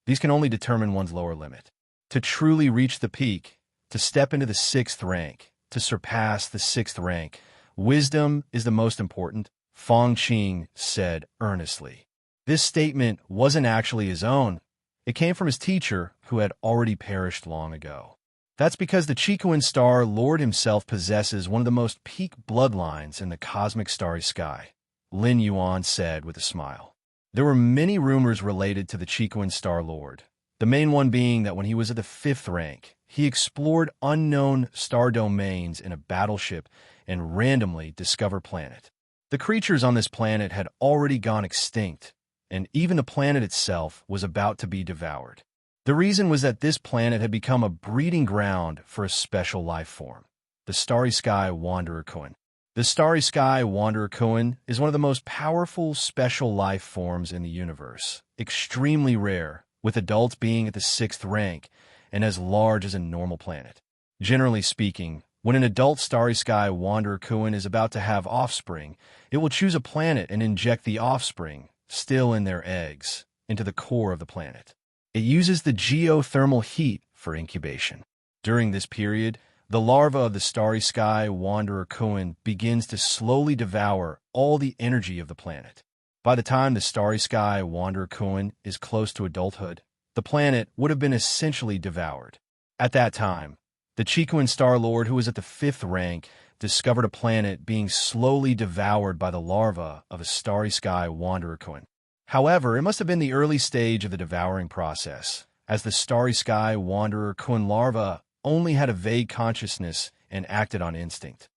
these can only determine one's lower limit. To truly reach the peak, to step into the 6th rank, to surpass the 6th rank, wisdom is the most important, Feng Qing said earnestly. This statement wasn't actually his own. It came from his teacher, who had already perished long ago. That's because the Chiquan Star Lord himself possesses one of the most peak bloodlines in the cosmic starry sky, Lin Yuan said with a smile. There were many rumors related to the Chiquan Star Lord, the main one being that when he was at the 5th rank, he explored unknown star domains in a battleship and randomly discovered a planet. The creatures on this planet had already gone extinct, and even the planet itself was about to be devoured. The reason was that this planet had become a breeding ground for a special life form, the Starry Sky Wanderer Kuan. The Starry Sky Wanderer Kuan is one of the most powerful special life forms in the universe, extremely rare, with adults being at the 6th rank and as large as a normal planet. Generally speaking, when an adult starry sky wanderer Kuan is about to have offspring, it will choose a planet and inject the offspring, still in their eggs, into the core of the planet. It uses the geothermal heat for incubation. During this period, the larva of the starry sky wanderer Kuan begins to slowly devour all the energy of the planet. By the time the starry sky wanderer Kuan is close to adulthood, the planet would have been essentially devoured. At that time, the Chikuan Star Lord, who was at the 5th rank, discovered a planet being slowly devoured by the larva of a starry sky wanderer Kuan. However, it must have been the early stage of the devouring process, as the starry sky wanderer Kuan larva only had a vague consciousness and acted on instinct.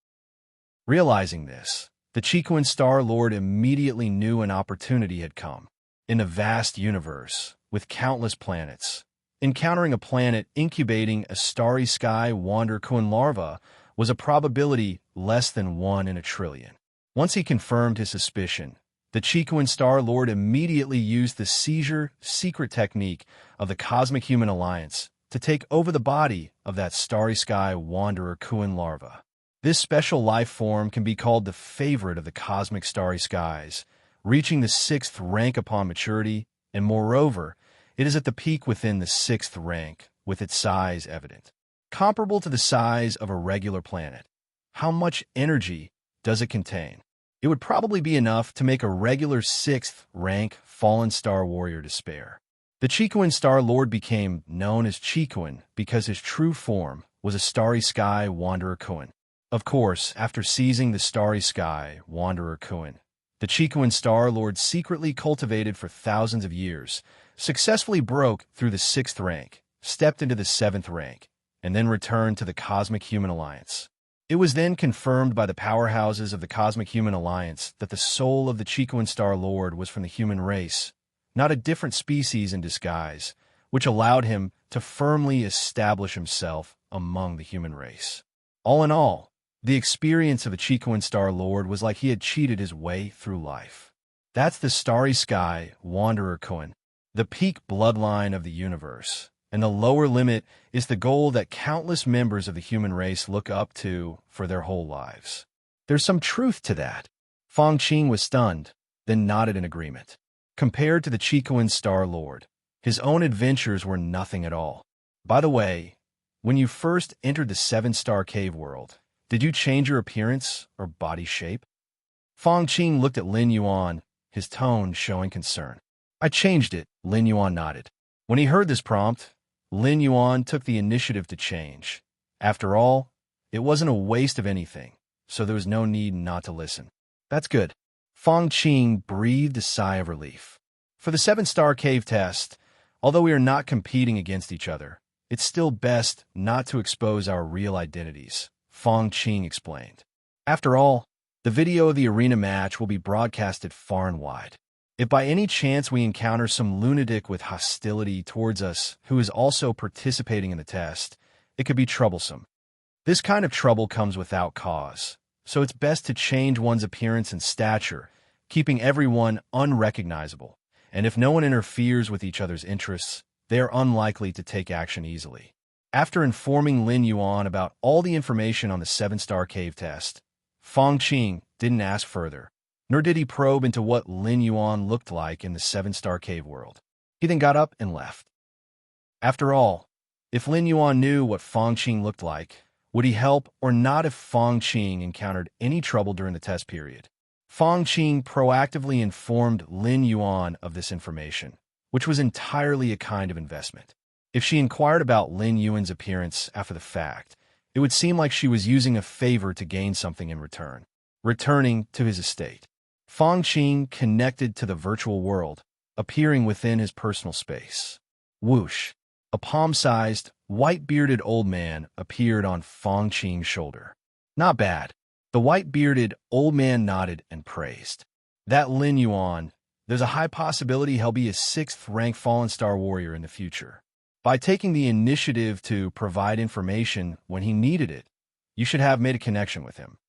Realizing this, the Chikuan Star Lord immediately knew an opportunity had come. In a vast universe, with countless planets, encountering a planet incubating a starry sky wanderer Kuan larva was a probability less than 1 in a trillion. Once he confirmed his suspicion, the Chikuan Star Lord immediately used the seizure secret technique of the Cosmic Human Alliance to take over the body of that starry sky wanderer Kuan larva. This special life form can be called the favorite of the cosmic starry skies, reaching the 6th rank upon maturity, and moreover, it is at the peak within the 6th rank, with its size evident. Comparable to the size of a regular planet. How much energy does it contain? It would probably be enough to make a regular 6th rank fallen star warrior despair. The Chikuan Star Lord became known as Chikuan because his true form was a starry sky wanderer Kuan. Of course, after seizing the starry sky wanderer Kuan, the Chikuan Star Lord secretly cultivated for thousands of years, successfully broke through the 6th rank, stepped into the 7th rank, and then returned to the Cosmic Human Alliance. It was then confirmed by the powerhouses of the Cosmic Human Alliance that the soul of the Chikuan Star Lord was from the human race, not a different species in disguise, which allowed him to firmly establish himself among the human race. All in all, the experience of a Chikuan Star Lord was like he had cheated his way through life. That's the starry sky wanderer Kuan, the peak bloodline of the universe, and the lower limit is the goal that countless members of the human race look up to for their whole lives. There's some truth to that. Fang Qing was stunned, then nodded in agreement. Compared to the Chikuan Star Lord, his own adventures were nothing at all. By the way, when you first entered the 7-star cave world, did you change your appearance or body shape? Fang Qing looked at Lin Yuan, his tone showing concern. I changed it, Lin Yuan nodded. When he heard this prompt, Lin Yuan took the initiative to change. After all, it wasn't a waste of anything, so there was no need not to listen. That's good. Fang Qing breathed a sigh of relief. For the 7-star cave test, although we are not competing against each other, it's still best not to expose our real identities, Fang Qing explained. After all, the video of the arena match will be broadcasted far and wide. If by any chance we encounter some lunatic with hostility towards us who is also participating in the test, it could be troublesome. This kind of trouble comes without cause, so it's best to change one's appearance and stature, keeping everyone unrecognizable, and if no one interferes with each other's interests, they are unlikely to take action easily. After informing Lin Yuan about all the information on the 7-star cave test, Fang Qing didn't ask further, nor did he probe into what Lin Yuan looked like in the 7-star cave world. He then got up and left. After all, if Lin Yuan knew what Fang Qing looked like, would he help or not if Fang Qing encountered any trouble during the test period? Fang Qing proactively informed Lin Yuan of this information, which was entirely a kind of investment. If she inquired about Lin Yuan's appearance after the fact, it would seem like she was using a favor to gain something in return, returning to his estate. Fang Qing connected to the virtual world, appearing within his personal space. Whoosh! A palm-sized, white-bearded old man appeared on Fang Qing's shoulder. Not bad. The white-bearded old man nodded and praised. That Lin Yuan, there's a high possibility he'll be a 6th-rank fallen star warrior in the future. By taking the initiative to provide information when he needed it, you should have made a connection with him.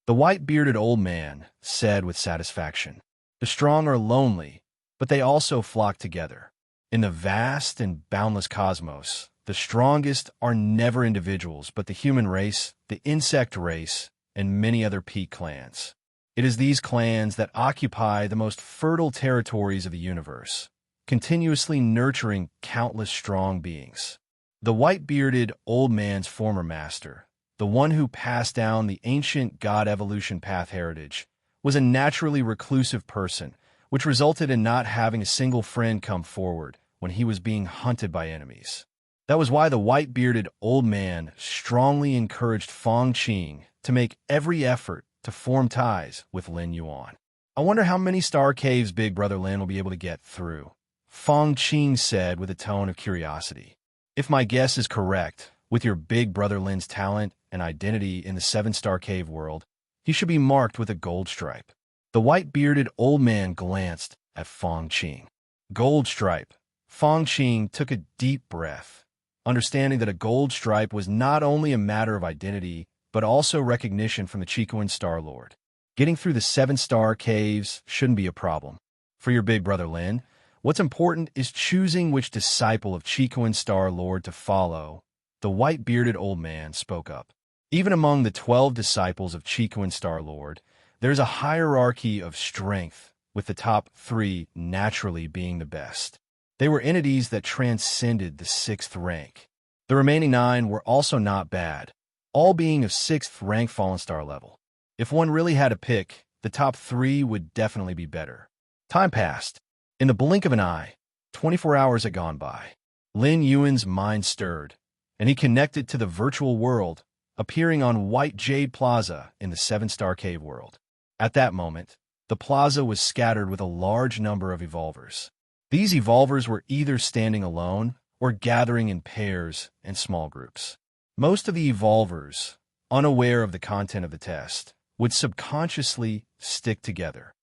The white-bearded old man said with satisfaction. The strong are lonely, but they also flock together. In the vast and boundless cosmos, the strongest are never individuals, but the human race, the insect race, and many other peak clans. It is these clans that occupy the most fertile territories of the universe, continuously nurturing countless strong beings. The white-bearded old man's former master, the one who passed down the ancient god evolution path heritage, was a naturally reclusive person, which resulted in not having a single friend come forward when he was being hunted by enemies. That was why the white-bearded old man strongly encouraged Fong Qing to make every effort to form ties with Lin Yuan. I wonder how many star caves Big Brother Lin will be able to get through, Fong Qing said with a tone of curiosity. If my guess is correct, with your Big Brother Lin's talent and identity in the 7-star cave world, he should be marked with a gold stripe. The white-bearded old man glanced at Fong Qing. Gold stripe. Fong Qing took a deep breath, understanding that a gold stripe was not only a matter of identity, but also recognition from the Chicoan Star Lord. Getting through the 7-star caves shouldn't be a problem. For your Big Brother Lin, what's important is choosing which disciple of Chicoan Star Lord to follow. The white-bearded old man spoke up. Even among the 12 disciples of Chicoan Star Lord, there's a hierarchy of strength, with the top 3 naturally being the best. They were entities that transcended the 6th rank. The remaining 9 were also not bad, all being of 6th rank Fallen Star level. If one really had to pick, the top 3 would definitely be better. Time passed. In the blink of an eye, 24 hours had gone by. Lin Yuan's mind stirred, and he connected to the virtual world, appearing on White Jade Plaza in the 7-star cave world. At that moment, the plaza was scattered with a large number of evolvers. These evolvers were either standing alone or gathering in pairs and small groups. Most of the evolvers, unaware of the content of the test, would subconsciously stick together.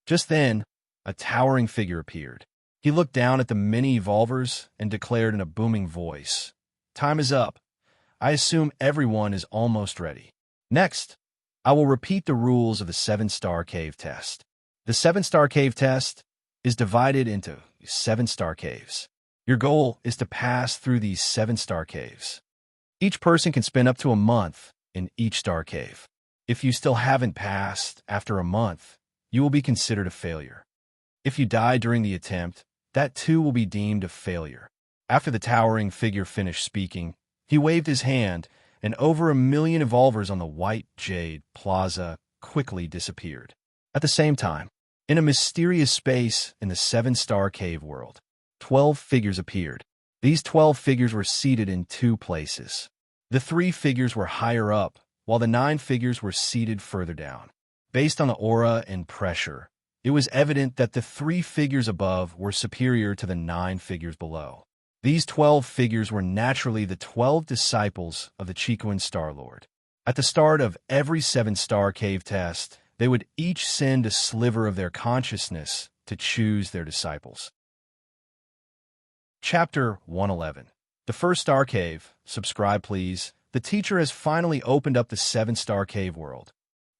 Just then, a towering figure appeared. He looked down at the many evolvers and declared in a booming voice, "Time is up. I assume everyone is almost ready. Next, I will repeat the rules of the 7-star cave test. The 7-star cave test is divided into 7-star caves. Your goal is to pass through these 7-star caves. Each person can spend up to a month in each star cave. If you still haven't passed after a month, you will be considered a failure. If you die during the attempt, that too will be deemed a failure." After the towering figure finished speaking, he waved his hand, and over 1 million evolvers on the White Jade Plaza quickly disappeared. At the same time, in a mysterious space in the 7-star cave world, 12 figures appeared. These 12 figures were seated in 2 places. The 3 figures were higher up, while the 9 figures were seated further down. Based on the aura and pressure, it was evident that the 3 figures above were superior to the 9 figures below. These 12 figures were naturally the 12 disciples of the Chicoan Star Lord. At the start of every 7-star cave test, they would each send a sliver of their consciousness to choose their disciples. Chapter 111. The First Star Cave. Subscribe, please. The teacher has finally opened up the 7-star cave world.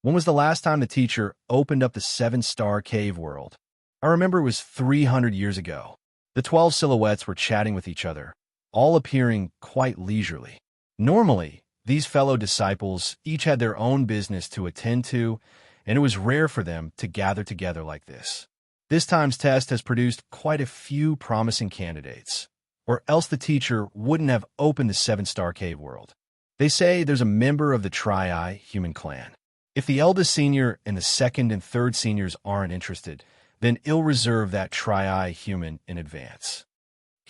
When was the last time the teacher opened up the 7-star cave world? I remember it was 300 years ago. The 12 silhouettes were chatting with each other, all appearing quite leisurely. Normally, these fellow disciples each had their own business to attend to, and it was rare for them to gather together like this. This time's test has produced quite a few promising candidates, or else the teacher wouldn't have opened the 7-star cave world. They say there's a member of the Tri-Eye human clan. If the eldest senior and the 2nd and 3rd seniors aren't interested, then he'll reserve that Tri-Eye human in advance.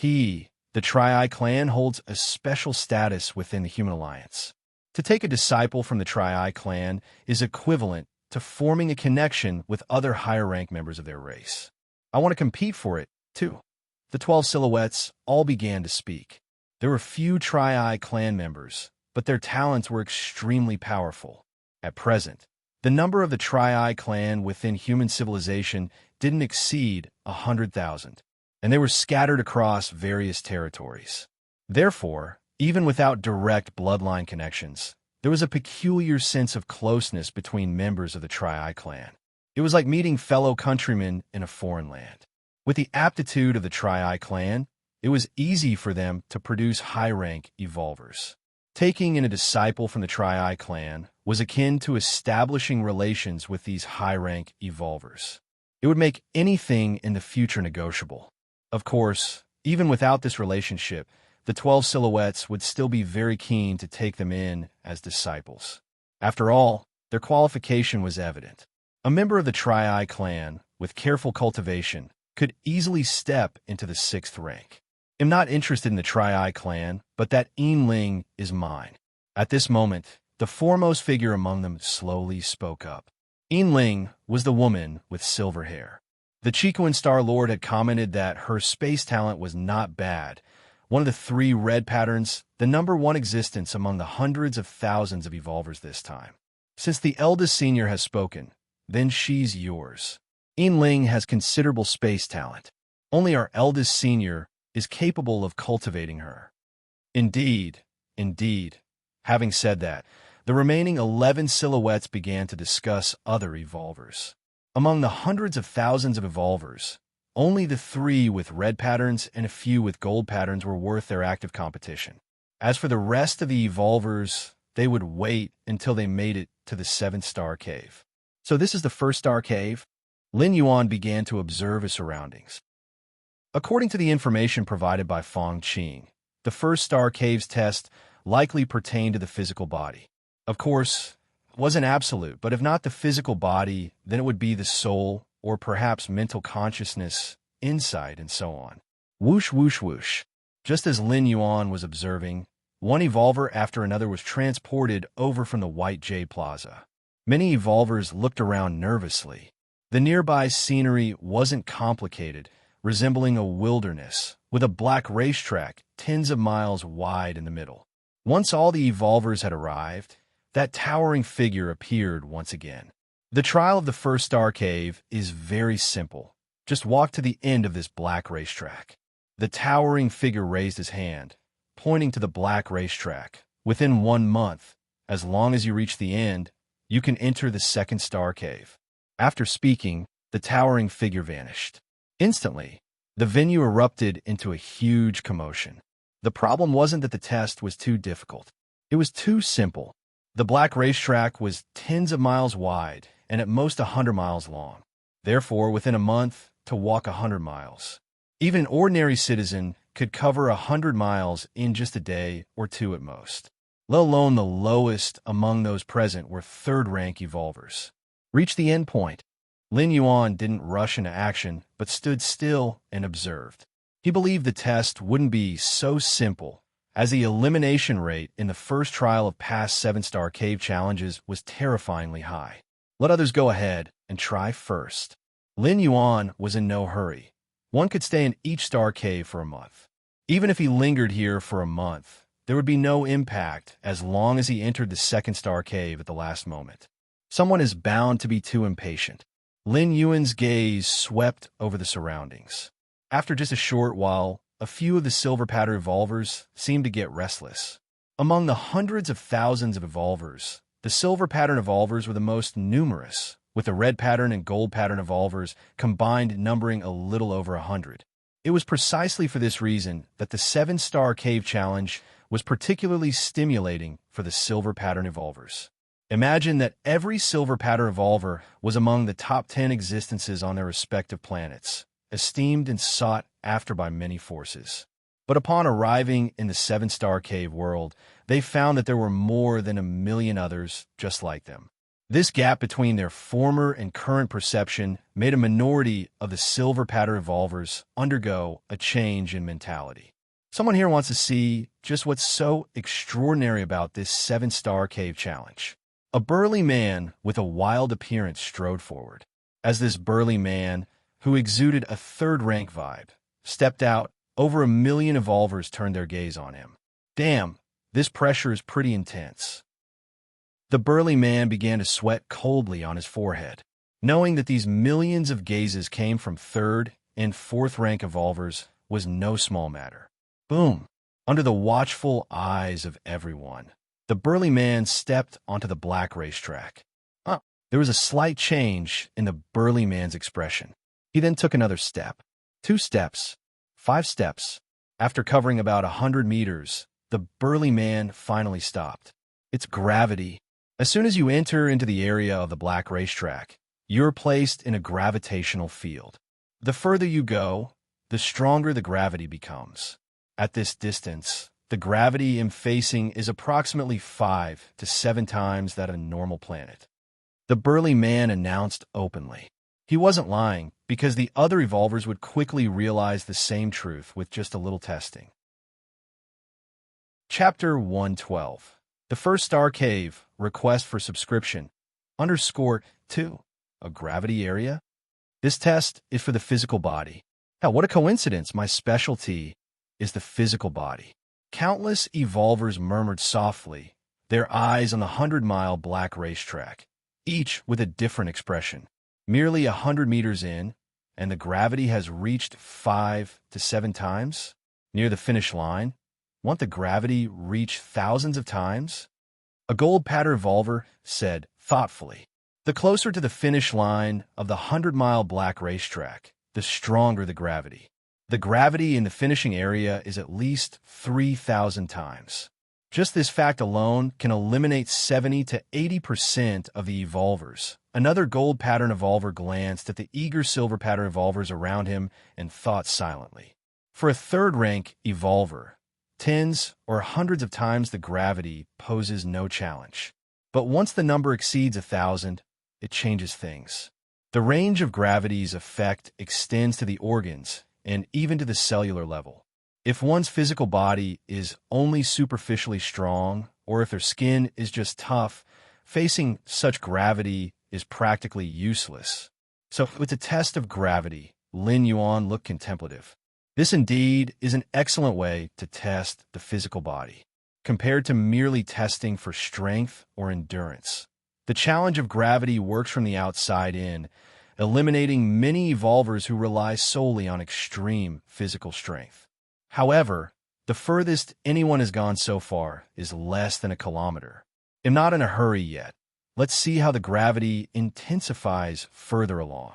The Tri-Eye clan, holds a special status within the Human Alliance. To take a disciple from the Tri-Eye clan is equivalent to forming a connection with other higher-rank members of their race. I want to compete for it, too. The 12 silhouettes all began to speak. There were few Tri-Eye clan members, but their talents were extremely powerful. At present, the number of the Tri-Eye clan within human civilization didn't exceed 100,000, and they were scattered across various territories. Therefore, even without direct bloodline connections, there was a peculiar sense of closeness between members of the Tri-Eye clan. It was like meeting fellow countrymen in a foreign land. With the aptitude of the Tri-Eye clan, it was easy for them to produce high-rank evolvers. Taking in a disciple from the Tri-Eye clan was akin to establishing relations with these high-rank evolvers. It would make anything in the future negotiable. Of course, even without this relationship, the 12 silhouettes would still be very keen to take them in as disciples. After all, their qualification was evident. A member of the Tri-Eye clan, with careful cultivation, could easily step into the 6th rank. I'm not interested in the Tri-Eye clan, but that Ling is mine. At this moment, the foremost figure among them slowly spoke up. Ling was the woman with silver hair. The Chicoan Star Lord had commented that her space talent was not bad. One of the 3 red patterns, the number 1 existence among the hundreds of thousands of evolvers this time. Since the eldest senior has spoken, then she's yours. Ling has considerable space talent. Only our eldest senior is capable of cultivating her. Indeed. Having said that, the remaining 11 silhouettes began to discuss other evolvers. Among the hundreds of thousands of evolvers, only the 3 with red patterns and a few with gold patterns were worth their active competition. As for the rest of the evolvers, they would wait until they made it to the 7th star cave. So this is the 1st star cave? Lin Yuan began to observe his surroundings. According to the information provided by Fong Qing, the 1st star cave's test likely pertained to the physical body. Of course, it wasn't absolute, but if not the physical body, then it would be the soul, or perhaps mental consciousness, insight, and so on. Whoosh, whoosh, whoosh. Just as Lin Yuan was observing, one evolver after another was transported over from the White Jade Plaza. Many evolvers looked around nervously. The nearby scenery wasn't complicated, resembling a wilderness, with a black racetrack tens of miles wide in the middle. Once all the evolvers had arrived, that towering figure appeared once again. The trial of the 1st star cave is very simple. Just walk to the end of this black racetrack. The towering figure raised his hand, pointing to the black racetrack. Within 1 month, as long as you reach the end, you can enter the 2nd star cave. After speaking, the towering figure vanished. Instantly, the venue erupted into a huge commotion. The problem wasn't that the test was too difficult. It was too simple. The black racetrack was tens of miles wide and at most 100 miles long. Therefore, within a month, to walk 100 miles. Even an ordinary citizen could cover 100 miles in just a day or 2 at most. Let alone the lowest among those present were 3rd-rank evolvers. Reach the end point. Lin Yuan didn't rush into action, but stood still and observed. He believed the test wouldn't be so simple, as the elimination rate in the first trial of past 7-star cave challenges was terrifyingly high. Let others go ahead and try first. Lin Yuan was in no hurry. One could stay in each star cave for a month. Even if he lingered here for a month, there would be no impact as long as he entered the 2nd star cave at the last moment. Someone is bound to be too impatient. Lin Yuan's gaze swept over the surroundings. After just a short while, a few of the silver pattern evolvers seemed to get restless. Among the hundreds of thousands of evolvers, the silver pattern evolvers were the most numerous, with the red pattern and gold pattern evolvers combined numbering a little over 100. It was precisely for this reason that the 7-star cave challenge was particularly stimulating for the silver pattern evolvers. Imagine that every silver pattern evolver was among the top 10 existences on their respective planets, esteemed and sought after by many forces. But upon arriving in the 7-star cave world, they found that there were more than 1 million others just like them. This gap between their former and current perception made a minority of the silver pattern evolvers undergo a change in mentality. Someone here wants to see just what's so extraordinary about this 7-star cave challenge. A burly man with a wild appearance strode forward. As this burly man, who exuded a 3rd-rank vibe, stepped out, over 1 million evolvers turned their gaze on him. Damn, this pressure is pretty intense. The burly man began to sweat coldly on his forehead, knowing that these millions of gazes came from 3rd and 4th-rank evolvers was no small matter. Boom! Under the watchful eyes of everyone, the burly man stepped onto the black racetrack. There was a slight change in the burly man's expression. He then took another step, 2 steps, 5 steps. After covering about 100 meters, the burly man finally stopped. It's gravity. As soon as you enter into the area of the black racetrack, you're placed in a gravitational field. The further you go, the stronger the gravity becomes. At this distance, the gravity I'm facing is approximately 5 to 7 times that of a normal planet. The burly man announced openly. He wasn't lying, because the other evolvers would quickly realize the same truth with just a little testing. Chapter 112. The First Star Cave, Request for Subscription, _2. A gravity area? This test is for the physical body. Hell, what a coincidence, my specialty is the physical body. Countless evolvers murmured softly, their eyes on the 100-mile black racetrack, each with a different expression. Merely 100 meters in, and the gravity has reached 5 to 7 times? Near the finish line? Want the gravity reach thousands of times? A gold pattern evolver said thoughtfully. The closer to the finish line of the 100-mile black racetrack, the stronger the gravity. The gravity in the finishing area is at least 3,000 times. Just this fact alone can eliminate 70 to 80% of the evolvers. Another gold pattern evolver glanced at the eager silver pattern evolvers around him and thought silently. For a third-rank evolver, tens or hundreds of times the gravity poses no challenge. But once the number exceeds 1,000, it changes things. The range of gravity's effect extends to the organs and even to the cellular level. If one's physical body is only superficially strong, or if their skin is just tough, facing such gravity is practically useless. So with the test of gravity, Lin Yuan looked contemplative. This indeed is an excellent way to test the physical body, compared to merely testing for strength or endurance. The challenge of gravity works from the outside in, eliminating many evolvers who rely solely on extreme physical strength. However, the furthest anyone has gone so far is less than a kilometer. I'm not in a hurry yet. Let's see how the gravity intensifies further along.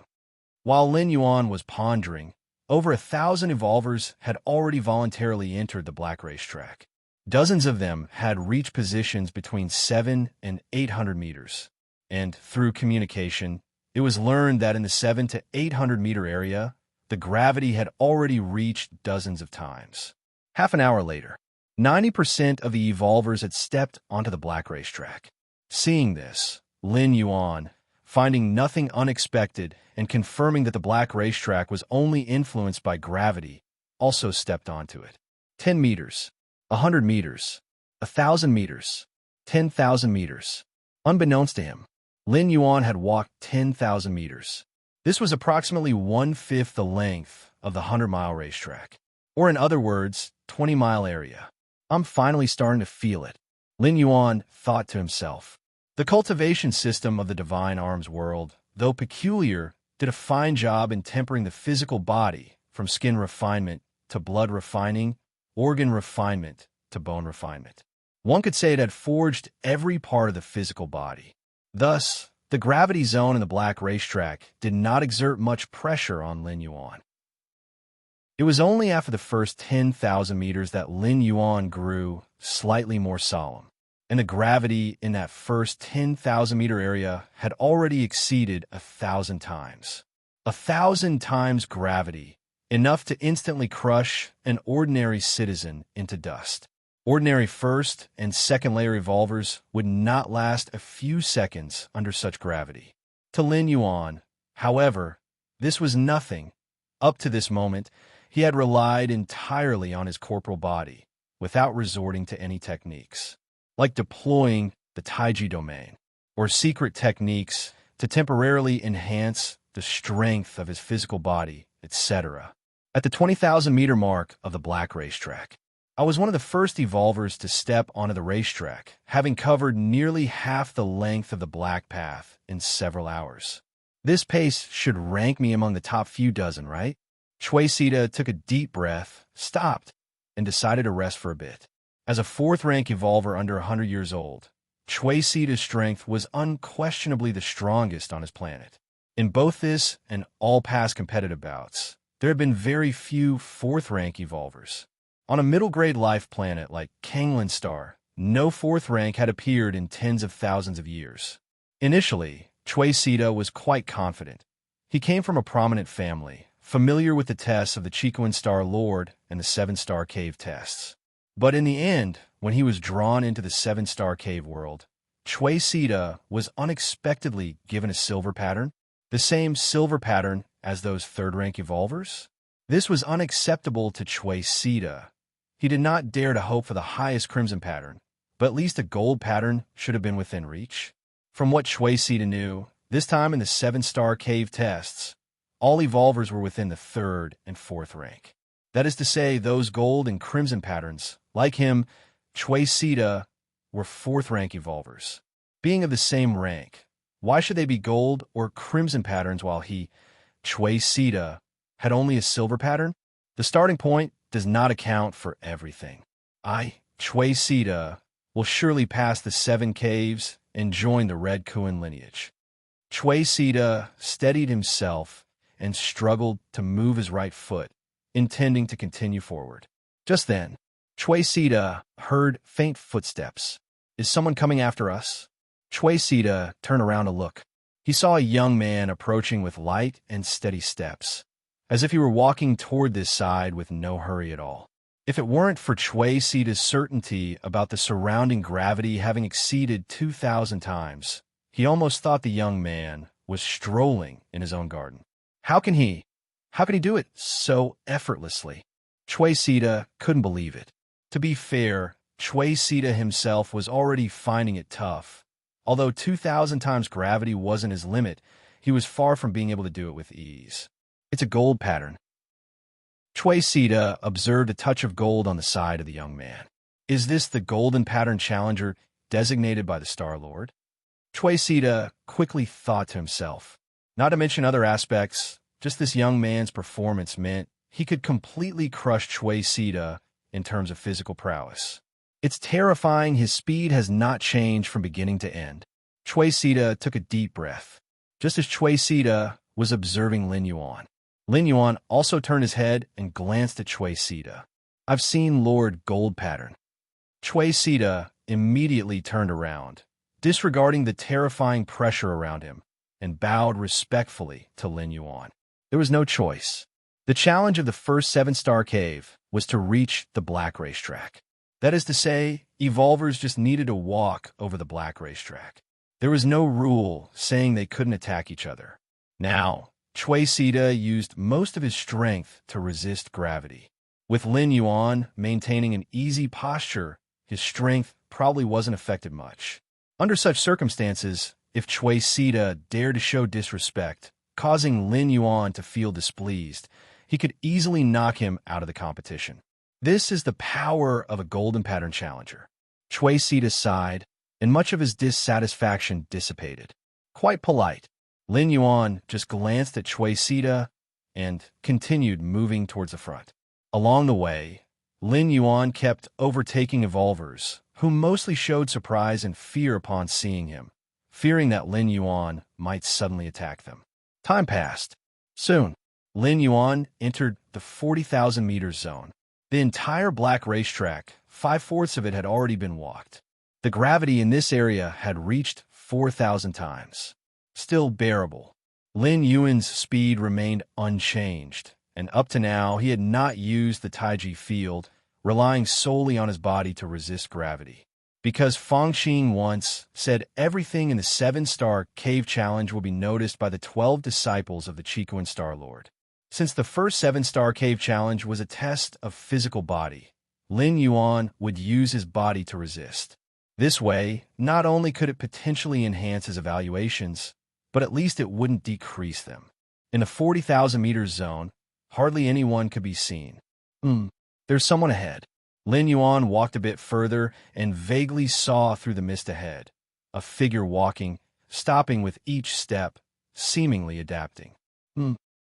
While Lin Yuan was pondering, over 1,000 evolvers had already voluntarily entered the black racetrack. Dozens of them had reached positions between 7 and 800 meters. And through communication, it was learned that in the 7 to 800 meter area, the gravity had already reached dozens of times. Half an hour later, 90% of the evolvers had stepped onto the black racetrack. Seeing this, Lin Yuan, finding nothing unexpected and confirming that the black racetrack was only influenced by gravity, also stepped onto it. 10 meters, 100 meters, 1,000 meters, 10,000 meters. Unbeknownst to him, Lin Yuan had walked 10,000 meters. This was approximately 1/5 the length of the 100-mile racetrack, or in other words, 20-mile area. I'm finally starting to feel it, Lin Yuan thought to himself. The cultivation system of the divine arms world, though peculiar, did a fine job in tempering the physical body from skin refinement to blood refining, organ refinement to bone refinement. One could say it had forged every part of the physical body. Thus, the gravity zone in the black racetrack did not exert much pressure on Lin Yuan. It was only after the first 10,000 meters that Lin Yuan grew slightly more solemn, and the gravity in that first 10,000 meter area had already exceeded 1,000 times. 1,000 times gravity, enough to instantly crush an ordinary citizen into dust. Ordinary first and second layer evolvers would not last a few seconds under such gravity. To Lin Yuan, however, this was nothing. Up to this moment, he had relied entirely on his corporal body, without resorting to any techniques, like deploying the Taiji domain, or secret techniques to temporarily enhance the strength of his physical body, etc. At the 20,000 meter mark of the black racetrack, I was one of the first evolvers to step onto the racetrack, having covered nearly half the length of the black path in several hours. This pace should rank me among the top few dozen, right? Chui Sita took a deep breath, stopped, and decided to rest for a bit. As a fourth-rank evolver under 100 years old, Chui Sita's strength was unquestionably the strongest on his planet. In both this and all past competitive bouts, there had been very few fourth-rank evolvers. On a middle-grade life planet like Kanglan Star, no fourth rank had appeared in tens of thousands of years. Initially, Chui Sita was quite confident. He came from a prominent family, familiar with the tests of the Chicoan Star Lord and the Seven-Star Cave tests. But in the end, when he was drawn into the Seven-Star Cave world, Chui Sita was unexpectedly given a silver pattern, the same silver pattern as those third-rank evolvers. This was unacceptable to Chui Sita. He did not dare to hope for the highest crimson pattern, but at least a gold pattern should have been within reach. From what Chui Sita knew, this time in the Seven-Star Cave tests, all evolvers were within the third and fourth rank. That is to say, those gold and crimson patterns, like him, Chui Sita, were fourth-rank evolvers. Being of the same rank, why should they be gold or crimson patterns while he, Chui Sita, had only a silver pattern? The starting point does not account for everything. Chui Sita, will surely pass the 7 caves and join the Red Kuan lineage. Chui Sita steadied himself and struggled to move his right foot, intending to continue forward. Just then, Chui Sita heard faint footsteps. Is someone coming after us? Chui Sita turned around to look. He saw a young man approaching with light and steady steps, as if he were walking toward this side with no hurry at all. If it weren't for Chui Sita's certainty about the surrounding gravity having exceeded 2,000 times, he almost thought the young man was strolling in his own garden. How can he do it so effortlessly? Chui Sita couldn't believe it. To be fair, Chui Sita himself was already finding it tough. Although 2,000 times gravity wasn't his limit, he was far from being able to do it with ease. It's a gold pattern. Chui Sita observed a touch of gold on the side of the young man. Is this the golden pattern challenger designated by the Star Lord? Chui Sita quickly thought to himself. Not to mention other aspects, just this young man's performance meant he could completely crush Chui Sita in terms of physical prowess. It's terrifying his speed has not changed from beginning to end. Chui Sita took a deep breath. Just as Chui Sita was observing Lin Yuan, Lin Yuan also turned his head and glanced at Chui Sita. I've seen Lord Gold Pattern. Chui Sita immediately turned around, disregarding the terrifying pressure around him, and bowed respectfully to Lin Yuan. There was no choice. The challenge of the first 7-star cave was to reach the black racetrack. That is to say, evolvers just needed to walk over the black racetrack. There was no rule saying they couldn't attack each other. Now, Chui Sita used most of his strength to resist gravity. With Lin Yuan maintaining an easy posture, his strength probably wasn't affected much. Under such circumstances, if Chui Sita dared to show disrespect, causing Lin Yuan to feel displeased, he could easily knock him out of the competition. This is the power of a golden pattern challenger. Chui Sita sighed, and much of his dissatisfaction dissipated. Quite polite, Lin Yuan just glanced at Chui Sita and continued moving towards the front. Along the way, Lin Yuan kept overtaking evolvers, who mostly showed surprise and fear upon seeing him, fearing that Lin Yuan might suddenly attack them. Time passed. Soon, Lin Yuan entered the 40,000 meters zone. The entire black racetrack, 5/4 of it had already been walked. The gravity in this area had reached 4,000 times. Still bearable. Lin Yuan's speed remained unchanged, and up to now he had not used the Taiji field, relying solely on his body to resist gravity. Because Feng Xing once said everything in the 7-star cave challenge will be noticed by the 12 disciples of the Chicoan Star Lord. Since the first 7-star cave challenge was a test of physical body, Lin Yuan would use his body to resist. This way, not only could it potentially enhance his evaluations, but at least it wouldn't decrease them. In the 40,000 meters zone, hardly anyone could be seen. There's someone ahead. Lin Yuan walked a bit further and vaguely saw through the mist ahead. A figure walking, stopping with each step, seemingly adapting.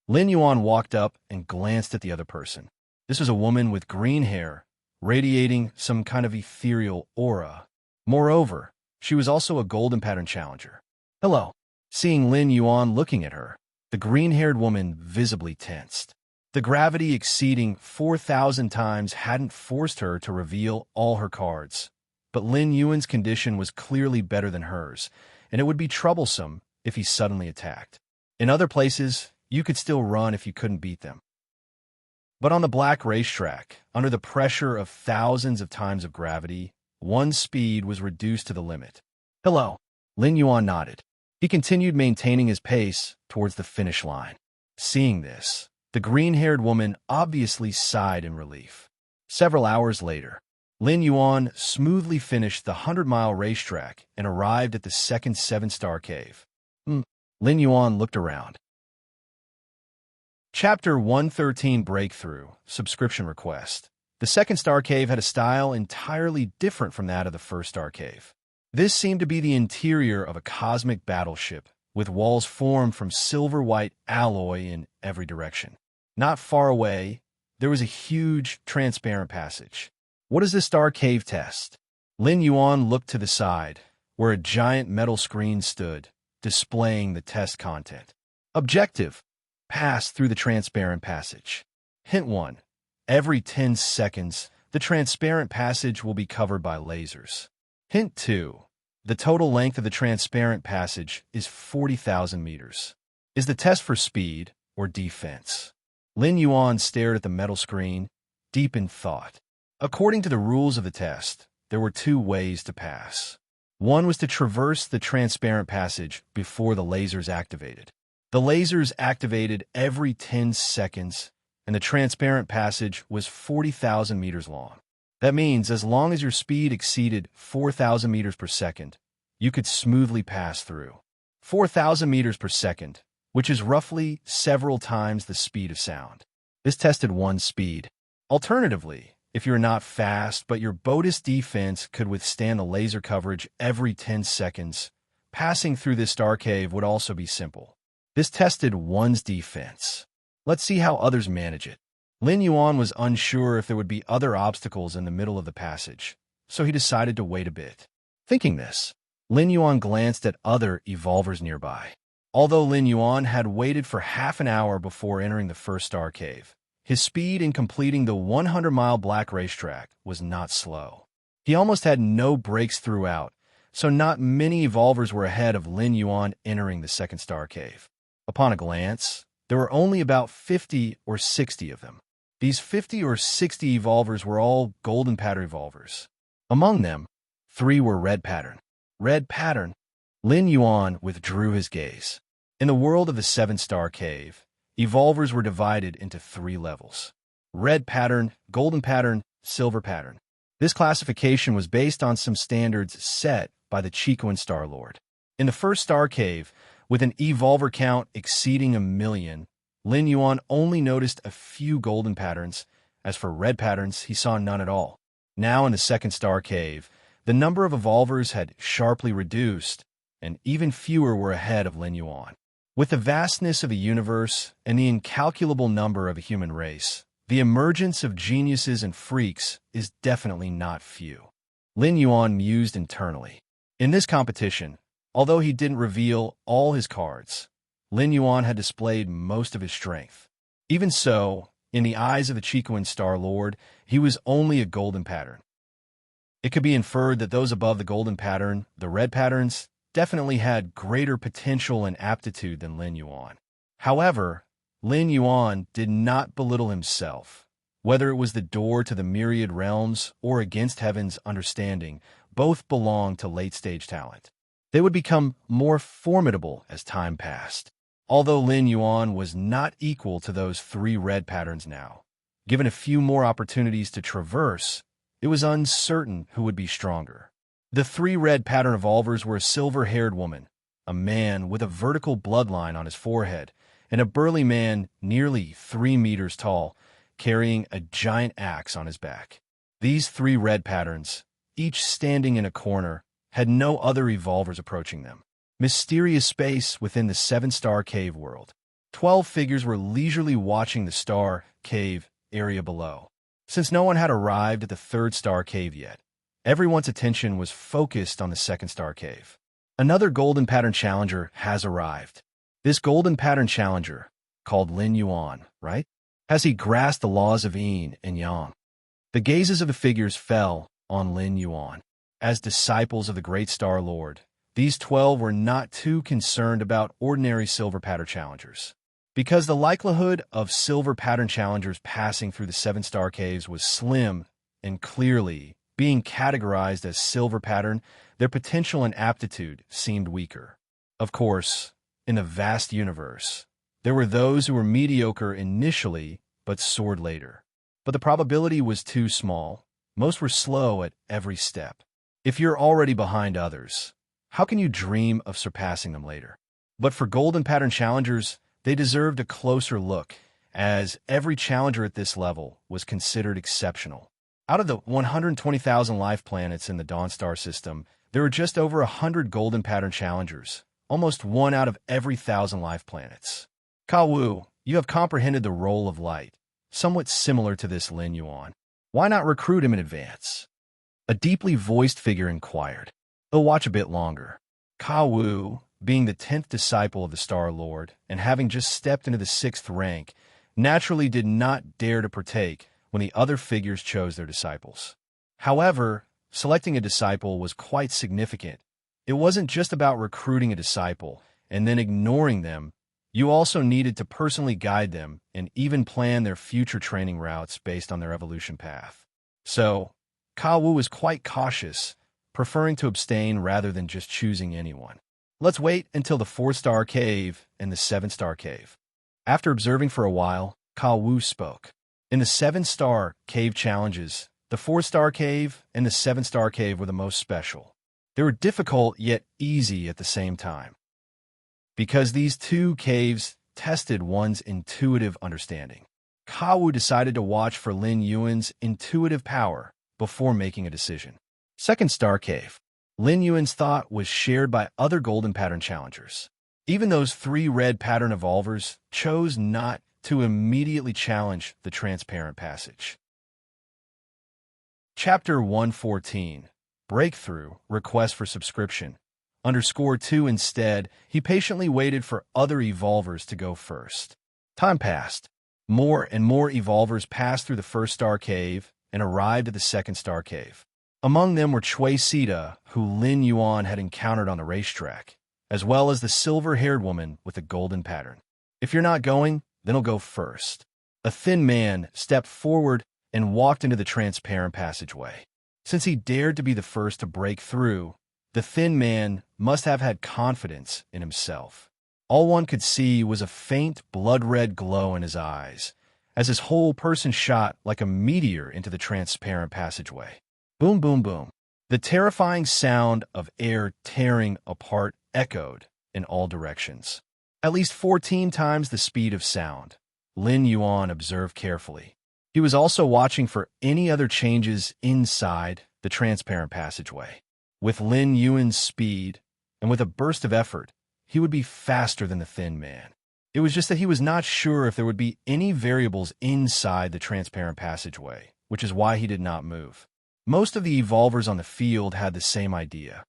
Lin Yuan walked up and glanced at the other person. This was a woman with green hair, radiating some kind of ethereal aura. Moreover, she was also a golden pattern challenger. Hello. Seeing Lin Yuan looking at her, the green-haired woman visibly tensed. The gravity exceeding 4,000 times hadn't forced her to reveal all her cards, but Lin Yuan's condition was clearly better than hers, and it would be troublesome if he suddenly attacked. In other places, you could still run if you couldn't beat them. But on the black racetrack, under the pressure of thousands of times of gravity, one's speed was reduced to the limit. "Hello." Lin Yuan nodded. He continued maintaining his pace towards the finish line. Seeing this, the green-haired woman obviously sighed in relief. Several hours later, Lin Yuan smoothly finished the 100-mile racetrack and arrived at the second 7-star cave. Lin Yuan looked around. Chapter 113 Breakthrough, Subscription Request. The second star cave had a style entirely different from that of the first star cave. This seemed to be the interior of a cosmic battleship, with walls formed from silver-white alloy in every direction. Not far away, there was a huge, transparent passage. "What is this star cave test?" Lin Yuan looked to the side, where a giant metal screen stood, displaying the test content. Objective: pass through the transparent passage. Hint 1. Every 10 seconds, the transparent passage will be covered by lasers. Hint 2. The total length of the transparent passage is 40,000 meters. Is the test for speed or defense? Lin Yuan stared at the metal screen, deep in thought. According to the rules of the test, there were 2 ways to pass. One was to traverse the transparent passage before the lasers activated. The lasers activated every 10 seconds, and the transparent passage was 40,000 meters long. That means as long as your speed exceeded 4,000 meters per second, you could smoothly pass through. 4,000 meters per second, which is roughly several times the speed of sound. This tested one's speed. Alternatively, if you're not fast but your boat's defense could withstand the laser coverage every 10 seconds, passing through this star cave would also be simple. This tested one's defense. Let's see how others manage it. Lin Yuan was unsure if there would be other obstacles in the middle of the passage, so he decided to wait a bit. Thinking this, Lin Yuan glanced at other evolvers nearby. Although Lin Yuan had waited for half an hour before entering the first star cave, his speed in completing the 100-mile black racetrack was not slow. He almost had no breaks throughout, so not many evolvers were ahead of Lin Yuan entering the second star cave. Upon a glance, there were only about 50 or 60 of them. These 50 or 60 evolvers were all golden pattern evolvers. Among them, 3 were red pattern. Red pattern? Lin Yuan withdrew his gaze. In the world of the 7-star cave, evolvers were divided into 3 levels: red pattern, golden pattern, silver pattern. This classification was based on some standards set by the Chicoan Star Lord. In the first star cave, with an evolver count exceeding 1,000,000, Lin Yuan only noticed a few golden patterns. As for red patterns, he saw none at all. Now in the second star cave, the number of evolvers had sharply reduced, and even fewer were ahead of Lin Yuan. With the vastness of the universe and the incalculable number of a human race, the emergence of geniuses and freaks is definitely not few. Lin Yuan mused internally. In this competition, although he didn't reveal all his cards, Lin Yuan had displayed most of his strength. Even so, in the eyes of the Chicoan Star Lord, he was only a golden pattern. It could be inferred that those above the golden pattern, the red patterns, definitely had greater potential and aptitude than Lin Yuan. However, Lin Yuan did not belittle himself. Whether it was the door to the myriad realms or against heaven's understanding, both belonged to late-stage talent. They would become more formidable as time passed. Although Lin Yuan was not equal to those 3 red patterns now, given a few more opportunities to traverse, it was uncertain who would be stronger. The 3 red pattern evolvers were a silver-haired woman, a man with a vertical bloodline on his forehead, and a burly man nearly 3 meters tall, carrying a giant axe on his back. These 3 red patterns, each standing in a corner, had no other evolvers approaching them. Mysterious space within the 7-star cave world. 12 figures were leisurely watching the star cave area below. Since no one had arrived at the 3rd star cave yet, everyone's attention was focused on the 2nd star cave. Another golden pattern challenger has arrived. This golden pattern challenger, called Lin Yuan, right? as he grasped the laws of yin and yang. The gazes of the figures fell on Lin Yuan. As disciples of the great Star Lord, these 12 were not too concerned about ordinary silver pattern challengers. Because the likelihood of silver pattern challengers passing through the 7-star caves was slim and clearly being categorized as silver pattern, their potential and aptitude seemed weaker. Of course, in the vast universe, there were those who were mediocre initially but soared later. But the probability was too small. Most were slow at every step. If you're already behind others, how can you dream of surpassing them later? But for golden pattern challengers, they deserved a closer look, as every challenger at this level was considered exceptional. Out of the 120,000 life planets in the Dawn Star system, there were just over 100 golden pattern challengers, almost 1 out of every 1,000 life planets. Ka Wu, you have comprehended the role of light, somewhat similar to this Lin Yuan. Why not recruit him in advance? A deeply voiced figure inquired. He'll watch a bit longer. Ka Wu, being the 10th disciple of the Star Lord and having just stepped into the 6th rank, naturally did not dare to partake when the other figures chose their disciples. However, selecting a disciple was quite significant. It wasn't just about recruiting a disciple and then ignoring them. You also needed to personally guide them and even plan their future training routes based on their evolution path. So, Ka Wu was quite cautious, preferring to abstain rather than just choosing anyone. Let's wait until the 4-star cave and the 7-star cave. After observing for a while, Ka Wu spoke. In the 7-star cave challenges, the 4-star cave and the 7-star cave were the most special. They were difficult yet easy at the same time, because these two caves tested one's intuitive understanding. Ka Wu decided to watch for Lin Yuan's intuitive power before making a decision. 2nd-star cave. Lin Yuan's thought was shared by other golden pattern challengers. Even those 3 red pattern evolvers chose not to immediately challenge the transparent passage. Chapter 114. Breakthrough Request for Subscription. _2 Instead, he patiently waited for other evolvers to go first. Time passed. More and more evolvers passed through the 1st-star cave and arrived at the 2nd-star cave. Among them were Cui Sita, who Lin Yuan had encountered on the racetrack, as well as the silver-haired woman with the golden pattern. If you're not going, then I'll go first. A thin man stepped forward and walked into the transparent passageway. Since he dared to be the first to break through, the thin man must have had confidence in himself. All one could see was a faint blood-red glow in his eyes, as his whole person shot like a meteor into the transparent passageway. Boom, boom, boom. The terrifying sound of air tearing apart echoed in all directions. At least 14 times the speed of sound. Lin Yuan observed carefully. He was also watching for any other changes inside the transparent passageway. With Lin Yuan's speed, and with a burst of effort, he would be faster than the thin man. It was just that he was not sure if there would be any variables inside the transparent passageway, which is why he did not move. Most of the evolvers on the field had the same idea.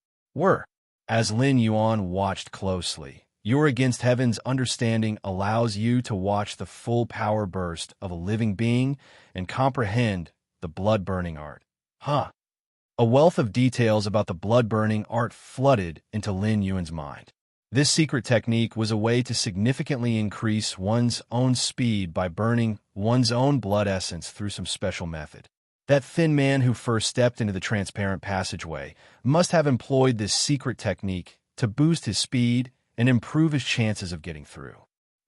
As Lin Yuan watched closely, your Against Heaven's understanding allows you to watch the full power burst of a living being and comprehend the blood-burning art. A wealth of details about the blood-burning art flooded into Lin Yuan's mind. This secret technique was a way to significantly increase one's own speed by burning one's own blood essence through some special method. That thin man who first stepped into the transparent passageway must have employed this secret technique to boost his speed and improve his chances of getting through.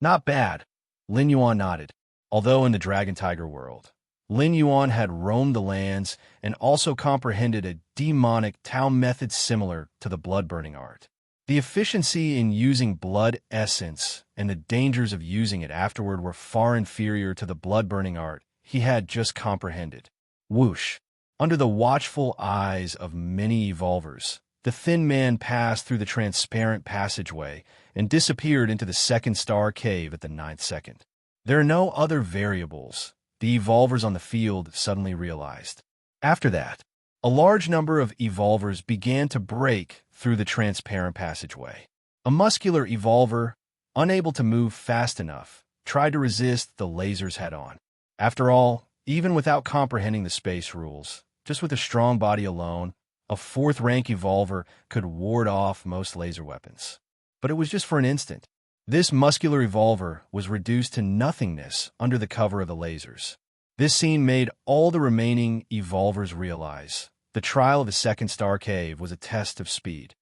Not bad, Lin Yuan nodded. Although in the Dragon Tiger world, Lin Yuan had roamed the lands and also comprehended a demonic Tao method similar to the blood-burning art. The efficiency in using blood essence and the dangers of using it afterward were far inferior to the blood-burning art he had just comprehended. Whoosh! Under the watchful eyes of many evolvers, the thin man passed through the transparent passageway and disappeared into the 2nd-star cave at the 9th second. There are no other variables, the evolvers on the field suddenly realized. After that, a large number of evolvers began to break through the transparent passageway. A muscular evolver, unable to move fast enough, tried to resist the lasers head-on. After all, even without comprehending the space rules, just with a strong body alone, a fourth-rank evolver could ward off most laser weapons. But it was just for an instant. This muscular evolver was reduced to nothingness under the cover of the lasers. This scene made all the remaining evolvers realize the trial of the second star cave was a test of speed.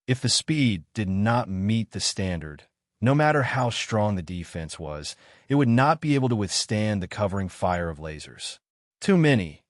If the speed did not meet the standard, no matter how strong the defense was, it would not be able to withstand the covering fire of lasers. Too many,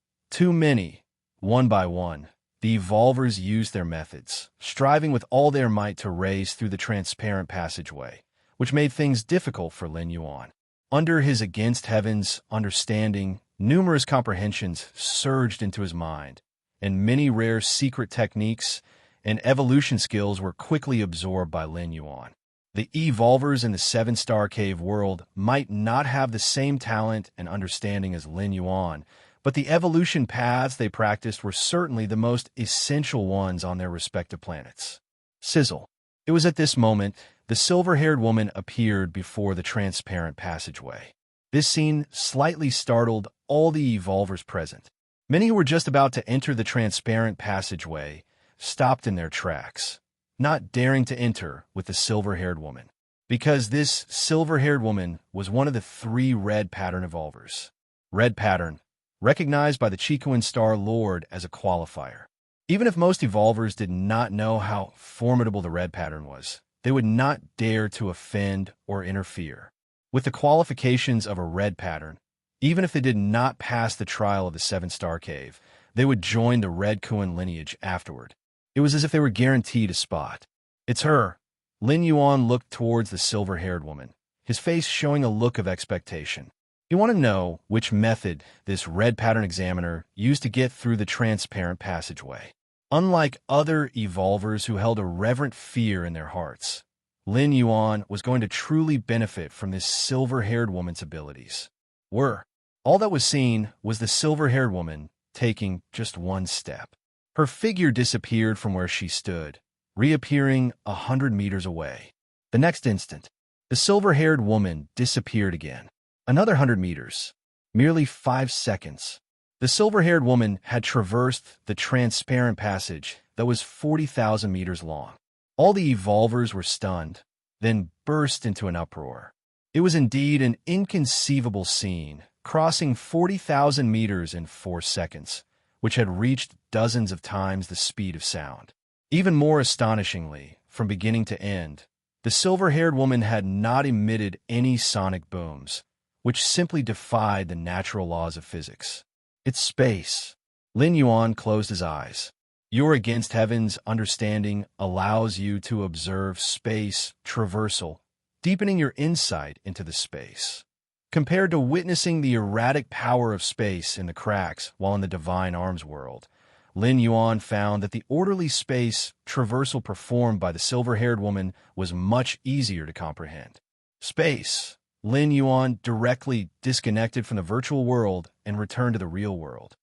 one by one, the evolvers used their methods, striving with all their might to race through the transparent passageway, which made things difficult for Lin Yuan. Under his against heaven's understanding, numerous comprehensions surged into his mind, and many rare secret techniques and evolution skills were quickly absorbed by Lin Yuan. The evolvers in the seven-star cave world might not have the same talent and understanding as Lin Yuan, but the evolution paths they practiced were certainly the most essential ones on their respective planets. Sizzle. It was at this moment the silver-haired woman appeared before the transparent passageway. This scene slightly startled all the evolvers present. Many who were just about to enter the transparent passageway stopped in their tracks, not daring to enter with the silver-haired woman, because this silver-haired woman was one of the 3 red pattern evolvers. Red pattern, recognized by the Chicoan Star Lord as a qualifier. Even if most evolvers did not know how formidable the red pattern was, they would not dare to offend or interfere. With the qualifications of a red pattern, even if they did not pass the trial of the seven-star cave, they would join the Red Kuan lineage afterward. It was as if they were guaranteed a spot. It's her. Lin Yuan looked towards the silver-haired woman, his face showing a look of expectation. You want to know which method this red pattern examiner used to get through the transparent passageway. Unlike other evolvers who held a reverent fear in their hearts, Lin Yuan was going to truly benefit from this silver-haired woman's abilities. All that was seen was the silver-haired woman taking just one step. Her figure disappeared from where she stood, reappearing 100 meters away. The next instant, the silver-haired woman disappeared again. Another 100 meters. Merely 5 seconds. The silver-haired woman had traversed the transparent passage that was 40,000 meters long. All the evolvers were stunned, then burst into an uproar. It was indeed an inconceivable scene, crossing 40,000 meters in 4 seconds, which had reached dozens of times the speed of sound. Even more astonishingly, from beginning to end, the silver-haired woman had not emitted any sonic booms, which simply defied the natural laws of physics. It's space. Lin Yuan closed his eyes. Your against heaven's understanding allows you to observe space traversal, deepening your insight into the space. Compared to witnessing the erratic power of space in the cracks while in the divine arms world, Lin Yuan found that the orderly space traversal performed by the silver-haired woman was much easier to comprehend. Space. Lin Yuan directly disconnected from the virtual world and returned to the real world.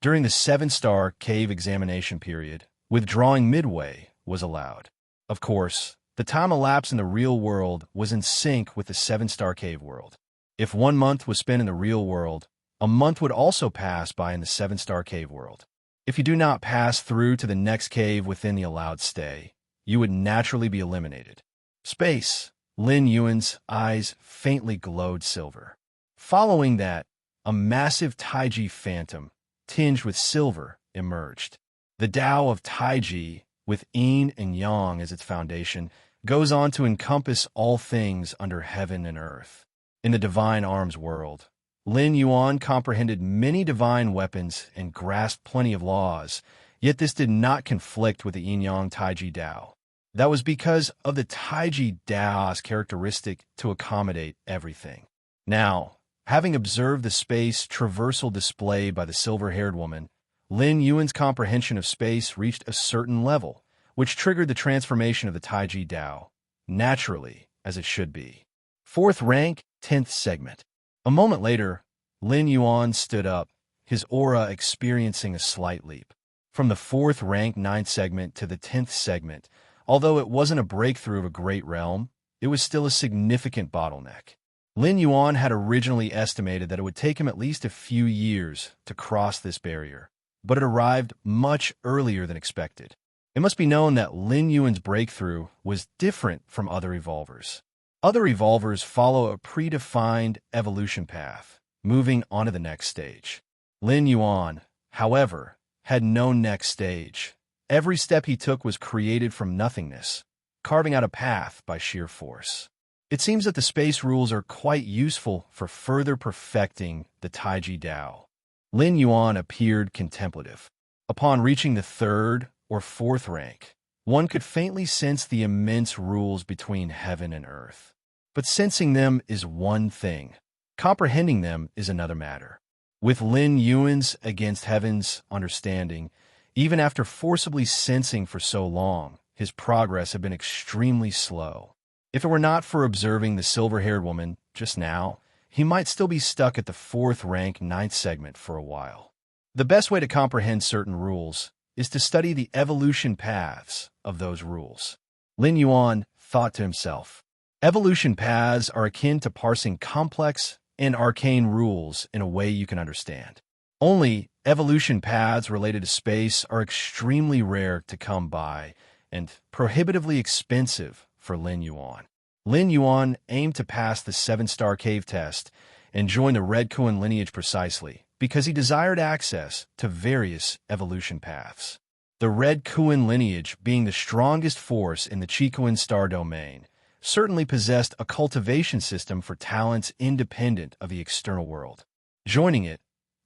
During the seven-star cave examination period, withdrawing midway was allowed. Of course, the time elapsed in the real world was in sync with the seven-star cave world. If 1 month was spent in the real world, a month would also pass by in the seven-star cave world. If you do not pass through to the next cave within the allowed stay, you would naturally be eliminated. Space. Lin Yuan's eyes faintly glowed silver. Following that, a massive Taiji phantom, tinged with silver, emerged. The Tao of Taiji, with yin and yang as its foundation, goes on to encompass all things under heaven and earth. In the divine arms world, Lin Yuan comprehended many divine weapons and grasped plenty of laws, yet this did not conflict with the yin-yang Taiji Tao. That was because of the Taiji Tao's characteristic to accommodate everything. Now, having observed the space traversal displayed by the silver-haired woman, Lin Yuan's comprehension of space reached a certain level, which triggered the transformation of the Taiji Tao, naturally, as it should be. 4th rank, 10th segment. A moment later, Lin Yuan stood up, his aura experiencing a slight leap. From the 4th rank 9th segment to the 10th segment, although it wasn't a breakthrough of a great realm, it was still a significant bottleneck. Lin Yuan had originally estimated that it would take him at least a few years to cross this barrier, but it arrived much earlier than expected. It must be known that Lin Yuan's breakthrough was different from other evolvers. Other evolvers follow a predefined evolution path, moving on to the next stage. Lin Yuan, however, had no next stage. Every step he took was created from nothingness, carving out a path by sheer force. It seems that the space rules are quite useful for further perfecting the Taiji Dao. Lin Yuan appeared contemplative. Upon reaching the 3rd or 4th rank, one could faintly sense the immense rules between heaven and earth. But sensing them is one thing. Comprehending them is another matter. With Lin Yuan's against heaven's understanding, even after forcibly sensing for so long, his progress had been extremely slow. If it were not for observing the silver-haired woman just now, he might still be stuck at the 4th rank 9th segment for a while. The best way to comprehend certain rules is to study the evolution paths of those rules. Lin Yuan thought to himself, evolution paths are akin to parsing complex and arcane rules in a way you can understand. Only evolution paths related to space are extremely rare to come by and prohibitively expensive for Lin Yuan. Lin Yuan aimed to pass the 7-star cave test and join the Red Kuan lineage precisely because he desired access to various evolution paths. The Red Kuan lineage, being the strongest force in the Chikuan star domain, certainly possessed a cultivation system for talents independent of the external world. Joining it,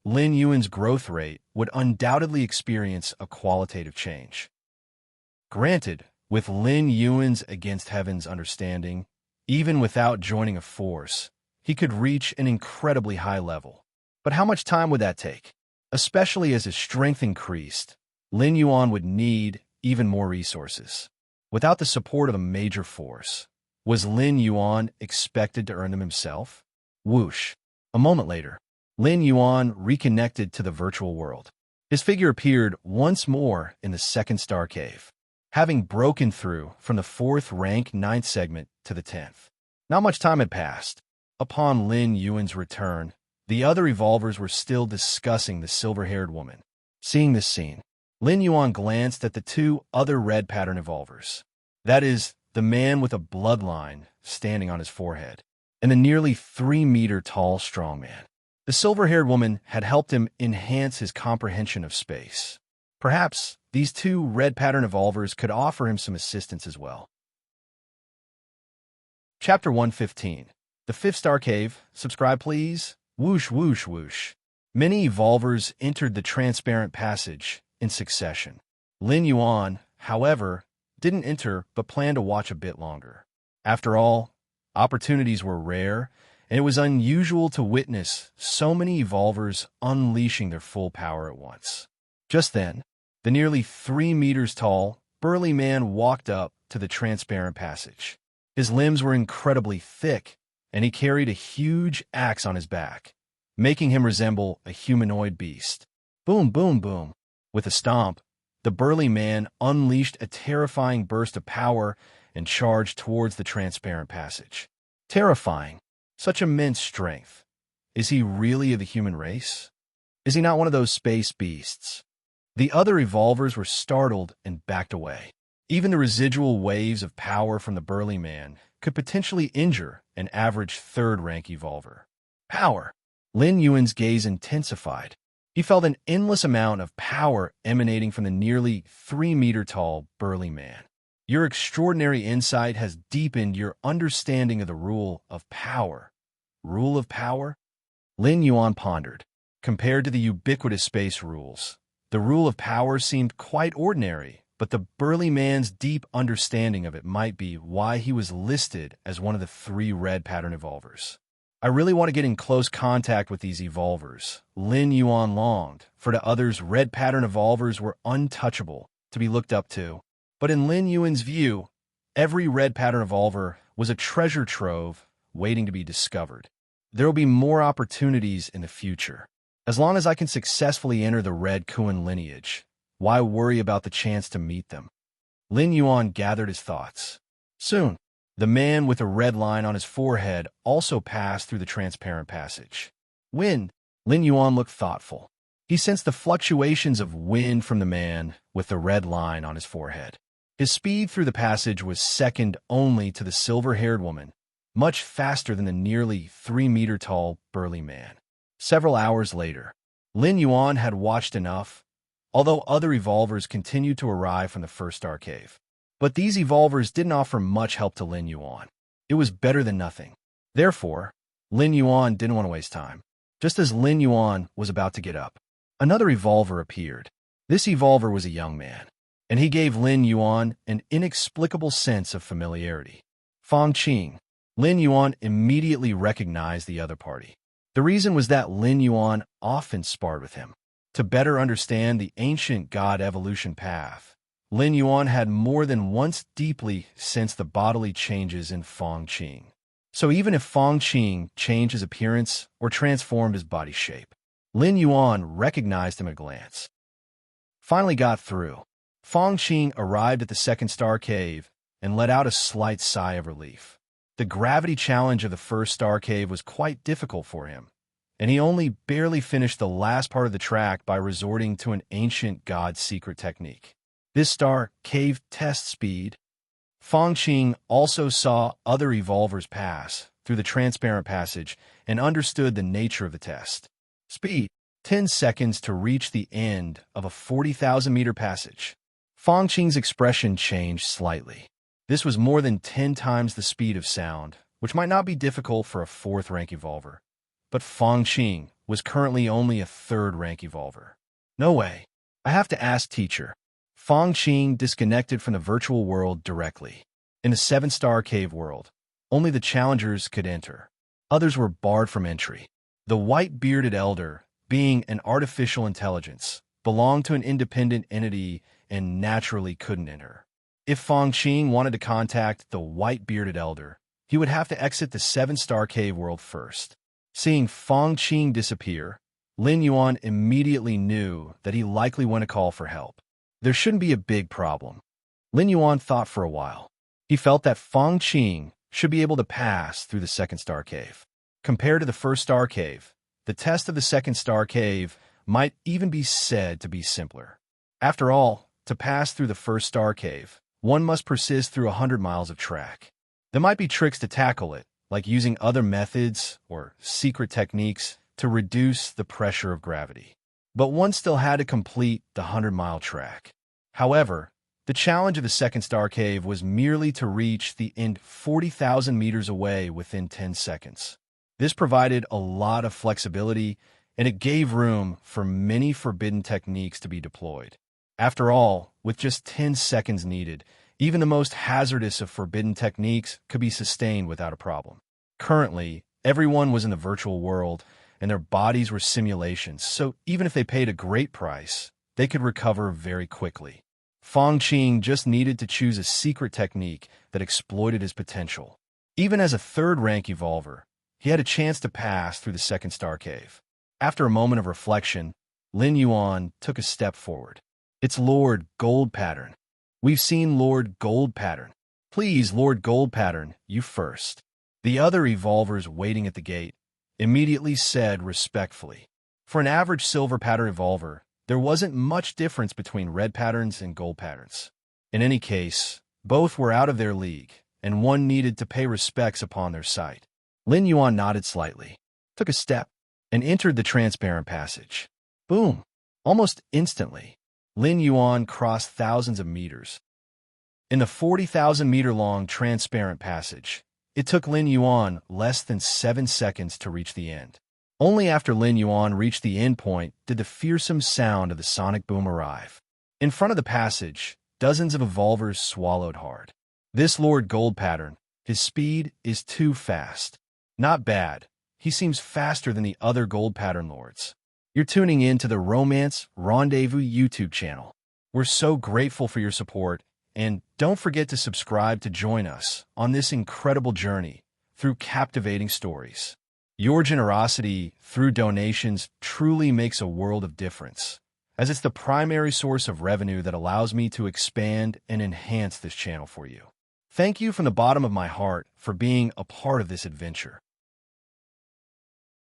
Lin Yuan's growth rate would undoubtedly experience a qualitative change. Granted, with Lin Yuan's against heaven's understanding, even without joining a force, he could reach an incredibly high level. But how much time would that take? Especially as his strength increased, Lin Yuan would need even more resources. Without the support of a major force, was Lin Yuan expected to earn them himself? Whoosh! A moment later, Lin Yuan reconnected to the virtual world. His figure appeared once more in the 2nd star cave, having broken through from the 4th rank 9th segment to the 10th. Not much time had passed. Upon Lin Yuan's return, the other evolvers were still discussing the silver-haired woman. Seeing this scene, Lin Yuan glanced at the 2 other red pattern evolvers. That is, the man with a bloodline standing on his forehead, and the nearly 3-meter-tall strongman. The silver-haired woman had helped him enhance his comprehension of space. Perhaps these 2 red pattern evolvers could offer him some assistance as well. Chapter 115. The 5th Star Cave. Subscribe, please. Whoosh, whoosh, whoosh. Many evolvers entered the transparent passage in succession. Lin Yuan, however, didn't enter but planned to watch a bit longer. After all, opportunities were rare, and it was unusual to witness so many evolvers unleashing their full power at once. Just then, the nearly 3 meters tall, burly man walked up to the transparent passage. His limbs were incredibly thick, and he carried a huge axe on his back, making him resemble a humanoid beast. Boom, boom, boom. With a stomp, the burly man unleashed a terrifying burst of power and charged towards the transparent passage. Terrifying. Such immense strength. Is he really of the human race? Is he not one of those space beasts? The other evolvers were startled and backed away. Even the residual waves of power from the burly man could potentially injure an average 3rd-rank evolver. Power! Lin Yuan's gaze intensified. He felt an endless amount of power emanating from the nearly 3-meter-tall burly man. Your extraordinary insight has deepened your understanding of the rule of power. Rule of power? Lin Yuan pondered. Compared to the ubiquitous space rules, the rule of power seemed quite ordinary, but the burly man's deep understanding of it might be why he was listed as one of the 3 red pattern evolvers. I really want to get in close contact with these evolvers, Lin Yuan longed, for the others' red pattern evolvers were untouchable, to be looked up to. But in Lin Yuan's view, every red pattern evolver was a treasure trove waiting to be discovered. There will be more opportunities in the future. As long as I can successfully enter the Red Kuan lineage, why worry about the chance to meet them? Lin Yuan gathered his thoughts. Soon, The man with a red line on his forehead also passed through the transparent passage. Wind. Lin Yuan looked thoughtful. He sensed the fluctuations of wind from the man with the red line on his forehead. His speed through the passage was second only to the silver-haired woman, much faster than the nearly 3-meter-tall, burly man. Several hours later, Lin Yuan had watched enough, although other evolvers continued to arrive from the first star cave. But these evolvers didn't offer much help to Lin Yuan. It was better than nothing. Therefore, Lin Yuan didn't want to waste time. Just as Lin Yuan was about to get up, another evolver appeared. This evolver was a young man, and he gave Lin Yuan an inexplicable sense of familiarity. Fang Qing. Lin Yuan immediately recognized the other party. The reason was that Lin Yuan often sparred with him. To better understand the ancient god evolution path, Lin Yuan had more than once deeply sensed the bodily changes in Fang Qing. So even if Fang Qing changed his appearance or transformed his body shape, Lin Yuan recognized him at a glance. Finally got through. Fang Qing arrived at the second star cave and let out a slight sigh of relief. The gravity challenge of the first star cave was quite difficult for him, and he only barely finished the last part of the track by resorting to an ancient god's secret technique. This star cave tests speed. Fang Qing also saw other evolvers pass through the transparent passage and understood the nature of the test. Speed, 10 seconds to reach the end of a 40,000-meter passage. Fang Qing's expression changed slightly. This was more than 10 times the speed of sound, which might not be difficult for a 4th-rank evolver. But Fang Qing was currently only a 3rd-rank evolver. No way. I have to ask teacher. Fang Qing disconnected from the virtual world directly. In the 7-star cave world, only the challengers could enter. Others were barred from entry. The white-bearded elder, being an artificial intelligence, belonged to an independent entity and naturally couldn't enter. If Fang Qing wanted to contact the white-bearded elder, he would have to exit the 7-star cave world first. Seeing Fang Qing disappear, Lin Yuan immediately knew that he likely went to call for help. There shouldn't be a big problem. Lin Yuan thought for a while. He felt that Fang Qing should be able to pass through the 2nd star cave. Compared to the 1st star cave, the test of the 2nd star cave might even be said to be simpler. After all, to pass through the 1st star cave, one must persist through 100 miles of track. There might be tricks to tackle it, like using other methods or secret techniques to reduce the pressure of gravity. But one still had to complete the 100-mile track. However, the challenge of the 2nd star cave was merely to reach the end 40,000 meters away within 10 seconds. This provided a lot of flexibility, and it gave room for many forbidden techniques to be deployed. After all, with just 10 seconds needed, even the most hazardous of forbidden techniques could be sustained without a problem. Currently, everyone was in the virtual world, and their bodies were simulations, so even if they paid a great price, they could recover very quickly. Fang Qing just needed to choose a secret technique that exploited his potential. Even as a 3rd-rank evolver, he had a chance to pass through the 2nd star cave. After a moment of reflection, Lin Yuan took a step forward. It's Lord Gold Pattern. We've seen Lord Gold Pattern. Please, Lord Gold Pattern, you first. The other evolvers waiting at the gate immediately said respectfully. For an average silver pattern evolver, there wasn't much difference between red patterns and gold patterns. In any case, both were out of their league, and one needed to pay respects upon their sight. Lin Yuan nodded slightly, took a step, and entered the transparent passage. Boom! Almost instantly, Lin Yuan crossed thousands of meters. In the 40,000-meter-long transparent passage, it took Lin Yuan less than 7 seconds to reach the end. Only after Lin Yuan reached the end point did the fearsome sound of the sonic boom arrive. In front of the passage, dozens of evolvers swallowed hard. This Lord Gold Pattern, his speed is too fast. Not bad. He seems faster than the other Gold Pattern Lords. You're tuning in to the Romance Rendezvous YouTube channel. We're so grateful for your support, and don't forget to subscribe to join us on this incredible journey through captivating stories. Your generosity through donations truly makes a world of difference, as it's the primary source of revenue that allows me to expand and enhance this channel for you. Thank you from the bottom of my heart for being a part of this adventure.